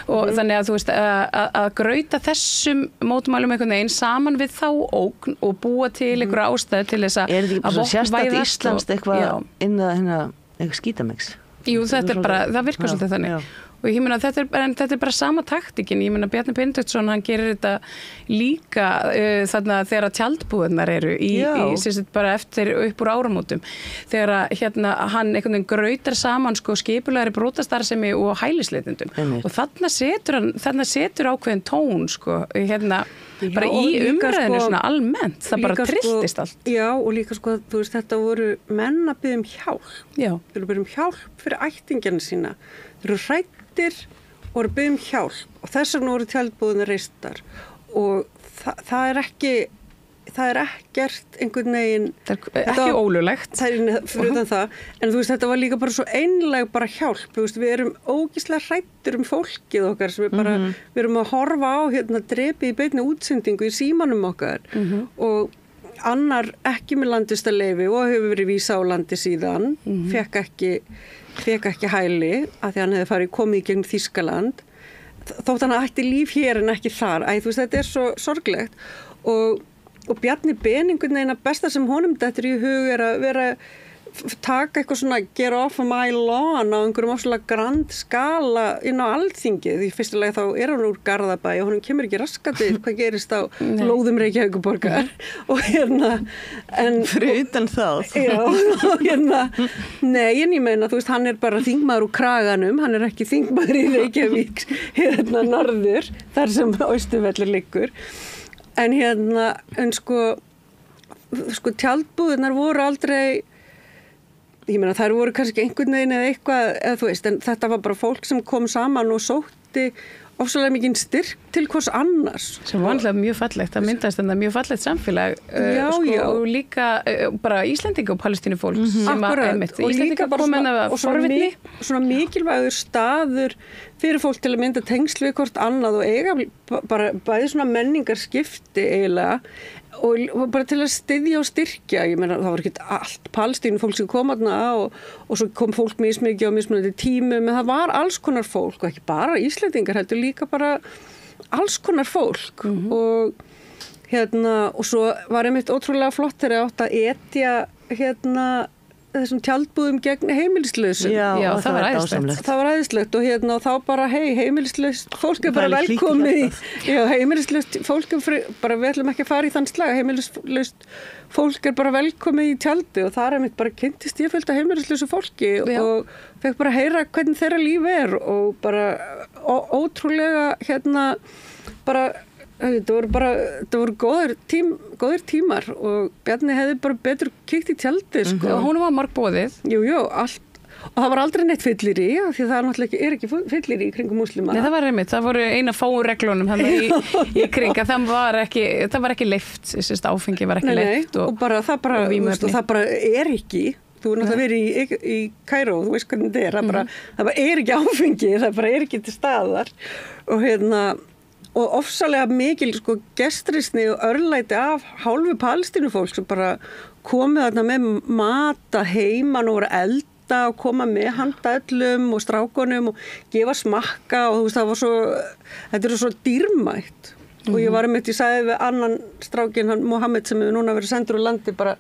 Speaker 11: og þannig að þú veist að grauta þessum mótmælum einhvern veginn saman við þá ógn og búa til einhverja ástæðu til þess
Speaker 12: að vopnvæðast íslenskt eitthvað inn að eitthvað skítamix
Speaker 11: jú þetta er bara, það virkar svolítið þannig og ég meina þetta er bara sama taktikin ég meina Bjarni Benediktsson hann gerir þetta líka þarna þegar tjaldbúðnar eru í bara eftir upp úr áramótum þegar hérna hann einhvern veginn grautar saman sko skipulagri brotastarfsemi og hælisleitendum og þarna setur ákveðin tón sko hérna bara í umræðinu svona almennt það bara trilltist allt
Speaker 13: já og líka sko þú veist þetta voru menn að biðja hjálp þeir eru biðja hjálp fyrir ættingjarna sína þeir eru hræddir og eru biðja hjálp og þess vegna voru tjaldbúðirnar reistar og það er ekkert einhvern veginn
Speaker 11: ekki ólulegt
Speaker 13: fyrir það en þú veist þetta var líka bara svo einleg bara hjálp þú veist við erum ógeðslega hræddir fólkið okkar sem bara við erum að horfa á hérna drepi í beinni útsendingu í símanum okkar og annar ekki með landvistarleyfi og hefur verið vísa á landi síðan fekk ekki hæli af því hann hefði komið í gegn Þýskaland þótt hann ætti líf hér en ekki þar þú veist þetta er svo sorglegt og Bjarni Ben einhvern veginn að besta sem honum dettur í hug er að vera taka eitthvað svona get off of my lawn á einhverjum ofsalega grand skala inn á Alþingi því fyrstulega þá er hann úr Garðabæ og honum kemur ekki raskatið hvað gerist á lóðum Reykjavíkurborgar og hérna
Speaker 12: fyrir utan það
Speaker 13: og hérna nei en ég meina þú veist hann er bara þingmaður úr Kraganum hann er ekki þingmaður í Reykjavík hérna norður þar sem Austurvellir liggur en hérna en sko tjaldbúðirnar voru aldrei ég meina þær voru kannski einhvern veginn eða eitthvað eða þú veist en þetta var bara fólk sem kom saman og sótti ofsalega mikinn styrk til hvers annars
Speaker 11: sem vanlega mjög fallegt, það myndast en það mjög fallegt samfélag og líka bara Íslendinga og palestínufólk sem að Íslendinga og
Speaker 13: svona mikilvægur staður fyrir fólk til að mynda tengsl við hvort annað og eiga bara bæði svona menningar skipti eiginlega og bara til að styðja og styrkja ég meina það var ekki allt palestínufólk sem kom þarna og svo kom fólk mismikið á mismunandi tímum en það var alls konar fólk og ekki bara Íslendingar heldur líka bara alls konar fólk og hérna og svo var einmitt ótrúlega flott þegar átt að etja hérna þessum tjaldbúðum gegn heimilislausum.
Speaker 11: Já, það var æðislegt.
Speaker 13: Það var æðislegt og hérna og þá bara heimilislaust fólk er bara velkomið í heimilislaust fólk er bara við ætlum ekki að fara í þann slag heimilislaust fólk er bara velkomið í tjaldi og það er einmitt bara kynntist ég fullt af heimilislausu fólki og fekk bara heyra hvernig þeirra líf er og bara ótrúlega hérna bara það voru góðir tímar og Bjarni hefði bara betur kíkt í tjaldi sko.
Speaker 11: Og hún var margboðið.
Speaker 13: Jú, allt. Og það var aldrei neitt fyllir í því það náttúrulega er ekki fyllir í kringum múslima.
Speaker 11: Nei, það var einmitt, það voru eina fáu reglunum í kring að það var ekki leift, áfengi var ekki leift
Speaker 13: og það bara er ekki. Þú er náttúrulega verið í Kaíró, þú veist hvernig þetta er, það bara er ekki áfengi, það bara er ekki til staðar og hérna og ofsalega mikil gestrisni og örlæti af hálfu palestínufólk sem bara komið þarna með mata heiman og voru elda og koma með handa öllum og strákunum og gefa smakka og þú veist það var þetta er svo dýrmætt og ég var ég sagði við annan strákin, hann Mohammed sem hefur núna verið sendur úr landi bara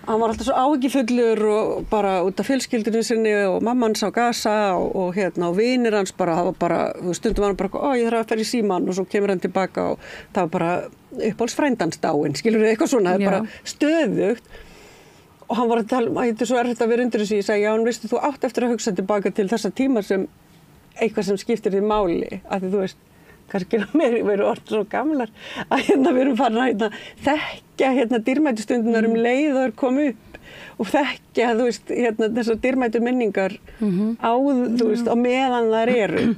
Speaker 13: Hann var alltaf svo áhyggjufullur og bara út af fjölskyldunum sinni og mamman sá gasa og og vinir hans bara, það var bara, stundum var hann bara, ég þarf að fara í símann og svo kemur hann tilbaka og það var bara uppáhaldsfrændans dáinn, skilur þið eitthvað svona, það bara stöðugt. Og hann var að tala, þetta svo erfitt að vera undir þessu, ég segi, já, veistu, þú átt eftir að hugsa tilbaka til þessa tíma sem eitthvað sem skiptir því máli, af því þú veist, kannski við erum orðið svo gamlar að við erum farin að þekkja dýrmætu stundunar leið og komu upp og þekkja, þú veist, þessar dýrmætu minningar á, þú veist, á meðan þær eru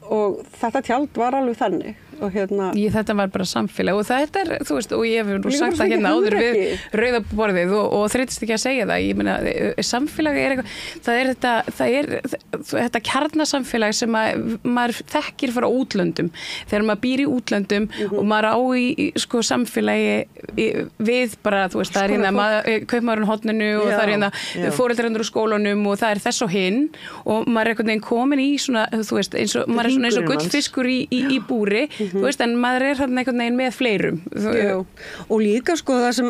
Speaker 13: og þetta tjald var alveg þannig og
Speaker 11: þetta var bara samfélag og þetta þú veist, og ég hef nú sagt það áður við rauðaborðið og þreytist ekki að segja það, ég meina, samfélag eitthvað, það er þetta kjarnasamfélag sem maður þekkir frá útlöndum, þegar maður býr í útlöndum og maður á í sko samfélagi við bara, þú veist, það er kaupmaðurinn horninu og það er foreldrarnir úr skólanum og það er þess og hinn og maður er einhvern veginn komin í svona, þú veist, maður er svona eins og gullfiskur í búri þú veist, en maður er þarna einhvern veginn með fleirum.
Speaker 13: Og líka sko það sem,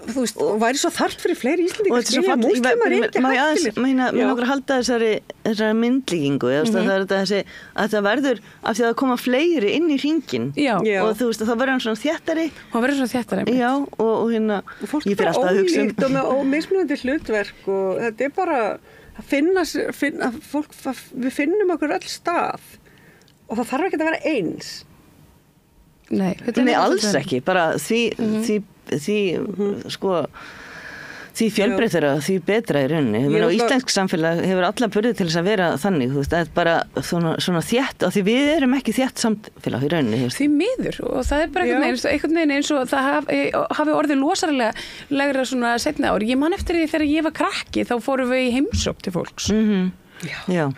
Speaker 13: þú veist, væri svo þarft fyrir fleiri Íslendingar skilja múslimar ekki hættilegir.
Speaker 12: Mér langar að halda þessari myndlíkingu, það er þessi, að það verður, af því að það koma fleiri inn í hringinn og þú veist, þá verður hann svona þéttari.
Speaker 11: Hann verður svona þéttari.
Speaker 12: Já, og ég fyrir alltaf að hugsa
Speaker 13: ólíkt og mismunandi hlutverk og þetta er bara að finna fólk, við finnum okkur öll stað og það þarf ekki að vera eins.
Speaker 11: Nei,
Speaker 12: alls ekki, bara því fjölbreyttara, því betra í rauninni. Íslensk samfélag hefur alla burði til þess að vera þannig, þú veist, það er bara svona þétt, af því við erum ekki þétt samfélag í rauninni.
Speaker 11: Því miður, og það er bara einhvern veginn eins og það hafi orðið losarlega svona seinna ár. Ég man eftir því þegar ég var krakki, þá fórum við í heimsókn til fólks.
Speaker 12: Já.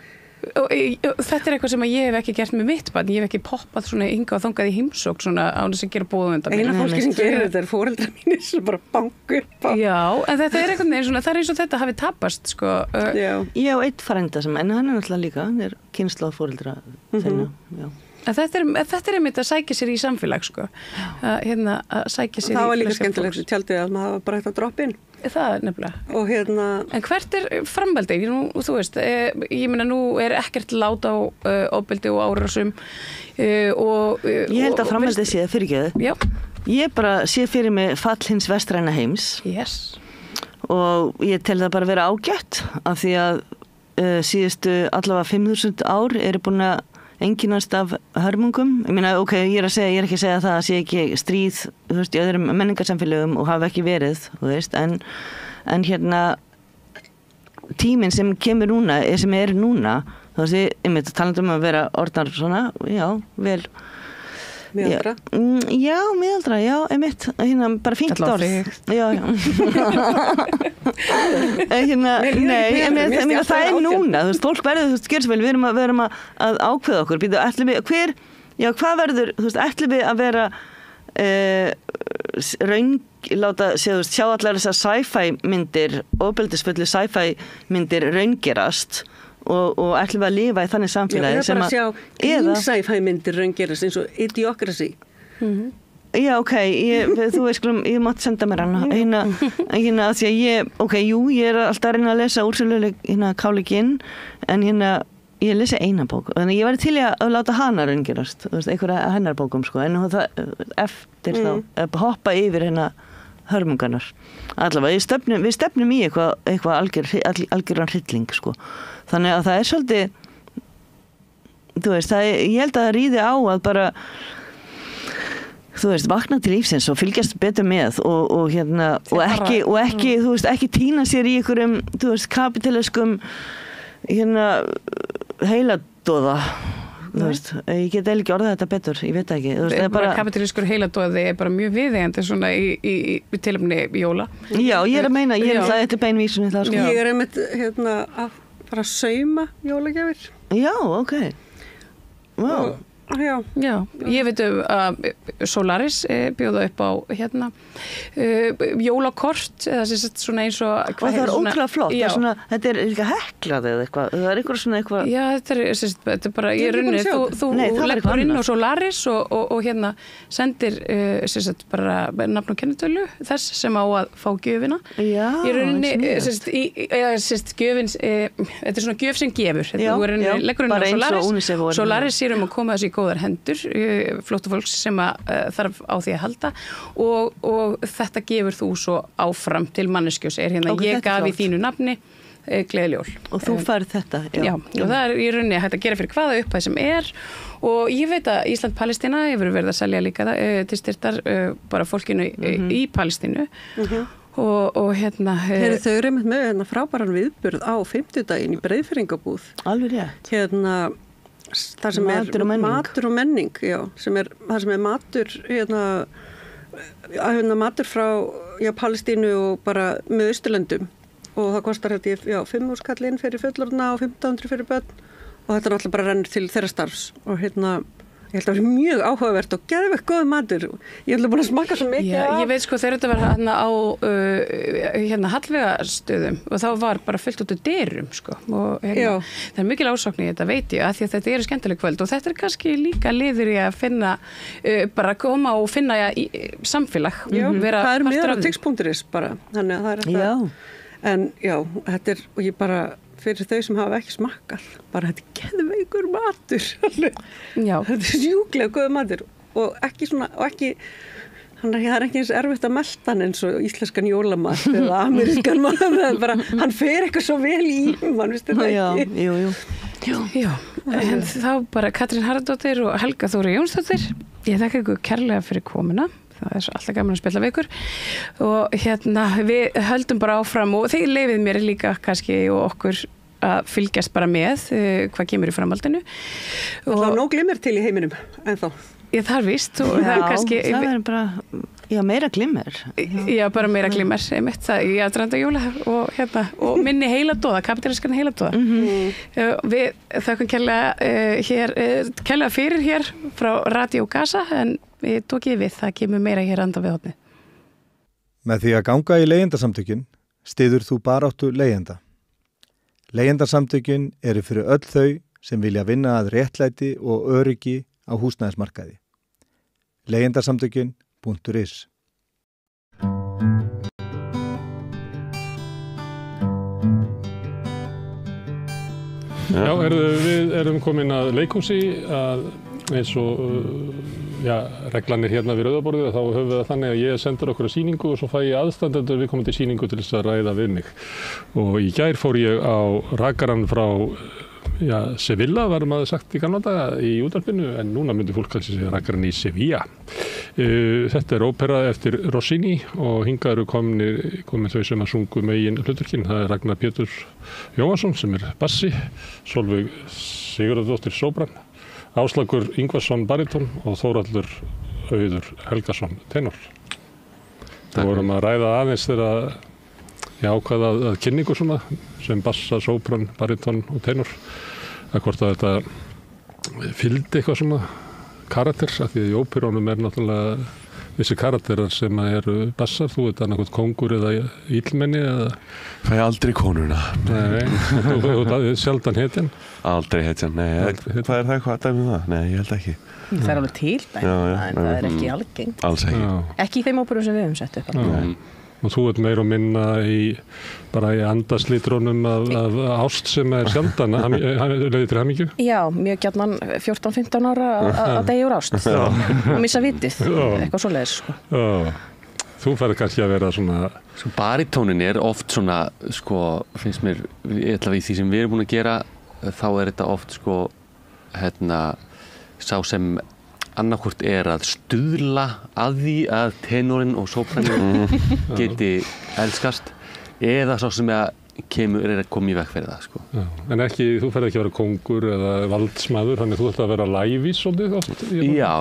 Speaker 11: Og þetta er eitthvað sem ég hef ekki gert með mitt barn, ég hef ekki poppað svona hingað og þangað í heimsókn svona án þess að gera boð undan mér.
Speaker 13: Eina fólki sem gerir þetta er foreldrar mínir sem bara banku upp á.
Speaker 11: Já, en þetta er einhvern veginn svona, það er eins og þetta hafi tapast sko.
Speaker 12: Ég á einn frænda sem, en hann er náttúrulega líka, hann er kynslóð foreldra þeirna, já.
Speaker 11: En þetta er einmitt að sækja sér í samfélag sko. Að sækja sér í.
Speaker 13: Það var líka skemmtilegt tjaldið að maður bara hægt að droppa inn.
Speaker 11: Það er nefnilega.
Speaker 13: Og
Speaker 11: En hvert er framhaldið? Þú veist, ég meina nú er ekkert lát á ofbeldi og árásum og
Speaker 12: ég held að framhaldið sé fyrirgeðu.
Speaker 11: Já.
Speaker 12: Ég bara sé fyrir mig fall hins vestræna heims.
Speaker 11: Yes.
Speaker 12: Og ég tel það bara vera ágætt af því að síðustu allavega 5.000 ár eru búin að einkennast af hörmungum. Ég meina, ok, ég er ekki að segja það að sé ekki stríð, þú veist, í öðrum menningarsamfélögum og hafa ekki verið, þú veist, en tíminn sem kemur núna, sem er núna, þú veist, ég myndi talandi um að vera orðnar svona, já, vel
Speaker 13: miðaldra?
Speaker 12: Já, miðaldra, já, einmitt, bara fínt orð. Já. Nei, það er núna, þú veist, fólk verður, þú veist, gjör svo vel, við erum að ákveða okkur, hvað verður, þú veist, ætlum við að vera sjá allar þessar sci-fi myndir, ofbeldisfullu sci-fi myndir raungerast og ætlum við að lifa í þannig samfélagi
Speaker 13: sem að sjá sci-fi myndir raungerast eins og Idiocracy.
Speaker 12: Já, ok, þú veist, ég mátt senda mér hana að því að ég er alltaf að reyna að lesa úrsöluleg káliginn en ég lesi eina bók þannig ég væri til að láta hana raungerast einhverja hennar bókum sko en það eftir þá hoppa yfir hörmungarnar allavega við stefnum í eitthvað algjöran hrylling sko þannig að það er svolítið þú veist, ég held að það ríði á að bara þú veist, vakna til lífsins og fylgjast betur með og ekki þú veist, ekki týna sér í einhverjum þú veist, kapitaliskum heiladóða þú veist, ég get eiginlega ekki orðað þetta betur ég veit ekki, þú veist, það er bara
Speaker 11: kapitaliskur heiladóði er bara mjög viðeigandi svona í tilefni jóla.
Speaker 12: Já, ég er að meina, þetta er beinvísun í það sko.
Speaker 13: Ég er einmitt að fara að sauma jólagjafir.
Speaker 12: Já, ok. Wow.
Speaker 13: Já,
Speaker 11: ég veit að Solaris bjóða upp á jólakort eða svona eins og
Speaker 12: það er ótrúlega flott, þetta er líka heklað eða eitthvað, það er eitthvað svona eitthvað.
Speaker 11: Já, þetta er bara, ég runni, þú leggur inn á Solaris og sendir bara nafn og kennitölu þess sem á að fá gjöfina.
Speaker 12: Já,
Speaker 11: ég runni, gjöfin, þetta er svona gjöf sem gefur, þú leggur inn á Solaris sér að koma þessu í góðar hendur flóttafólks sem þarf á því að halda og þetta gefur þú svo áfram til manneskju og ég gaf í þínu nafni gleðileg jól.
Speaker 12: Og þú færð þetta?
Speaker 11: Já, og það er í rauninni hægt að gera fyrir hvaða upphæð sem og ég veit að Ísland-Palestína hefur verið að selja líka til styrktar bara fólkinu í Palestínu og
Speaker 13: þau eru með frábæran viðburð á 50 daginn í Breiðfirðingabúð.
Speaker 12: Alveg rétt.
Speaker 13: Það sem matur og menning, já, það sem er matur matur frá Palestínu og bara með Austurlöndum og það kostar 5.000 kall inn fyrir fullorðna og 1.500 fyrir börn og þetta náttúrulega bara rennur til þeirra starfs og ég held að það var mjög áhugavert og geðveikt góð matur. Ég held að búin að smakka svo mikið.
Speaker 11: Já, ég veit þegar þetta var á Hallveigarstöðum og þá var bara fullt út af dyrum og það er mikil ásókn í þetta veit ég að því að þetta eru skemmtileg kvöld og þetta er kannski líka liður í að finna bara koma og finna samfélag.
Speaker 13: Já, það er meðan á tix.is bara. Þannig að það er þetta. En já, þetta er og ég bara fyrir þau sem hafa ekki smakkað bara þetta er geðveikur matur
Speaker 11: já.
Speaker 13: Þetta er sjúklega góð matur og ekki það er ekki eins erfitt að melta hann eins og íslenskan jólamat eða amerískan mat hann fer eitthvað svo vel í mann, vistu það ekki?
Speaker 11: Já, en þá bara Katrín Harðardóttir og Helga Þóra Jónsdóttir ég þakka ykkur kærlega fyrir komuna. Það er alltaf gaman að spila við ykkur og við höldum bara áfram og þeir leyfið mér líka kannski og okkur að fylgjast bara með hvað kemur í framhaldinu.
Speaker 13: Það er nóg glimmer til í heiminum ennþá.
Speaker 11: Já, það er víst. Það
Speaker 12: er bara meira glimmer.
Speaker 11: Já, bara meira glimmer. Í aðdraganda jóla og minni heiladóða, kapitalískan heiladóða. Við þakkum kærlega fyrir hér frá Radio Gaza en við tókið við, það kemur meira hér andan við hornið.
Speaker 3: Með því að ganga í leigjendasamtökin styður þú baráttu leigjenda. Leigjendasamtökin eru fyrir öll þau sem vilja vinna að réttlæti og öryggi á húsnæðismarkaði. Leigjendasamtökin.is
Speaker 1: Já, við erum komin að leikhúsi eins og reglanir hérna við Rauðaborðið þá höfum við það þannig að ég sendur okkur sýningu og svo fæ ég aðstandendur viðkomandi sýningu til þess að ræða við mig og í gær fór ég á rakarann frá Sevilla var maður sagt í gamla daga í útvarpinu en núna myndi fólk kannski segja rakarann í Sevilla. Þetta er ópera eftir Rossini og hingað eru komin þau sem að sungu megin hlutverkin. Það er Ragnar Pétur Jóhansson sem er bassi, Sólveig Sigurðardóttir sóbrann, Áslagur Ingvarsson baríton og Þórhallur Auður Helgason tenor. Við vorum að ræða aðeins þegar ég ákvað að kynningu svona sem bassa, sóbrann, baríton og tenor að hvort að þetta fylgdi eitthvað svona karakter af því að í óperónum er náttúrulega vissi karakterar sem eru bassar, þú veit annarkot kongur eða íllmenni eða
Speaker 14: Fæ aldrei konuna.
Speaker 1: Nei, þú er sjaldan hetjan.
Speaker 14: Aldrei hetjan, nei, hvað er það eitthvað dæmi það? Nei, ég held ekki.
Speaker 15: Það er alveg til dæmi, en það er ekki algengt.
Speaker 14: Alls ekki.
Speaker 15: Ekki í þeim óperum sem við höfum sett upp.
Speaker 1: Og þú ert meira og minna bara í andaslítrónum af ást sem er sjaldan, leiðir til hamingju?
Speaker 15: Já, mjög gjarnan 14-15 ára að deyja úr ást og missa vitið, eitthvað svoleiðis sko.
Speaker 1: Þú færði kannski að vera svona...
Speaker 16: Barítónin er oft svona, finnst mér, eitthvað í því sem við erum búin að gera, þá er þetta oft sá sem annarkvort er að stuðla að því að tenorinn og sópranin geti elskast eða sá sem er að koma í veg fyrir það sko.
Speaker 1: Já, en þú ferð ekki að vera kongur eða valdsmaður, þannig þú ætti að vera lævís svolítið oft?
Speaker 16: Já,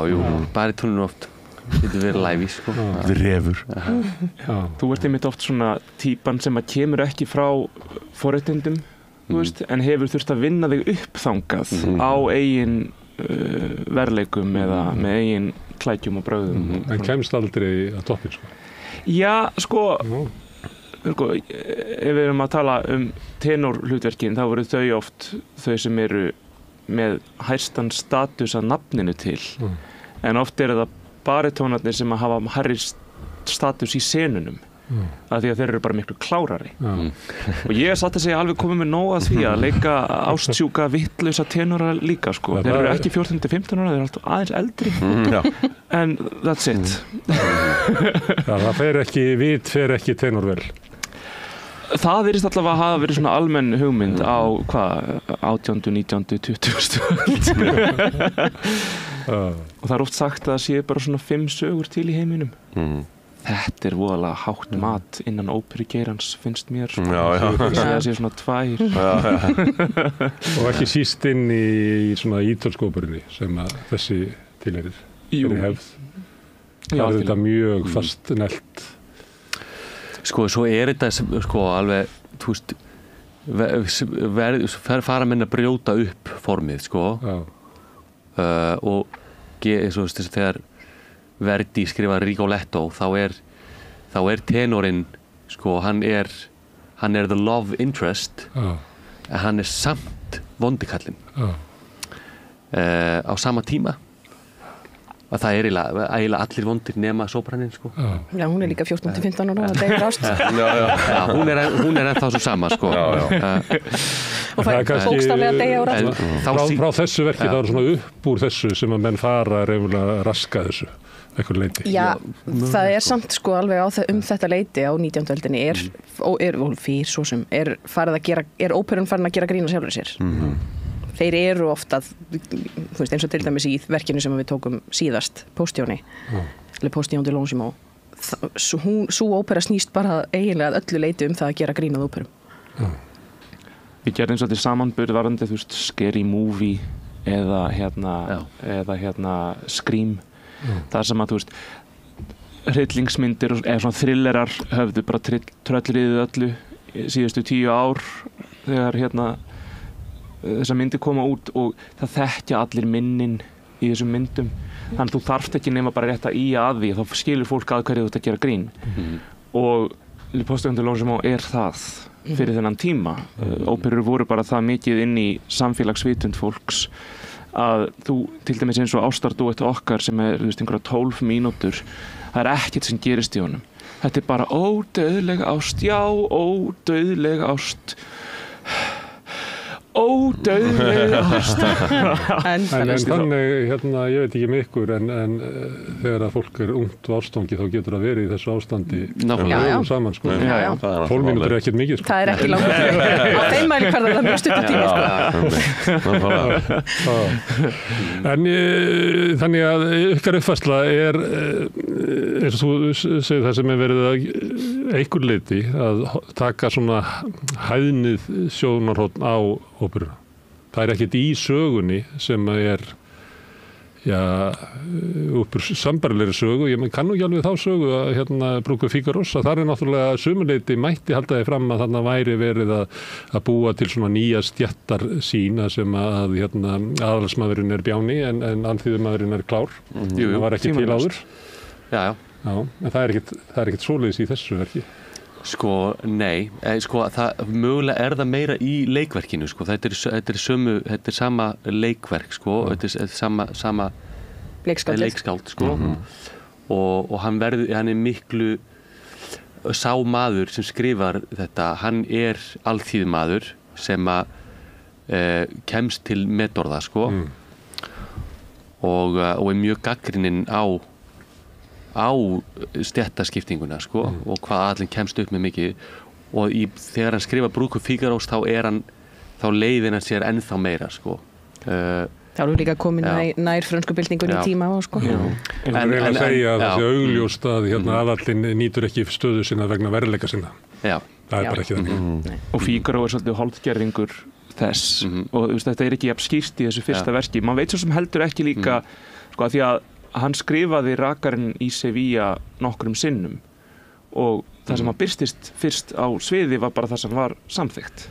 Speaker 16: barítónin oft getur verið lævís sko.
Speaker 14: Refur.
Speaker 17: Þú ert einmitt oft svona típan sem að kemur ekki frá forréttindum, en hefur þurft að vinna þig upp þangað á eigin verleikum eða með eigin klækjum og bröðum.
Speaker 1: En kemst aldrei að toppin, sko?
Speaker 17: Já, sko, ef við erum að tala tenorhlutverkin, þá voru þau oft þau sem eru með hæstan status að nafninu til. En oft eru það baritónarnir sem að hafa hærri status í senunum. Af því að þeir eru bara miklu klárari. Og ég satt að segja alveg komið með nóg að því að leika ástsjúka vittlausa tenora líka, sko. Þeir eru ekki 14-15 ára, þeir eru alltaf aðeins eldri. En that's it.
Speaker 1: Það fer ekki tenorvel.
Speaker 17: Það virðist allavega að hafa verið svona almenn hugmynd á 18., 19., 20. Og það er oft sagt að það sé bara svona 5 sögur til í heiminum. Þetta voðalega hátt mat innan óperugeirans, finnst mér. Það sé svona 2.
Speaker 1: Og ekki síst inn í svona ítölsku óperunni sem að þessi tilheyrir hefð. Það er þetta mjög fast nelt.
Speaker 16: Sko, svo þetta sko alveg, þú veist, fara menn að brjóta upp formið, sko. Og eins og þegar Verdi skrifa Rigoletto, þá er tenorinn, sko, hann er the love interest, en hann er samt vondikallinn. Á sama tíma. Að það er eiginlega allir vondir nema sópraninn, sko.
Speaker 15: Já, hún er líka 14-15 ára að deyja ást.
Speaker 16: Já, hún er ennþá svo sama, sko.
Speaker 15: Og það er bókstaflega að deyja ást.
Speaker 1: Frá þessu verki þá er svona upp úr þessu sem að menn fara reyfulega að raska þessu. Leiti.
Speaker 15: Já, það er samt sko alveg þetta leiti á 19. öldinni og fyrir svo sem er óperun farin að gera grín á sjálfur sér. Þeir eru ofta, þú veist, eins og til dæmis í verkinu sem við tókum síðast, Postjóni, Le Postillon de Longjumeau. Sú ópera snýst bara eiginlega að öllu leiti það að gera grín á óperum.
Speaker 17: Við gerðum svolítið samanburð varðandi, þú veist, Scary Movie eða Scream. Það sem að, þú veist, hryllingsmyndir eða svona thrillerar höfðu bara tröllriðið öllu síðustu 10 ár þegar þessar myndir koma út og það þekkja allir minnin í þessum myndum. Þannig að þú þarft ekki nema bara rétt að ýja að því, þá skilur fólk að hverju þú ert að gera grín. Og Le Postillon de Longjumeau er það fyrir þennan tíma. Óperur voru bara það mikið inn í samfélagsvitund fólks að þú, til dæmis eins og ástardúett okkar sem er, þú veist, einhverja 12 mínútur, það er ekkert sem gerist í honum. Þetta er bara ódauðleg ást, já, ódauðleg ást. Ódauðleg ást.
Speaker 1: En þannig, ég veit ekki með ykkur, en þegar að fólk er ungt og ástfangi þá getur það verið í þessu ástandi saman, sko. 12 mínútur er ekkert mikið, sko.
Speaker 15: Það er ekki langt. Á þeim mælikvarða er það mjög stuttur tími,
Speaker 1: sko. En þannig að ykkar uppfærsla er, eins og þú segir það sem er verið að einhver leyti að taka svona hæðnið sjónarhorn á óperuna. Það er ekkert í sögunni sem er uppur sambarilegri sögu. Ég kann nú ekki alveg þá sögu að Brúðkaup Fígarós, að það er náttúrulega sumuleyti mætti halda því fram að þarna væri verið að búa til svona nýja stjættarsýn sem að aðalsmaðurinn er bjáni en alþýðumaðurinn er klár. Það var ekki til áður.
Speaker 16: Já.
Speaker 1: En það er ekkert svoleiðis í þessu verki.
Speaker 16: Sko, nei, sko, mögulega er það meira í leikverkinu, sko, þetta er sama leikverk, sko, þetta er sama leikskáld, sko, og hann er miklu, sá maður sem skrifar þetta, hann er alþýðumaður sem að kemst til metorða, sko, og er mjög gagnrýninn á stéttaskiptinguna, sko, og hvað allir kemst upp með mikið, og þegar hann skrifa Brúðkaup Fígarós þá leiðir hann sér ennþá meira, sko.
Speaker 15: Það eru líka komin nær frönsku byltingunni í tíma á, sko.
Speaker 1: En reyna að segja að það sé augljóst að aðallinn nýtur ekki stöðu sinna vegna veruleika sinna.
Speaker 16: Já.
Speaker 1: Það er bara ekki þannig.
Speaker 17: Og Fígaró er svolítið hálfgerðingur þess, og þetta er ekki jafn skýrt í þessu fyrsta verki. Man veit svo sem heldur ekki líka, sko, að því að hann skrifaði Rakarinn í Sevilla nokkrum sinnum og það sem hann birtist fyrst á sviði var bara það sem var samþykkt.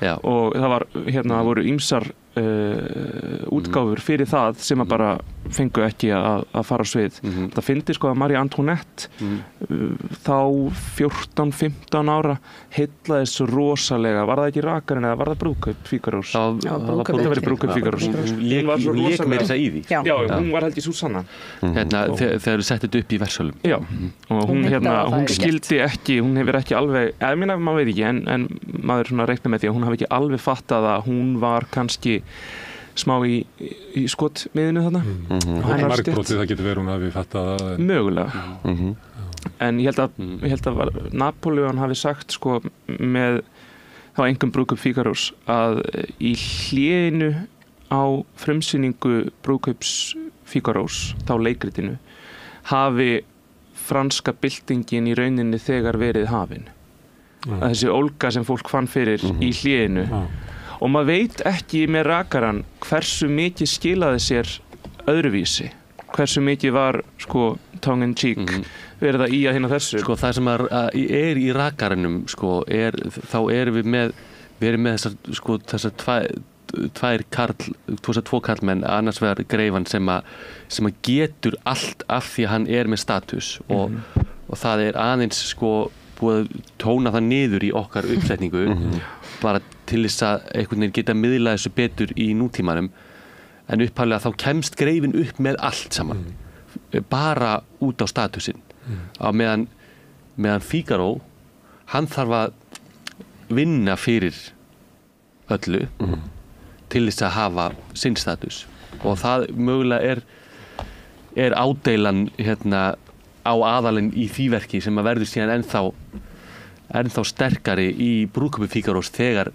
Speaker 16: Já.
Speaker 17: Og það voru ýmsar útgáfur fyrir það sem að bara fengu ekki að fara á svið. Það fyndi sko að Marie Antoinette þá 14-15 ára heillaðist svo rosalega, var það ekki rakarinn eða var það brúðkaup Fígarós? Það var brúðkaup Fígarós.
Speaker 16: Hún lék meira þess að í því.
Speaker 17: Já, hún var held í Susanna.
Speaker 16: Þegar þú settið þetta upp í Versölum.
Speaker 17: Já, og hún skildi ekki, hún hefur ekki alveg, eða minna maður veit ekki, en maður svona reikna með því að hún hafi ekki alveg fattað að hún var kannski smá í skotmiðinu þarna.
Speaker 1: Margbrotið, það getur verið hún hafi fattað það.
Speaker 17: Mögulega. En ég held að Napoleon hafi sagt sko með þá engum brúðkaup Fígarós að í hléinu á frumsýningu brúðkaups Fígarós, þá leikritinu, hafi franska byltingin í rauninni þegar verið hafin. Að þessi ólga sem fólk fann fyrir í hléinu. Og maður veit ekki með rakaran hversu mikið skilaði sér öðruvísi. Hversu mikið var sko tongue in cheek verið að ía hérna þessu.
Speaker 16: Sko það sem er í rakaranum sko þá erum við með þessar tvo karlmenn, annars vegar Greifan sem að getur allt af því að hann er með status og það er aðeins sko búið að tóna það niður í okkar uppsetningu bara til þess að einhvern veginn geta miðlað þessu betur í nútímanum en upphaflega þá kemst Greifin upp með allt saman bara út á statusinn á meðan Fígaró hann þarf að vinna fyrir öllu til þess að hafa sinn status og það mögulega er ádeilan hérna á aðalinn í því verki sem að verður síðan ennþá sterkari í brúðkaupi Fígarós þegar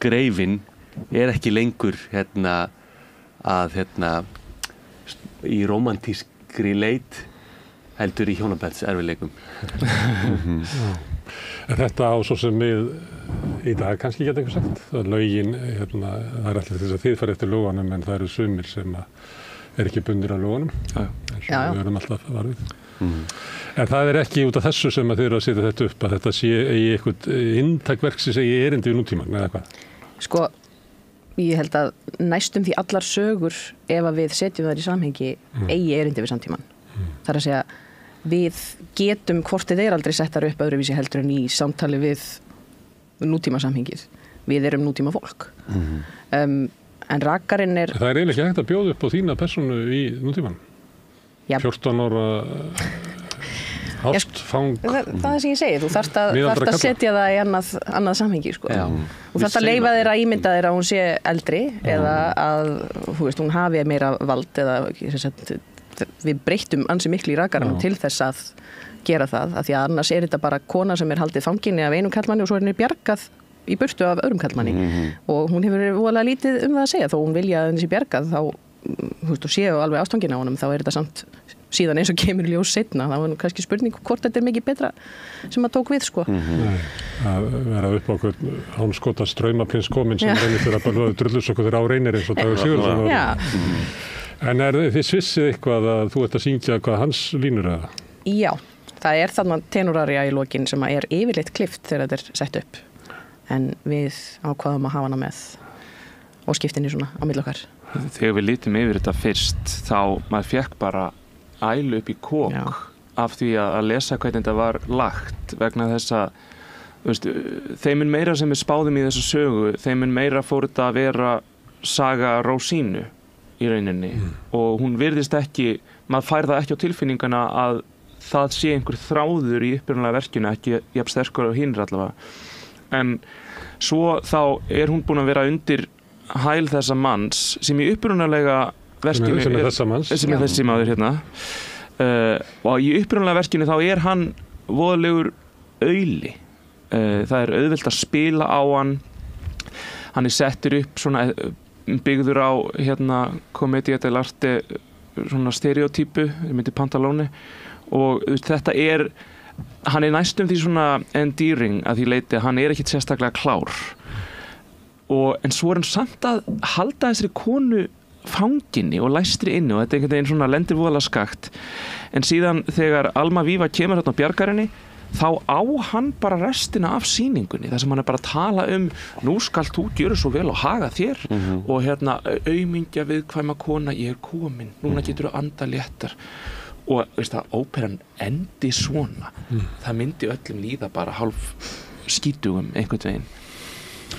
Speaker 16: Greifin er ekki lengur í rómantískri leit heldur í hjónabandserfiðleikum.
Speaker 1: Þetta á svo sem við í dag kannski geta einhver sagt. Lögin, það er alltaf þess að þið fara eftir lögunum en það eru sumir sem er ekki bundir af lögunum eins og við erum alltaf varfið. En það er ekki út af þessu sem að þið eru að setja þetta upp að þetta sé í eitthvað inntakverk sem segi erindi við nútímann eða hvað?
Speaker 15: Sko, ég held að næstum því allar sögur ef að við setjum þær í samhengi eigi erindi við samtímann. Það er að segja við getum hvort þið aldrei settar upp öðruvísi heldur en í samtali við nútímasamhengið. Við erum nútíma fólk. En rakarinn er...
Speaker 1: Það er eiginlega ekki hægt að bjóða upp á þína persónu í nútímann. 14 ára ástfang.
Speaker 15: Það sem ég segi, þú þarft að setja það í annað samhengi. Sko. Þú þarft að leyfa þér að ímynda þér að hún sé eldri eða að hún hafi meira vald eða við breyttum ansi miklu í rakaranum til þess að gera það, af því að annars er þetta bara kona sem er haldið fanginni af einum karlmanni og svo er henni bjargað í burtu af öðrum karlmanni og hún hefur voðalega lítið það að segja, þó hún vilja að henni sé bjargað þá séu alveg ástfangin á honum, þá er þetta samt síðan eins og kemur í ljós seinna, þá er kannski spurning hvort þetta er mikið betra sem að tók við sko.
Speaker 1: Að vera upp á okkur hánskota straumaprins komin sem reynir fyrir að bara drullus okkur þeirra á reynir eins og Dagur Sigurðsson. En þið svissið eitthvað að þú ert að syngja hvað hans línur eða?
Speaker 15: Já, það er þarna tenórarja í lokin sem er yfirleitt klift þegar þetta er sett upp. En við ákvaðum að hafa hana með og skiptinni svona á milli okkar.
Speaker 17: Þegar við lítum yfir þetta fyrst þá maður fekk bara ælu upp í kók af því að lesa hvernig þetta var lagt vegna þess að þeim meira sem við spáðum í þessu sögu, þeim meira fór þetta að vera saga Rósínu í rauninni og hún virðist ekki, maður fær það ekki á tilfinninguna að það sé einhver þráður í upprunalega verkinu, ekki jafn sterkur á hinir allavega. En svo þá er hún búin að vera undir hæl þessa manns sem í upprunalega verkinu
Speaker 1: sem er þessa manns
Speaker 17: sem er þessi maður hérna og í upprunalega verkinu þá er hann voðalegur auli. Það er auðvelt að spila á hann er settur upp svona byggður á komedía dell'arte svona stereotypu myndi Pantalone og þetta hann er næstum því svona endearing að því leiti að hann er ekkit sérstaklega klár en svo er hann samt að halda þessari konu fanginni og læstri inni og þetta einhvern veginn svona lendir voðalega skakt en síðan þegar Alma Víva kemur hérna á bjargarinni þá á hann bara restina af sýningunni, þar sem hann bara að tala nú skal þú gjöra svo vel og haga þér og aumingja viðkvæma kona, ég komin, núna getur þú anda léttar og veist það, óperan endi svona, það myndi öllum líða bara hálf skítugum einhvern veginn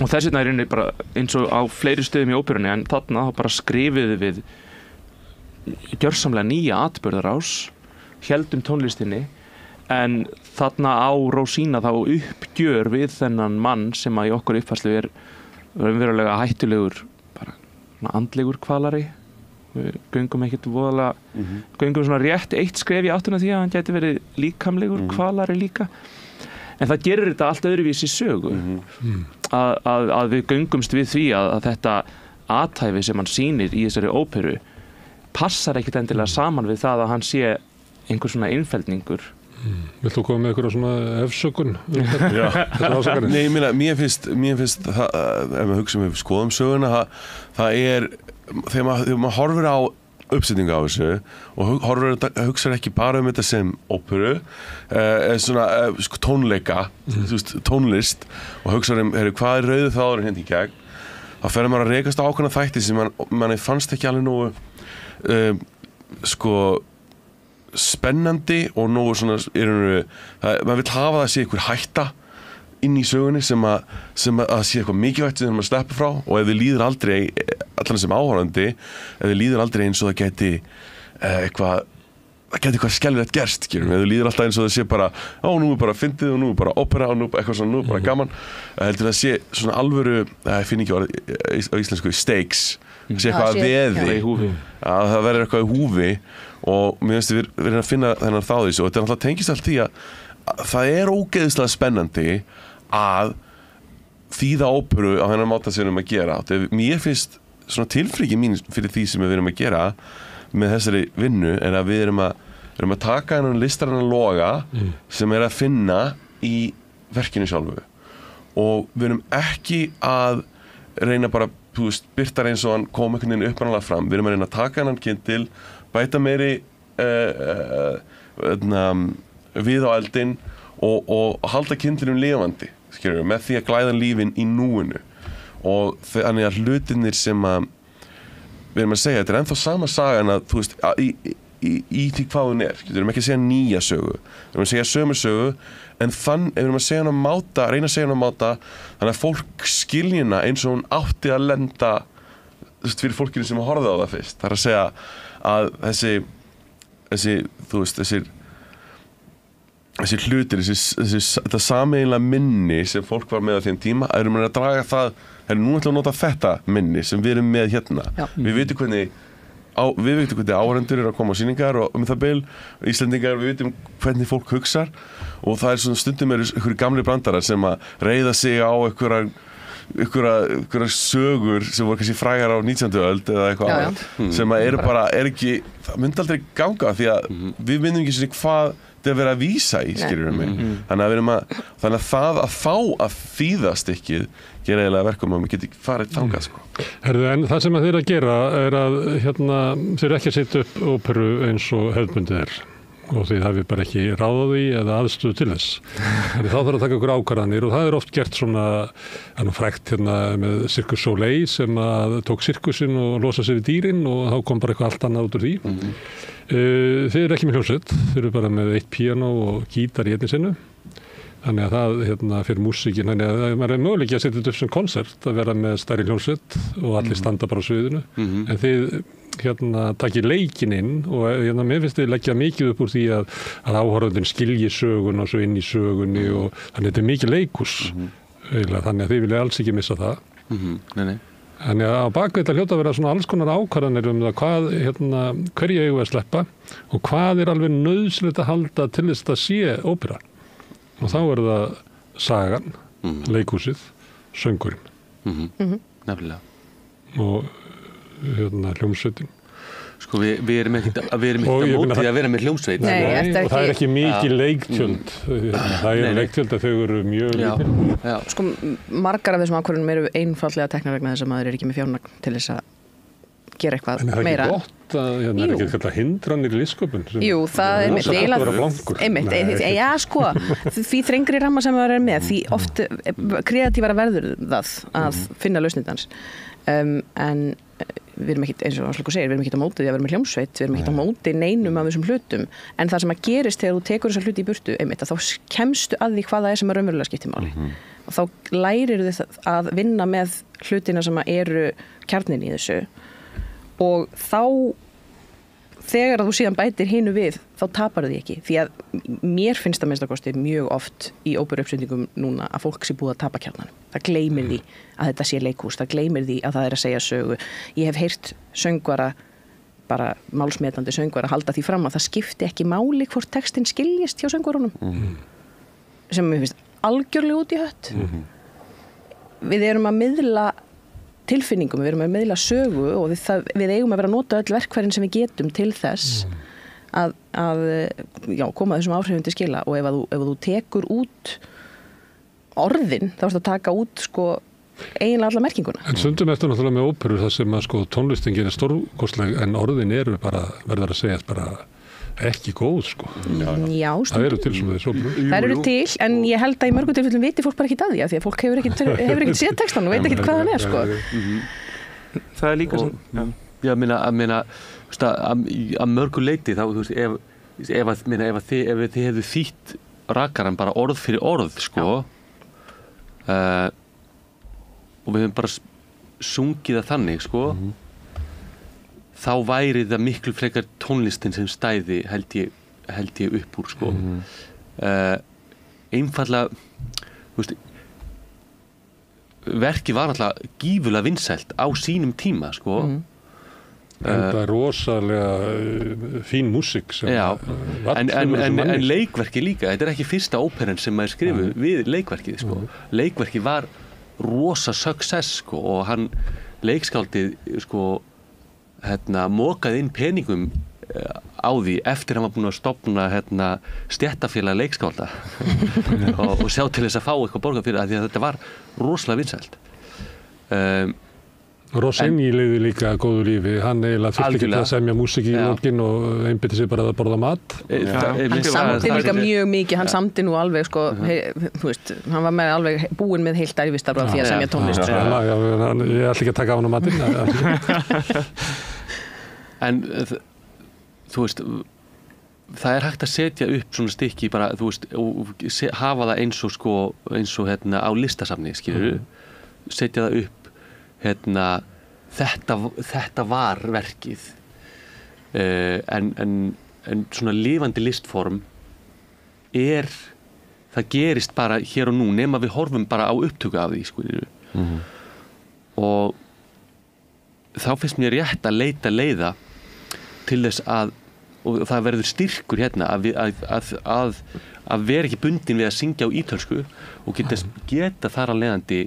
Speaker 17: og þess vegna rauninni bara eins og á fleiri stöðum í óperunni en þarna þá bara skrifiði við gjörsamlega nýja atburðarás, héldum tónlistinni en þarna á Rósína þá uppgjör við þennan mann sem að í okkar uppfærslu raunverulega hættulegur bara andlegur kvalari, við göngum ekkert voðalega, göngum svona rétt eitt skref í áttuna því að hann gæti verið líkamlegur kvalari líka en það gerir þetta allt öðruvísi sögu að við göngumst við því að þetta athæfi sem hann sýnir í þessari óperu passar ekkert endilega saman við það að hann sé einhver svona innfeldningur.
Speaker 1: Vilt þú koma með einhverja svona efsökun?
Speaker 14: Nei, ég meina, mér finnst það, ef maður hugsa við skoðum söguna, það þegar maður horfir á uppsetningu á þessu og hugsa ekki bara þetta sem óperu svona tónleika tónlist og hugsa hvað rauðu þráðurinn hérna í gegn þá fer maður að rekast á ákveðna þætti sem manni fannst ekki alveg nógu spennandi og nógu svona maður vill hafa það að sé einhver hætta inn í sögunni sem að sé eitthvað mikilvægt sem maður sleppur frá og ef þið líður aldrei allan sem áhorfandi ef þið líður aldrei eins og það geti eitthvað skelfilegt gerst ef þið líður alltaf eins og það sé bara nú bara fyndið og nú bara ópera og nú eitthvað svona, nú bara gaman heldur það sé svona alvöru ég finn ekki orðið á íslensku stakes sé eitthvað veði að það verður eitthvað í húfi og mér finnst við verðum að finna þennan þáðis og þetta alltaf tengist allt því að það ógeðslega spennandi að þýða óperu á þennan máta sem við erum að gera. Mér finnst svona tilfriki mín fyrir því sem við erum að gera með þessari vinnu að við erum að taka þennan listarann loga sem að finna í verkinu sjálfu og við erum ekki að reyna bara birta eins og hann kom einhvern veginn upprannalega fram. Við erum að reyna að taka þennan kyndil, bæta meiri við á eldin og halda kyndlinum lifandi með því að glæða lífin í núinu og þannig að hlutinir sem að við erum að segja, þetta ennþá sama sagan að þú veist, í því hvað hún við erum ekki að segja nýja sögu við erum að segja sömu sögu en við erum að segja hana máta, reyna að segja hana máta þannig að fólk skiljina eins og hún átti að lenda fyrir fólkinu sem horfði á það fyrst það að segja að þessi þú veist, þessi hlutir, þetta sameiginlega minni sem fólk var með á þeim tíma erum við að draga það, nú ætlum við að nota þetta minni sem við erum með hérna við veitum hvernig áhorfendur að koma á sýningar og það bil Íslendingar, við veitum hvernig fólk hugsar og það svona stundum einhverju gamli brandarar sem að reiða sig á einhverja sögur sem voru kannski frægar á 19. öld eða eitthvað sem að ekki, það myndi aldrei ganga því að við myndum ekki svona hvað þetta er að vera að vísa í, skilurðu mig þannig að það að fá að þýða stykkið gera eiginlega verkum að maður geti farið þangað
Speaker 1: En það sem þeir eru að gera að þeir eru ekki að setja upp óperu eins og hefðbundið og því hafi bara ekki ráðað því eða aðstöðu til þess. Þá þarf að taka ykkur ákvarðanir og það oft gert svona frægt með Cirque Soleil sem að tók sirkusinn og losa sér í dýrin og þá kom bara eitthvað allt annað út úr því. Þeir eru ekki með hljómsveit, þeir eru bara með eitt píanó og gítar í einni sinnu. Þannig að það fyrir músíkin, þannig að maður möguleiki að setja þetta upp sem konsert að vera með stærri hljómsveit og allir standa bara á sviðinu. En þið takið leikinn inn og mér finnst þið leggja mikið upp úr því að áhorfandinn skilji sögun og svo inn í sögunni og þannig að þetta er mikið leikhús. Þannig að þið vilja alls ekki missa það. Þannig að á bakvið þetta hljóta að vera svona alls konar ákvarðanir það hverju eigum við að sleppa og hvað er alveg nauðsynlegt að halda til þess að sé ópera. Og þá er það sagan, leikhúsið, söngurinn.
Speaker 16: Nefnilega.
Speaker 1: Og hljómsveitin.
Speaker 16: Sko við erum ekkert að móti að vera með hljómsveit.
Speaker 1: Nei, og það er ekki mikið leiktjöld. Það er leiktjöld að þau eru mjög lítil.
Speaker 15: Sko margar af þessum ákvörðunum eru einfaldlega teknar vegna þess að maður er ekki með fjármagn til þess að gera eitthvað meira.
Speaker 1: En það er ekki gott að, er ekki eitthvað hindranir í listsköpun?
Speaker 15: Jú, það er eiginlega, sko, því þrengri ramma sem það er með, því oft kreatífara verður það að finna lausnindans. En við erum ekki, eins og Áslaugur segir, við erum ekki á móti því að við erum með hljómsveit, við erum ekki á móti neinum af þessum hlutum, en það sem að gerist þegar þú tekur þessa hluti í burtu, einmitt, að þá kemstu að því hvað það er sem að raunverulega skiptir máli. Og þá lærir þið að vinna með hlutina sem eru kjarnin í þessu og þá þegar að þú síðan bætir hinu við þá tapar þið ekki, því að mér finnst að minnstakosti mjög oft í óperuuppsetningum núna að fólk sé búið að tapa kjarnanum. Það gleymir því að þetta sé leikhús, það gleymir því að það er að segja sögu. Ég hef heyrt söngvara, bara málsmetandi söngvara, halda því fram að það skipti ekki máli hvort textinn skiljist hjá söngvarunum sem mér finnst algjörlega út í hött. Við erum að miðla tilfinningum, við erum að miðla sögu og við eigum að vera að nota öll verkfærin sem við getum til þess að koma þessum áhrifum til skila og ef þú tekur út orðin, þá ertu að taka út sko eiginlega alla merkinguna.
Speaker 1: En stundum eftir náttúrulega með óperur þar sem að sko tónlistin gerir stórkostleg en orðin eru bara, verður að segja bara ekki góð sko.
Speaker 15: Já,
Speaker 1: það eru til svona þessu óperur.
Speaker 15: Það eru til, en ég held að í mörgum tilfellum viti fólk bara ekki að því að fólk hefur ekkert séð textan og veit ekkert hvað hann er sko.
Speaker 17: Það er líka svona.
Speaker 16: Já, meina að mörgu leyti þá, þú veist, ef þið hefðu þýtt rakaran bara orð fyrir orð sko og við höfum bara sungið það þannig sko þá væri það miklu frekar tónlistin sem stæði held ég upp úr sko einfallega þú veist verkið var náttúrulega gífurlega vinsælt á sínum tíma sko
Speaker 1: en það er rosalega fín músík sem
Speaker 16: en leikverkið líka, þetta er ekki fyrsta óperan sem maður skrifuð við leikverkið sko leikverkið var rosa success sko og hann leikskáldið sko mokaði inn peningum á því eftir hann var búinn að stofna stéttarfélag leikskálda og sjá til þess að fá eitthvað borgað fyrir því að þetta var rosalega vinsælt
Speaker 1: Rossini leiði líka góðu lífi, hann eiginlega þurfti ekki að semja músík í lokin og einbytti sig bara að borða mat.
Speaker 15: Hann samdi líka mjög mikið, hann samdi nú alveg sko, þú veist, hann var með alveg búinn með heilt ævistarf af því að semja tónlist.
Speaker 1: Já, ég ætla ekki að taka á hann á matinn.
Speaker 16: En þú veist, það er hægt að setja upp svona stykki bara, þú veist, og hafa það eins og á listasafni, skilur, setja það upp þetta var verkið en svona lifandi listform það gerist bara hér og nú nema við horfum bara á upptöku af því sko og þá finnst mér rétt að leita leiða til þess að og það verður styrkur að vera ekki bundin við að syngja á ítölsku og geta þar að leiðandi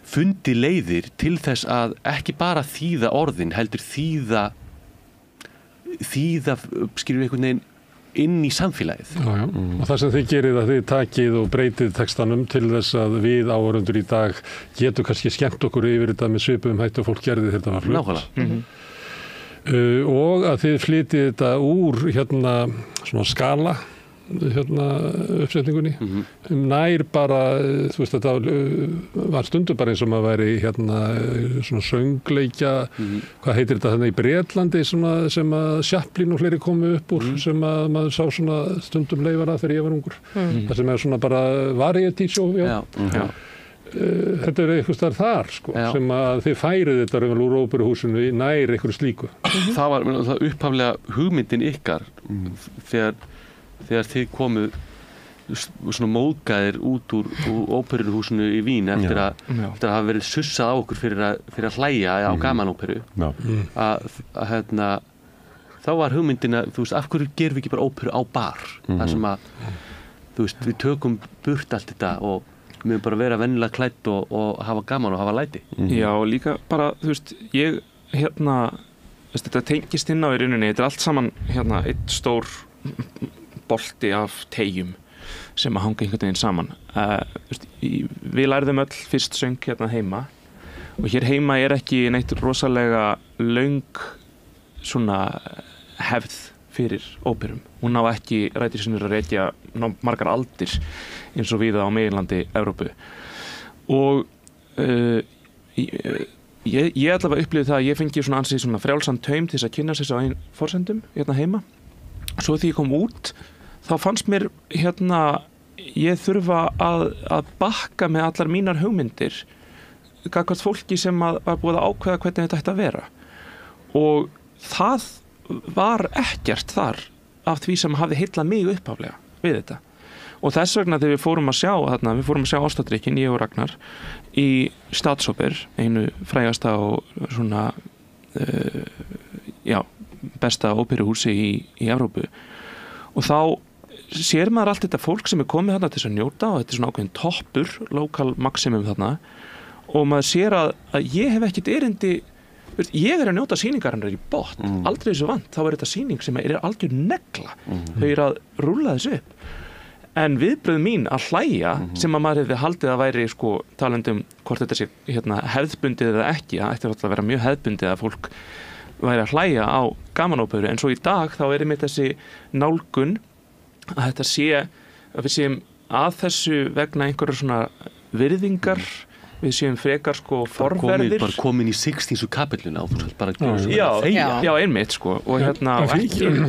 Speaker 16: fundi leiðir til þess að ekki bara þýða orðin heldur þýða skilur einhvern veginn inn í samfélagið.
Speaker 1: Og það sem þið gerið að þið takið og breytið textanum til þess að við áhorfendur í dag getum kannski skemmt okkur yfir þetta með svipuðum hætti og fólk gerði þetta var flutt.
Speaker 16: Nákvæmlega.
Speaker 1: Og að þið flytið þetta úr svona skala uppsetningunni nær bara, þú veist þetta var stundum bara eins og maður væri svona söngleikja hvað heitir þetta þannig í Bretlandi sem að Chaplin og fleiri komu upp úr sem að maður sá svona stundum leifar að þegar ég var ungur það sem er svona bara variety show þetta er eitthvað starf þar sko, sem að þið færið þetta úr óperuhúsinu nær einhverju slíku
Speaker 16: það var upphaflega hugmyndin ykkar þegar þið komuð svona móðgæðir út úr óperuhúsinu í Vín eftir að hafa verið sussað á okkur fyrir að hlæja á gamanóperu þá var hugmyndin að þú veist, af hverju gerum við ekki bara óperu á bar þar sem að þú veist, við tökum burt allt þetta og við mögum bara vera vennilega klædd og hafa gaman og hafa læti
Speaker 17: Já, líka bara, þú veist, ég þetta tengist inn á í rauninni, þetta er allt saman eitt stór bolti af teyjum sem að hanga einhvern veginn saman við lærðum öll fyrst söng heima og hér heima ekki neitt rosalega löng svona hefð fyrir óperum. Hún á ekki rætur sinni að rekja margar aldir eins og víða á meginlandi Evrópu. Og ég allavega upplifði það að ég fengi svona ansið svona frjálsan taum til þess að kynna sér á einn forsendum hérna heima. Svo því ég kom út, þá fannst mér ég þurfa að bakka með allar mínar hugmyndir gagnvart fólki sem var búið að ákveða hvernig þetta ætti að vera. Og það var ekkert þar af því sem hafði heillað mig upphaflega við þetta. Og þess vegna þegar við fórum að sjá Ástardrykkin, ég og Ragnar, í Staatsoper, einu frægasta og svona besta óperuhúsi í Evrópu. Og þá sér maður allt þetta fólk sem komið þarna til þess að njóta og þetta svona ákveðin toppur, lokal maximum þarna, og maður sér að ég hef ekkert erindi, ég að njóta sýningarinnar í botn, aldrei þessu vant, þá þetta sýning sem algjör negla, þau að rúlla þessu upp. En viðbröð mín að hlæja sem að maður hefði haldið að væri talandum hvort þetta sé hefðbundið eða ekki, það ætti að vera mjög hefðbundið að fólk væri að hlæja á gamanóperu, en svo í dag þá einmitt þessi nálgun að þetta sé að við séum að þessu vegna einhverjar svona virðingar, við séum frekar forverðir.
Speaker 16: Bara komin í 60. kapelluna og þú skal bara
Speaker 17: Já, einmitt og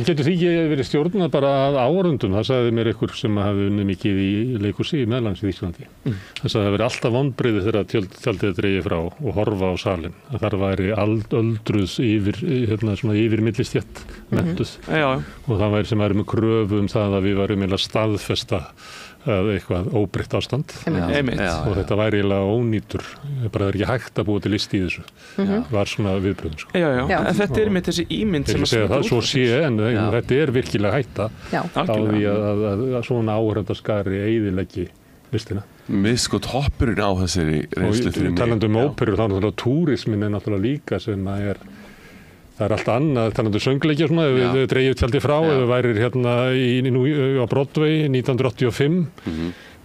Speaker 1: Getur því ekki verið stjórnað bara að áhorfendum? Það sagði mér einhver sem hafði unnið mikið í leikhúsi í Meðlands í Íslandi. Það sagði að það veri alltaf vonbrigði þegar tjaldið dregið frá og horfa á salinn. Að þar væri öldruð yfir millistjett mentuð. Og það væri sem væri með kröfu það að við værum að staðfesta eitthvað óbreytt ástand og þetta væri eiginlega ónýtur, bara það ekki hægt að búa til list í þessu. Var svona viðbröðum.
Speaker 17: En þetta með þessi ímynd sem að
Speaker 1: segja það svo sé, en þetta virkilega hætta á því að svona áhorfendaskari eyðileggi listina.
Speaker 14: Við toppurinn á þessari reynslu fyrir mig.
Speaker 1: Og talandi óperur, þá náttúrulega túrismin náttúrulega líka sem að það allt annað, talandi söngleikja svona, ef við dreifum tjaldið frá, ef við værir á Broadway 1985,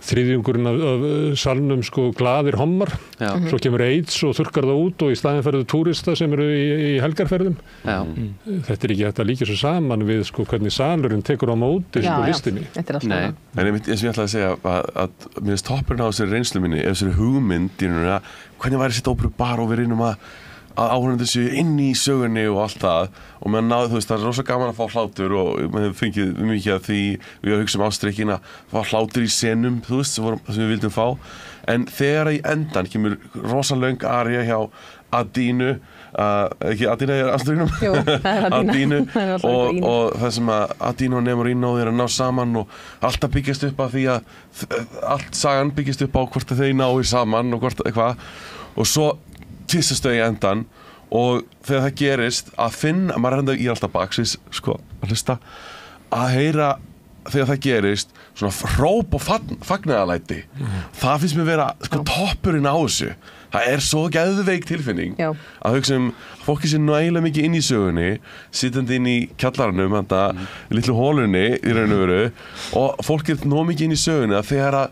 Speaker 1: þriðjungurinn af salnum glaðir hommar, svo kemur AIDS og þurrkar það út og í staðinn ferðu túrista sem eru í helgarferðum. Þetta ekki hægt að líka svo saman við hvernig salurinn tekur á móti listinni.
Speaker 14: Nei, en eins og ég ætlaði að segja að mér finnst toppurinn á þessari reynslu minni, ef þessari hugmynd, hvernig væri sitt óperu bara og við reynum að áhorfendur séu inn í sögunni og allt það og maður náði, það rosa gaman að fá hlátur og maður hefur fengið mikið af því við að hugsa Ástardrykkin að fá hlátur í senum, sem við vildum fá, en þegar í endan kemur rosa löng aría hjá Adínu, ekki Adína er Ástardrykknum?
Speaker 15: Jú, það er
Speaker 14: Adínu og það sem að Adínu og Nemorino þeir að ná saman og alltaf byggjast upp að því að allt sagan byggjast upp á hvort að þeir nái saman og hvort eitthvað og svo kyssast þau í endan og þegar það gerist að finna, maður ég alltaf baksins að hlusta, að heyra þegar það gerist svona hróp og fagnaðarlæti það finnst mér vera toppurinn á þessu. Það svo geðveik tilfinning að hugsa fólki sé nægilega mikið inn í sögunni sittandi inn í kjallaranum litlu hólunni í raun og veru og fólki nóg mikið inn í sögunni að þegar að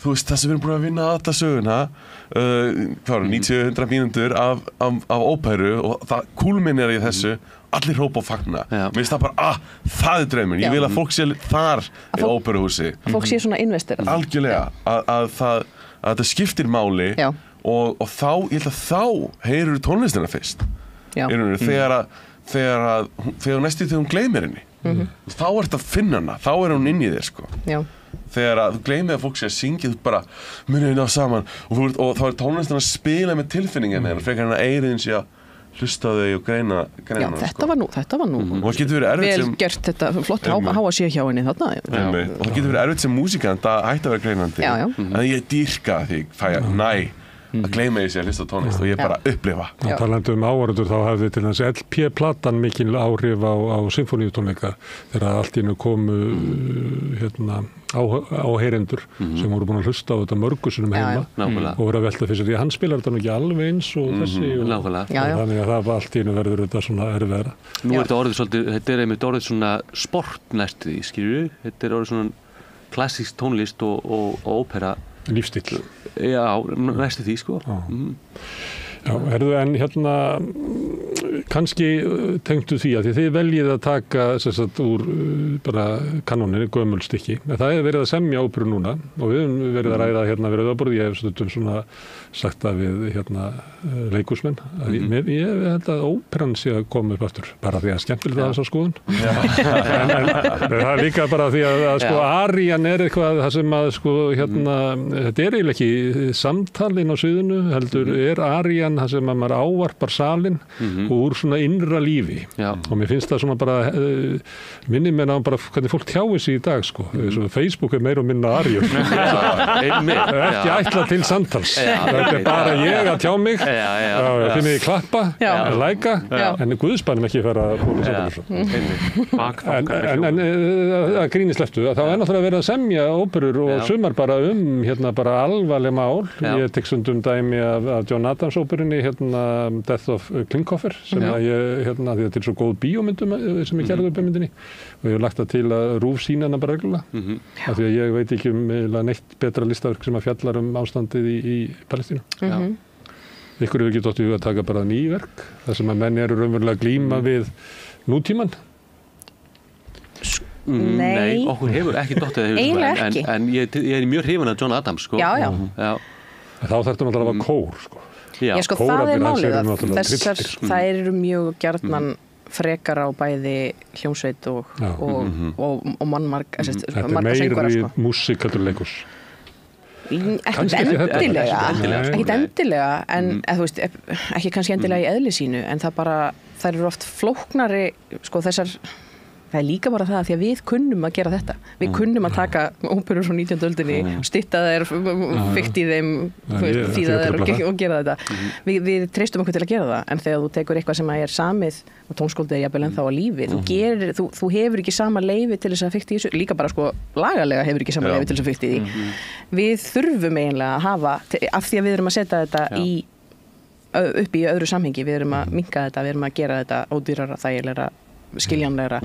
Speaker 14: það sem við erum búin að vinna alla söguna 90-100 mínútur af óperu og það kúlminnir í þessu allir hrópa og fagna. Mér finnst það bara það er draumurinn, ég vil að fólk sé þar í óperuhúsi.
Speaker 15: Að fólk sé svona investerað.
Speaker 14: Algjörlega, að þetta skiptir máli og þá, ég held að þá heyrur tónlistina fyrst þegar næstu þegar hún gleymir henni þá þetta að finna hana, þá hún inn í þér þegar þú gleymið að fólk sé að syngja þú bara, munið ná saman og þá tónlistina að spila með tilfinningin frekar hann að eyriðin sé að hlusta þau og greina
Speaker 15: þetta var nú
Speaker 14: og það getur verið erfitt
Speaker 15: vel gert þetta, flott háa sé hjá henni þarna
Speaker 14: og það getur verið erfitt sem músikant að hætta að vera greinandi en ég dýrka því að gleyma því að hlusta tónlist og ég bara upplifa.
Speaker 1: Talandi áhorfendur þá hafði til þess LP-platan mikil áhrif á symfóníutónleika þegar allt í einu komu áheyrendur sem voru búin að hlusta á þetta mörgusunum heima og voru að velta fyrir sér því að hann spilar þetta ekki alveg eins og þessi og þannig að það var allt í einu verður þetta svona erfiðara.
Speaker 16: Nú þetta orðið svolítið, þetta einmitt orðið svona sport næstu því, skilur við? Þetta orðið svona klassísk tónlist og ópera
Speaker 1: lífstíll.
Speaker 16: Já, næstu því
Speaker 1: Já, en kannski tengdu því að þið veljið að taka sagt, úr bara kanóninni gömul stykki. Það verið að semja óperu núna og við höfum verið að ræða við rauðaborð. Ég hef stundum svona sagt að við leikhúsmenn. Ég held að óperan sé að koma upp aftur bara því að skemmtilegt að þessa skoðun. en það er líka bara því að sko arían eitthvað það sem að sko þetta eiginlega ekki samtalin á sviðinu, heldur arían það sem að maður ávarpar salin og úr svona innra lífi. Og mér finnst það svona bara minni mér á bara hvernig fólk tjáir sig í dag sko. Facebook meira og minna aríur. Ekki ætla til samtals. Þetta bara ég að tjá mig, þið mig klappa, læka, en guðspænum ekki fara að búið samtals. En að grínisleftu, þá náttúrulega verið að semja óperur og sumar bara bara alvarleg mál. Ég tek stundum dæmi af John Adams óperunni, Death of Klinghoffer, sem að ég, því að þetta svo góð bíómyndum sem ég gerði upp myndinni og ég hef lagt það til að RÚV sýna hana bara reglulega, af því að ég veit ekki neitt betra listaverk sem að fjallar ástandið í Palestínu. Ykkur hefur ekki dottið að taka bara ný verk, þar sem að menn eru raunverulega að glíma við nútímann.
Speaker 16: Nei, okkur hefur ekki dottið
Speaker 15: eiginlega ekki.
Speaker 16: En ég er mjög hrifin af John Adams sko.
Speaker 15: Já.
Speaker 1: Þá þarftum alltaf að hafa kór sko.
Speaker 15: Já, sko það er málið þessar, það eru mjög gjarnan frekar á bæði hljómsveit og mannmark
Speaker 1: þetta meiri músík heldur leikhús.
Speaker 15: Ekkert endilega en þú veist, ekki kannski endilega í eðli sínu en það eru oft flóknari sko þessar. Það er líka bara það að því að við kunnum að gera þetta. Við kunnum að taka óperur frá 19. öldinni, stytta þær, fikt í þeim, þýða þær og gera þetta. Við treystum okkur til að gera það, en þegar þú tekur eitthvað sem er samið og tónskáldið er jafnvel ennþá á lífi, þú hefur ekki sama leyfi til þess að fikta í þessu, líka bara sko lagalega hefur ekki sama leyfi til þess að fikta í því. Við þurfum eiginlega að hafa, af því að við erum að setja þetta upp í öðru samhengi, við erum að minnka þetta, við erum að gera þetta ódýrara, þægilegra, skiljanlegra.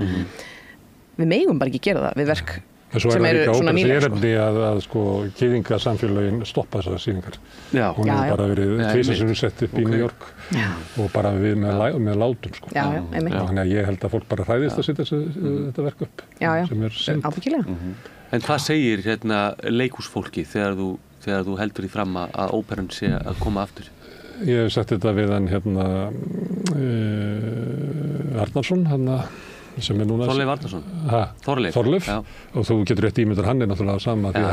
Speaker 15: Við megum bara ekki gera það við verk sem eru svona nýlega. Svo er líka að sko gyðingasamfélögin stoppa þessar sýningar. Hún hefur bara verið tvisvar sett upp í New York og bara við með látum sko. Þannig að ég held að fólk bara hræðist að setja þetta verk upp. Sem er synd. Ábyggilega.
Speaker 16: En hvað segir leikhúsfólki þegar þú heldur því fram að óperan sé að koma aftur?
Speaker 1: Ég hef sagt þetta við hann Arnarsson, sem er núna
Speaker 16: Þorleif Arnarsson?
Speaker 1: Þorleif, og þú getur rétt ímyndar, hann er náttúrulega sama því að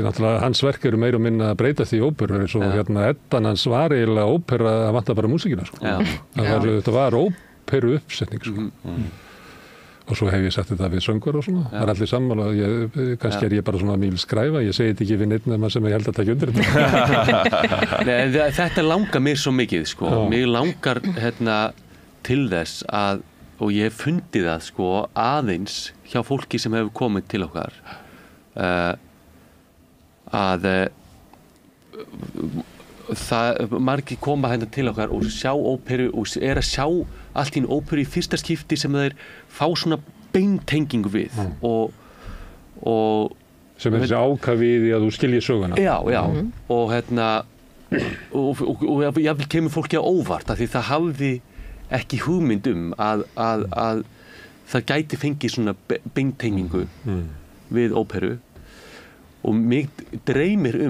Speaker 1: náttúrulega hans verk eru meira og minna að breytast í óperu eins og Eddan hans var eiginlega ópera að vanta bara músíkina sko. Þetta var óperu uppsetning sko. Og svo hef ég sagt þetta við söngur og svona, það er allir sammála, kannski er ég bara svona mýl skræfa, ég segi þetta ekki við neitt nema sem ég held að taka undir þetta.
Speaker 16: Nei, þetta langar mér svo mikið sko, mér langar til þess að, og ég hef fundið það sko aðeins hjá fólki sem hefur komið til okkar, að margir koma til okkar og sjá óperu og að sjá allt í óperu í fyrsta skipti sem þeir fá svona beintengingu við og
Speaker 1: sem er þessi ákafið í að þú skiljir söguna.
Speaker 16: Og jáfnvel kemur fólki á óvart af því það hafði ekki hugmynd að það gæti fengið svona beintengingu við óperu og mig dreymir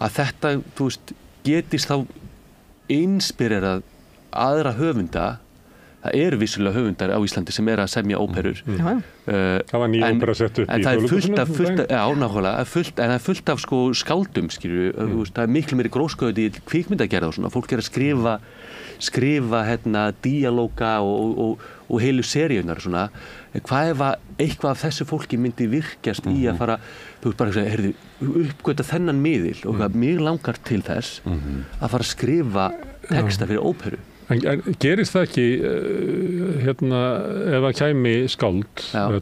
Speaker 16: að þetta, þú veist, getist þá inspirerað aðra höfunda. Það eru vissulega höfundar á Íslandi sem að semja óperur.
Speaker 1: Það var nýja ópera sett upp í
Speaker 16: Þjóðleikhúsinu. Já, nákvæmlega, en það er fullt af sko skáldum, það er miklu meiri gróskuð í kvikmyndagerð og svona, fólk að skrifa díalóga og heilu seríunar svona. Hvað ef eitthvað af þessu fólki myndi virkjast í að fara, þú veist bara að segja, uppgöta þennan miðil og mig langar til þess að fara að skrifa texta fyrir óperu.
Speaker 1: En gerist það ekki ef að kæmi skáld,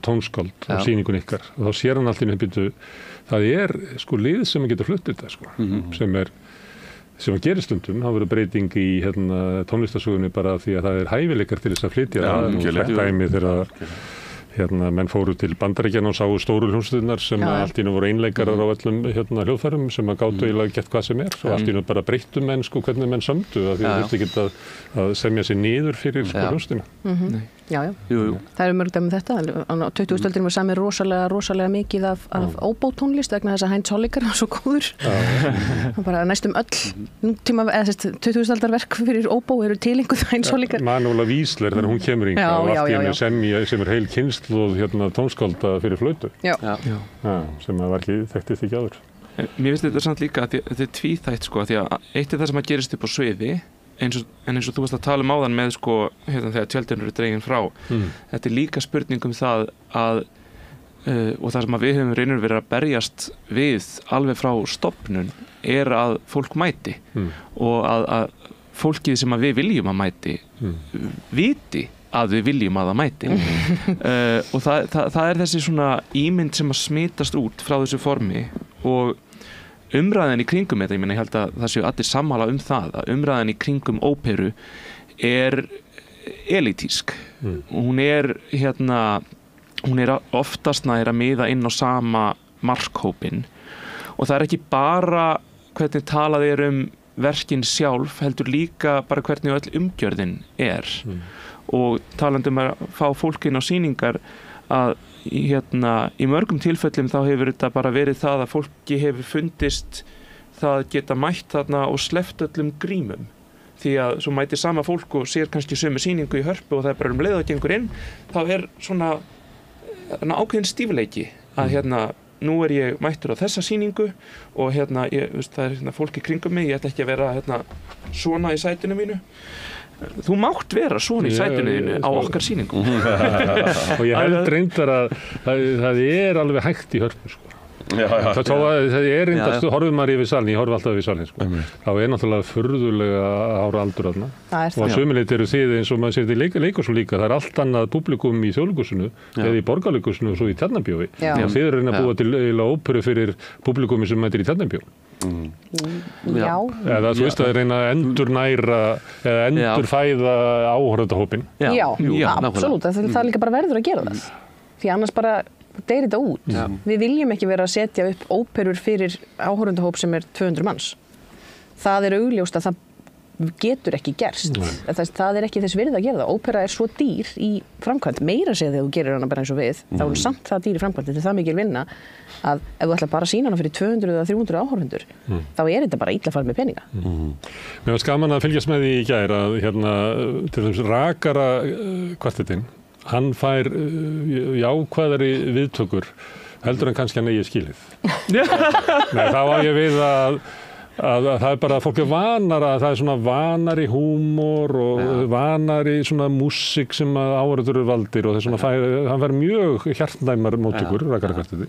Speaker 1: tónskáld á sýningun ykkar og þá sér hann allt í nefnbyrtu, það er sko lið sem getur flutt þetta sko, sem að gerir stundum, það verður breyting í tónlistasögunni bara því að það er hæfileikar til þess að flytja það og dæmi þegar menn fóru til Bandaríkjanna og sáu stóru hljómsveitirnar sem allt í einu voru einleikarar á öllum hljóðfærum sem að gátu eiginlega gett hvað sem og allt í einu bara breyttu menn hvernig menn sömdu af því það þurfti ekki að semja sér niður fyrir hljómsveitina.
Speaker 15: Já. Það eru mörg dæmi um þetta. Á 20. öldinni var samið rosalega mikið af óbótónlist vegna þess að Heinz Holliger var svo góður. Bara næstum öll nútíma, eða 20. aldar verk fyrir óbó eru tilenguð Heinz Holliger.
Speaker 1: Manuela Wiesler þegar hún kemur hingað og allt í einu semja sem heil kynslóð tónskálda fyrir flautu. Sem var þekktist ekki áður.
Speaker 17: Mér finnst þetta samt líka að þetta tvíþætt sko, því að eitt það sem að gerist upp á sviði eins og þú varst að tala áðan með sko, þegar tjöldin eru dregin frá. Þetta líka spurning það að og það sem að við höfum reynir verið að berjast við alveg frá stofnun að fólk mæti og að fólkið sem að við viljum að mæti viti að við viljum að það mæti og það þessi svona ímynd sem að smitast út frá þessu formi og umræðan í kringum þetta, ég held að það séu allir sammála það, að umræðan í kringum óperu elitísk og hún er oftast nær að miða inn á sama markhópin og það ekki bara hvernig talað verkin sjálf, heldur líka bara hvernig öll umgjörðin og talandi að fá fólk inn á sýningar að í mörgum tilfellum þá hefur þetta bara verið það að fólki hefur fundist það geta mætt þarna og sleppt öllum grímum því að svo mæti sama fólk og sér kannski sömu sýningu í Hörpu og það bara leið að gengur inn þá svona ákveðin stífleiki að nú ég mættur á þessa sýningu og það fólk í kringum mig, ég ætti ekki að vera svona í sætinu mínu. Þú mátt vera svona í sætinu á okkar sýningu.
Speaker 1: Og ég held reyndar að það alveg hægt í Hörpu sko. Það reyndar, horfum maður yfir salin, ég horf alltaf yfir salin sko. Þá náttúrulega furðulega ára aldur þarna og að sömuleyti eru þið eins og maður sér þetta leikhúsinu líka, það allt annað publikum í Þjóðleikhúsinu eða í Borgarleikhúsinu og svo í Tjarnarbíói og þið eru að búa til óperu fyrir publikumi sem mætir í Tjarnarbíó. Eða þú veist að reyna að endurnæra eða endurfæða áhorfendahópinn.
Speaker 15: Já, absolutt, það líka bara verður að gera það því annars bara deyr þetta út. Við viljum ekki vera að setja upp óperur fyrir áhorfendahóp sem 200 manns. Það augljóst að það getur ekki gerst. Það ekki þess virði að gera það. Ópera svo dýr í framkvæmd, meira segja þegar þú gerir hana bara eins og við, þá samt það dýr í framkvæmd, þetta það mikil vinna að ef þú ætlar bara að sýna hana fyrir 200 eða 300 áhorfendur, þá þetta bara illa farið með peninga.
Speaker 1: Mér var gaman að fylgjast með því í gær að til þess rakara kvartettinn, hann fær jákvæðari viðtökur heldur en kannski hann eigi skilið. Nei, þá var ég við að það bara að fólk vanar að það svona vanari húmor og vanari svona músík sem áhorfendur eru valdir og þess svona hann fær mjög hjartnæmar móttökur rakara kvartetti.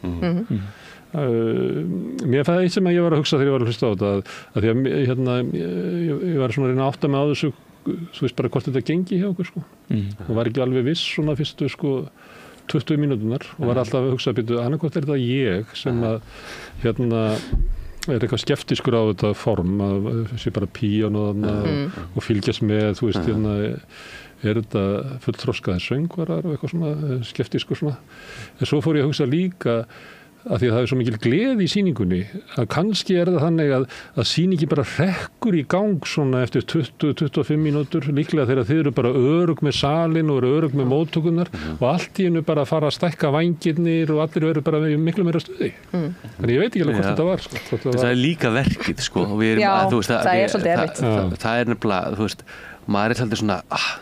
Speaker 1: Mér fæði eitt sem ég var að hugsa þegar ég var að hlusta á þetta að því að ég var svona að reyna að átta mig á þessu, þú veist bara hvort þetta gengi hjá okkur sko. Og var ekki alveg viss svona fyrstu sko 20 mínúturnar og var alltaf að hugsa að annarkvort þetta ég sem að eitthvað skeptískur á þetta form að sé bara píano og fylgjast með, þú veist þetta fullþroskaðir söngvarar og eitthvað svona skeptískur svona. En svo fór ég að hugsa líka að því að það svo mikil gleði í sýningunni að kannski það þannig að sýningi bara hrekkur í gang svona eftir 20-25 mínútur líklega þegar þið eru bara örugg með salin og eru örugg með móttökurnar og allt í hennu bara fara að stækka vængirnir og allir eru bara miklu meira stuði. Þannig ég veit ekki alveg hvort þetta var sko.
Speaker 16: Það líka verkið sko.
Speaker 15: Það svolítið erfitt.
Speaker 16: Það nefnilega, þú veist, maður svolítið svona,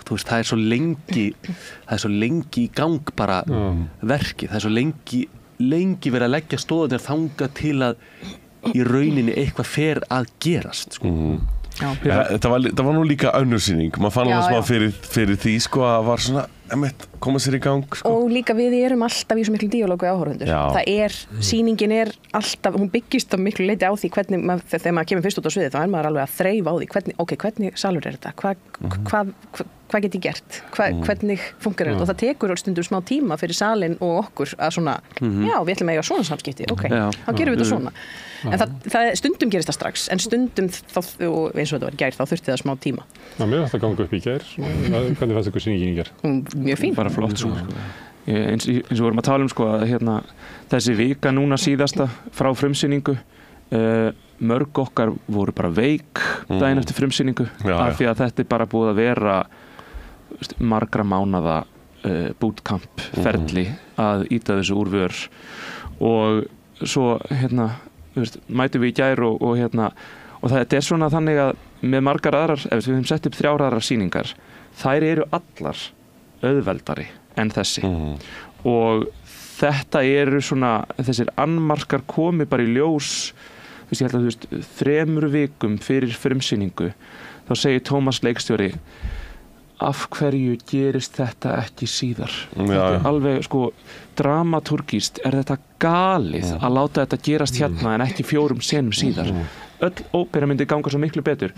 Speaker 16: þú veist, það svo lengi í gang bara verkið, það svo lengi verið að leggja stóðanir þanga til að í rauninni eitthvað fer að gerast sko.
Speaker 14: Það var nú líka önnur sýning, maður fann alveg smá fyrir því sko að var svona koma sér í gang sko.
Speaker 15: Og líka við erum alltaf í svo miklu díalógu við áhorfendur. Sýningin alltaf, hún byggist á miklu leiti á því hvernig þegar maður kemur fyrst út á sviðið þá maður alveg að þreifa á því hvernig salur þetta, hvað get ég gert, hvernig funkar þetta og það tekur stundum smá tíma fyrir salin og okkur að svona, já við ætlum að eiga svona samskipti, þá gerum við þetta svona. En það stundum gerist það strax, en stundum þá, og eins og þetta var í gær, þá þurfti það smá tíma.
Speaker 1: Mér ætti að ganga upp í gær, hvernig fannst ykkur sýningin í gær?
Speaker 15: Mjög fín.
Speaker 17: Bara flott sko. eins og við vorum að tala sko að þessi vika núna síðasta frá frumsýningu, mörg okkar voru bara veik daginn eftir frumsýningu af því að þetta bara búið að vera margra mánaða bootcamp ferli að íta þessu úr vör og svo mætum við í gær og þetta er svona þannig að með margar aðrar, ef við höfum sett upp 3 aðrar sýningar, þær eru allar auðveldari en þessi og þetta eru svona þessir annmarkar komi bara í ljós ég held að 3 vikum fyrir frumsýningu þá segir Tómas leikstjóri af hverju gerist þetta ekki síðar þetta er alveg dramatúrgískt er þetta galið að láta þetta gerast hérna en ekki 4 senum síðar öll ópera myndi ganga svo miklu betur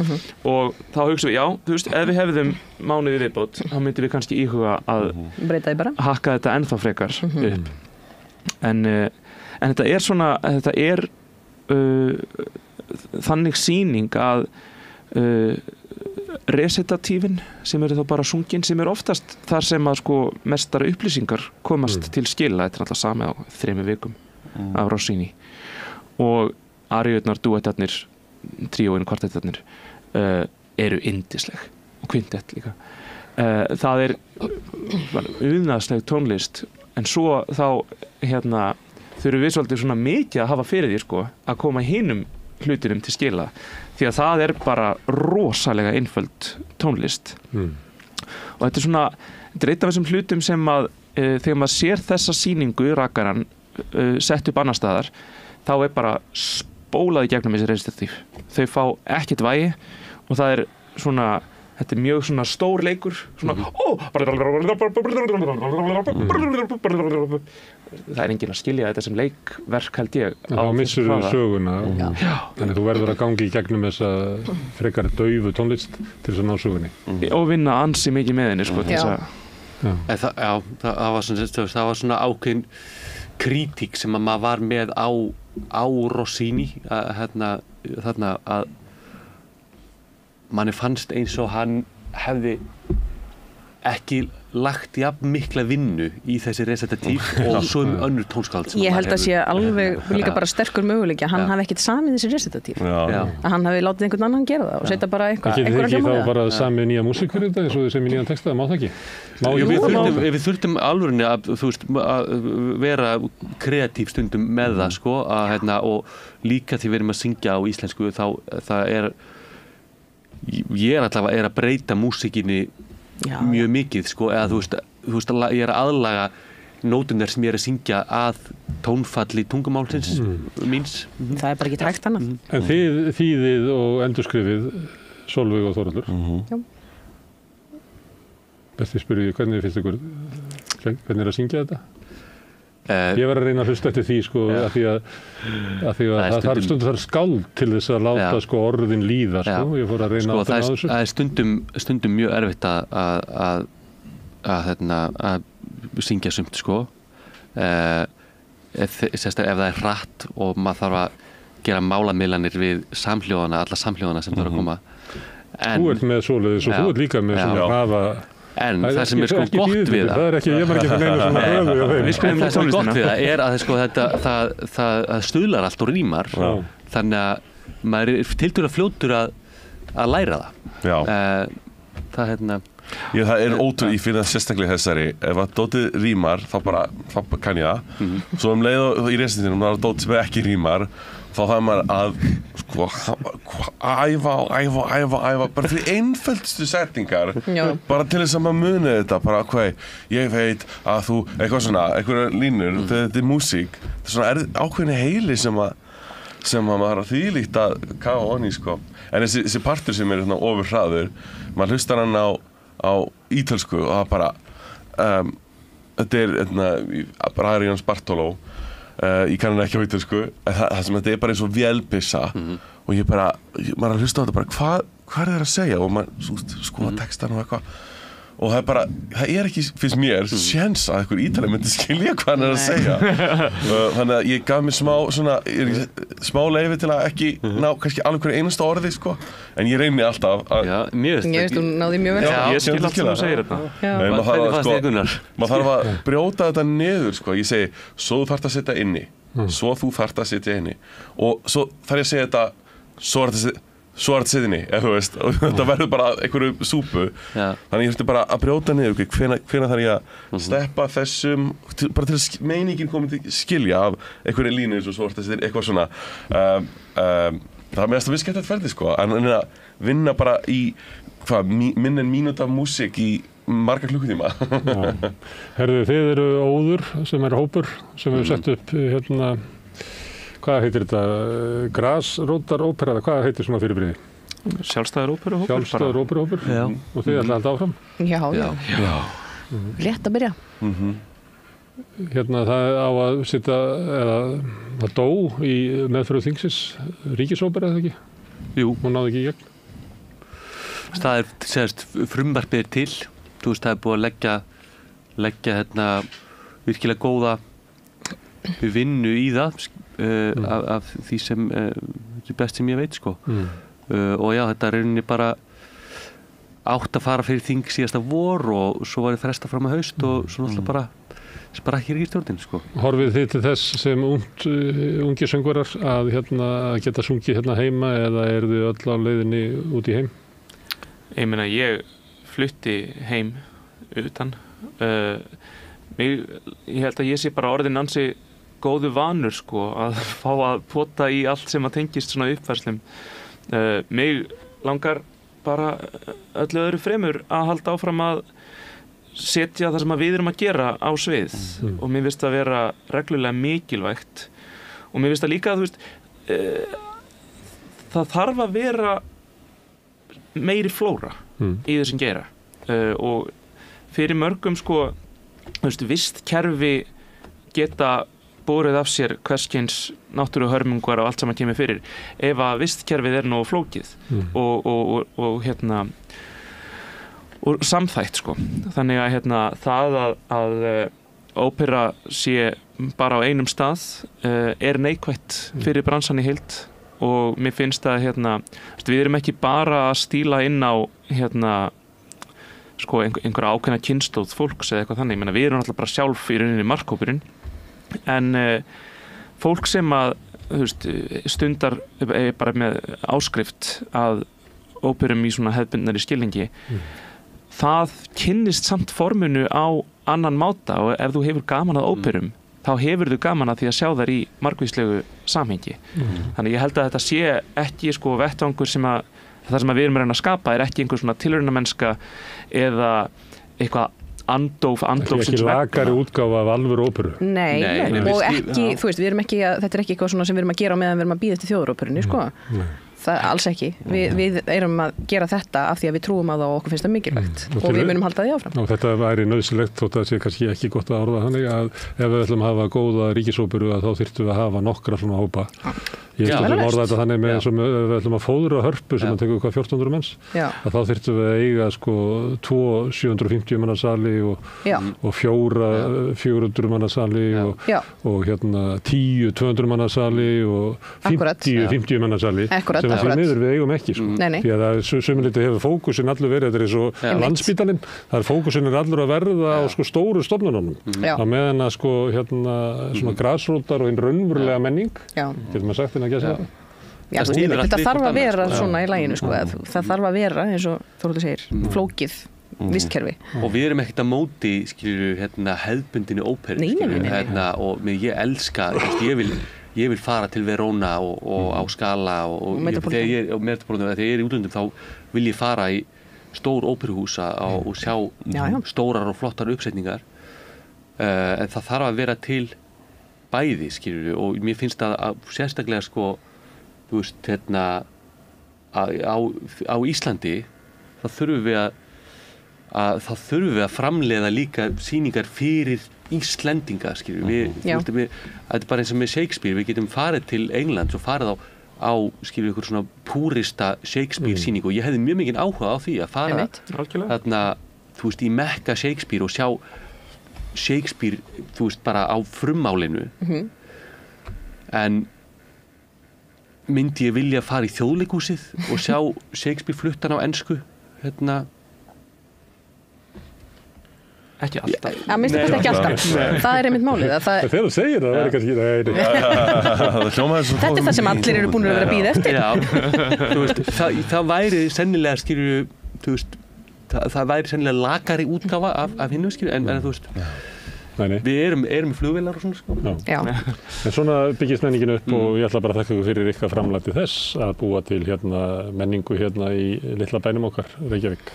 Speaker 17: og þá hugsaum við, já, þú veist, ef við hefðum mánuði viðbót, þá myndum við kannski íhuga að
Speaker 15: breyta því bara
Speaker 17: hakka þetta ennþá frekar upp en þetta er svona þetta er þannig sýning að resitatífin sem eru þá bara sungin sem eru oftast þar sem að mestara upplýsingar komast til skila, þetta er alltaf sami á 3 vikum af Rossini og aríurnar, duettarnir, tríóin, kvartettarnir eru yndisleg og kvintett líka það er unaðsleg tónlist en svo þá þurfum við svolítið svona mikið að hafa fyrir því að koma hinum hlutinum til skila því að það er bara rosalega einföld tónlist og þetta er svona þetta er eitt af þessum hlutum sem að þegar maður sér þessa sýningu rakaran sett upp annar staðar þá er bara spólað í gegnum þessi resitatív þau fá ekkert vægi og það er svona þetta er mjög svona stór leikur svona það er enginn að skilja þetta sem leikverk held ég
Speaker 1: þá missur þú söguna þannig þú verður að gangi í gegnum þessa frekar daufu tónlist til þess að ná sögunni
Speaker 17: og vinna ansi mikið með henni
Speaker 16: það var svona ákveðin kritík sem að maður var með á Rossini þarna að manni fannst eins og hann hefði ekki lagt jafn mikla vinnu í þessi resitatív og svo önnur tónskáld
Speaker 15: ég held að sé alveg líka bara sterkur möguleiki að hann hafi ekkert samið þessi resitatív að hann hafi látið einhvern annan gera það og setja bara einhverja
Speaker 1: hljóma ekki þá bara samið nýja músík fyrir þetta eins og þið sem í nýjan texta, má það ekki?
Speaker 16: Við þurftum alvörinni að vera kreatív stundum með það og líka því við erum að syngja á íslensku þá það er ég er allavega að breyta músíkinni mjög mikið eða þú veist ég er að aðlaga nótunar sem ég er að syngja að tónfalli tungumálsins míns
Speaker 15: það er bara ekki hægt annað
Speaker 1: En þið þýðið og endurskrifið Sólveig og Þórhallur Besti spyrðu hvernig finnst ykkur hvernig að syngja þetta? Ég var að reyna að hlusta eftir því af því að það þarf stundum skáld til þess að láta orðin líða ég fór að reyna
Speaker 16: það er stundum mjög erfitt að syngja sumt ef það er hratt og maður þarf að gera málamiðlanir við alla samhljóðana sem þarf að koma
Speaker 1: Þú ert með svoleiðis og þú ert líka með svona hraða
Speaker 16: En það sem er gott við það
Speaker 1: er ekki, ég var ekki fyrir neina svona höfu
Speaker 16: það sem er gott við það er að það stuðlar allt og rýmar þannig að maður er tiltölulega fljótur að læra það það
Speaker 14: það er ótrúlega, ég finn það sérstaklega þessari ef að dótið rýmar þá kann ég það svo leið og í restinum það er dótið sem ekki rýmar þá það maður að æfa bara fyrir einföldustu setningar bara til þess að maður muni þetta bara ég veit að þú eitthvað svona, einhverja línur þetta er músík, þetta er svona ákveðni heili sem að maður har þvílíkt að kafa onni en þessi partur sem er ofur hraður maður hlustar hann á ítölsku og það bara þetta er bara Arians Bartolo ég kann hann ekki á ítölsku það sem þetta er bara eins og vélbyssa og maður hlusta á þetta bara hvað er það að segja og maður skoða textan og eitthvað og það er ekki, finnst mér, séns að einhver Ítali myndi skilja hvað hann er að segja. Þannig að ég gaf mér smá leyfi til að ekki ná kannski alveg hverju einasta orði, sko. En ég reyni alltaf að...
Speaker 16: Já, mjög
Speaker 15: veist, þú náði mjög vel.
Speaker 17: Ég skil allt sem þú segir þetta.
Speaker 14: Maður þarf að brjóta þetta niður, sko. Ég segi, svo þú þarft að setja inni, svo þú þarft að setja inni. Og svo þarf ég að segja þetta, svo er þetta siðinni, þú veist, og þetta verður bara einhverju súpu, þannig ég þurfti bara að brjóta niður, hvenær þarf ég að steppa þessum, bara til að meiningin komið til skilja af einhverju línu eins og svo eitthvað svona, það er meðast að við skemmt þetta ferði, sko, en að vinna bara í, minn en mínút af músík í marga klukkutíma.
Speaker 1: Herðu, þið eru Óður, sem er hópur, sem við sett upp, hvað heitir þetta? Grasrótar ópera, hvað heitir svona fyrirbrigði?
Speaker 17: Sjálfstæður óperuhópur.
Speaker 1: Sjálfstæður óperuhópur. Og þið ætlaði alltaf áfram?
Speaker 15: Já. Rétt að byrja.
Speaker 1: Það á að sitja, eða það dó í meðferð þingsins ríkisópera, eða ekki?
Speaker 16: Jú.
Speaker 1: Hún náði ekki í gegn.
Speaker 16: Það segast, frumvarpið til. Þú veist, það búið að leggja virkilega góða vinnu í það, af því sem best sem ég veit, sko. Og já, þetta er rauninni bara átt að fara fyrir þing síðasta vor og svo var ég fresta fram að haust og svo náttúrulega bara spara ekki ríkisstjórnin, sko. Horfið
Speaker 1: þið til þess sem ungi söngvarar að geta sungið heima eða eru þið öll á leiðinni út í heim?
Speaker 17: Ég meina, ég flutti heim utan. Ég held að ég sé bara orðin ansi góðu vanur, sko, að fá að pota í allt sem að tengist svona uppfærslum. Mig langar bara öllu öðru fremur að halda áfram að setja það sem við erum að gera á svið og mér finnst það vera reglulega mikilvægt og mér finnst það líka að, þú veist, það þarf að vera meiri flóra í þessum geira og fyrir mörgum, sko, þú veist, vistkerfi geta borið af sér hverskins náttúruhörmungar og allt sem að kemur fyrir ef að vistkerfið er nógu flókið og samþætt, sko. Þannig að það að ópera sé bara á einum stað er neikvætt fyrir bransan í heild og mér finnst að við erum ekki bara að stíla inn á sko einhverja ákveðna kynslóð fólks eða eitthvað þannig. Ég meina, við erum alltaf bara sjálf í rauninni markhópurinn en fólk sem að, þú veist, stundar bara með áskrift að óperum í svona hefðbundnari skilningi það kynnist samt forminu á annan máta og ef þú hefur gaman að óperum þá hefur þú gaman að því að sjá þær í margvíslegu samhengi. Þannig ég held að þetta sé ekki, sko, vettvangur sem að það sem við erum að reyna að skapa er ekki einhver svona tilraunamennska eða eitthvað andlófsins
Speaker 1: ekki lakari útgáfa af alvöru óperu.
Speaker 15: Nei, og ekki, þú veist, þetta er ekki eitthvað svona sem við erum að gera á meðan við erum að bíða eftir þjóðaróperunni, sko. Það alls ekki. Við erum að gera þetta af því að við trúum á það og okkur finnst það mikilvægt og við munum halda því áfram.
Speaker 1: Og þetta væri nauðsynlegt þótt að það sé kannski ekki gott að orða þannig að ef við ætlum að hafa góða ríkisóperu að þá þyrftum við að hafa nokkra svona hópa. Ég ætlum að orða þetta þannig með eins og við ætlum að fóðra Hörpu sem að tekur hvað 1400 manns að þá þyrftum við að eiga, sko, 2 750 manna sali og 4 400 manna sali og 10 200 manna sali og 50 manna sali sem að því miður við eigum ekki, sko. Því að sumiliti hefur fókusin allur verið, þetta er eins og Landspítalinn, það er fókusin allur að verða á, sko, stóru stofnununum á meðan að, sko, svona grasrótar og hinn raunverulega menning, getur maður sagt að gesa það.
Speaker 15: Já, þetta þarf að vera svona í laginu, sko, það þarf að vera, eins og Þórhildur segir, flókið vistkerfi.
Speaker 16: Og við erum ekkert að móti, skilur, hefðbundinni óperu, og ég elska, ég vil fara til Verona og á Scala og Metropolitan, þegar ég er í útlöndum þá vil ég fara í stór óperuhúsa og sjá stórar og flottar uppsetningar en það þarf að vera til bæði, skilur við, og mér finnst að sérstaklega, sko, þú veist, á Íslandi þá þurfum við að framleiða líka sýningar fyrir Íslendinga, skilur við, þetta er bara eins og með Shakespeare, við getum farið til England og farið á skilur við, ykkur svona púrista Shakespeare sýningu og ég hefði mjög mikið áhuga á því að fara þarna þú veist, í mekka Shakespeare og sjá Shakespeare, þú veist, bara á frummálinu en myndi ég vilja fara í þjóðleikhúsið og sjá Shakespeare fluttan á ensku
Speaker 17: ekki alltaf.
Speaker 15: Já, minnst þetta ekki alltaf. Það einmitt málið.
Speaker 1: Þegar þú segir það er kannski
Speaker 15: Þetta það sem allir eru búin að vera að bíða eftir.
Speaker 16: Já, þú veist, það væri sennilega, skilju, þú veist, það væri sennilega lakari útgáfa af hinnu, skilju, en þú veist, við erum með flugvélar og svona, sko.
Speaker 15: Já.
Speaker 1: En svona byggist menningin upp og ég ætla bara að þakka ykkur fyrir ykkar framlag til þess að búa til menningu í litla bænum okkar, Reykjavík.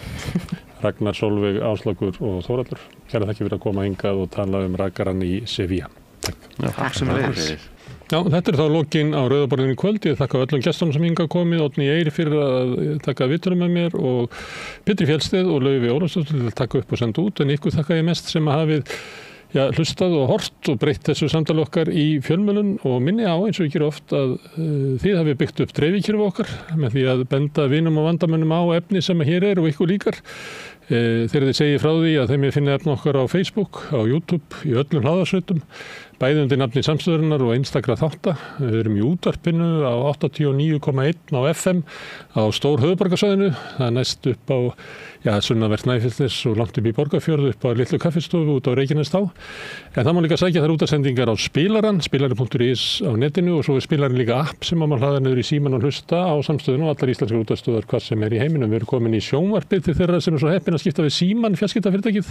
Speaker 1: Ragnar, Sólveig, Áslaugur og Þórhallur. Kæra þakki fyrir að koma hingað og tala rakarann í Sevilla. Takk.
Speaker 17: Takk sem leiðis.
Speaker 1: Já, þetta þá lokin á Rauðaborðinu í kvöld. Ég þakka öllum gestunum sem hingað komið, Oddný Eir fyrir að taka viðtölum með mér og Pétri Fjellsteð og Laufi Ólafsdóttir til að taka upp og senda út, en ykkur þakka ég mest sem að hafið hlustað og hort og breytt þessu samtali okkar í fjölmiðlun og minni á eins og ég gera oft að þið hafið byggt upp dreifikerfi okkar með því að benda vinum og vandamönnum á efni sem hér og ykkur líkar. Þegar þið segið frá því að þeim ég finna efni okkar á Facebook, á YouTube, í öllum hlaðarsveitum, bæði undir nafni Samstöðurinnar og einstakra þátta. Við erum í útvarpinu á 89,1 á FM á stór höfuðborgarsvæðinu, það næst upp á sunnanvert Snæfellsnes og langt upp í Borgarfjörð upp á litlu kaffistofu út á Reykjanesstá. En það má líka sækja þær útasendingar á spilaran, spilari.is á netinu og svo spilarin líka app sem maður hlaða niður í síman og hlusta á Samstöðuna og allar íslenskar útastöðar hvað sem í heiminum. Við erum komin í sjónvarpið til þeirra sem svo heppin að skipta við síman fjarskiptafyrirtækið.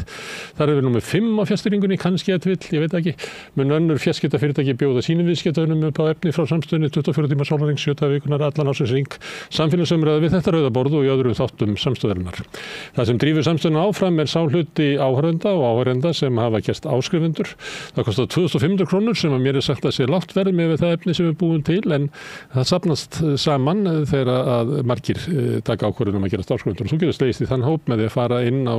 Speaker 1: Þar erum við númer 5 á fjarstýringunni, kannski ég veit ekki. Mun önnur fjarskiptafyrirtæki bjóða sínum viðskiptaunum upp á efni frá Samstöðunni 24 tíma sólarhring 7 vikunar allan ársins hring. Samfélagsumræða við þetta Rauðaborð og í öðrum þáttum Samstöðarinnar. Það sem drífur Samstöðuna áfram sá hluti áhorfenda og áhorfenda sem hafa gerst áskrifendur. Það kostar 2.500 krónur sem að mér sagt að sé lágt verð með það efni sem við búum til, en það safnast saman þegar að margir taka ákvörðun að gerast áskrifendur. Þú getur slegist í þann hóp með því að fara inn á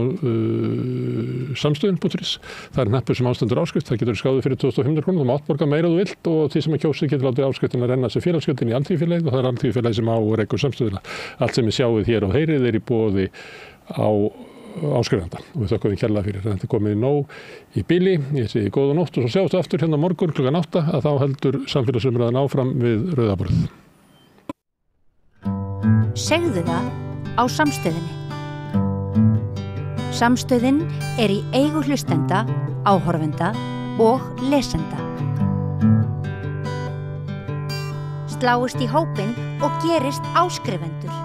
Speaker 1: samstöðun.is. Það hnappur sem ástendur áskrift, það getur skráðu fyrir 2.500 krónur, þú mátt borga meira þú vilt og því sem að kjósið getur látið áskriftin að renna sem félagsgjöldin í Alþýðufélagið og það Alþýðufélagið sem á og rekur Samstöðuna. Allt sem við sjáum hér og heyrið í boði á áskrifanda og við þökkum því kærlega fyrir. Þetta er komið nóg í bili, ég segi góða nótt og svo sjáumst við aftur morgun klukkan 8 að þá heldur samfélagsumræðan áfram við Rauðaborð.
Speaker 2: Segðu það á Samstöðinni. Samstöðin í eigu hlustenda, áhorfenda og lesenda. Sláist í hópinn og gerist áskrifendur.